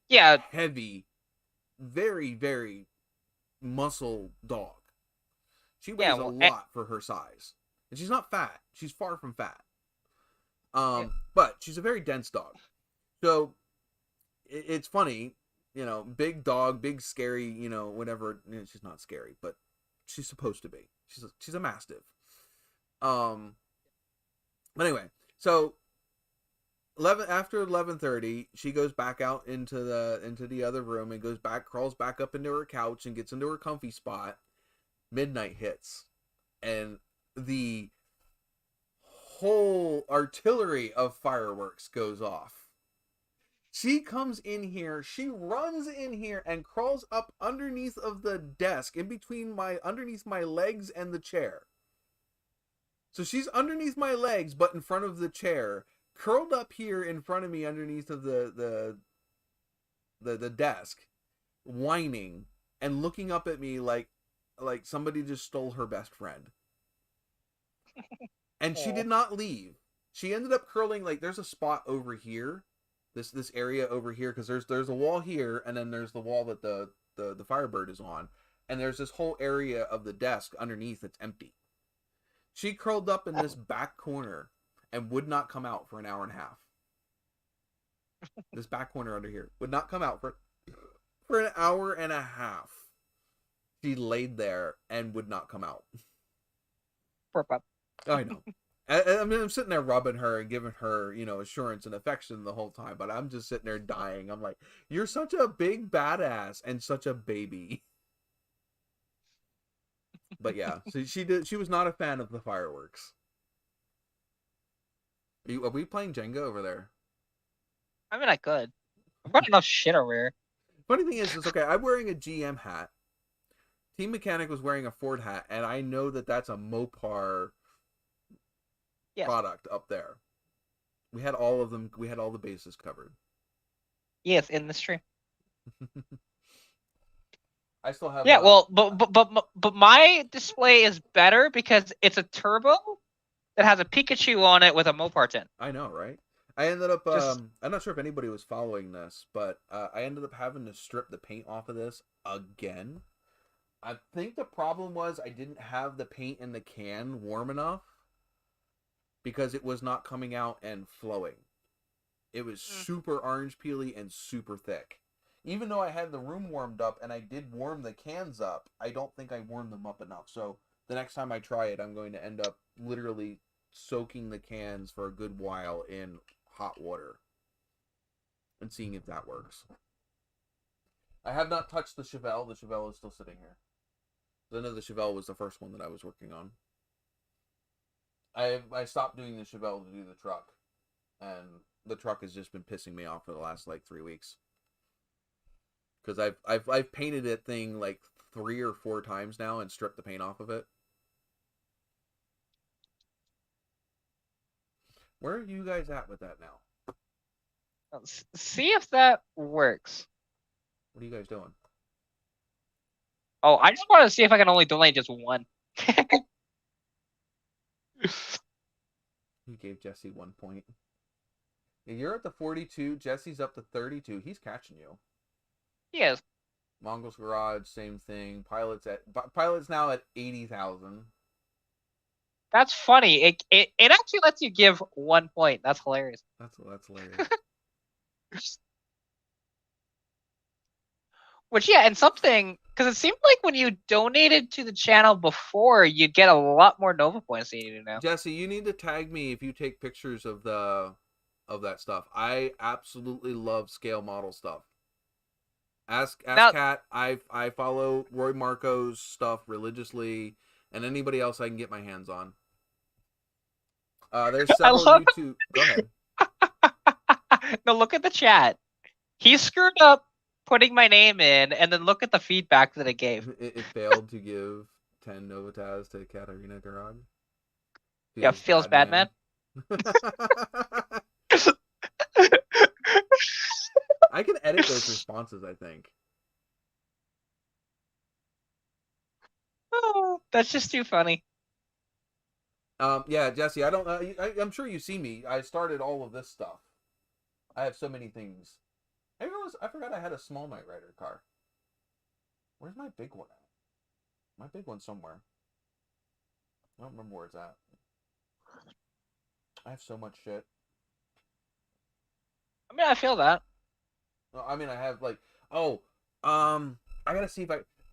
heavy, very, very muscle dog. She weighs a lot for her size. And she's not fat. She's far from fat. But she's a very dense dog. So, it's funny, big dog, big scary, whatever. She's not scary, but she's supposed to be. She's a mastiff. But anyway, so after 11:30, she goes back out into the other room and crawls back up into her couch and gets into her comfy spot. Midnight hits, and the whole artillery of fireworks goes off. She comes in here, she runs in here and crawls up underneath of the desk, underneath my legs and the chair. So she's underneath my legs, but in front of the chair, curled up here in front of me underneath of the desk, whining and looking up at me like like somebody just stole her best friend. And she Aw. did not leave. She ended up curling, like, there's a spot over here, this area over here, because there's a wall here, and then there's the wall that the Firebird is on, and there's this whole area of the desk underneath that's empty. She curled up in this back corner and would not come out for an hour and a half. This back corner under here would not come out for an hour and a half. She laid there and would not come out. Poor pup. I know. I mean, I'm sitting there rubbing her and giving her, assurance and affection the whole time, but I'm just sitting there dying. I'm like, you're such a big badass and such a baby. But yeah, so she was not a fan of the fireworks. Are we playing Jenga over there? I mean, I could. I've got enough shit over here. Funny thing is, okay, I'm wearing a GM hat. Team Mechanic was wearing a Ford hat, and I know that that's a Mopar product up there. We had all of them. We had all the bases covered. Yes, in the stream. I still have. Yeah, well, but my display is better because it's a turbo that has a Pikachu on it with a Mopar tint. I know, right? I ended up. I'm not sure if anybody was following this, but I ended up having to strip the paint off of this again. I think the problem was I didn't have the paint in the can warm enough because it was not coming out and flowing. It was super orange peely and super thick. Even though I had the room warmed up and I did warm the cans up, I don't think I warmed them up enough. So the next time I try it, I'm going to end up literally soaking the cans for a good while in hot water and seeing if that works. I have not touched the Chevelle. The Chevelle is still sitting here. I know the Chevelle was the first one that I was working on. I stopped doing the Chevelle to do the truck, and the truck has just been pissing me off for the last like 3 weeks. Because I've painted that thing like 3 or 4 times now and stripped the paint off of it. Where are you guys at with that now? Let's see if that works. What are you guys doing? Oh, I just want to see if I can only donate just one. You gave Jesse 1 point. You're at the 42. Jesse's up to 32. He's catching you. He is. Mongols Garage, same thing. Pilot's now at 80,000. That's funny. It actually lets you give 1 point. That's hilarious. That's hilarious. Which, yeah, and something, because it seemed like when you donated to the channel before, you get a lot more Nova points than you do now. Jesse, you need to tag me if you take pictures of that stuff. I absolutely love scale model stuff. Ask Kat. I follow Roy Marco's stuff religiously, and anybody else I can get my hands on. There's several YouTube. Go ahead. No, look at the chat. He screwed up putting my name in, and then look at the feedback that it gave. It failed to give 10 NOVAtazz to Katarina Garage. Feels bad, man. I can edit those responses, I think. Oh, that's just too funny. Yeah, Jesse, I'm sure you see me. I started all of this stuff. I have so many things. I forgot I had a small Knight Rider car. Where's my big one at? My big one's somewhere. I don't remember where it's at. I have so much shit. I mean, I feel that. I mean, I have like, I gotta see if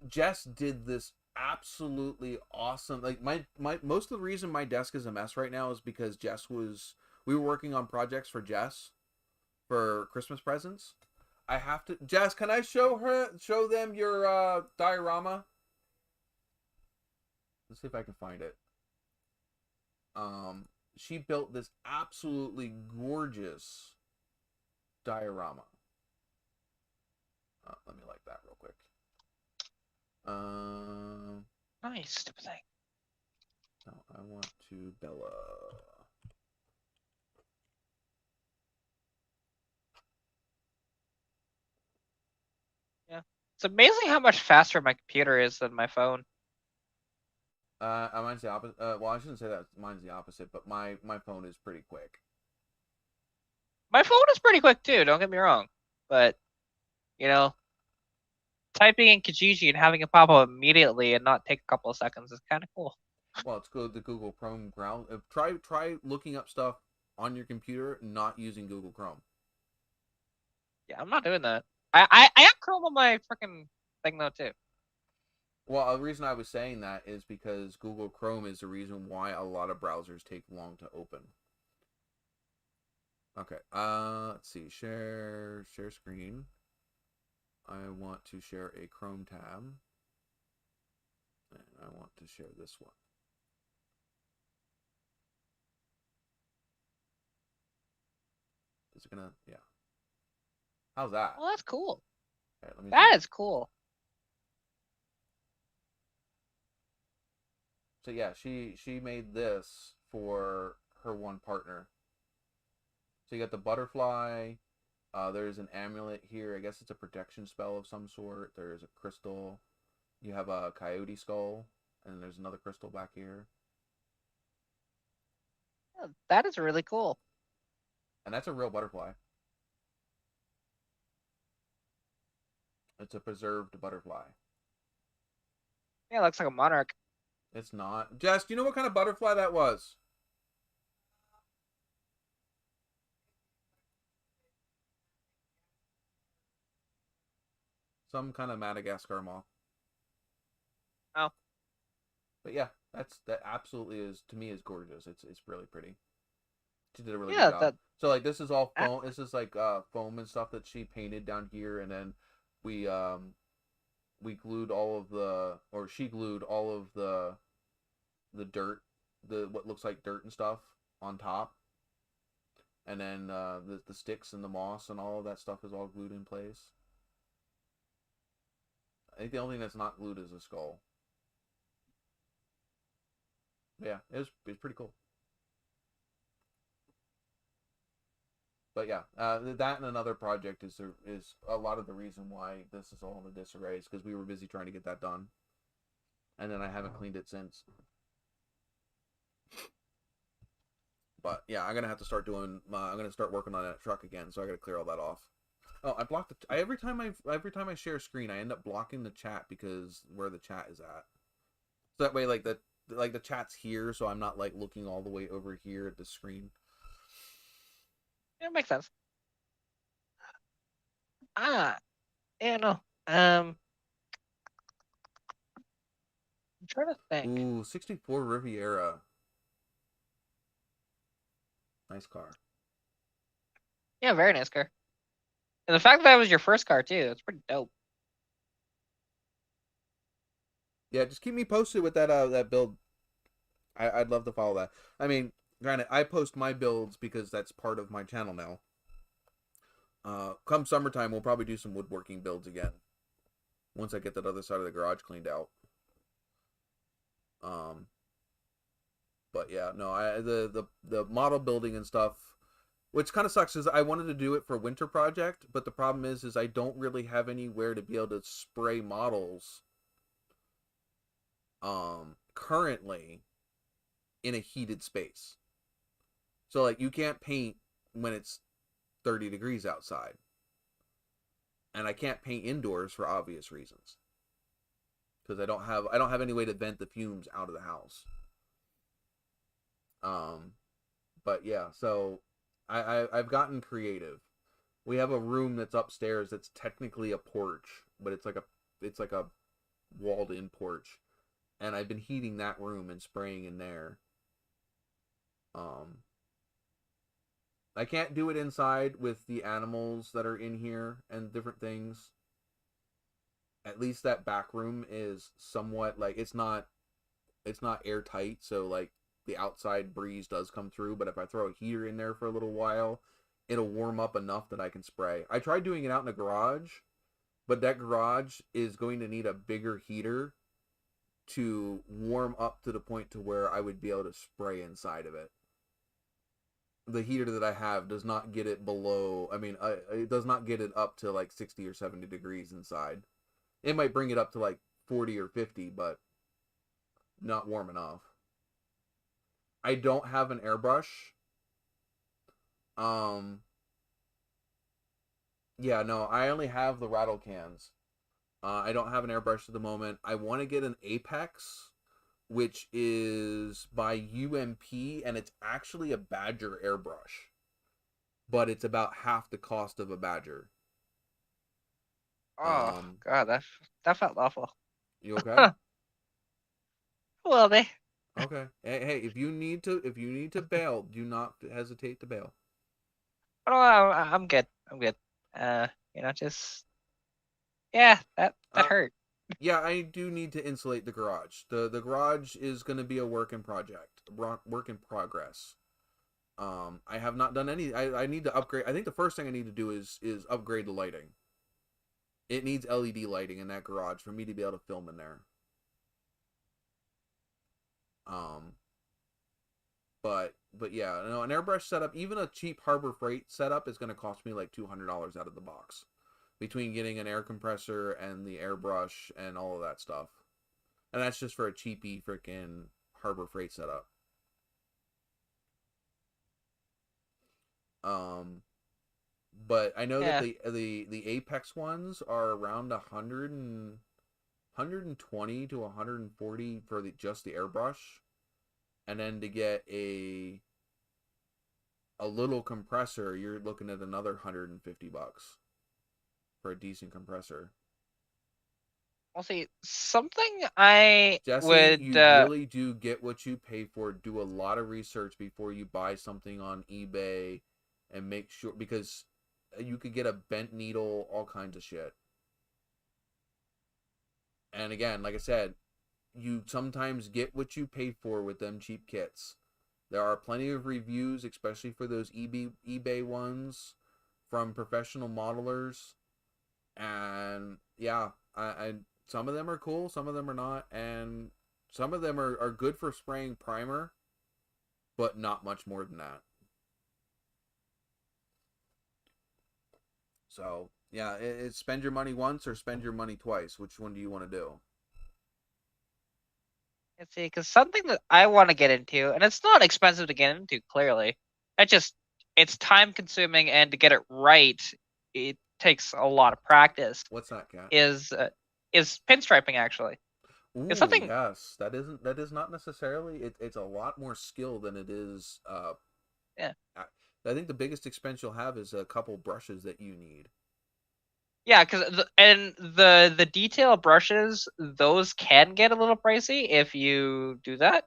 Jess did this absolutely awesome. Like my most of the reason my desk is a mess right now is because we were working on projects for Jess for Christmas presents. Jess, can I show them your diorama? Let's see if I can find it. She built this absolutely gorgeous diorama. Let me like that real quick. Nice, stupid thing. No, I want to Bella. Yeah, it's amazing how much faster my computer is than my phone. Mine's the opposite. Well, I shouldn't say that mine's the opposite, but my phone is pretty quick. My phone is pretty quick too. Don't get me wrong, but you know, typing in Kijiji and having it pop up immediately and not take a couple of seconds is kind of cool. Well, it's good. The Google Chrome ground. Try looking up stuff on your computer, not using Google Chrome. Yeah, I'm not doing that. I have Chrome on my freaking thing though too. Well, the reason I was saying that is because Google Chrome is the reason why a lot of browsers take long to open. Okay. Let's see. Share screen. I want to share a Chrome tab. And I want to share this one. Is it gonna? Yeah. How's that? Well, that's cool. Okay, let me That see. is cool. So yeah, she made this for her one partner. So you got the butterfly. There's an amulet here. I guess it's a protection spell of some sort. There's a crystal. You have a coyote skull, and there's another crystal back here. Yeah, that is really cool. And that's a real butterfly. It's a preserved butterfly. Yeah, it looks like a monarch. It's not. Jess, do you know what kind of butterfly that was? Some kind of Madagascar moth. Oh. But yeah, that absolutely is, to me, is gorgeous. It's really pretty. She did a really Yeah, good job. So like this is all foam. This is like foam and stuff that she painted down here, and then we glued all of the, or she glued all of the dirt, what looks like dirt and stuff on top, and then the sticks and the moss and all of that stuff is all glued in place. I think the only thing that's not glued is the skull. But yeah, it was pretty cool. But yeah, that and another project is a lot of the reason why this is all in the disarray, is because we were busy trying to get that done, and then I haven't cleaned it since. But yeah, I'm gonna have to start doing. I'm gonna start working on that truck again, so I gotta clear all that off. Oh, I blocked the. Every time I share a screen, I end up blocking the chat because where the chat is at. So that way, like the chat's here, so I'm not like looking all the way over here at the screen. Yeah, it makes sense. Yeah, no. I'm trying to think. Ooh, 64 Riviera. Nice car. Yeah, very nice car. And the fact that was your first car too, it's pretty dope. Yeah, just keep me posted with that build. I'd love to follow that. I mean, granted, I post my builds because that's part of my channel now. Come summertime, we'll probably do some woodworking builds again. Once I get that other side of the garage cleaned out. But yeah, no, the model building and stuff, which kind of sucks, is I wanted to do it for winter project, but the problem is I don't really have anywhere to be able to spray models. Currently in a heated space. So like you can't paint when it's 30 degrees outside. And I can't paint indoors for obvious reasons. Because I don't have any way to vent the fumes out of the house. But yeah, so I've gotten creative. We have a room that's upstairs that's technically a porch, but it's like a walled in porch. And I've been heating that room and spraying in there. I can't do it inside with the animals that are in here and different things. At least that back room is somewhat like it's not airtight, so like the outside breeze does come through, but if I throw a heater in there for a little while, it'll warm up enough that I can spray. I tried doing it out in the garage, but that garage is going to need a bigger heater to warm up to the point to where I would be able to spray inside of it. The heater that I have does not get it below, it does not get it up to like 60 or 70 degrees inside. It might bring it up to like 40 or 50, but not warm enough. I don't have an airbrush. Yeah, no, I only have the rattle cans. I don't have an airbrush at the moment. I want to get an Apex, which is by UMP, and it's actually a Badger airbrush, but it's about half the cost of a Badger. Oh God, that felt awful. You okay? Well, they. Okay. Hey, if you need to bail, do not hesitate to bail. Oh, I'm good. I'm good. Just that hurt. Yeah, I do need to insulate the garage. The garage is going to be a work in progress. I have not done any. I need to upgrade. I think the first thing I need to do is upgrade the lighting. It needs LED lighting in that garage for me to be able to film in there. But yeah, an airbrush setup, even a cheap Harbor Freight setup, is going to cost me like $200 out of the box, between getting an air compressor and the airbrush and all of that stuff, and that's just for a cheapy freaking Harbor Freight setup. But I know that the Apex ones are around 120 to 140 for just the airbrush. And then to get a little compressor, you're looking at another $150 for a decent compressor. I'll see something I Jesse, would. you really do get what you pay for. Do a lot of research before you buy something on eBay, and make sure, because you could get a bent needle, all kinds of shit. And again, like I said, you sometimes get what you pay for with them cheap kits. There are plenty of reviews, especially for those eBay ones, from professional modelers. And yeah, I some of them are cool, some of them are not, and some of them are good for spraying primer, but not much more than that. So yeah, it's spend your money once or spend your money twice. Which one do you want to do? Let's see, because something that I want to get into, and it's not expensive to get into, clearly. It's time consuming, and to get it right, it takes a lot of practice. What's that, Kat? Is pinstriping, actually. Ooh, It's something. Yes, that is not necessarily. It's a lot more skill than it is. Yeah. I think the biggest expense you'll have is a couple brushes that you need. Yeah, because the detail brushes, those can get a little pricey if you do that.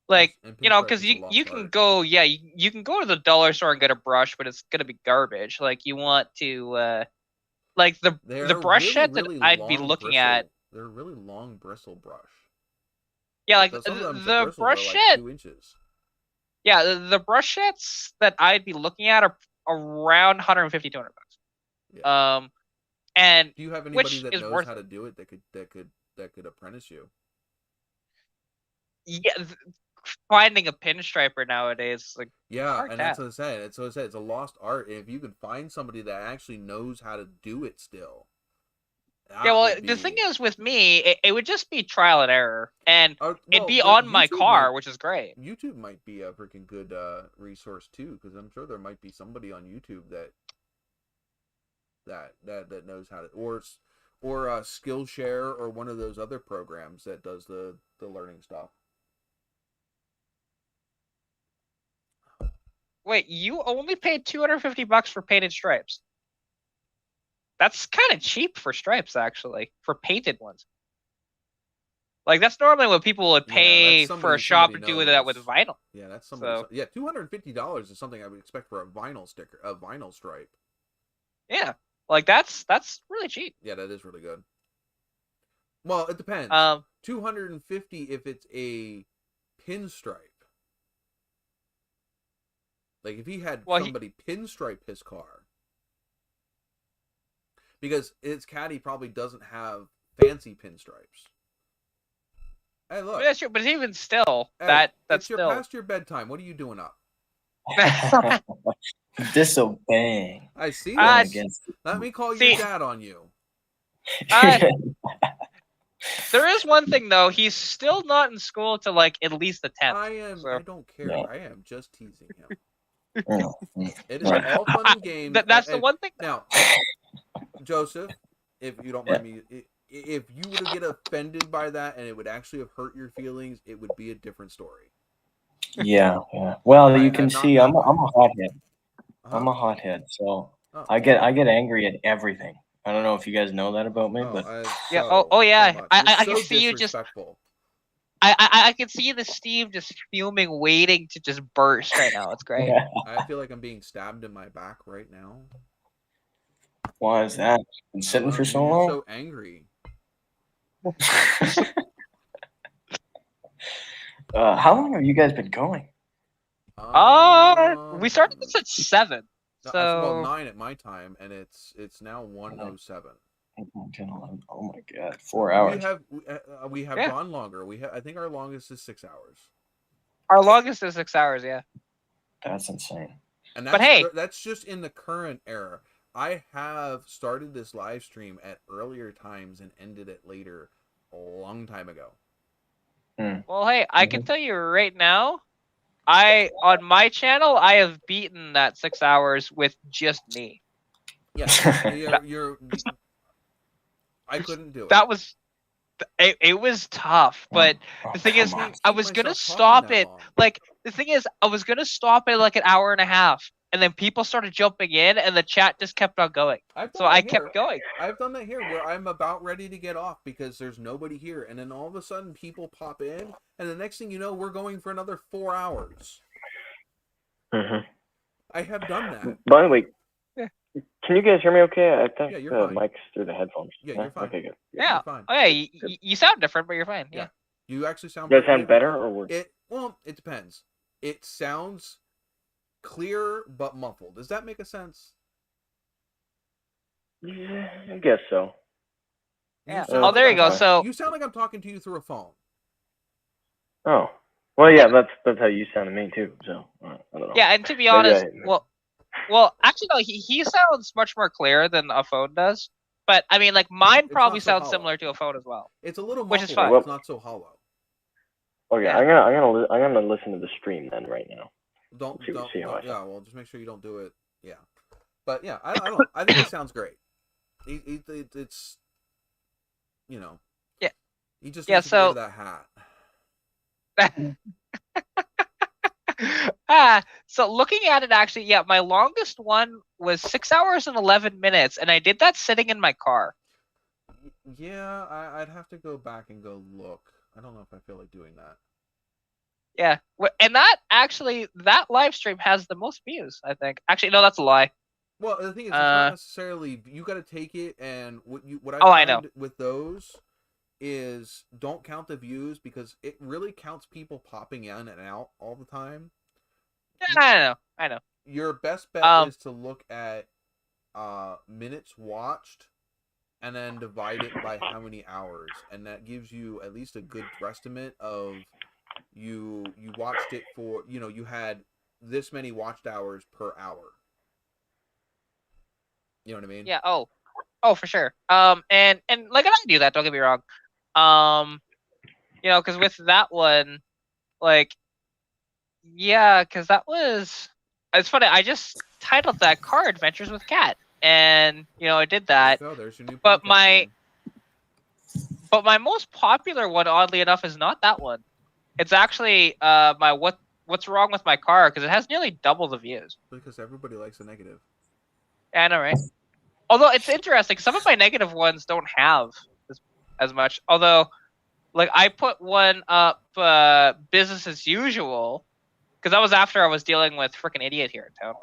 Like, because you can go, you can go to the dollar store and get a brush, but it's gonna be garbage. Like, you want to like the brush set that I'd be looking at. They're a really long bristle brush. Yeah, like the brush set. 2 inches. Yeah, the brush sets that I'd be looking at are around $150, $200. Yeah. And do you have anybody that knows how to do it that could apprentice you? Yeah, finding a pinstriper nowadays, like, and that's what I said. It's a lost art. If you can find somebody that actually knows how to do it still. Yeah, well, the thing is, with me, it would just be trial and error, and it'd be on my car, which is great. YouTube might be a freaking good resource too, because I'm sure there might be somebody on YouTube that knows how to, or Skillshare, or one of those other programs that does the learning stuff. Wait, you only paid $250 for painted stripes? That's kind of cheap for stripes, actually, for painted ones. Like, that's normally what people would pay for a shop to do that with vinyl. Yeah, that's somebody. So, yeah, $250 is something I would expect for a vinyl sticker, a vinyl stripe. Yeah, like that's really cheap. Yeah, that is really good. Well, it depends. $250 if it's a pinstripe. Like, if he had somebody pinstripe his car. Because his caddy probably doesn't have fancy pinstripes. Hey, look. That's true, but even still, that's still past your bedtime. What are you doing up? Disobeying. I see that. Let me call your dad on you. There is one thing though. He's still not in school till like at least the 10th. I am. So. I don't care. Yeah. I am just teasing him. Mm. It is all fun and games. That's the one thing. Now, Joseph, if you don't mind me, if you were to get offended by that and it would actually have hurt your feelings, it would be a different story. Yeah. Well, I- you can I'm not see that I'm a hothead. Uh-huh. I'm a hothead, so Oh, I get angry at everything. I don't know if you guys know that about me, but Yeah. so Yeah. much. I You're can so see you just. disrespectful. I can see the steam just fuming, waiting to just burst right now. It's great. I feel like I'm being stabbed in my back right now. why is that? Been sitting for so You're long. so angry. How long have you guys been going? We started this at 7. No, So well, 9 at my time, and it's now 1:07. Oh my god, 4 hours. We have Yeah. gone longer. I think our longest is 6 hours. our longest is 6 hours. Yeah. That's insane. And But hey- that's just in the current era. I have started this live stream at earlier times and ended it later a long time ago. Well, hey, I can tell you right now, on my channel I have beaten that 6 hours with just me. Yeah, you're I couldn't do it. That was. It was tough, but the thing is, I was gonna stop it. Like the thing is, I was gonna stop it like an hour and a half, and then people started jumping in, and the chat just kept on going. So I kept going. I've done that here where I'm about ready to get off because there's nobody here, and then all of a sudden people pop in, and the next thing you know, we're going for another 4 hours. I have done that. By the way, Yeah. can you guys hear me okay? I think Yeah, you're the fine. mic's through the headphones. Yeah, you're fine. Okay, good. Yeah. You're fine. Oh yeah, you sound different, but you're fine. Yeah. You actually sound. You guys pretty sound good. better or worse? It depends. It sounds clear but muffled. Does that make a sense? Yeah, I guess so. Yeah. sound Oh, there you go. I'm So you sound like I'm talking to you through a phone. Oh, well, yeah, that's how you sound to me too. So I don't know. yeah, and to be Maybe honest, I- well, actually no, he sounds much more clear than a phone does. But I mean, like mine It's probably not so sounds hollow. similar to a phone as well. It's a little Which muffled, is but fine. it's not so hollow. Okay, Yeah. I'm gonna listen to the stream then right now. Don't See how I yeah. Well, just make sure you don't do it. Yeah, but yeah, I don't know. I think it sounds great. It's Yeah. He just Yeah, needs to get rid of that hat. So looking at it, actually, yeah, my longest one was 6 hours and 11 minutes, and I did that sitting in my car. Yeah, I'd have to go back and go look. I don't know if I feel like doing that. Yeah, and that live stream has the most views, I think. Actually, no, that's a lie. Well, the thing is, it's not necessarily. You got to take it, and what I Oh, find I know. with those is don't count the views because it really counts people popping in and out all the time. Yeah, I know. Your best bet is to look at minutes watched and then divide it by how many hours, and that gives you at least a good estimate of you watched it for, you had this many watched hours per hour. You know what I mean? Yeah. Oh, for sure. And like I do that. Don't get me wrong. Because with that one, like, yeah, because that was. It's funny. I just titled that "Car Adventures with Cat," and I did that. So there's your new But podcast my name. but my most popular one, oddly enough, is not that one. It's actually my what's wrong with my car, because it has nearly double the views. Because everybody likes a negative. Yeah, I know, right? Although it's interesting, some of my negative ones don't have as much. Although, like, I put one up, business as usual, because that was after I was dealing with freaking idiot here in town.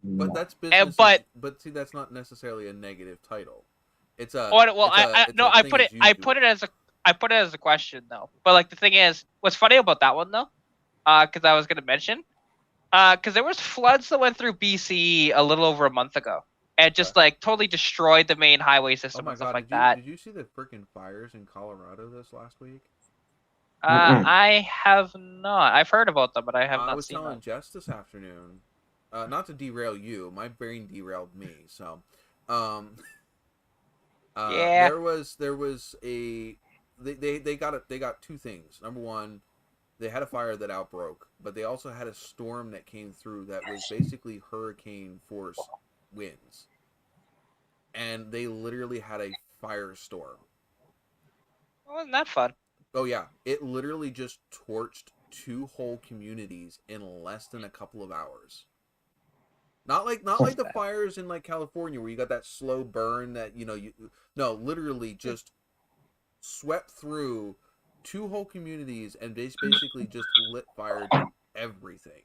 But that's business. But see, that's not necessarily a negative title. It's a. I put it as a question though. But like the thing is, what's funny about that one though, because I was gonna mention, because there was floods that went through BC a little over a month ago, and just like totally destroyed the main highway system and stuff like that. Did you see the freaking fires in Colorado this last week? I have not. I've heard about them, but I have not seen them. I was telling Jess this afternoon, not to derail you. My brain derailed me. So, Yeah. There was a they got two things. Number one, they had a fire that outbroke, but they also had a storm that came through that was basically hurricane force winds, and they literally had a firestorm. Wasn't that fun? Oh yeah, it literally just torched two whole communities in less than a couple of hours. Not like the fires in like California where you got that slow burn that you no, literally just swept through two whole communities and basically just lit fire to everything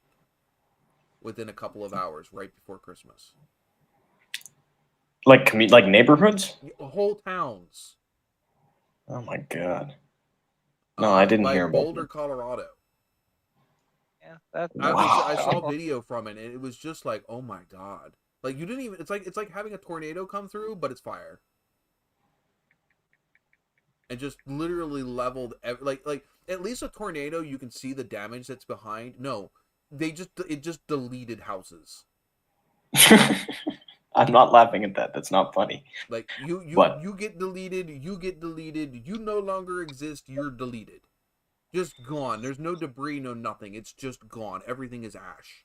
within a couple of hours right before Christmas. Like like neighborhoods? Whole towns. Oh my god. No, I didn't hear Like about Boulder, that. Colorado. Yeah, that. I saw Wow. video from it, and it was just like, oh my god! Like you didn't even. It's like having a tornado come through, but it's fire, and just literally leveled. Like at least a tornado, you can see the damage that's behind. No, it just deleted houses. I'm not laughing at that. That's not funny. Like But you get deleted. You get deleted. You no longer exist. You're deleted. Just gone. There's no debris, no nothing. It's just gone. Everything is ash.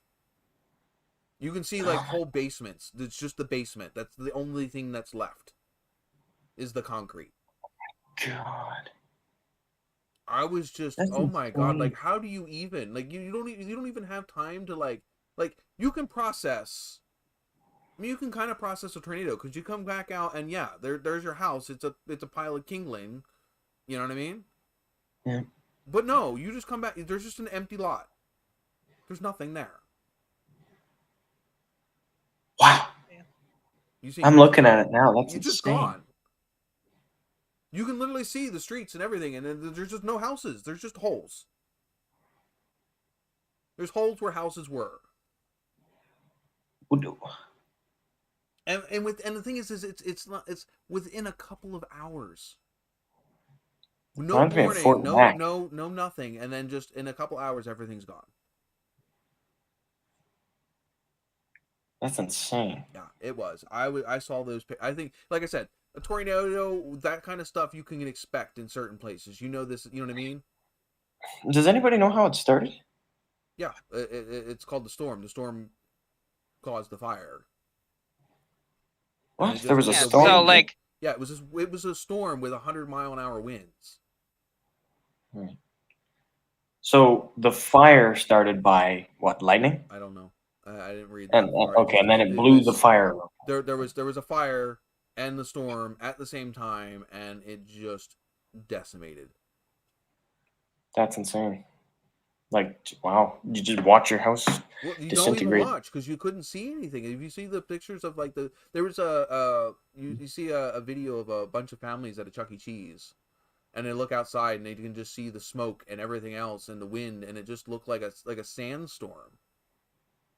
You can see like whole basements. It's just the basement. That's the only thing that's left. Is the concrete. God. I was just, That's oh my god! insane. Like, how do you even like you don't even have time to like you can process. I mean, you can kind of process a tornado because you come back out and yeah, there's your house. It's a pile of kingling. You know what I mean? Yeah. But no, you just come back. There's just an empty lot. There's nothing there. Wow. You see, I'm looking at it now. That's you're just insane. gone. You can literally see the streets and everything, and there's just no houses. There's just holes. There's holes where houses were. And the thing is it's within a couple of hours. No Reminds me of warning, Fort Mac. no nothing, and then just in a couple hours everything's gone. That's insane. Yeah, it was. I saw those. I think, like I said, a tornado, that kind of stuff you can expect in certain places. You know this. You know what I mean? Does anybody know how it started? Yeah, it's called the storm. The storm caused the fire. What? There was a Yeah, storm? so like, Yeah, it was a storm with 100-mile-an-hour winds. So the fire started by what? Lightning? I don't know. I didn't read And that far. okay, and then it blew the fire. There was a fire and the storm at the same time, and it just decimated. That's insane. Like, wow, you just watch your house Well, you don't even disintegrate. watch because you couldn't see anything. If you see the pictures of like there was you see a video of a bunch of families at a Chuck E. Cheese, and they look outside and they can just see the smoke and everything else and the wind, and it just looked like a sandstorm.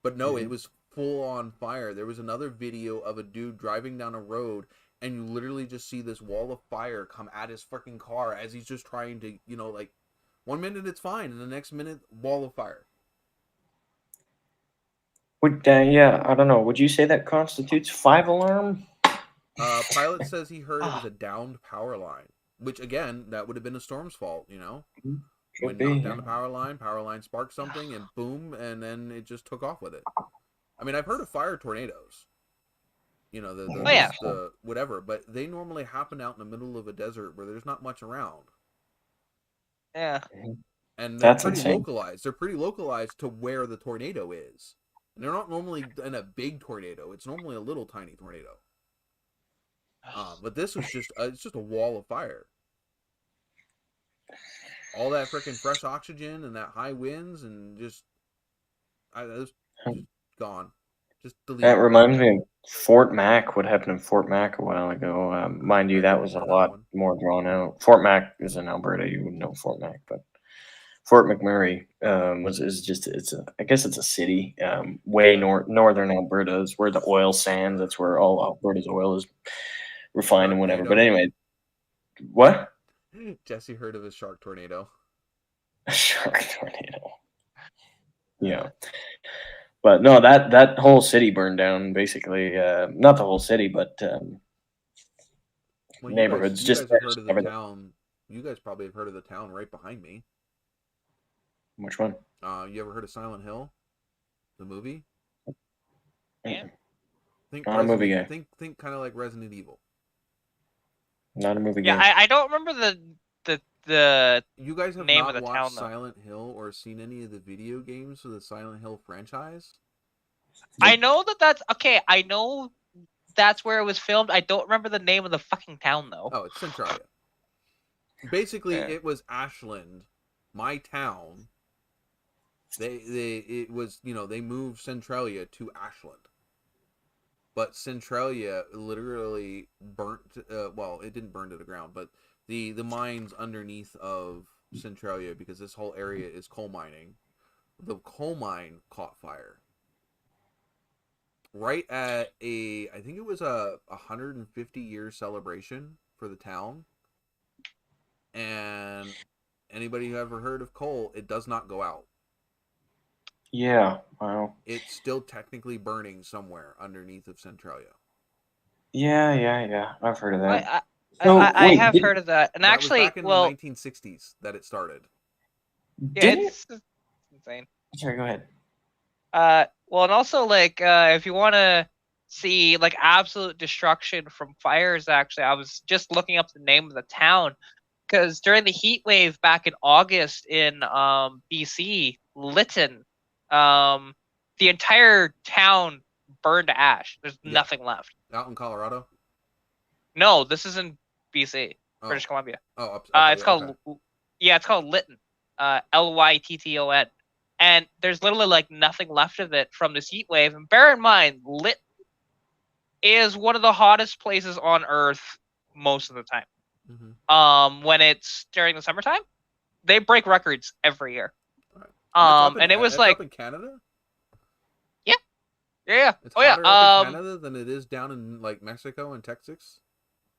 But no, it was full on fire. There was another video of a dude driving down a road, and you literally just see this wall of fire come at his freaking car as he's just trying to, like, 1 minute it's fine, and the next minute, wall of fire. Yeah, I don't know. Would you say that constitutes 5-alarm? Pilot says he heard it was a downed power line, which again, that would have been a storm's fault, when knocked down the power line sparked something, and boom, and then it just took off with it. I mean, I've heard of fire tornadoes, the whatever, but they normally happen out in the middle of a desert where there's not much around. yeah. And they're That's pretty insane. localized. They're pretty localized to where the tornado is. And they're not normally in a big tornado. It's normally a little tiny tornado. But this was it's just a wall of fire. All that freaking fresh oxygen and that high winds and it was just gone. Just deleted. That reminds me of Fort Mac. What happened in Fort Mac a while ago? Mind you, that was a lot more drawn out. Fort Mac is in Alberta. You wouldn't know Fort Mac, but Fort McMurray I guess it's a city way northern Alberta is where the oil sands. That's where all Alberta's oil is refined and whatever. But anyway, what? Jesse heard of a shark tornado. A shark tornado. Yeah. But no, that whole city burned down basically. Not the whole city, but Well, neighborhoods. You Just guys have heard of the everything. town. You guys probably have heard of the town right behind me. Which one? You ever heard of Silent Hill, the movie? Yeah. Think Not a movie guy. Think kind of like Resident Evil. Not a movie Yeah, guy. I don't remember the You guys have name not of the watched town though. Silent Hill or seen any of the video games of the Silent Hill franchise? I know that's okay. I know that's where it was filmed. I don't remember the name of the fucking town though. Oh, it's Centralia. Basically, Yeah. it was Ashland, my town. It was, you know, they moved Centralia to Ashland. But Centralia literally burnt. Well, it didn't burn to the ground, but the mines underneath of Centralia, because this whole area is coal mining. The coal mine caught fire. Right at I think it was a 150-year celebration for the town. And anybody who ever heard of coal, it does not go out. Yeah. Wow. It's still technically burning somewhere underneath of Centralia. Yeah. I've heard of that. I have heard of that, and that actually, was back in the 1960s that it started. Yeah, it's insane. Sorry, go ahead. Well, and also like if you want to see like absolute destruction from fires, actually, I was just looking up the name of the town because during the heat wave back in August in BC, Lytton, the entire town burned to ash. There's nothing left. Out in Colorado? No, this is in BC, Oh. British Columbia. Oh, it's called it's called Lytton, Lytton, and there's literally like nothing left of it from this heat wave. And bear in mind, Lytton is one of the hottest places on Earth most of the time. Mm-hmm. When it's during the summertime, they break records every year. Right. And it was it's like up in Canada. Yeah. It's Oh yeah. hotter up in Canada than it is down in like Mexico and Texas.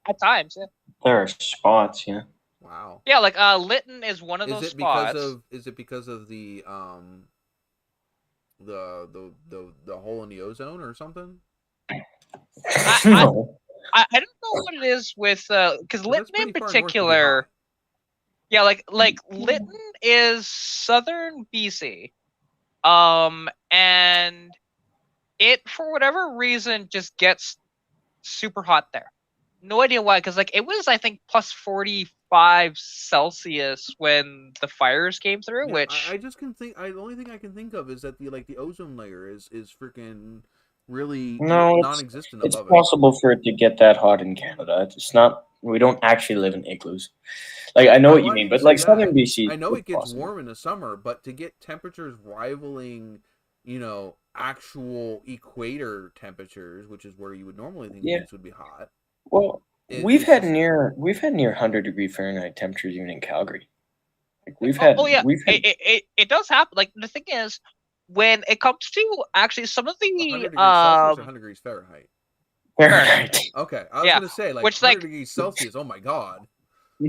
At times, yeah. There are spots, yeah. Wow. Yeah, like Lytton is one of those spots. Is it because of the hole in the ozone or something? I don't know what it is with because Lytton in particular. Yeah, like Lytton is southern BC, and it for whatever reason just gets super hot there. No idea why, because like it was I think plus 45 Celsius when the fires came through. Yeah, which I just can think. The only thing I can think of is that the ozone layer is freaking really non-existent. It's possible for it to get that hot in Canada. It's not. We don't actually live in igloos. Like I know what you mean, but like southern BC, I know it gets warm in the summer, but to get temperatures rivaling, actual equator temperatures, which is where you would normally think things would be hot. Well, we've had near 100-degree Fahrenheit temperatures even in Calgary. Like it does happen. Like the thing is, when it comes to actually some of the 100 degrees Celsius or 100 degrees Fahrenheit. Fahrenheit. Okay, I was gonna say like 100 degrees Celsius. Oh my god.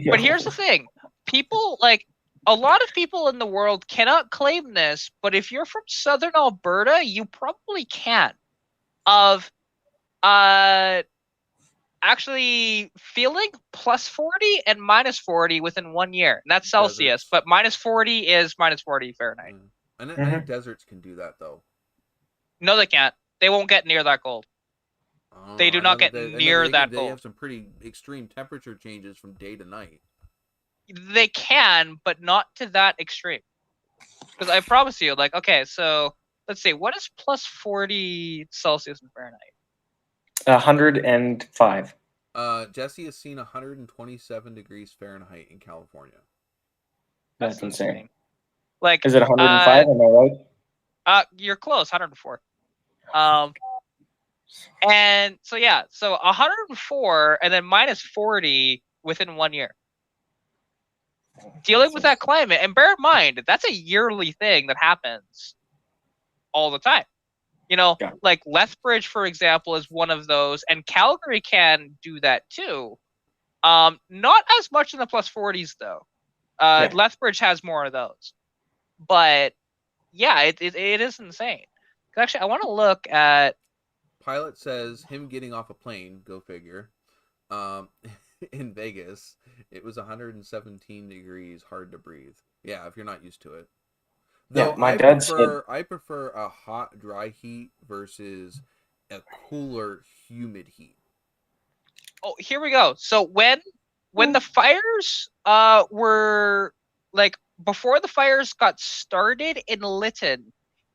But here's the thing: people like a lot of people in the world cannot claim this, but if you're from southern Alberta, you probably can. Of actually feeling plus 40 and minus 40 within 1 year. And that's Celsius, but minus 40 is minus 40 Fahrenheit. And I think deserts can do that, though. No, they can't. They won't get near that cold. They do not get near that cold. They have some pretty extreme temperature changes from day to night. They can, but not to that extreme. Because I promise you, like, okay, so let's see, what is plus 40 Celsius in Fahrenheit? 105. Jesse has seen 127 degrees Fahrenheit in California. That's insane. Like, is it 105? Am I right? You're close, 104. And so yeah, so 104 and then minus 40 within 1 year. Dealing with that climate, and bear in mind that's a yearly thing that happens all the time. Like Lethbridge, for example, is one of those, and Calgary can do that too. Not as much in the plus 40s though. Lethbridge has more of those, but yeah, it is insane. Actually, I want to look at. Pilot says him getting off a plane. Go figure. in Vegas, it was 117 degrees, hard to breathe. Yeah, if you're not used to it. Though Yeah, my dad said. I prefer a hot, dry heat versus a cooler, humid heat. Oh, here we go. So when the fires were like before the fires got started in Lytton,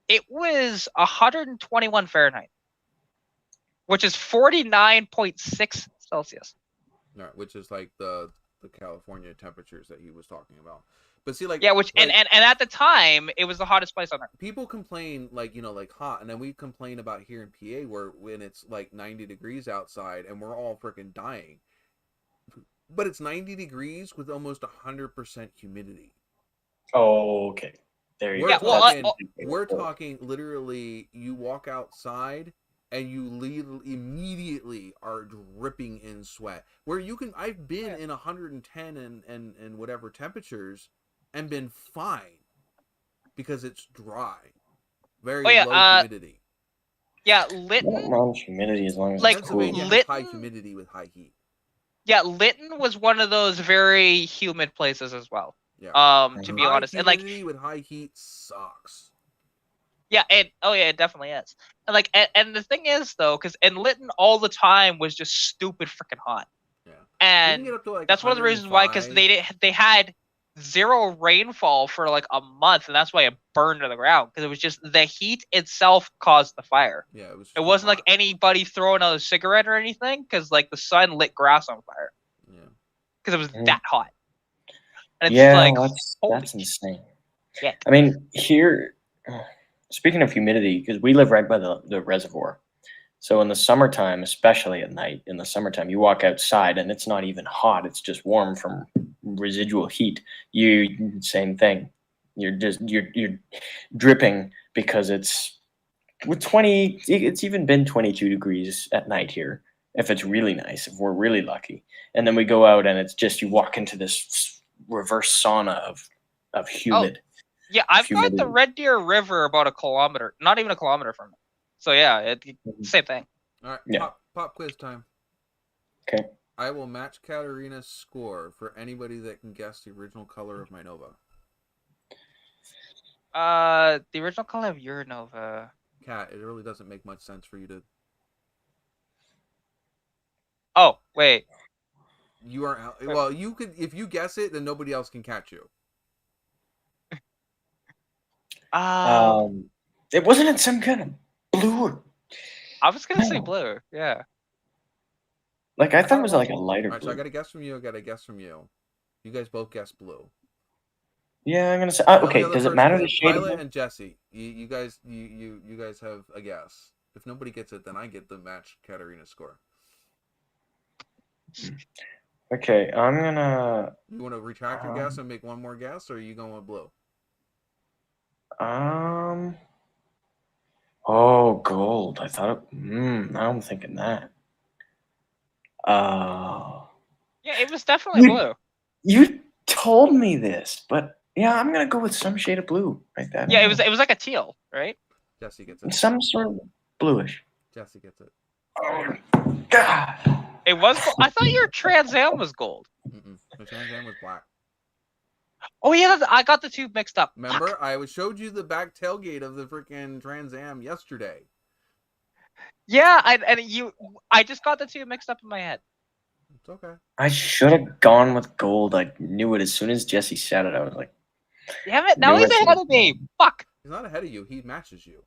it was 121 Fahrenheit, which is 49.6 Celsius. All right, which is like the California temperatures that he was talking about. But see, like, Yeah, which like, and at the time it was the hottest place on earth. people complain, like, like hot, and then we complain about here in PA where when it's like 90 degrees outside and we're all freaking dying. But it's 90 degrees with almost 100% humidity. Oh, okay. There you We're go. talking, we're talking literally, you walk outside and you immediately are dripping in sweat. Where you can, I've been in 110 and whatever temperatures and been fine because it's dry, very low humidity. Yeah, I Lytton. don't mind humidity as long as Like, it's cool. Pennsylvania has high humidity with high heat. Yeah, Lytton was one of those very humid places as well. Yeah. To be honest, and like humidity with high heat sucks. yeah, it definitely is. And like and the thing is though, because in Lytton all the time was just stupid freaking hot. Yeah. And Get up to like that's one of the reasons why, because they had zero rainfall for like a month, and that's why it burned to the ground, because it was just the heat itself caused the fire. Yeah, it wasn't like anybody throwing out a cigarette or anything, because like the sun lit grass on fire. Yeah, because it was that hot. And it's Yeah, like, that's insane. shit. I mean, here, speaking of humidity, because we live right by the reservoir. So in the summertime, especially at night, in the summertime, you walk outside and it's not even hot. It's just warm from residual heat. Same thing. You're dripping because it's with 20. It's even been 22 degrees at night here. If it's really nice, if we're really lucky, and then we go out and it's just you walk into this reverse sauna of humid. Yeah, I've got the Red Deer River about a kilometer, not even a kilometer from it. So yeah, same thing. All right, Yeah. pop quiz time. Okay. I will match Katarina's score for anybody that can guess the original color of my Nova. The original color of your Nova. Kat, it really doesn't make much sense for you to. Oh wait. You are out. Well, you could, if you guess it, then nobody else can catch you. It wasn't in some kind of blue. I was gonna say blue. Yeah. Like I thought it was like a lighter All right, blue. so I got a guess from you. I got a guess from you. You guys both guessed blue. Yeah, I'm gonna say. Okay, does it matter the shade? Violet and Jesse, you guys have a guess. If nobody gets it, then I get the match Katarina's score. Okay, I'm gonna. You want to retract your guess and make one more guess, or are you going with blue? Oh, gold. I thought. Now I'm thinking that. Yeah, it was definitely blue. You told me this, but yeah, I'm gonna go with some shade of blue like that. Yeah, it was like a teal, right? Jesse gets it. Some sort of bluish. Jesse gets it. Oh, God. It was. I thought your Trans Am was gold. The Trans Am was black. Oh yeah, I got the two mixed up. Remember, I showed you the back tailgate of the freaking Trans Am yesterday. Yeah, I just got the two mixed up in my head. It's okay. I should have gone with gold. I knew it as soon as Jesse said it. I was like, damn it! Now he's ahead of me. Fuck. He's not ahead of you. He matches you.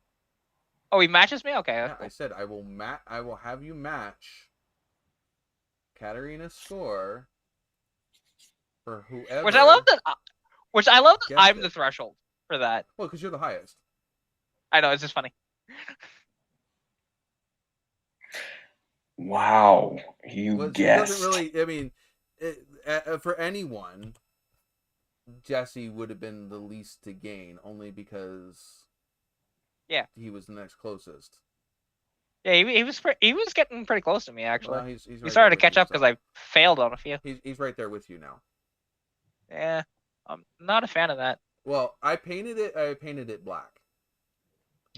Oh, he matches me. Okay. Yeah, I said I will have you match Katarina's score for whoever. Which I love that I'm the threshold for that. Well, because you're the highest. I know, it's just funny. wow, you guessed. Doesn't really. I mean, for anyone, Jesse would have been the least to gain, only because. Yeah. He was the next closest. Yeah, he was getting pretty close to me actually. Well, he's he started to catch up because I failed on a few. He's right there with you now. Yeah, I'm not a fan of that. Well, I painted it black,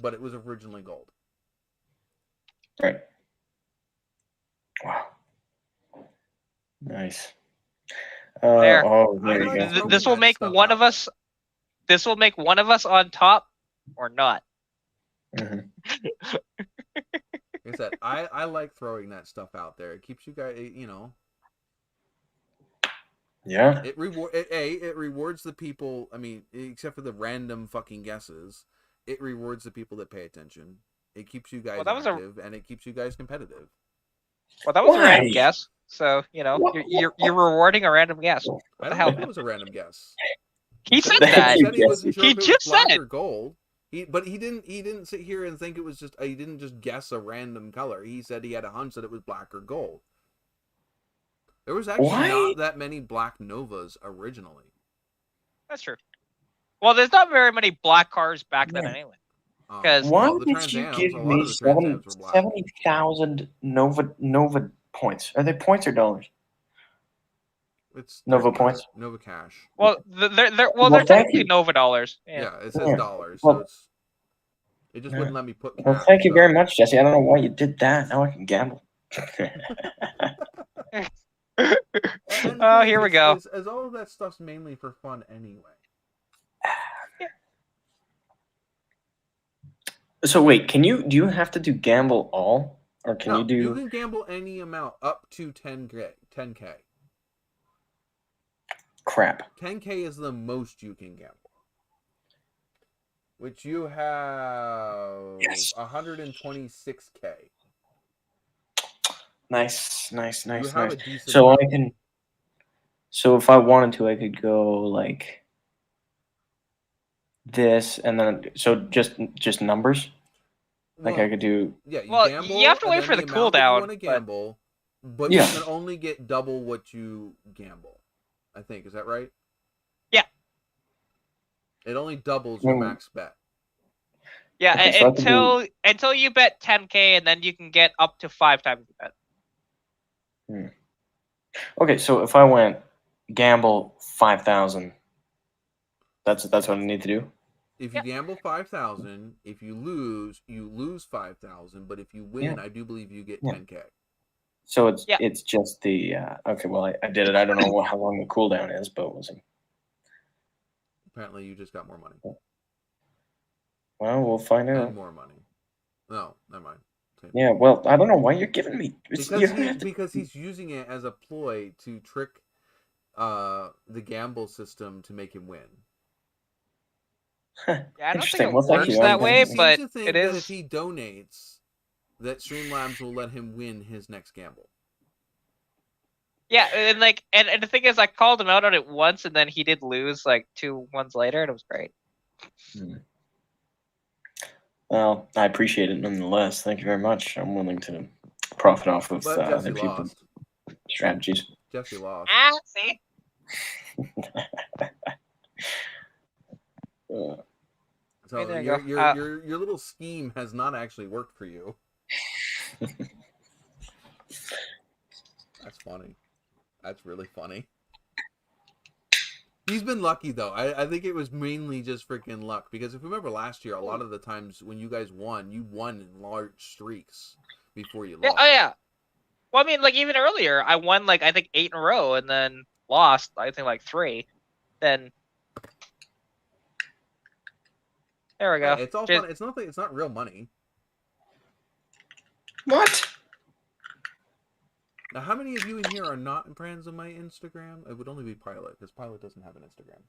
but it was originally gold. Right. Wow. Nice. There. There you like go. throwing This will that make stuff one out of us. This will make one of us on top, or not. Mhm. Like I said, I like throwing that stuff out there. It keeps you guys, Yeah. it rewards the people. I mean, except for the random fucking guesses, it rewards the people that pay attention. It keeps you guys Well, that was a active, and it keeps you guys competitive. well, that was a random Why? guess. So What- you're rewarding a random guess. What I the don't hell? think it was a random guess. He said Thank that. He you, said he wasn't Jesse. sure He if it was just black said or gold. He didn't sit here and think it was just. He didn't just guess a random color. He said he had a hunch that it was black or gold. There was actually Why? not that many black Novas originally. That's true. Well, there's not very many black cars back then Yeah. anyway. Because Why Well, the did Trans you Ams, give a lot me of the Trans Ams were black. 70,000 Nova points? Are they points or dollars? It's Nova points? Nova Cash. well, they're Well, they're thank technically you. Nova dollars. Yeah, Yeah. it says Yeah. dollars, Well- so it just Yeah. wouldn't let me put cash. Well, thank you so- very much, Jesse. I don't know why you did that. Now I can gamble. And the Oh, thing here is, we go. As all of that stuff's mainly for fun anyway. So wait, do you have to do gamble all, or can No, you do? you can gamble any amount up to 10K. 10K. Crap. 10K is the most you can gamble. Which you have Yes. 126K. Nice. You have a decent So amount. I can. So if I wanted to, I could go like this, and then just numbers. Like I Well, could do. yeah, you Well, gamble. you have to and wait then for the amount that you cooldown, want to but- gamble, but Yeah. you can only get double what you gamble. I think, is that right? Yeah. It only doubles your Mm. max bet. Yeah, Okay, so I can do- until you bet 10K, and then you can get up to 5 times the bet. Okay, so if I went gamble 5,000, that's what I need to do. If you gamble 5,000, if you lose 5,000. But if you win, I do believe you get Yeah. 10K. So it's Yeah. it's just the okay. Well, I did it. I don't know how long the cooldown is, but we'll see. Apparently, you just got more money Well, we'll find and out. more money. No, never mind. Yeah. Well, I don't know why you're giving me. Because he's using it as a ploy to trick the gamble system to make him win. Yeah, I don't think Interesting. it Well, thank works you. that way, He seems but to think it that is. if he donates, that Streamlabs will let him win his next gamble. Yeah, and the thing is, I called him out on it once, and then he did lose like 2 ones later, and it was great. Well, I appreciate it nonetheless. Thank you very much. I'm willing to profit off of But other Jesse people's lost. strategies. Jesse lost. See. Uh, So Hey, there you go. your little scheme has not actually worked for you. That's funny. That's really funny. He's been lucky though. I think it was mainly just freaking luck because if you remember last year, a lot of the times when you guys won, you won in large streaks before you Yeah, lost. oh yeah. Well, I mean, like even earlier, I won like I think 8 in a row, and then lost I think like 3. Then there we go. Hey, it's all Just- fun. It's not real money. what? Now, how many of you in here are not friends on my Instagram? It would only be Pilot because Pilot doesn't have an Instagram.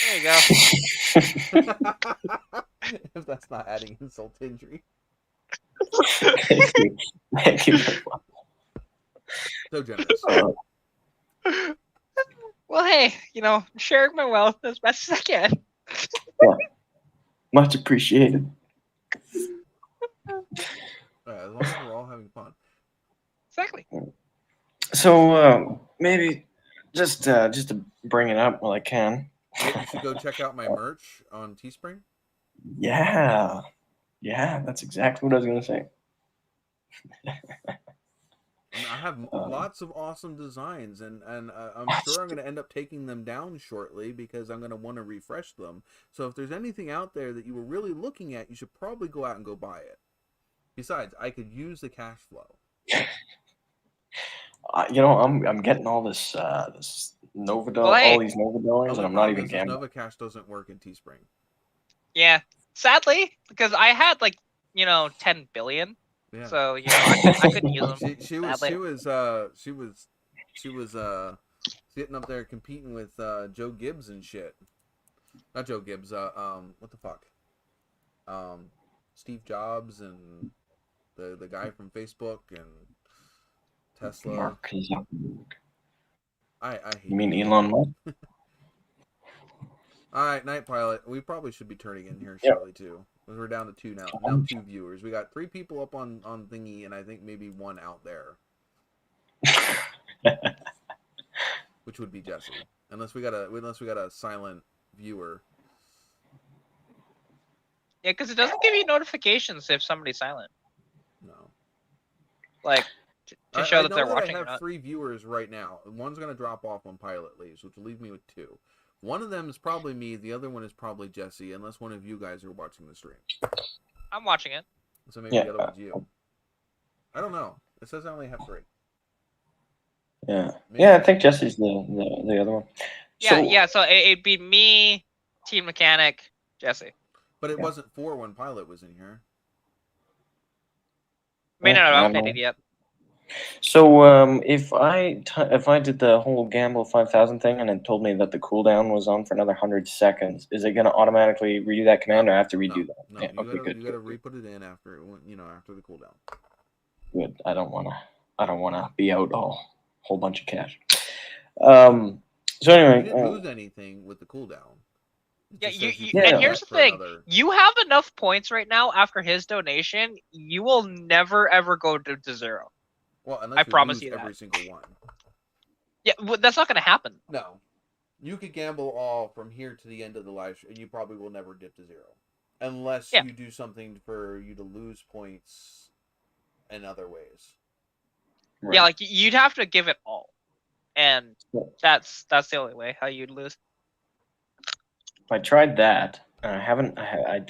There you go. If that's not adding insult to injury. Thank you. Thank you very much. So generous. Well, hey, sharing my wealth as best as I can. Much appreciated. As long as we're all having fun. Exactly. So maybe just to bring it up while I can. Maybe you should go check out my merch on Teespring. Yeah, that's exactly what I was gonna say. I have lots of awesome designs, and I'm sure I'm going to end up taking them down shortly because I'm going to want to refresh them. So if there's anything out there that you were really looking at, you should probably go out and go buy it. Besides, I could use the cash flow. I'm getting all this this Nova Well, hey. all these Nova dollars, and I'm not even gambling. Nova Cash doesn't work in Teespring. Yeah, sadly, because I had like 10 billion. Yeah. So I couldn't use them. She was sitting up there competing with Joe Gibbs and shit. Not Joe Gibbs. What the fuck? Steve Jobs and the guy from Facebook and Tesla. Mark Zuckerberg. I hate You mean Elon Musk? All right, Night Pilot. We probably should be turning in here shortly too. We're down to 2 now. Now 2 viewers. We got 3 people up on thingy, and I think maybe 1 out there, which would be Jesse, unless we got a silent viewer. Yeah, because it doesn't give you notifications if somebody's silent. No. Like to show that they're watching. I have 3 viewers right now. One's gonna drop off when Pilot leaves, which will leave me with 2. One of them is probably me. The other one is probably Jesse, unless one of you guys are watching the stream. I'm watching it. So maybe the other one's you. I don't know. It says I only have 3. Yeah. Maybe. Yeah, I think Jesse's the other one. Yeah. So it'd be me, Team Mechanic, Jesse. But it wasn't 4 when Pilot was in here. May not have updated yet. So if I did the whole gamble 5,000 thing and it told me that the cooldown was on for another 100 seconds, is it going to automatically redo that command, or I have to redo that? No, you gotta re-put it in after after the cooldown. Good. I don't wanna be out a whole bunch of cash. So anyway, you didn't lose anything with the cooldown. Yeah, and here's the thing: you have enough points right now after his donation. You will never ever go to 0. Well, unless I promise you every single one. Yeah, well, that's not going to happen. No, you could gamble all from here to the end of the live stream, and you probably will never dip to 0, unless you do something for you to lose points in other ways. Right. Yeah, like you'd have to give it all, and that's the only way how you'd lose. I tried that. I haven't. I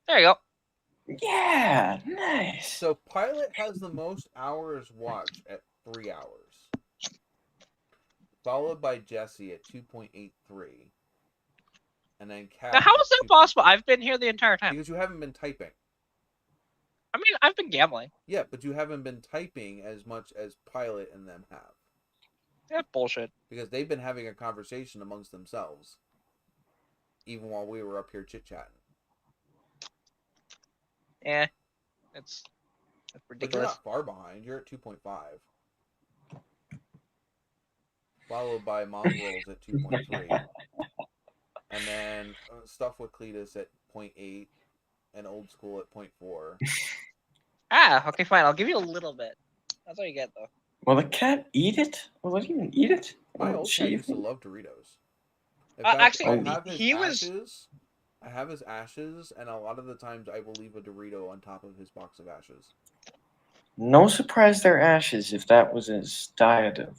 There you go. Yeah, nice. So Pilot has the most hours watched at 3 hours, followed by Jesse at 2.83, and then Kat. Now, how is that possible? I've been here the entire time. Because you haven't been typing. I mean, I've been gambling. Yeah, but you haven't been typing as much as Pilot and them have. That's bullshit. Because they've been having a conversation amongst themselves, even while we were up here chit-chatting. Yeah, that's ridiculous. But you're not far behind. You're at 2.5. Followed by Mongrels at 2.3. And then stuff with Cletus at 0.8. And Old School at 0.4. Okay, fine. I'll give you a little bit. That's all you get, though. Will the cat eat it? Will it even eat it? My old cat used to love Doritos. In fact, actually, I have his ashes, and a lot of the times I will leave a Dorito on top of his box of ashes. No surprise they're ashes if that was his diet of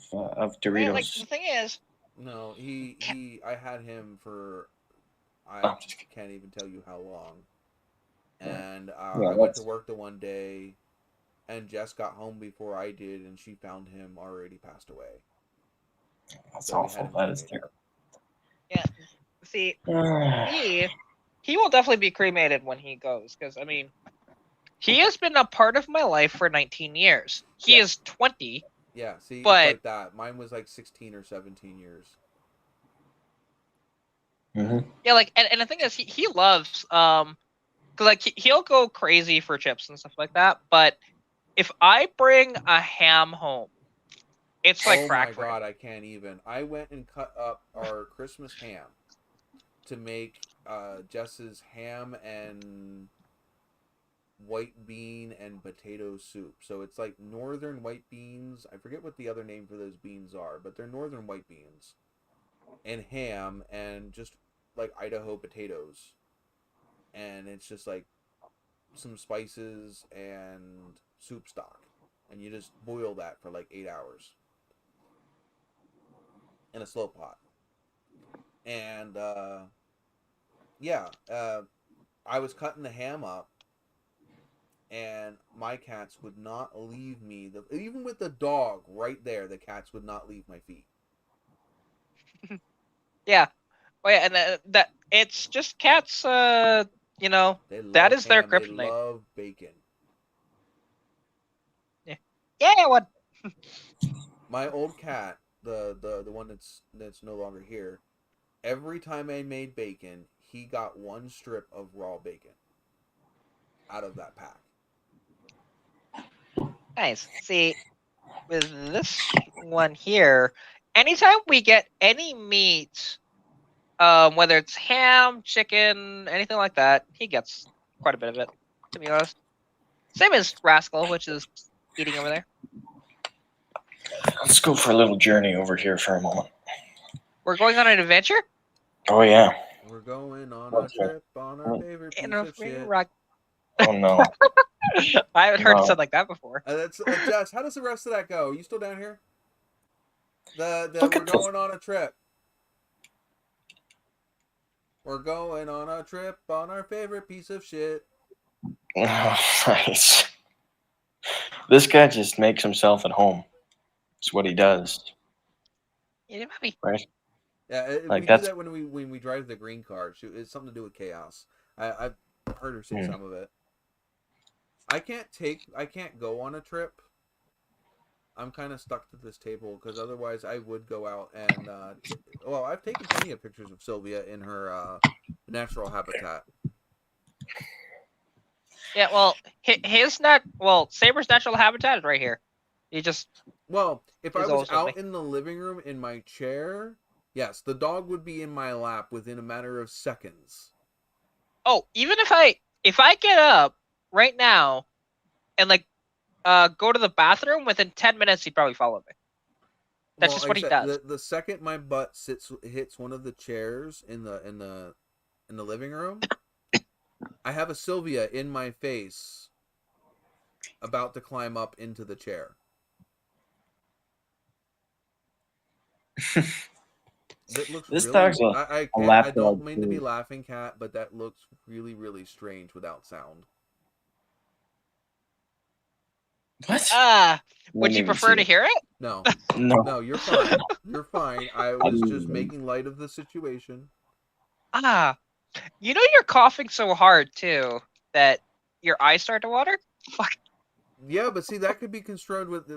Doritos. Man, like, the thing is... No, I had him for... I can't even tell you how long. And I went to work the one day, and Jess got home before I did, and she found him already passed away. That's awful. That is terrible. Yeah. See, he will definitely be cremated when he goes, because, I mean, he has been a part of my life for 19 years. He is 20. Yeah, see, but... it's like that. Mine was like 16 or 17 years. Mm-hmm. Yeah, like, and the thing is, he loves, because, like, he'll go crazy for chips and stuff like that, but if I bring a ham home, it's like crack. Oh my god, I can't even. I went and cut up our Christmas ham to make Jess's ham and white bean and potato soup. So it's like northern white beans. I forget what the other name for those beans are, but they're northern white beans. And ham and just like Idaho potatoes. And it's just like some spices and soup stock. And you just boil that for like 8 hours. In a slow pot. And I was cutting the ham up, and my cats would not leave me. Even with the dog right there, the cats would not leave my feet. Yeah. Oh yeah, and that it's just cats. You know, They love that is their ham. They kryptonite. love bacon. Yeah. What? My old cat, the one that's no longer here, every time I made bacon, he got one strip of raw bacon out of that pack. Nice. See, with this one here, anytime we get any meat, whether it's ham, chicken, anything like that, he gets quite a bit of it, to be honest. Same as Rascal, which is eating over there. Let's go for a little journey over here for a moment. We're going on an adventure? Oh, yeah. We're going on a Okay. trip on our favorite piece In a of free shit. rock. Oh, no. I haven't heard it No. said like that before. That's Jess. How does the rest of that go? Are you still down here? Look We're at this. going on a trip. We're going on a trip on our favorite piece of shit. Oh, nice. This guy just makes himself at home. It's what he does, Yeah, maybe. right? Yeah, Like, we do that's- that when we drive the green car. It's something to do with chaos. I've heard her say some of it. I can't go on a trip. I'm kind of stuck to this table because otherwise I would go out and well, I've taken plenty of pictures of Sylvia in her natural habitat. Yeah, well, Saber's natural habitat is right here. He just Well, if I He's was always with out me. in the living room in my chair, yes, the dog would be in my lap within a matter of seconds. even if I get up right now and like go to the bathroom, within 10 minutes he'd probably follow me. That's Well, just like what I he said, does. the second my butt hits one of the chairs in the living room, I have a Sylvia in my face about to climb up into the chair. That looks This really. dog's I a can't. lap I don't dog, mean to be too. laughing, cat, but that looks really, really strange without sound. What? Would you prefer to hear it? No, No. no, you're fine. You're fine. I was just making light of the situation. You know you're coughing so hard too that your eyes start to water? Fuck. Yeah, but see, that could be construed with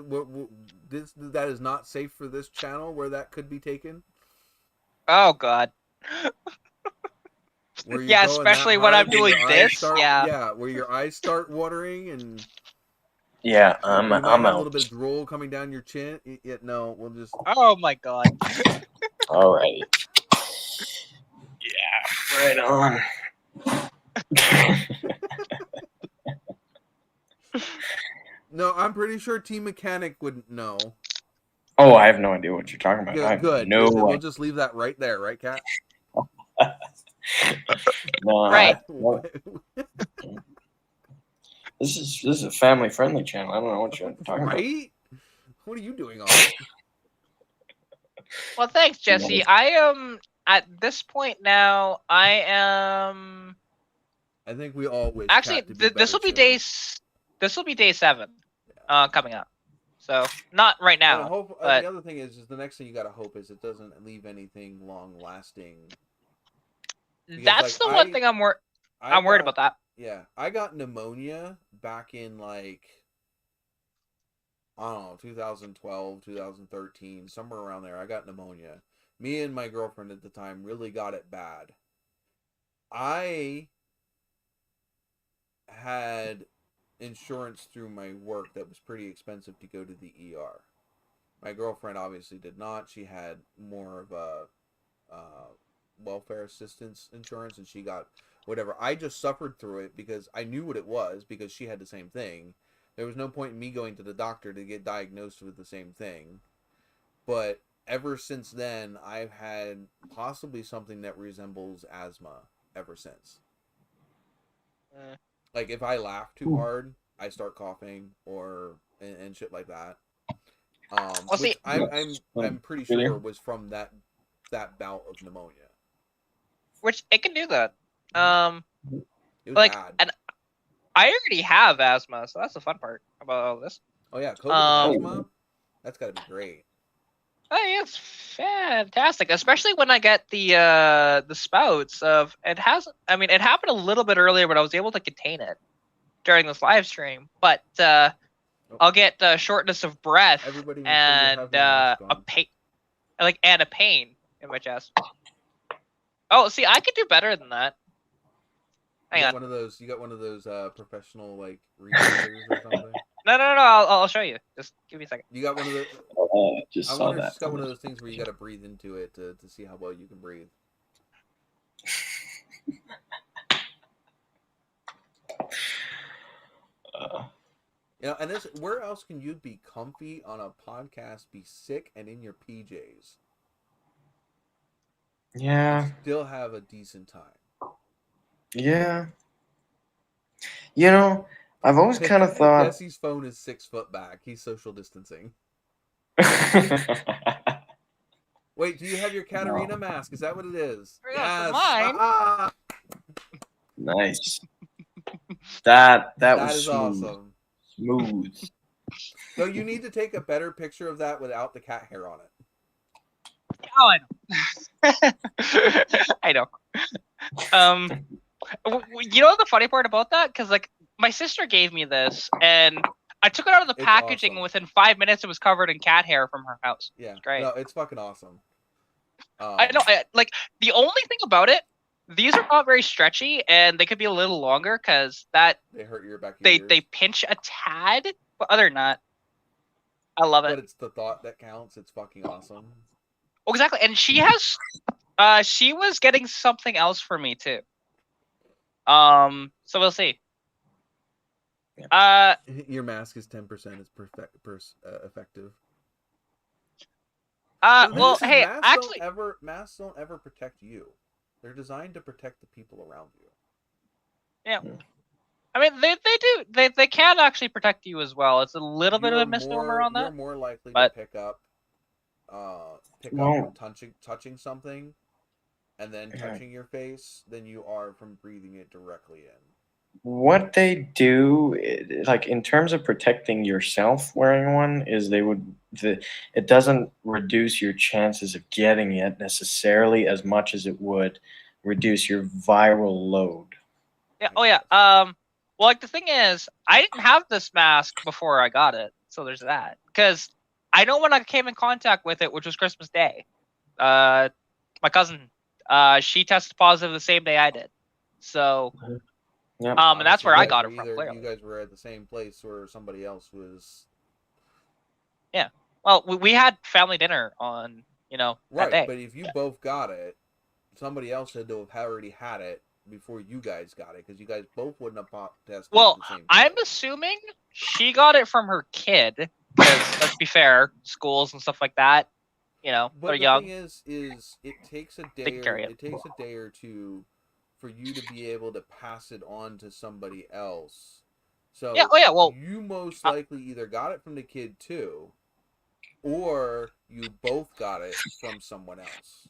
this. That is not safe for this channel, where that could be taken. Oh god. Where you're Yeah, going that especially when hard, I'm doing your eyes this. start, Yeah. where your eyes start watering and Yeah, you might I'm have a out. little bit of drool coming down your chin. No, we'll just. Oh my god. All right. Yeah, right on. No, I'm pretty sure Team Mechanic wouldn't know. Oh, I have no idea what you're talking about. I have Good. no We'll idea. just leave that right there, right, Kat? No, Right. no. This is a family friendly channel. I don't know what you're talking about. Right? What are you doing on? Well, thanks, Jesse. I am at this point now. I am I think we all wish. actually. Kat to be This will be better This will be day 7, coming up. So not right soon. And now. hope, but the other thing is the next thing you gotta hope is it doesn't leave anything long lasting. that's the one thing I'm worried about that. Yeah, I got pneumonia back in like, I don't know, 2012, 2013, somewhere around there. I got pneumonia. Me and my girlfriend at the time really got it bad. I had insurance through my work that was pretty expensive to go to the ER. My girlfriend obviously did not. She had more of a welfare assistance insurance, and she got whatever. I just suffered through it because I knew what it was, because she had the same thing. There was no point in me going to the doctor to get diagnosed with the same thing. But ever since then, I've had possibly something that resembles asthma ever since. Like, if I laugh too hard, I start coughing and shit like that. Which I'm pretty sure was from that bout of pneumonia. Which it can do that. It was like, bad. and I already have asthma, so that's the fun part about all this. Oh yeah, COVID and Um, asthma. That's got to be great. Oh, yeah, it's fantastic, especially when I get the spouts of it has. I mean, it happened a little bit earlier, but I was able to contain it during this live stream. But I'll get shortness of breath Everybody make sure you and have your mask a on. pain, and a pain in my chest. Oh, see, I could do better than that. Hang on. You got one of those professional like rebreathers or something. No. I'll show you. Just give me a second. You got one of the. Just I saw wonder if that. it's got one of those things where you got to breathe into it to see how well you can breathe. And this, where else can you be comfy on a podcast, be sick, and in your PJs? Yeah. Still have a decent time. Yeah. You know, I've always kind of thought. Jesse's phone is 6 foot back. He's social distancing. Wait, do you have your Katarina mask? Is that what it is? Yes. Mine. Ah! Nice. That was is smooth. awesome. Smooth. So you need to take a better picture of that without the cat hair on it. Oh, I know. I know. You know the funny part about that? Because like my sister gave me this, and I took it out of the It's packaging, awesome. and within 5 minutes, it was covered in cat hair from her house. Yeah, It's great. No, it's fucking awesome. I know. Like the only thing about it, these are not very stretchy, and they could be a little longer because they hurt your back. They pinch a tad, but other than that, I love it. But it's the thought that counts. It's fucking awesome. Oh, exactly. And she has, she was getting something else for me too. So we'll see. Your mask is 10% effective. Well, hey, actually, masks don't ever protect you. They're designed to protect the people around you. Yeah. I mean, they do. They can actually protect you as well. It's a little bit of a misnomer on that. You're more likely to pick up when touching something, and then touching your face than you are from breathing it directly in. What they do, like in terms of protecting yourself wearing one, is it doesn't reduce your chances of getting it necessarily as much as it would reduce your viral load. Yeah. Oh yeah. Well, like the thing is, I didn't have this mask before I got it, so there's that. Because I know when I came in contact with it, which was Christmas Day, my cousin, she tested positive the same day I did. So. Yep. And that's where I got it from. Clearly. You guys were at the same place where somebody else was. Yeah. Well, we had family dinner on, that day. But if you both got it, somebody else had to have already had it before you guys got it, because you guys both wouldn't have tested. Well, I'm assuming she got it from her kid, because let's be fair, schools and stuff like that, but they're young. Thing is it takes a day. It takes a day or two for you to be able to pass it on to somebody else. So yeah, well, you most likely either got it from the kid too, or you both got it from someone else.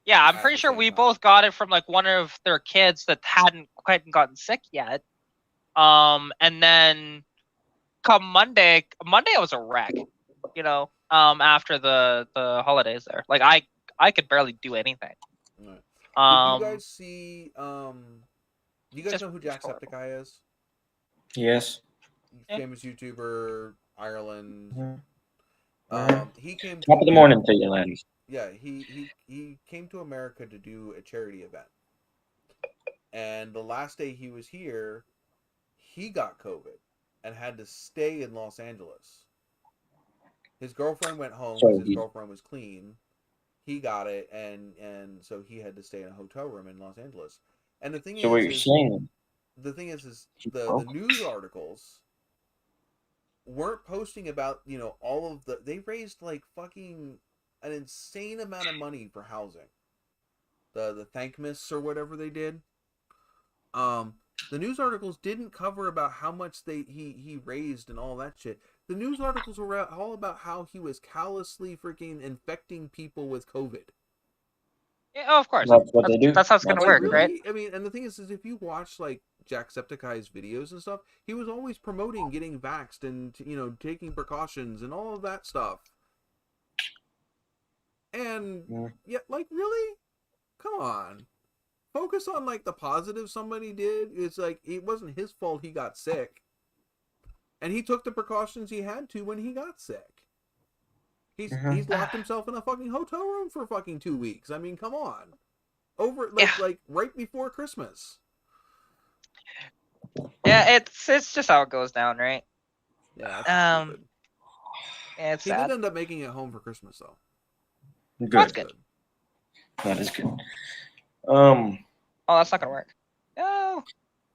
Yeah, I'm pretty sure we both got it from like one of their kids that hadn't quite gotten sick yet. And then come Monday I was a wreck, after the holidays there. Like I could barely do anything. Right. Did you guys see? Do you guys know who Jacksepticeye is? Yes. Famous YouTuber, Ireland. Mm-hmm. He came. Top of the morning to you, lads. Yeah, he came to America to do a charity event, and the last day he was here, he got COVID and had to stay in Los Angeles. His girlfriend went home because his girlfriend was clean. He got it, and so he had to stay in a hotel room in Los Angeles. And the thing is, what you're saying? The thing is the news articles weren't posting about all of they raised like fucking an insane amount of money for housing. The Thankmas or whatever they did. The news articles didn't cover about how much he raised and all that shit. The news articles were all about how he was callously freaking infecting people with COVID. Yeah, of course. That's what they do. That's how it's gonna work, really, right? I mean, and the thing is if you watch like Jacksepticeye's videos and stuff, he was always promoting getting vaxxed and, you know, taking precautions and all of that stuff. And yet, like, really? Come on. Focus on, like, the positive somebody did. It's like, it wasn't his fault he got sick. And he took the precautions he had to when he got sick. He's locked himself in a fucking hotel room for fucking 2 weeks. I mean, come on. Like right before Christmas. Yeah, it's just how it goes down, right? Yeah, that's stupid. Yeah, it's He sad. did end up making it home for Christmas, though. Good. That's good. That is good. Oh, that's not gonna work. No.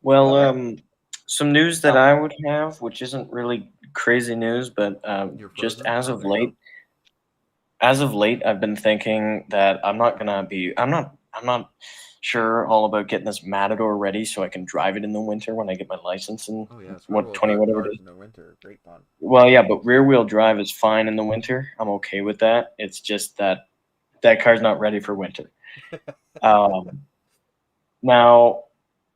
Well, some news that I would have, which isn't really crazy news, but just as of late, I've been thinking that I'm not sure all about getting this Matador ready so I can drive it in the winter when I get my license and whatever it is. In the winter, great fun. Well, yeah, but rear wheel drive is fine in the winter. I'm okay with that. It's just that car's not ready for winter. Now,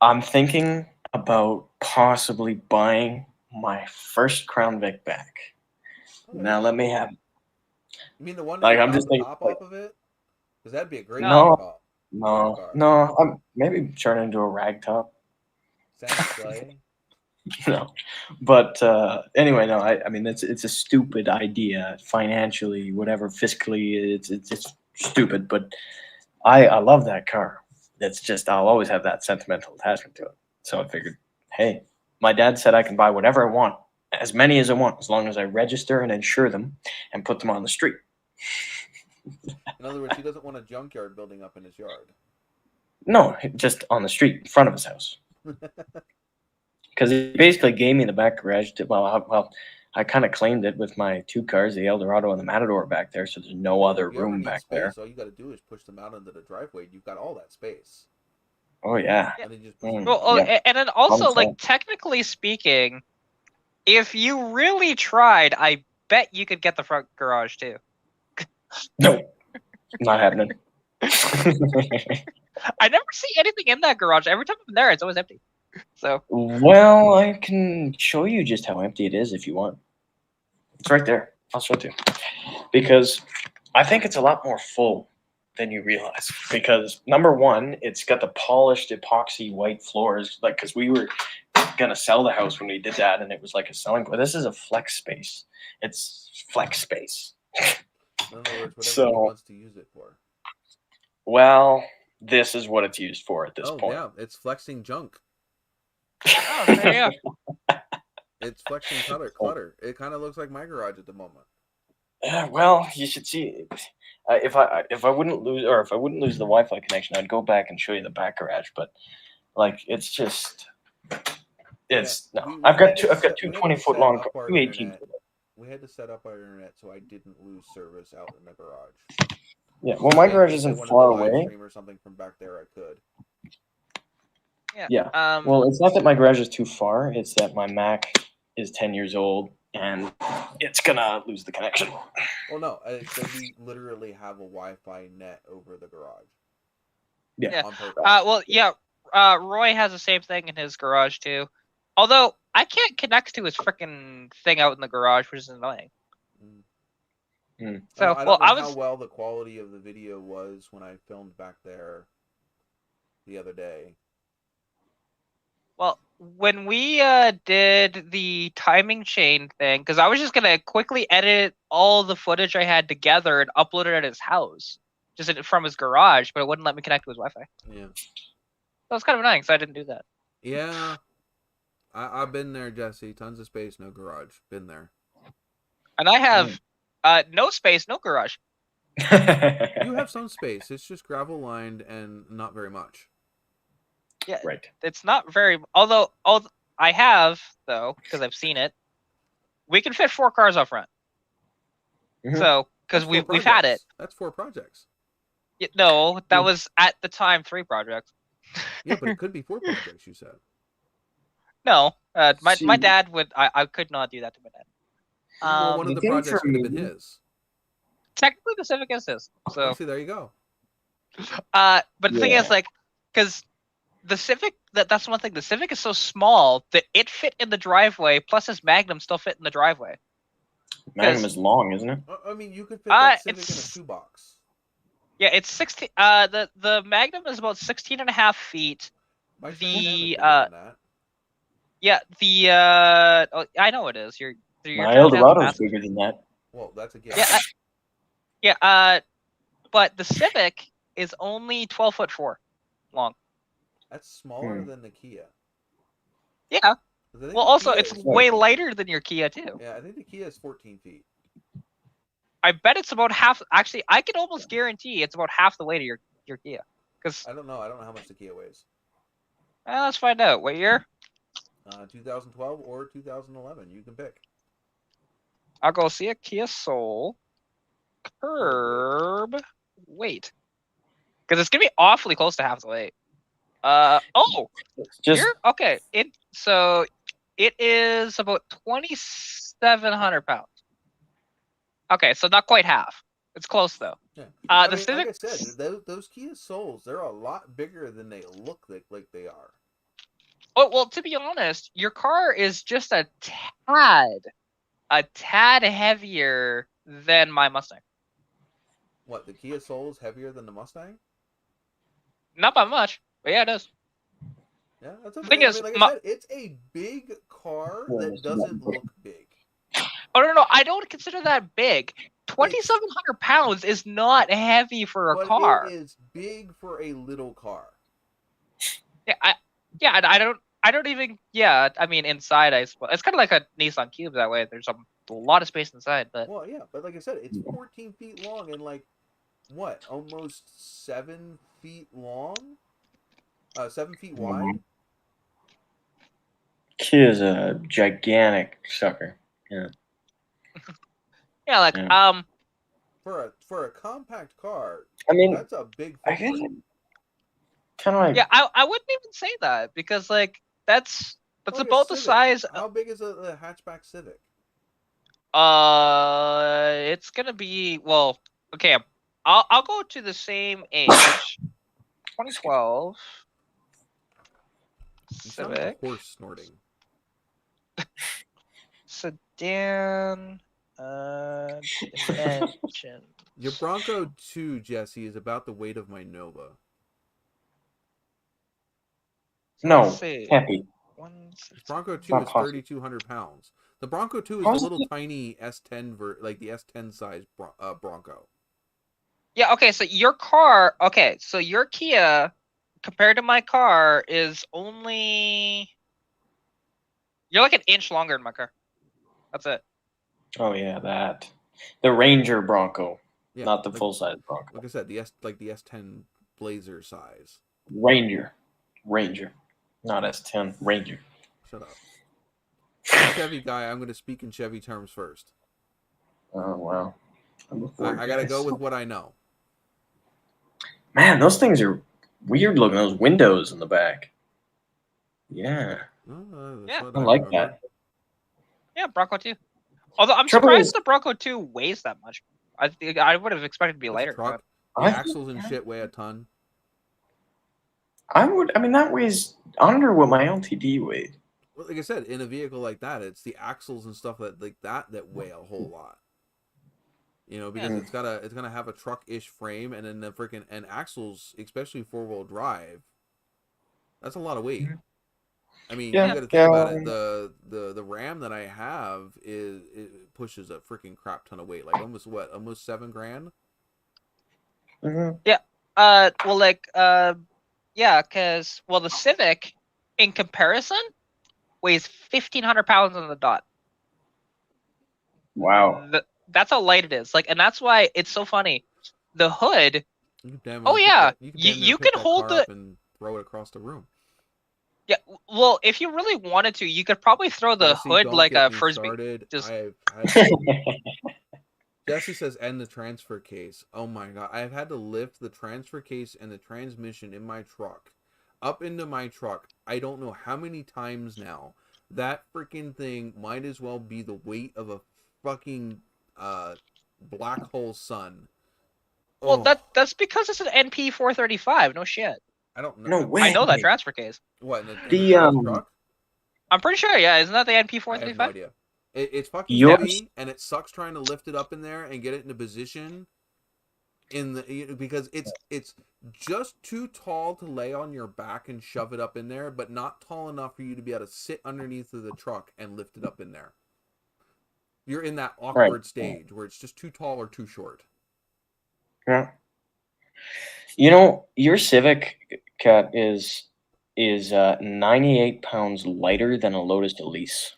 I'm thinking about possibly buying my first Crown Vic back. Now, let me have. You mean the one Like, that I'm just the thinking, top off of it? Because that'd be a great No. call. No. I'm maybe turn it into a rag top. Sounds slay. No, but anyway, no. I mean, it's a stupid idea financially, whatever, fiscally. It's stupid, but I love that car. It's just I'll always have that sentimental attachment to it. So I figured, hey, my dad said I can buy whatever I want, as many as I want, as long as I register and insure them and put them on the street. In other words, he doesn't want a junkyard building up in his yard. No, just on the street in front of his house. Because he basically gave me the back garage. I kind of claimed it with my two cars, the Eldorado and the Matador back there, so there's no other If you ever room need back space, there. all you got to do is push them out into the driveway. You've got all that space. Oh, yeah. And then just push them Well, out. and then also, 100%. like, technically speaking, if you really tried, I bet you could get the front garage too. No, not happening. I never see anything in that garage. Every time I'm there, it's always empty. So Well, I can show you just how empty it is if you want. It's right there. I'll show it to you. Because I think it's a lot more full than you realize. Because number one, it's got the polished epoxy white floors. Like, because we were gonna sell the house when we did that, and it was like a selling point. This is a flex space. It's flex space. In other words, whatever So- he wants to use it for. Well, this is what it's used for at this point. Yeah, it's flexing junk. oh, there you go. It's flexing clutter. It kind of looks like my garage at the moment. Well, you should see. If I wouldn't lose the Wi-Fi connection, I'd go back and show you the back garage. But like, it's just, I've got two 20-foot long, two 18. We had to set up our internet so I didn't lose service out in the garage. Yeah, well, my garage If I isn't wanted far to live away. stream or something from back there, I could. Yeah. Well, it's not that my garage is too far. It's that my Mac is 10 years old and it's gonna lose the connection. Well, no, we literally have a Wi-Fi net over the garage. Yeah. On purpose. Well, yeah. Roy has the same thing in his garage too. Although I can't connect to his freaking thing out in the garage, which is annoying. So, I don't know how well the quality of the video was when I filmed back there the other day. Well, when we did the timing chain thing, because I was just gonna quickly edit all the footage I had together and upload it at his house, just from his garage, but it wouldn't let me connect to his Wi-Fi. Yeah. That was kind of annoying, so I didn't do that. Yeah. I've been there, Jesse. Tons of space, no garage. Been there. And I have no space, no garage. You have some space. It's just gravel lined and not very much. Yeah, right. It's not very. Although I have though, because I've seen it. We can fit 4 cars up front. Mhm. So because we've had it. That's 4 projects. No, that was at the time 3 projects. Yeah, but it could be 4 projects. You said. No, my See- dad would. I could not do that to my dad. Well, one of the the thing projects for could have been me- his. Technically, the Civic is his. So, See, there you go. but the thing Yeah. is, like, because the Civic, that's one thing. The Civic is so small that it fit in the driveway, plus his Magnum still fit in the driveway. Magnum is long, isn't it? I mean, you could fit that Civic in a it's- shoebox. Yeah, it's 16. The Magnum is about 16 and a half feet. My Trans Am is The bigger than that. yeah, the oh, I know it is. Your My Trans Am's Eldorado's massive. bigger than that. Well, that's a gift. Yeah, but the Civic is only 12'4" long. That's smaller than the Kia. Yeah. 'Cause I think Well, the also Kia it's is- way lighter than your Kia too. Yeah, I think the Kia is 14 feet. I bet it's about half. Actually, I can almost guarantee it's about half the weight of your Kia. Because I don't know. I don't know how much the Kia weighs. let's find out. What year? 2012 or 2011. You can pick. I'll go see a Kia Soul curb weight. Because it's gonna be awfully close to half the weight. Oh, Just okay. So it is about 2,700 pounds. Okay, so not quite half. It's close though. Yeah. The Civic. Like I said, those Kia Souls, they're a lot bigger than they look like they are. Oh well, to be honest, your car is just a tad heavier than my Mustang. What, the Kia Soul is heavier than the Mustang? Not by much, but yeah, it is. Yeah, that's okay. The thing is, like I said, it's a big car that doesn't look big. Oh no, I don't consider that big. 2,700 pounds is not heavy for a But car. it is big for a little car. Yeah, I don't even. Yeah, I mean inside, I suppose it's kind of like a Nissan Cube that way. There's a lot of space inside, but Well, yeah, but like I said, it's 14 feet long and like what, almost 7 feet long, 7 feet wide. Kia's a gigantic sucker. Yeah. yeah, like Yeah. For a compact car, I mean, that's a big I guess footprint. kind of like yeah, I wouldn't even say that because like that's Like a about the Civic. size. How big is a hatchback Civic? It's gonna be okay. I'll go to the same age. 2012 You sound like a Civic horse snorting. sedan. Dimension. Your Bronco 2, Jesse, is about the weight of my Nova. no, Let's see. can't be. The Bronco 2 Not is possible. 3,200 pounds. The Bronco 2 is How the is little it- tiny S10 like the S10 size Bronco. Yeah. Okay. So your car. Okay. So your Kia, compared to my car, is only. You're like an inch longer than my car. That's it. Oh yeah, that the Ranger Bronco, Yeah, not the like, full size Bronco. Like I said, the S10 Blazer size. Ranger, not S10. Ranger. Shut up. I'm a Chevy guy. I'm going to speak in Chevy terms first. Oh wow. I got to go with what I know. Man, those things are weird looking. Those windows in the back. Yeah, That's Yeah. what I like remember. that. Yeah, Bronco 2. Although I'm Trouble surprised is- the Bronco 2 weighs that much. I would have expected it to be It's a lighter. truck. The I- axles and shit weigh a ton. I mean, that weighs under what my LTD weighed. Well, like I said, in a vehicle like that, it's the axles and stuff that weigh a whole lot. You know, because Yeah. it's gonna have a truck-ish frame, and then the freaking and axles, especially 4-wheel drive. That's a lot of weight. I mean, Yeah, you got to think yeah. about it. The Ram that I have it pushes a freaking crap ton of weight, like almost $7,000. Mhm. Yeah, because the Civic, in comparison, weighs 1,500 pounds on the dot. Wow. That's how light it is. Like, and that's why it's so funny. The hood. Oh yeah, you you can can hold the and throw it across the room. Yeah, well, if you really wanted to, you could probably throw the Jesse, hood don't like get a me frisbee. started. Just- I've had Jesse says, and the transfer case. Oh my god. I've had to lift the transfer case and the transmission in my truck up into my truck. I don't know how many times now. That freaking thing might as well be the weight of a fucking black hole sun. Well, Oh, that's because it's an NP 435. No shit. I don't know. No way. I know that transfer case. What in the The, truck? I'm pretty sure. Yeah, isn't that the I have no NP435? idea. It's fucking Yours- heavy, and it sucks trying to lift it up in there and get it into position. Because it's just too tall to lay on your back and shove it up in there, but not tall enough for you to be able to sit underneath of the truck and lift it up in there. You're in that awkward stage where it's just too tall or too short. Yeah. You know, your Civic, Cat, is 98 pounds lighter than a Lotus Elise.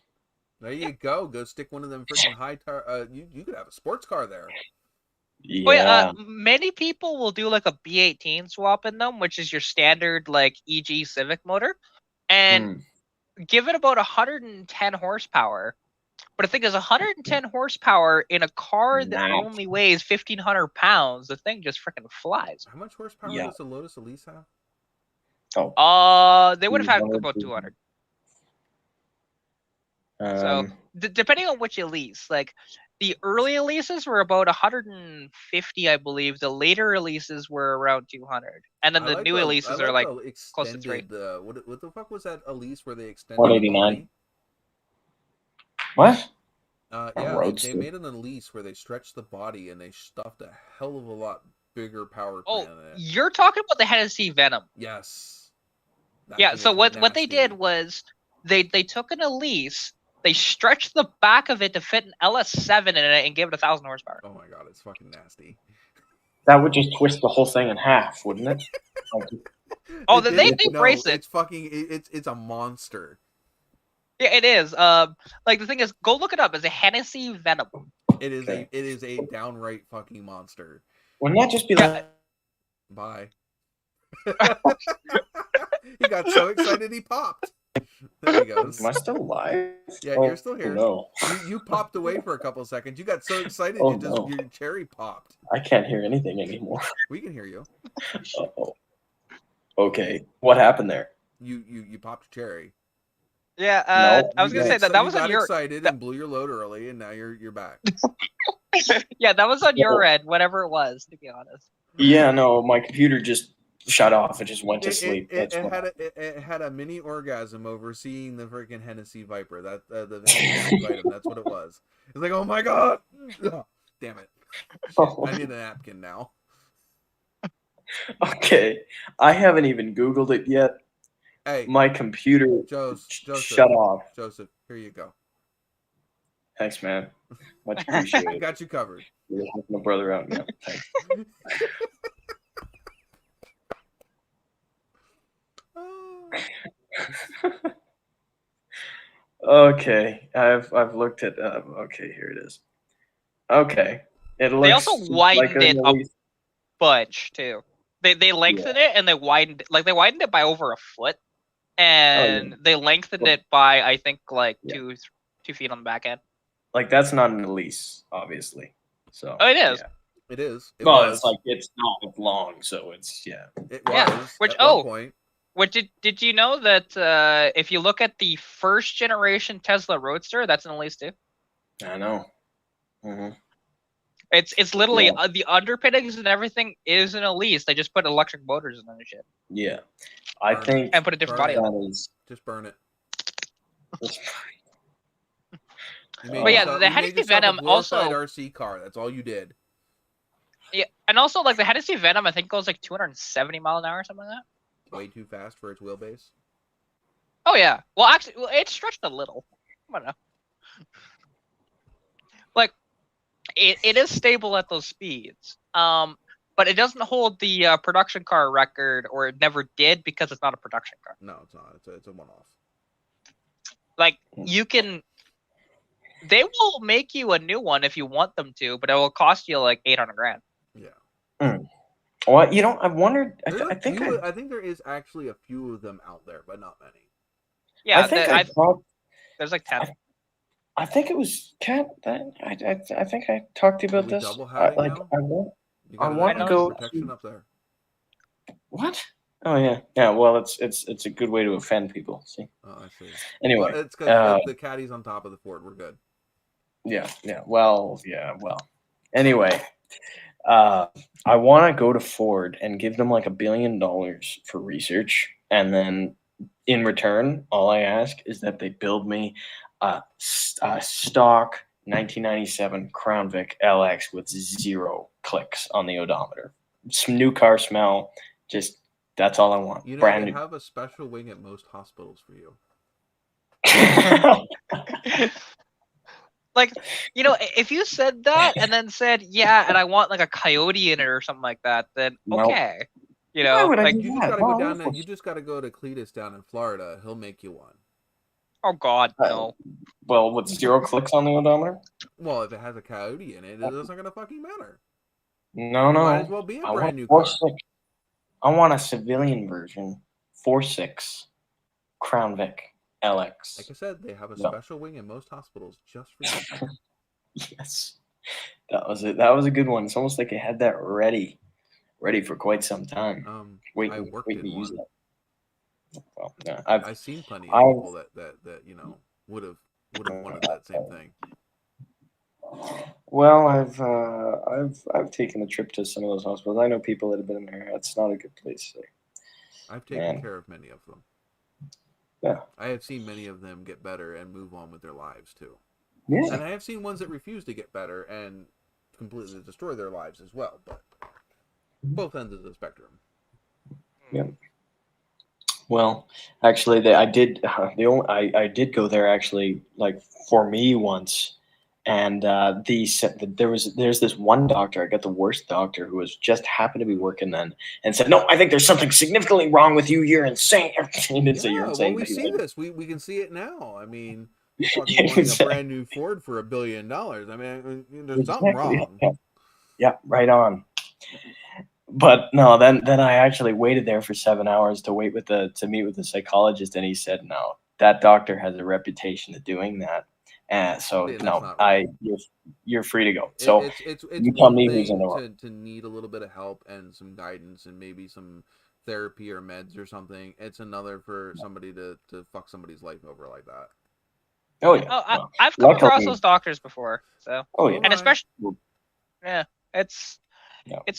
There you go. Go stick one of them freaking high tire. You could have a sports car there. Yeah. Wait, many people will do like a B18 swap in them, which is your standard like EG Civic motor, and give it about 110 horsepower. But the thing is, 110 horsepower in a car that Nah. only weighs 1,500 pounds, the thing just freaking flies. How much horsepower Yeah. does a Lotus Elise have? Oh. They would have had 200, about 200. So depending on which Elise, like the early Elises were about 150, I believe. The later Elises were around 200, and then I the like new Elises are like the close to 3. extended. What the fuck was that Elise where they extended 189. the What? body? A Yeah, they roadster. made an Elise where they stretched the body and they stuffed a hell of a lot bigger power Oh, plant in it. you're talking about the Hennessy Venom. Yes. That Yeah. thing So is what they nasty. did was they took an Elise, they stretched the back of it to fit an LS7 in it, and gave it 1,000 horsepower. Oh my god, it's fucking nasty. That would just twist the whole thing in half, wouldn't it? Oh, It they didn't. brace it. It's fucking. It's a monster. Yeah, it is. Like the thing is, go look it up. It's a Hennessy Venom. It is Okay. it is a downright fucking monster. Wouldn't that just be like? Bye. He got so excited he popped. There he goes. Am I still alive? Yeah, Oh, you're still here. No, You popped away for a couple seconds. You got so excited Oh, you just no. your cherry popped. I can't hear anything anymore. We can hear you. Uh-oh. Okay, what happened there? You popped a cherry. Yeah. No, I was You gonna got say exci- that you was got on your. excited and blew your load early, and now you're back. Yeah, that was on your No. end. Whatever it was, to be honest. Yeah, no, my computer just shut off. It just went to It, sleep. it, That's it, what had it had a mini orgasm over seeing the freaking Hennessy Viper. That the Hennessy Viper. That's what it was. It's like, oh my god, Ugh, damn it! Oh. I need a napkin now. Okay, I haven't even Googled it yet. Hey, My computer Joseph, shut off. Joseph, here you go. Thanks, man. Much I appreciated. got you covered. You're helping a brother out. Yeah, thanks. Okay, I've looked at. Okay, here it is. Okay, it looks. They also widened like it a bunch too. They lengthened it and they widened it by over a foot, and they lengthened it by I think like 2 feet on the back end. Like that's not an Elise, obviously. So. Oh, it is. Yeah. It is. It Well, was. it's like it's not long, so it's It was. Yeah, which- at one oh. point. Which did you know that if you look at the first generation Tesla Roadster, that's an Elise too. I know. Mm-hmm. It's literally Yeah. the underpinnings and everything is an Elise. They just put electric motors in it and shit, Yeah, I Burn. think and put a different body on it. that is. Just burn it. But yeah, the Hennessy Venom also- RC car. That's all you did. Yeah, and also like the Hennessy Venom, I think goes like 270 miles an hour or something like that. Way too fast for its wheelbase. Oh yeah. Well, actually, it's stretched a little. I don't know. Like, it is stable at those speeds. But it doesn't hold the production car record, or it never did because it's not a production car. No, it's not. It's a one-off. Like you can, they will make you a new one if you want them to, but it will cost you like 800 grand. Yeah. Well, you know, I wondered. There's I think I think there is actually a few of them out there, but not many. Yeah, I think there's like 10. I think it was Cat. I think I talked to you about we this. double hatting Like now? I want. You I got want to go protection up there. What? Oh yeah, yeah. Well, it's a good way to offend people. See. Oh, I see. Anyway, Well, it's because the caddy's on top of the Ford. We're good. yeah, yeah. Well, yeah, well. Anyway, I want to go to Ford and give them like $1 billion for research, and then in return, all I ask is that they build me a stock 1997 Crown Vic LX with 0 clicks on the odometer. Some new car smell. Just that's all I want. You know, Brand they new. have a special wing at most hospitals for you. Like, you know, if you said that and then said, yeah, and I want like a coyote in it or something like that, then Nope. okay. You Why know, would I like, do You just that? gotta go Well, down there. You just gotta go to Cletus down in Florida. He'll make you one. oh God, no. Well, with 0 clicks on the odometer? Well, if it has a coyote in it, it's not gonna fucking matter. No, no. Might as well be a I want brand new a car. 4.6. I want a civilian version. 4.6 Crown Vic LX. Like I said, they have a Yeah. special wing in most hospitals just for you. Yes, that was it. That was a good one. It's almost like I had that ready for quite some time. I worked waiting to in use one. that. Well, yeah, I've seen plenty of I've- people that you know would have wanted that same thing. Well, I've taken a trip to some of those hospitals. I know people that have been there. It's not a good place. I've taken Man. care of many of them. Yeah. I have seen many of them get better and move on with their lives too. Yeah. And I have seen ones that refuse to get better and completely destroy their lives as well. But both ends of the spectrum. Yeah. Well, actually, I did go there actually, like for me once, and there's this one doctor. I got the worst doctor who was just happened to be working then, and said, "No, I think there's something significantly wrong with you. You're insane." He didn't say you're Yeah, insane. well, we but he see was- this. We can see it now. I mean, fucking It wanting a was- brand new Ford for $1 billion. I mean, there's something Exactly, wrong. yeah. Yeah, right on. But no, then I actually waited there for 7 hours to meet with the psychologist, and he said, "No, that doctor has a reputation of doing that." And so Yeah, that's no, not right. you're free to go. So It's you tell one me who's in the thing wrong. to need a little bit of help and some guidance and maybe some therapy or meds or something. It's another for somebody to fuck somebody's life over like that. Oh yeah. Oh, well, I've come across luckily- those doctors before, so Oh yeah. and especially, yeah, it's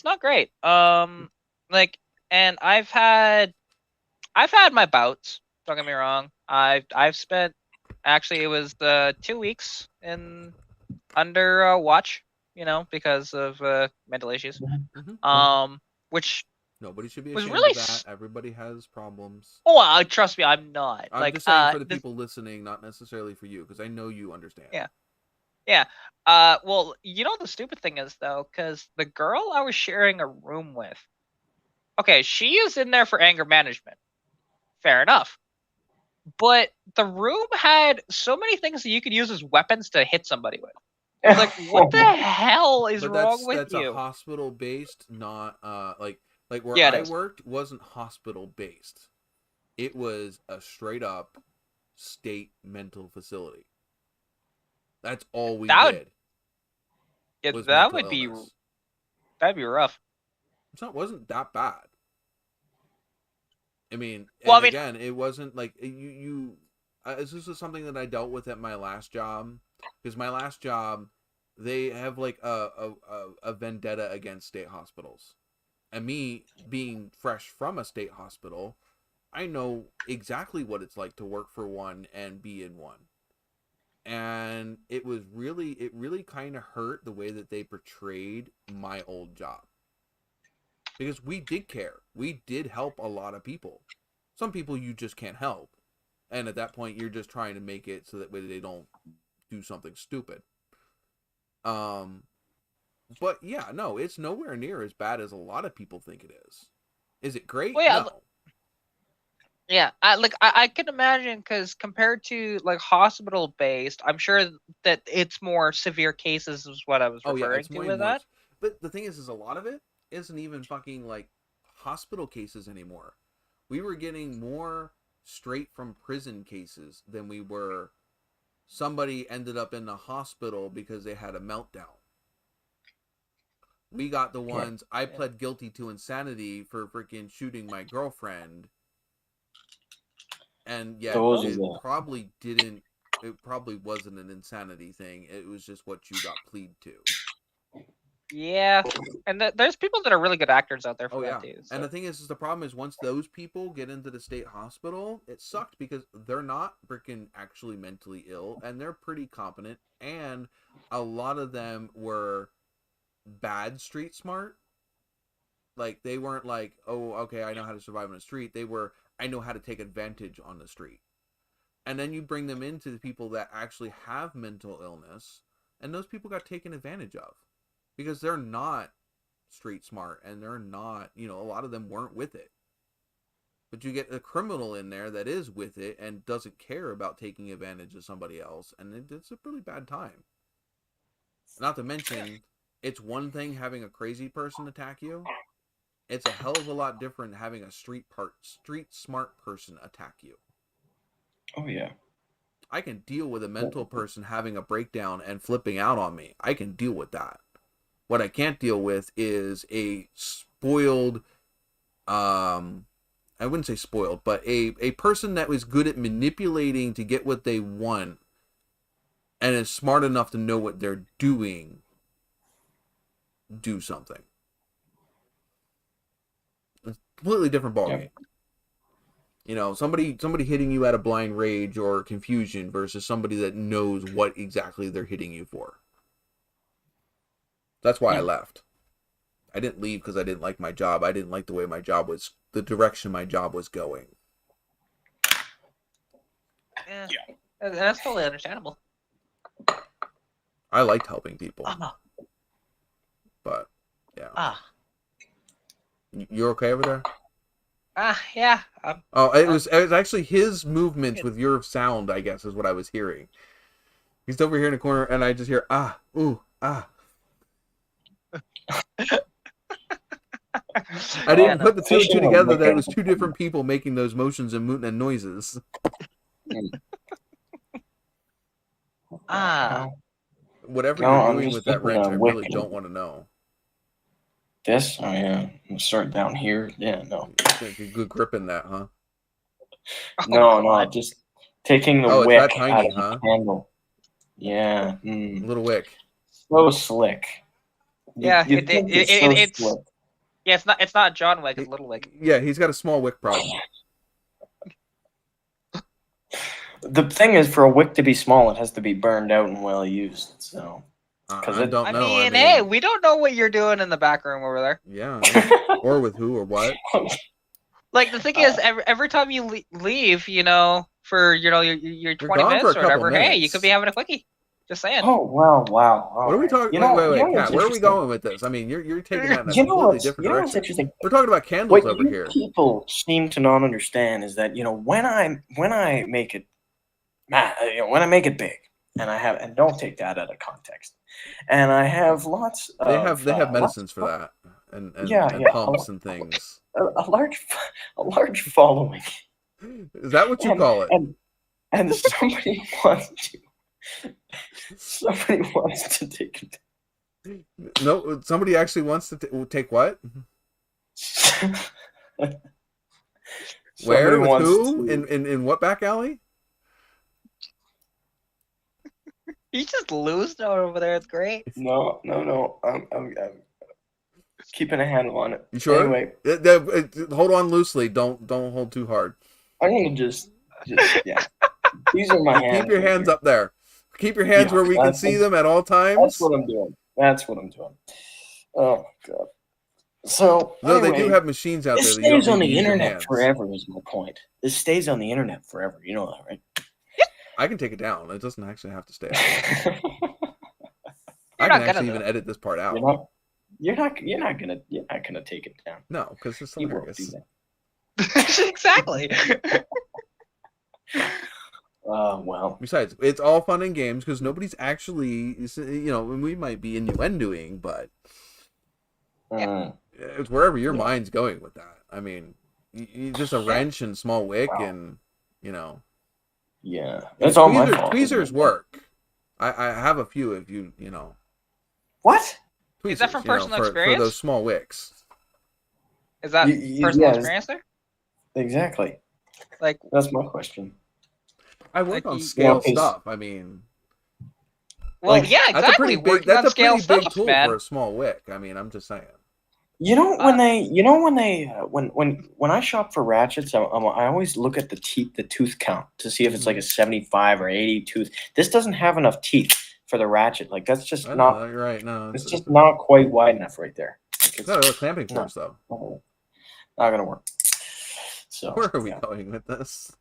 not great. Like, and I've had my bouts. Don't get me wrong. I've spent, actually it was the 2 weeks in under watch, you know, because of mental issues. Mhm. Which Nobody should be was ashamed really of that. Everybody has problems. oh, trust me, I'm not. I'm like just saying for the this- people listening, not necessarily for you, because I know you understand. Yeah. Yeah. Well, you know the stupid thing is though, because the girl I was sharing a room with, okay, she is in there for anger management. Fair enough. But the room had so many things that you could use as weapons to hit somebody with. It's like, what the hell is But wrong with that's you? a hospital based, not like where Yeah, it I is. worked wasn't hospital based. It was a straight up state mental facility. That's all we That would- did. Yeah, was that mental would be illness. that'd be rough. Wasn't that bad. I mean, Well, and I mean- again, it wasn't like this is something that I dealt with at my last job, because my last job, they have like a vendetta against state hospitals, and me being fresh from a state hospital, I know exactly what it's like to work for one and be in one. And it really kind of hurt the way that they portrayed my old job. Because we did care. We did help a lot of people. Some people you just can't help. And at that point, you're just trying to make it so that way they don't do something stupid. But yeah, no, it's nowhere near as bad as a lot of people think it is. Is it great? Well, yeah, no. Yeah, I can imagine, because compared to like hospital based, I'm sure that it's more severe cases is what I was referring it's to way with more. that. But the thing is a lot of it isn't even fucking like hospital cases anymore. We were getting more straight from prison cases than we were somebody ended up in the hospital because they had a meltdown. We got the ones, I pled guilty to insanity for freaking shooting my girlfriend. And yeah, it probably wasn't an insanity thing. It was just what you got plead to. Yeah, and there's people that are really good actors out there for Oh yeah, that too. So. and the thing is the problem is once those people get into the state hospital, it sucked because they're not freaking actually mentally ill, and they're pretty competent, and a lot of them were bad street smart. Like they weren't like, oh, okay, I know how to survive on the street. They were, I know how to take advantage on the street. And then you bring them into the people that actually have mental illness, and those people got taken advantage of because they're not street smart and they're not, a lot of them weren't with it. But you get a criminal in there that is with it and doesn't care about taking advantage of somebody else, and it's a really bad time. Not to mention, it's one thing having a crazy person attack you. It's a hell of a lot different having a street smart person attack you. Oh yeah. I can deal with a mental person having a breakdown and flipping out on me. I can deal with that. What I can't deal with is a spoiled, I wouldn't say spoiled, but a person that was good at manipulating to get what they want and is smart enough to know what they're doing, do something. It's a completely different ballgame. Yeah. Somebody hitting you out of blind rage or confusion versus somebody that knows what exactly they're hitting you for. That's why I left. I didn't leave because I didn't like my job. I didn't like the way my job was, the direction my job was going. Yeah. That's totally understandable. I liked helping people. But, yeah. You're okay over there? Yeah. It was actually his movements with your sound, I guess, is what I was hearing. He's over here in the corner, and I just hear, ooh, ah. I didn't put the two and two together that it was two different people making those motions and noises. Whatever you're doing with that wrench, I really don't want to know. This? Oh yeah. I'm start down here. Yeah, no. Good grip in that, huh? No, just taking the wick that tiny, out of huh? the candle. Yeah. Little wick. So slick. Yeah, it's so slick. Yeah, it's not John Wick, it's Little Wick. Yeah, he's got a small wick problem. The thing is, for a wick to be small, it has to be burned out and well used. So, I don't know. I mean, hey, we don't know what you're doing in the back room over there. Yeah, or with who or what. Like the thing is, every time you leave, for your 20 minutes or whatever, hey, you could be having a quickie. Just saying. Oh wow! What are we talking? Wait, Kat, where are we going with this? I mean, you're taking that in a completely different direction. Interesting? We're talking about candles over here. What people seem to not understand is that when I make it, when I make it big, and don't take that out of context, and I have lots. They have medicines for that, and pumps and things. A large following. Is that what you call it? And somebody wants to take it. No, somebody actually wants to take what? Where? With who? In what back alley? You just lose over there. It's great. No. I'm keeping a handle on it. You sure? Anyway, hold on loosely. Don't hold too hard. I'm gonna just yeah. These are my hands. Keep your hands up there. Keep your hands where we can see them at all times. That's what I'm doing. Oh god. So anyway, they do have machines out there. This stays on the internet forever. Is my point. This stays on the internet forever. You know that, right? I can take it down. It doesn't actually have to stay. I can actually even edit this part out. You're not gonna take it down. No, because it's hilarious. Exactly. Well. Besides, it's all fun and games because nobody's actually, we might be innuendoing, but it's wherever your mind's going with that. I mean, you just a wrench and small wick and, Yeah, that's all my fault. Tweezers work. I have a few of you, What? Tweezers, is that from personal experience? For those small wicks. Is that personal experience there? Exactly. Like, that's my question. I work on scale stuff. I mean, Well, Like, yeah, That's a pretty exactly. big. Working That's on a scale pretty big stuff, tool man. for a small wick. I mean, I'm just saying. You know when I shop for ratchets, I always look at the tooth count to see if it's like a 75 or 80 tooth. This doesn't have enough teeth for the ratchet. Like that's just I not. know, you're right. No, It's just not quite wide enough right there. Like, it's not really clamping force though. not gonna work. So Where are we yeah. going with this?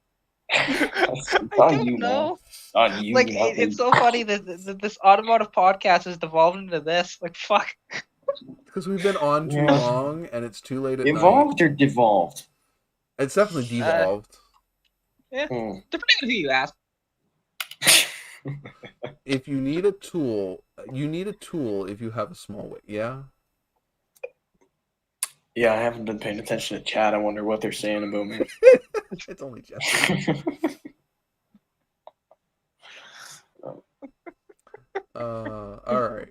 It's I on don't you, man. know. On you, Like not me. it's so funny that this automotive podcast has devolved into this. Like fuck. Because we've been on too Yeah. long and it's too late at Evolved or devolved? night. It's definitely devolved. Yeah, Hmm. depending on who you ask. If you need a tool, you need a tool if you have a small wick. Yeah. Yeah, I haven't been paying attention to chat. I wonder what they're saying about me. It's only Jesse. All right.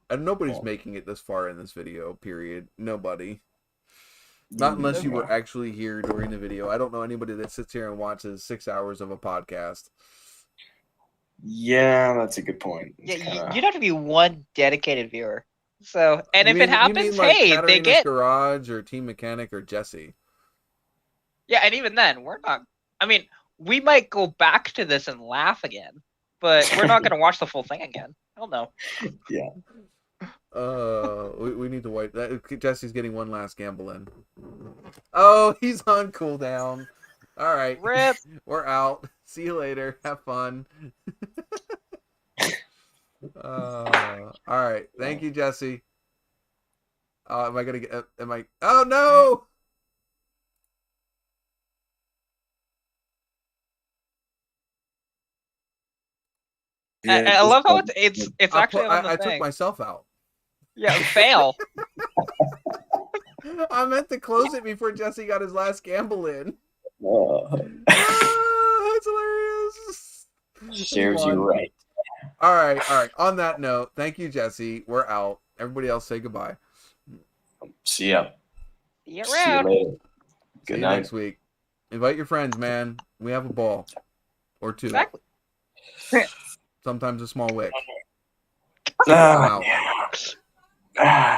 And nobody's making it this far in this video, period. Nobody. Not unless you were actually here during the video. I don't know anybody that sits here and watches 6 hours of a podcast. Yeah, that's a good point. Yeah, It's kinda- you'd have to be one dedicated viewer. So, and You if mean- it happens, you mean like hey, they Katarina's get. Garage or Team Mechanic or Jesse. Yeah, and even then, we're not. I mean, we might go back to this and laugh again, but we're not going to watch the full thing again. Hell no. Yeah. We need to wipe that. Jesse's getting one last gamble in. Oh, he's on cooldown. All right, Rip. we're out. See you later. Have fun. All right. Thank you, Jesse. Am I gonna get? Am I? Oh no! I love how it's actually on the I thing. took myself out. Yeah, fail. I meant to close it before Jesse got his last gamble in. That's hilarious. Serves you right. All right. On that note, thank you, Jesse. We're out. Everybody else, say goodbye. See ya. See you See you around. later. See Good you night. next week. Invite your friends, man. We have a ball or two. Exactly. Sometimes a small wick. Ah, Out. yeah.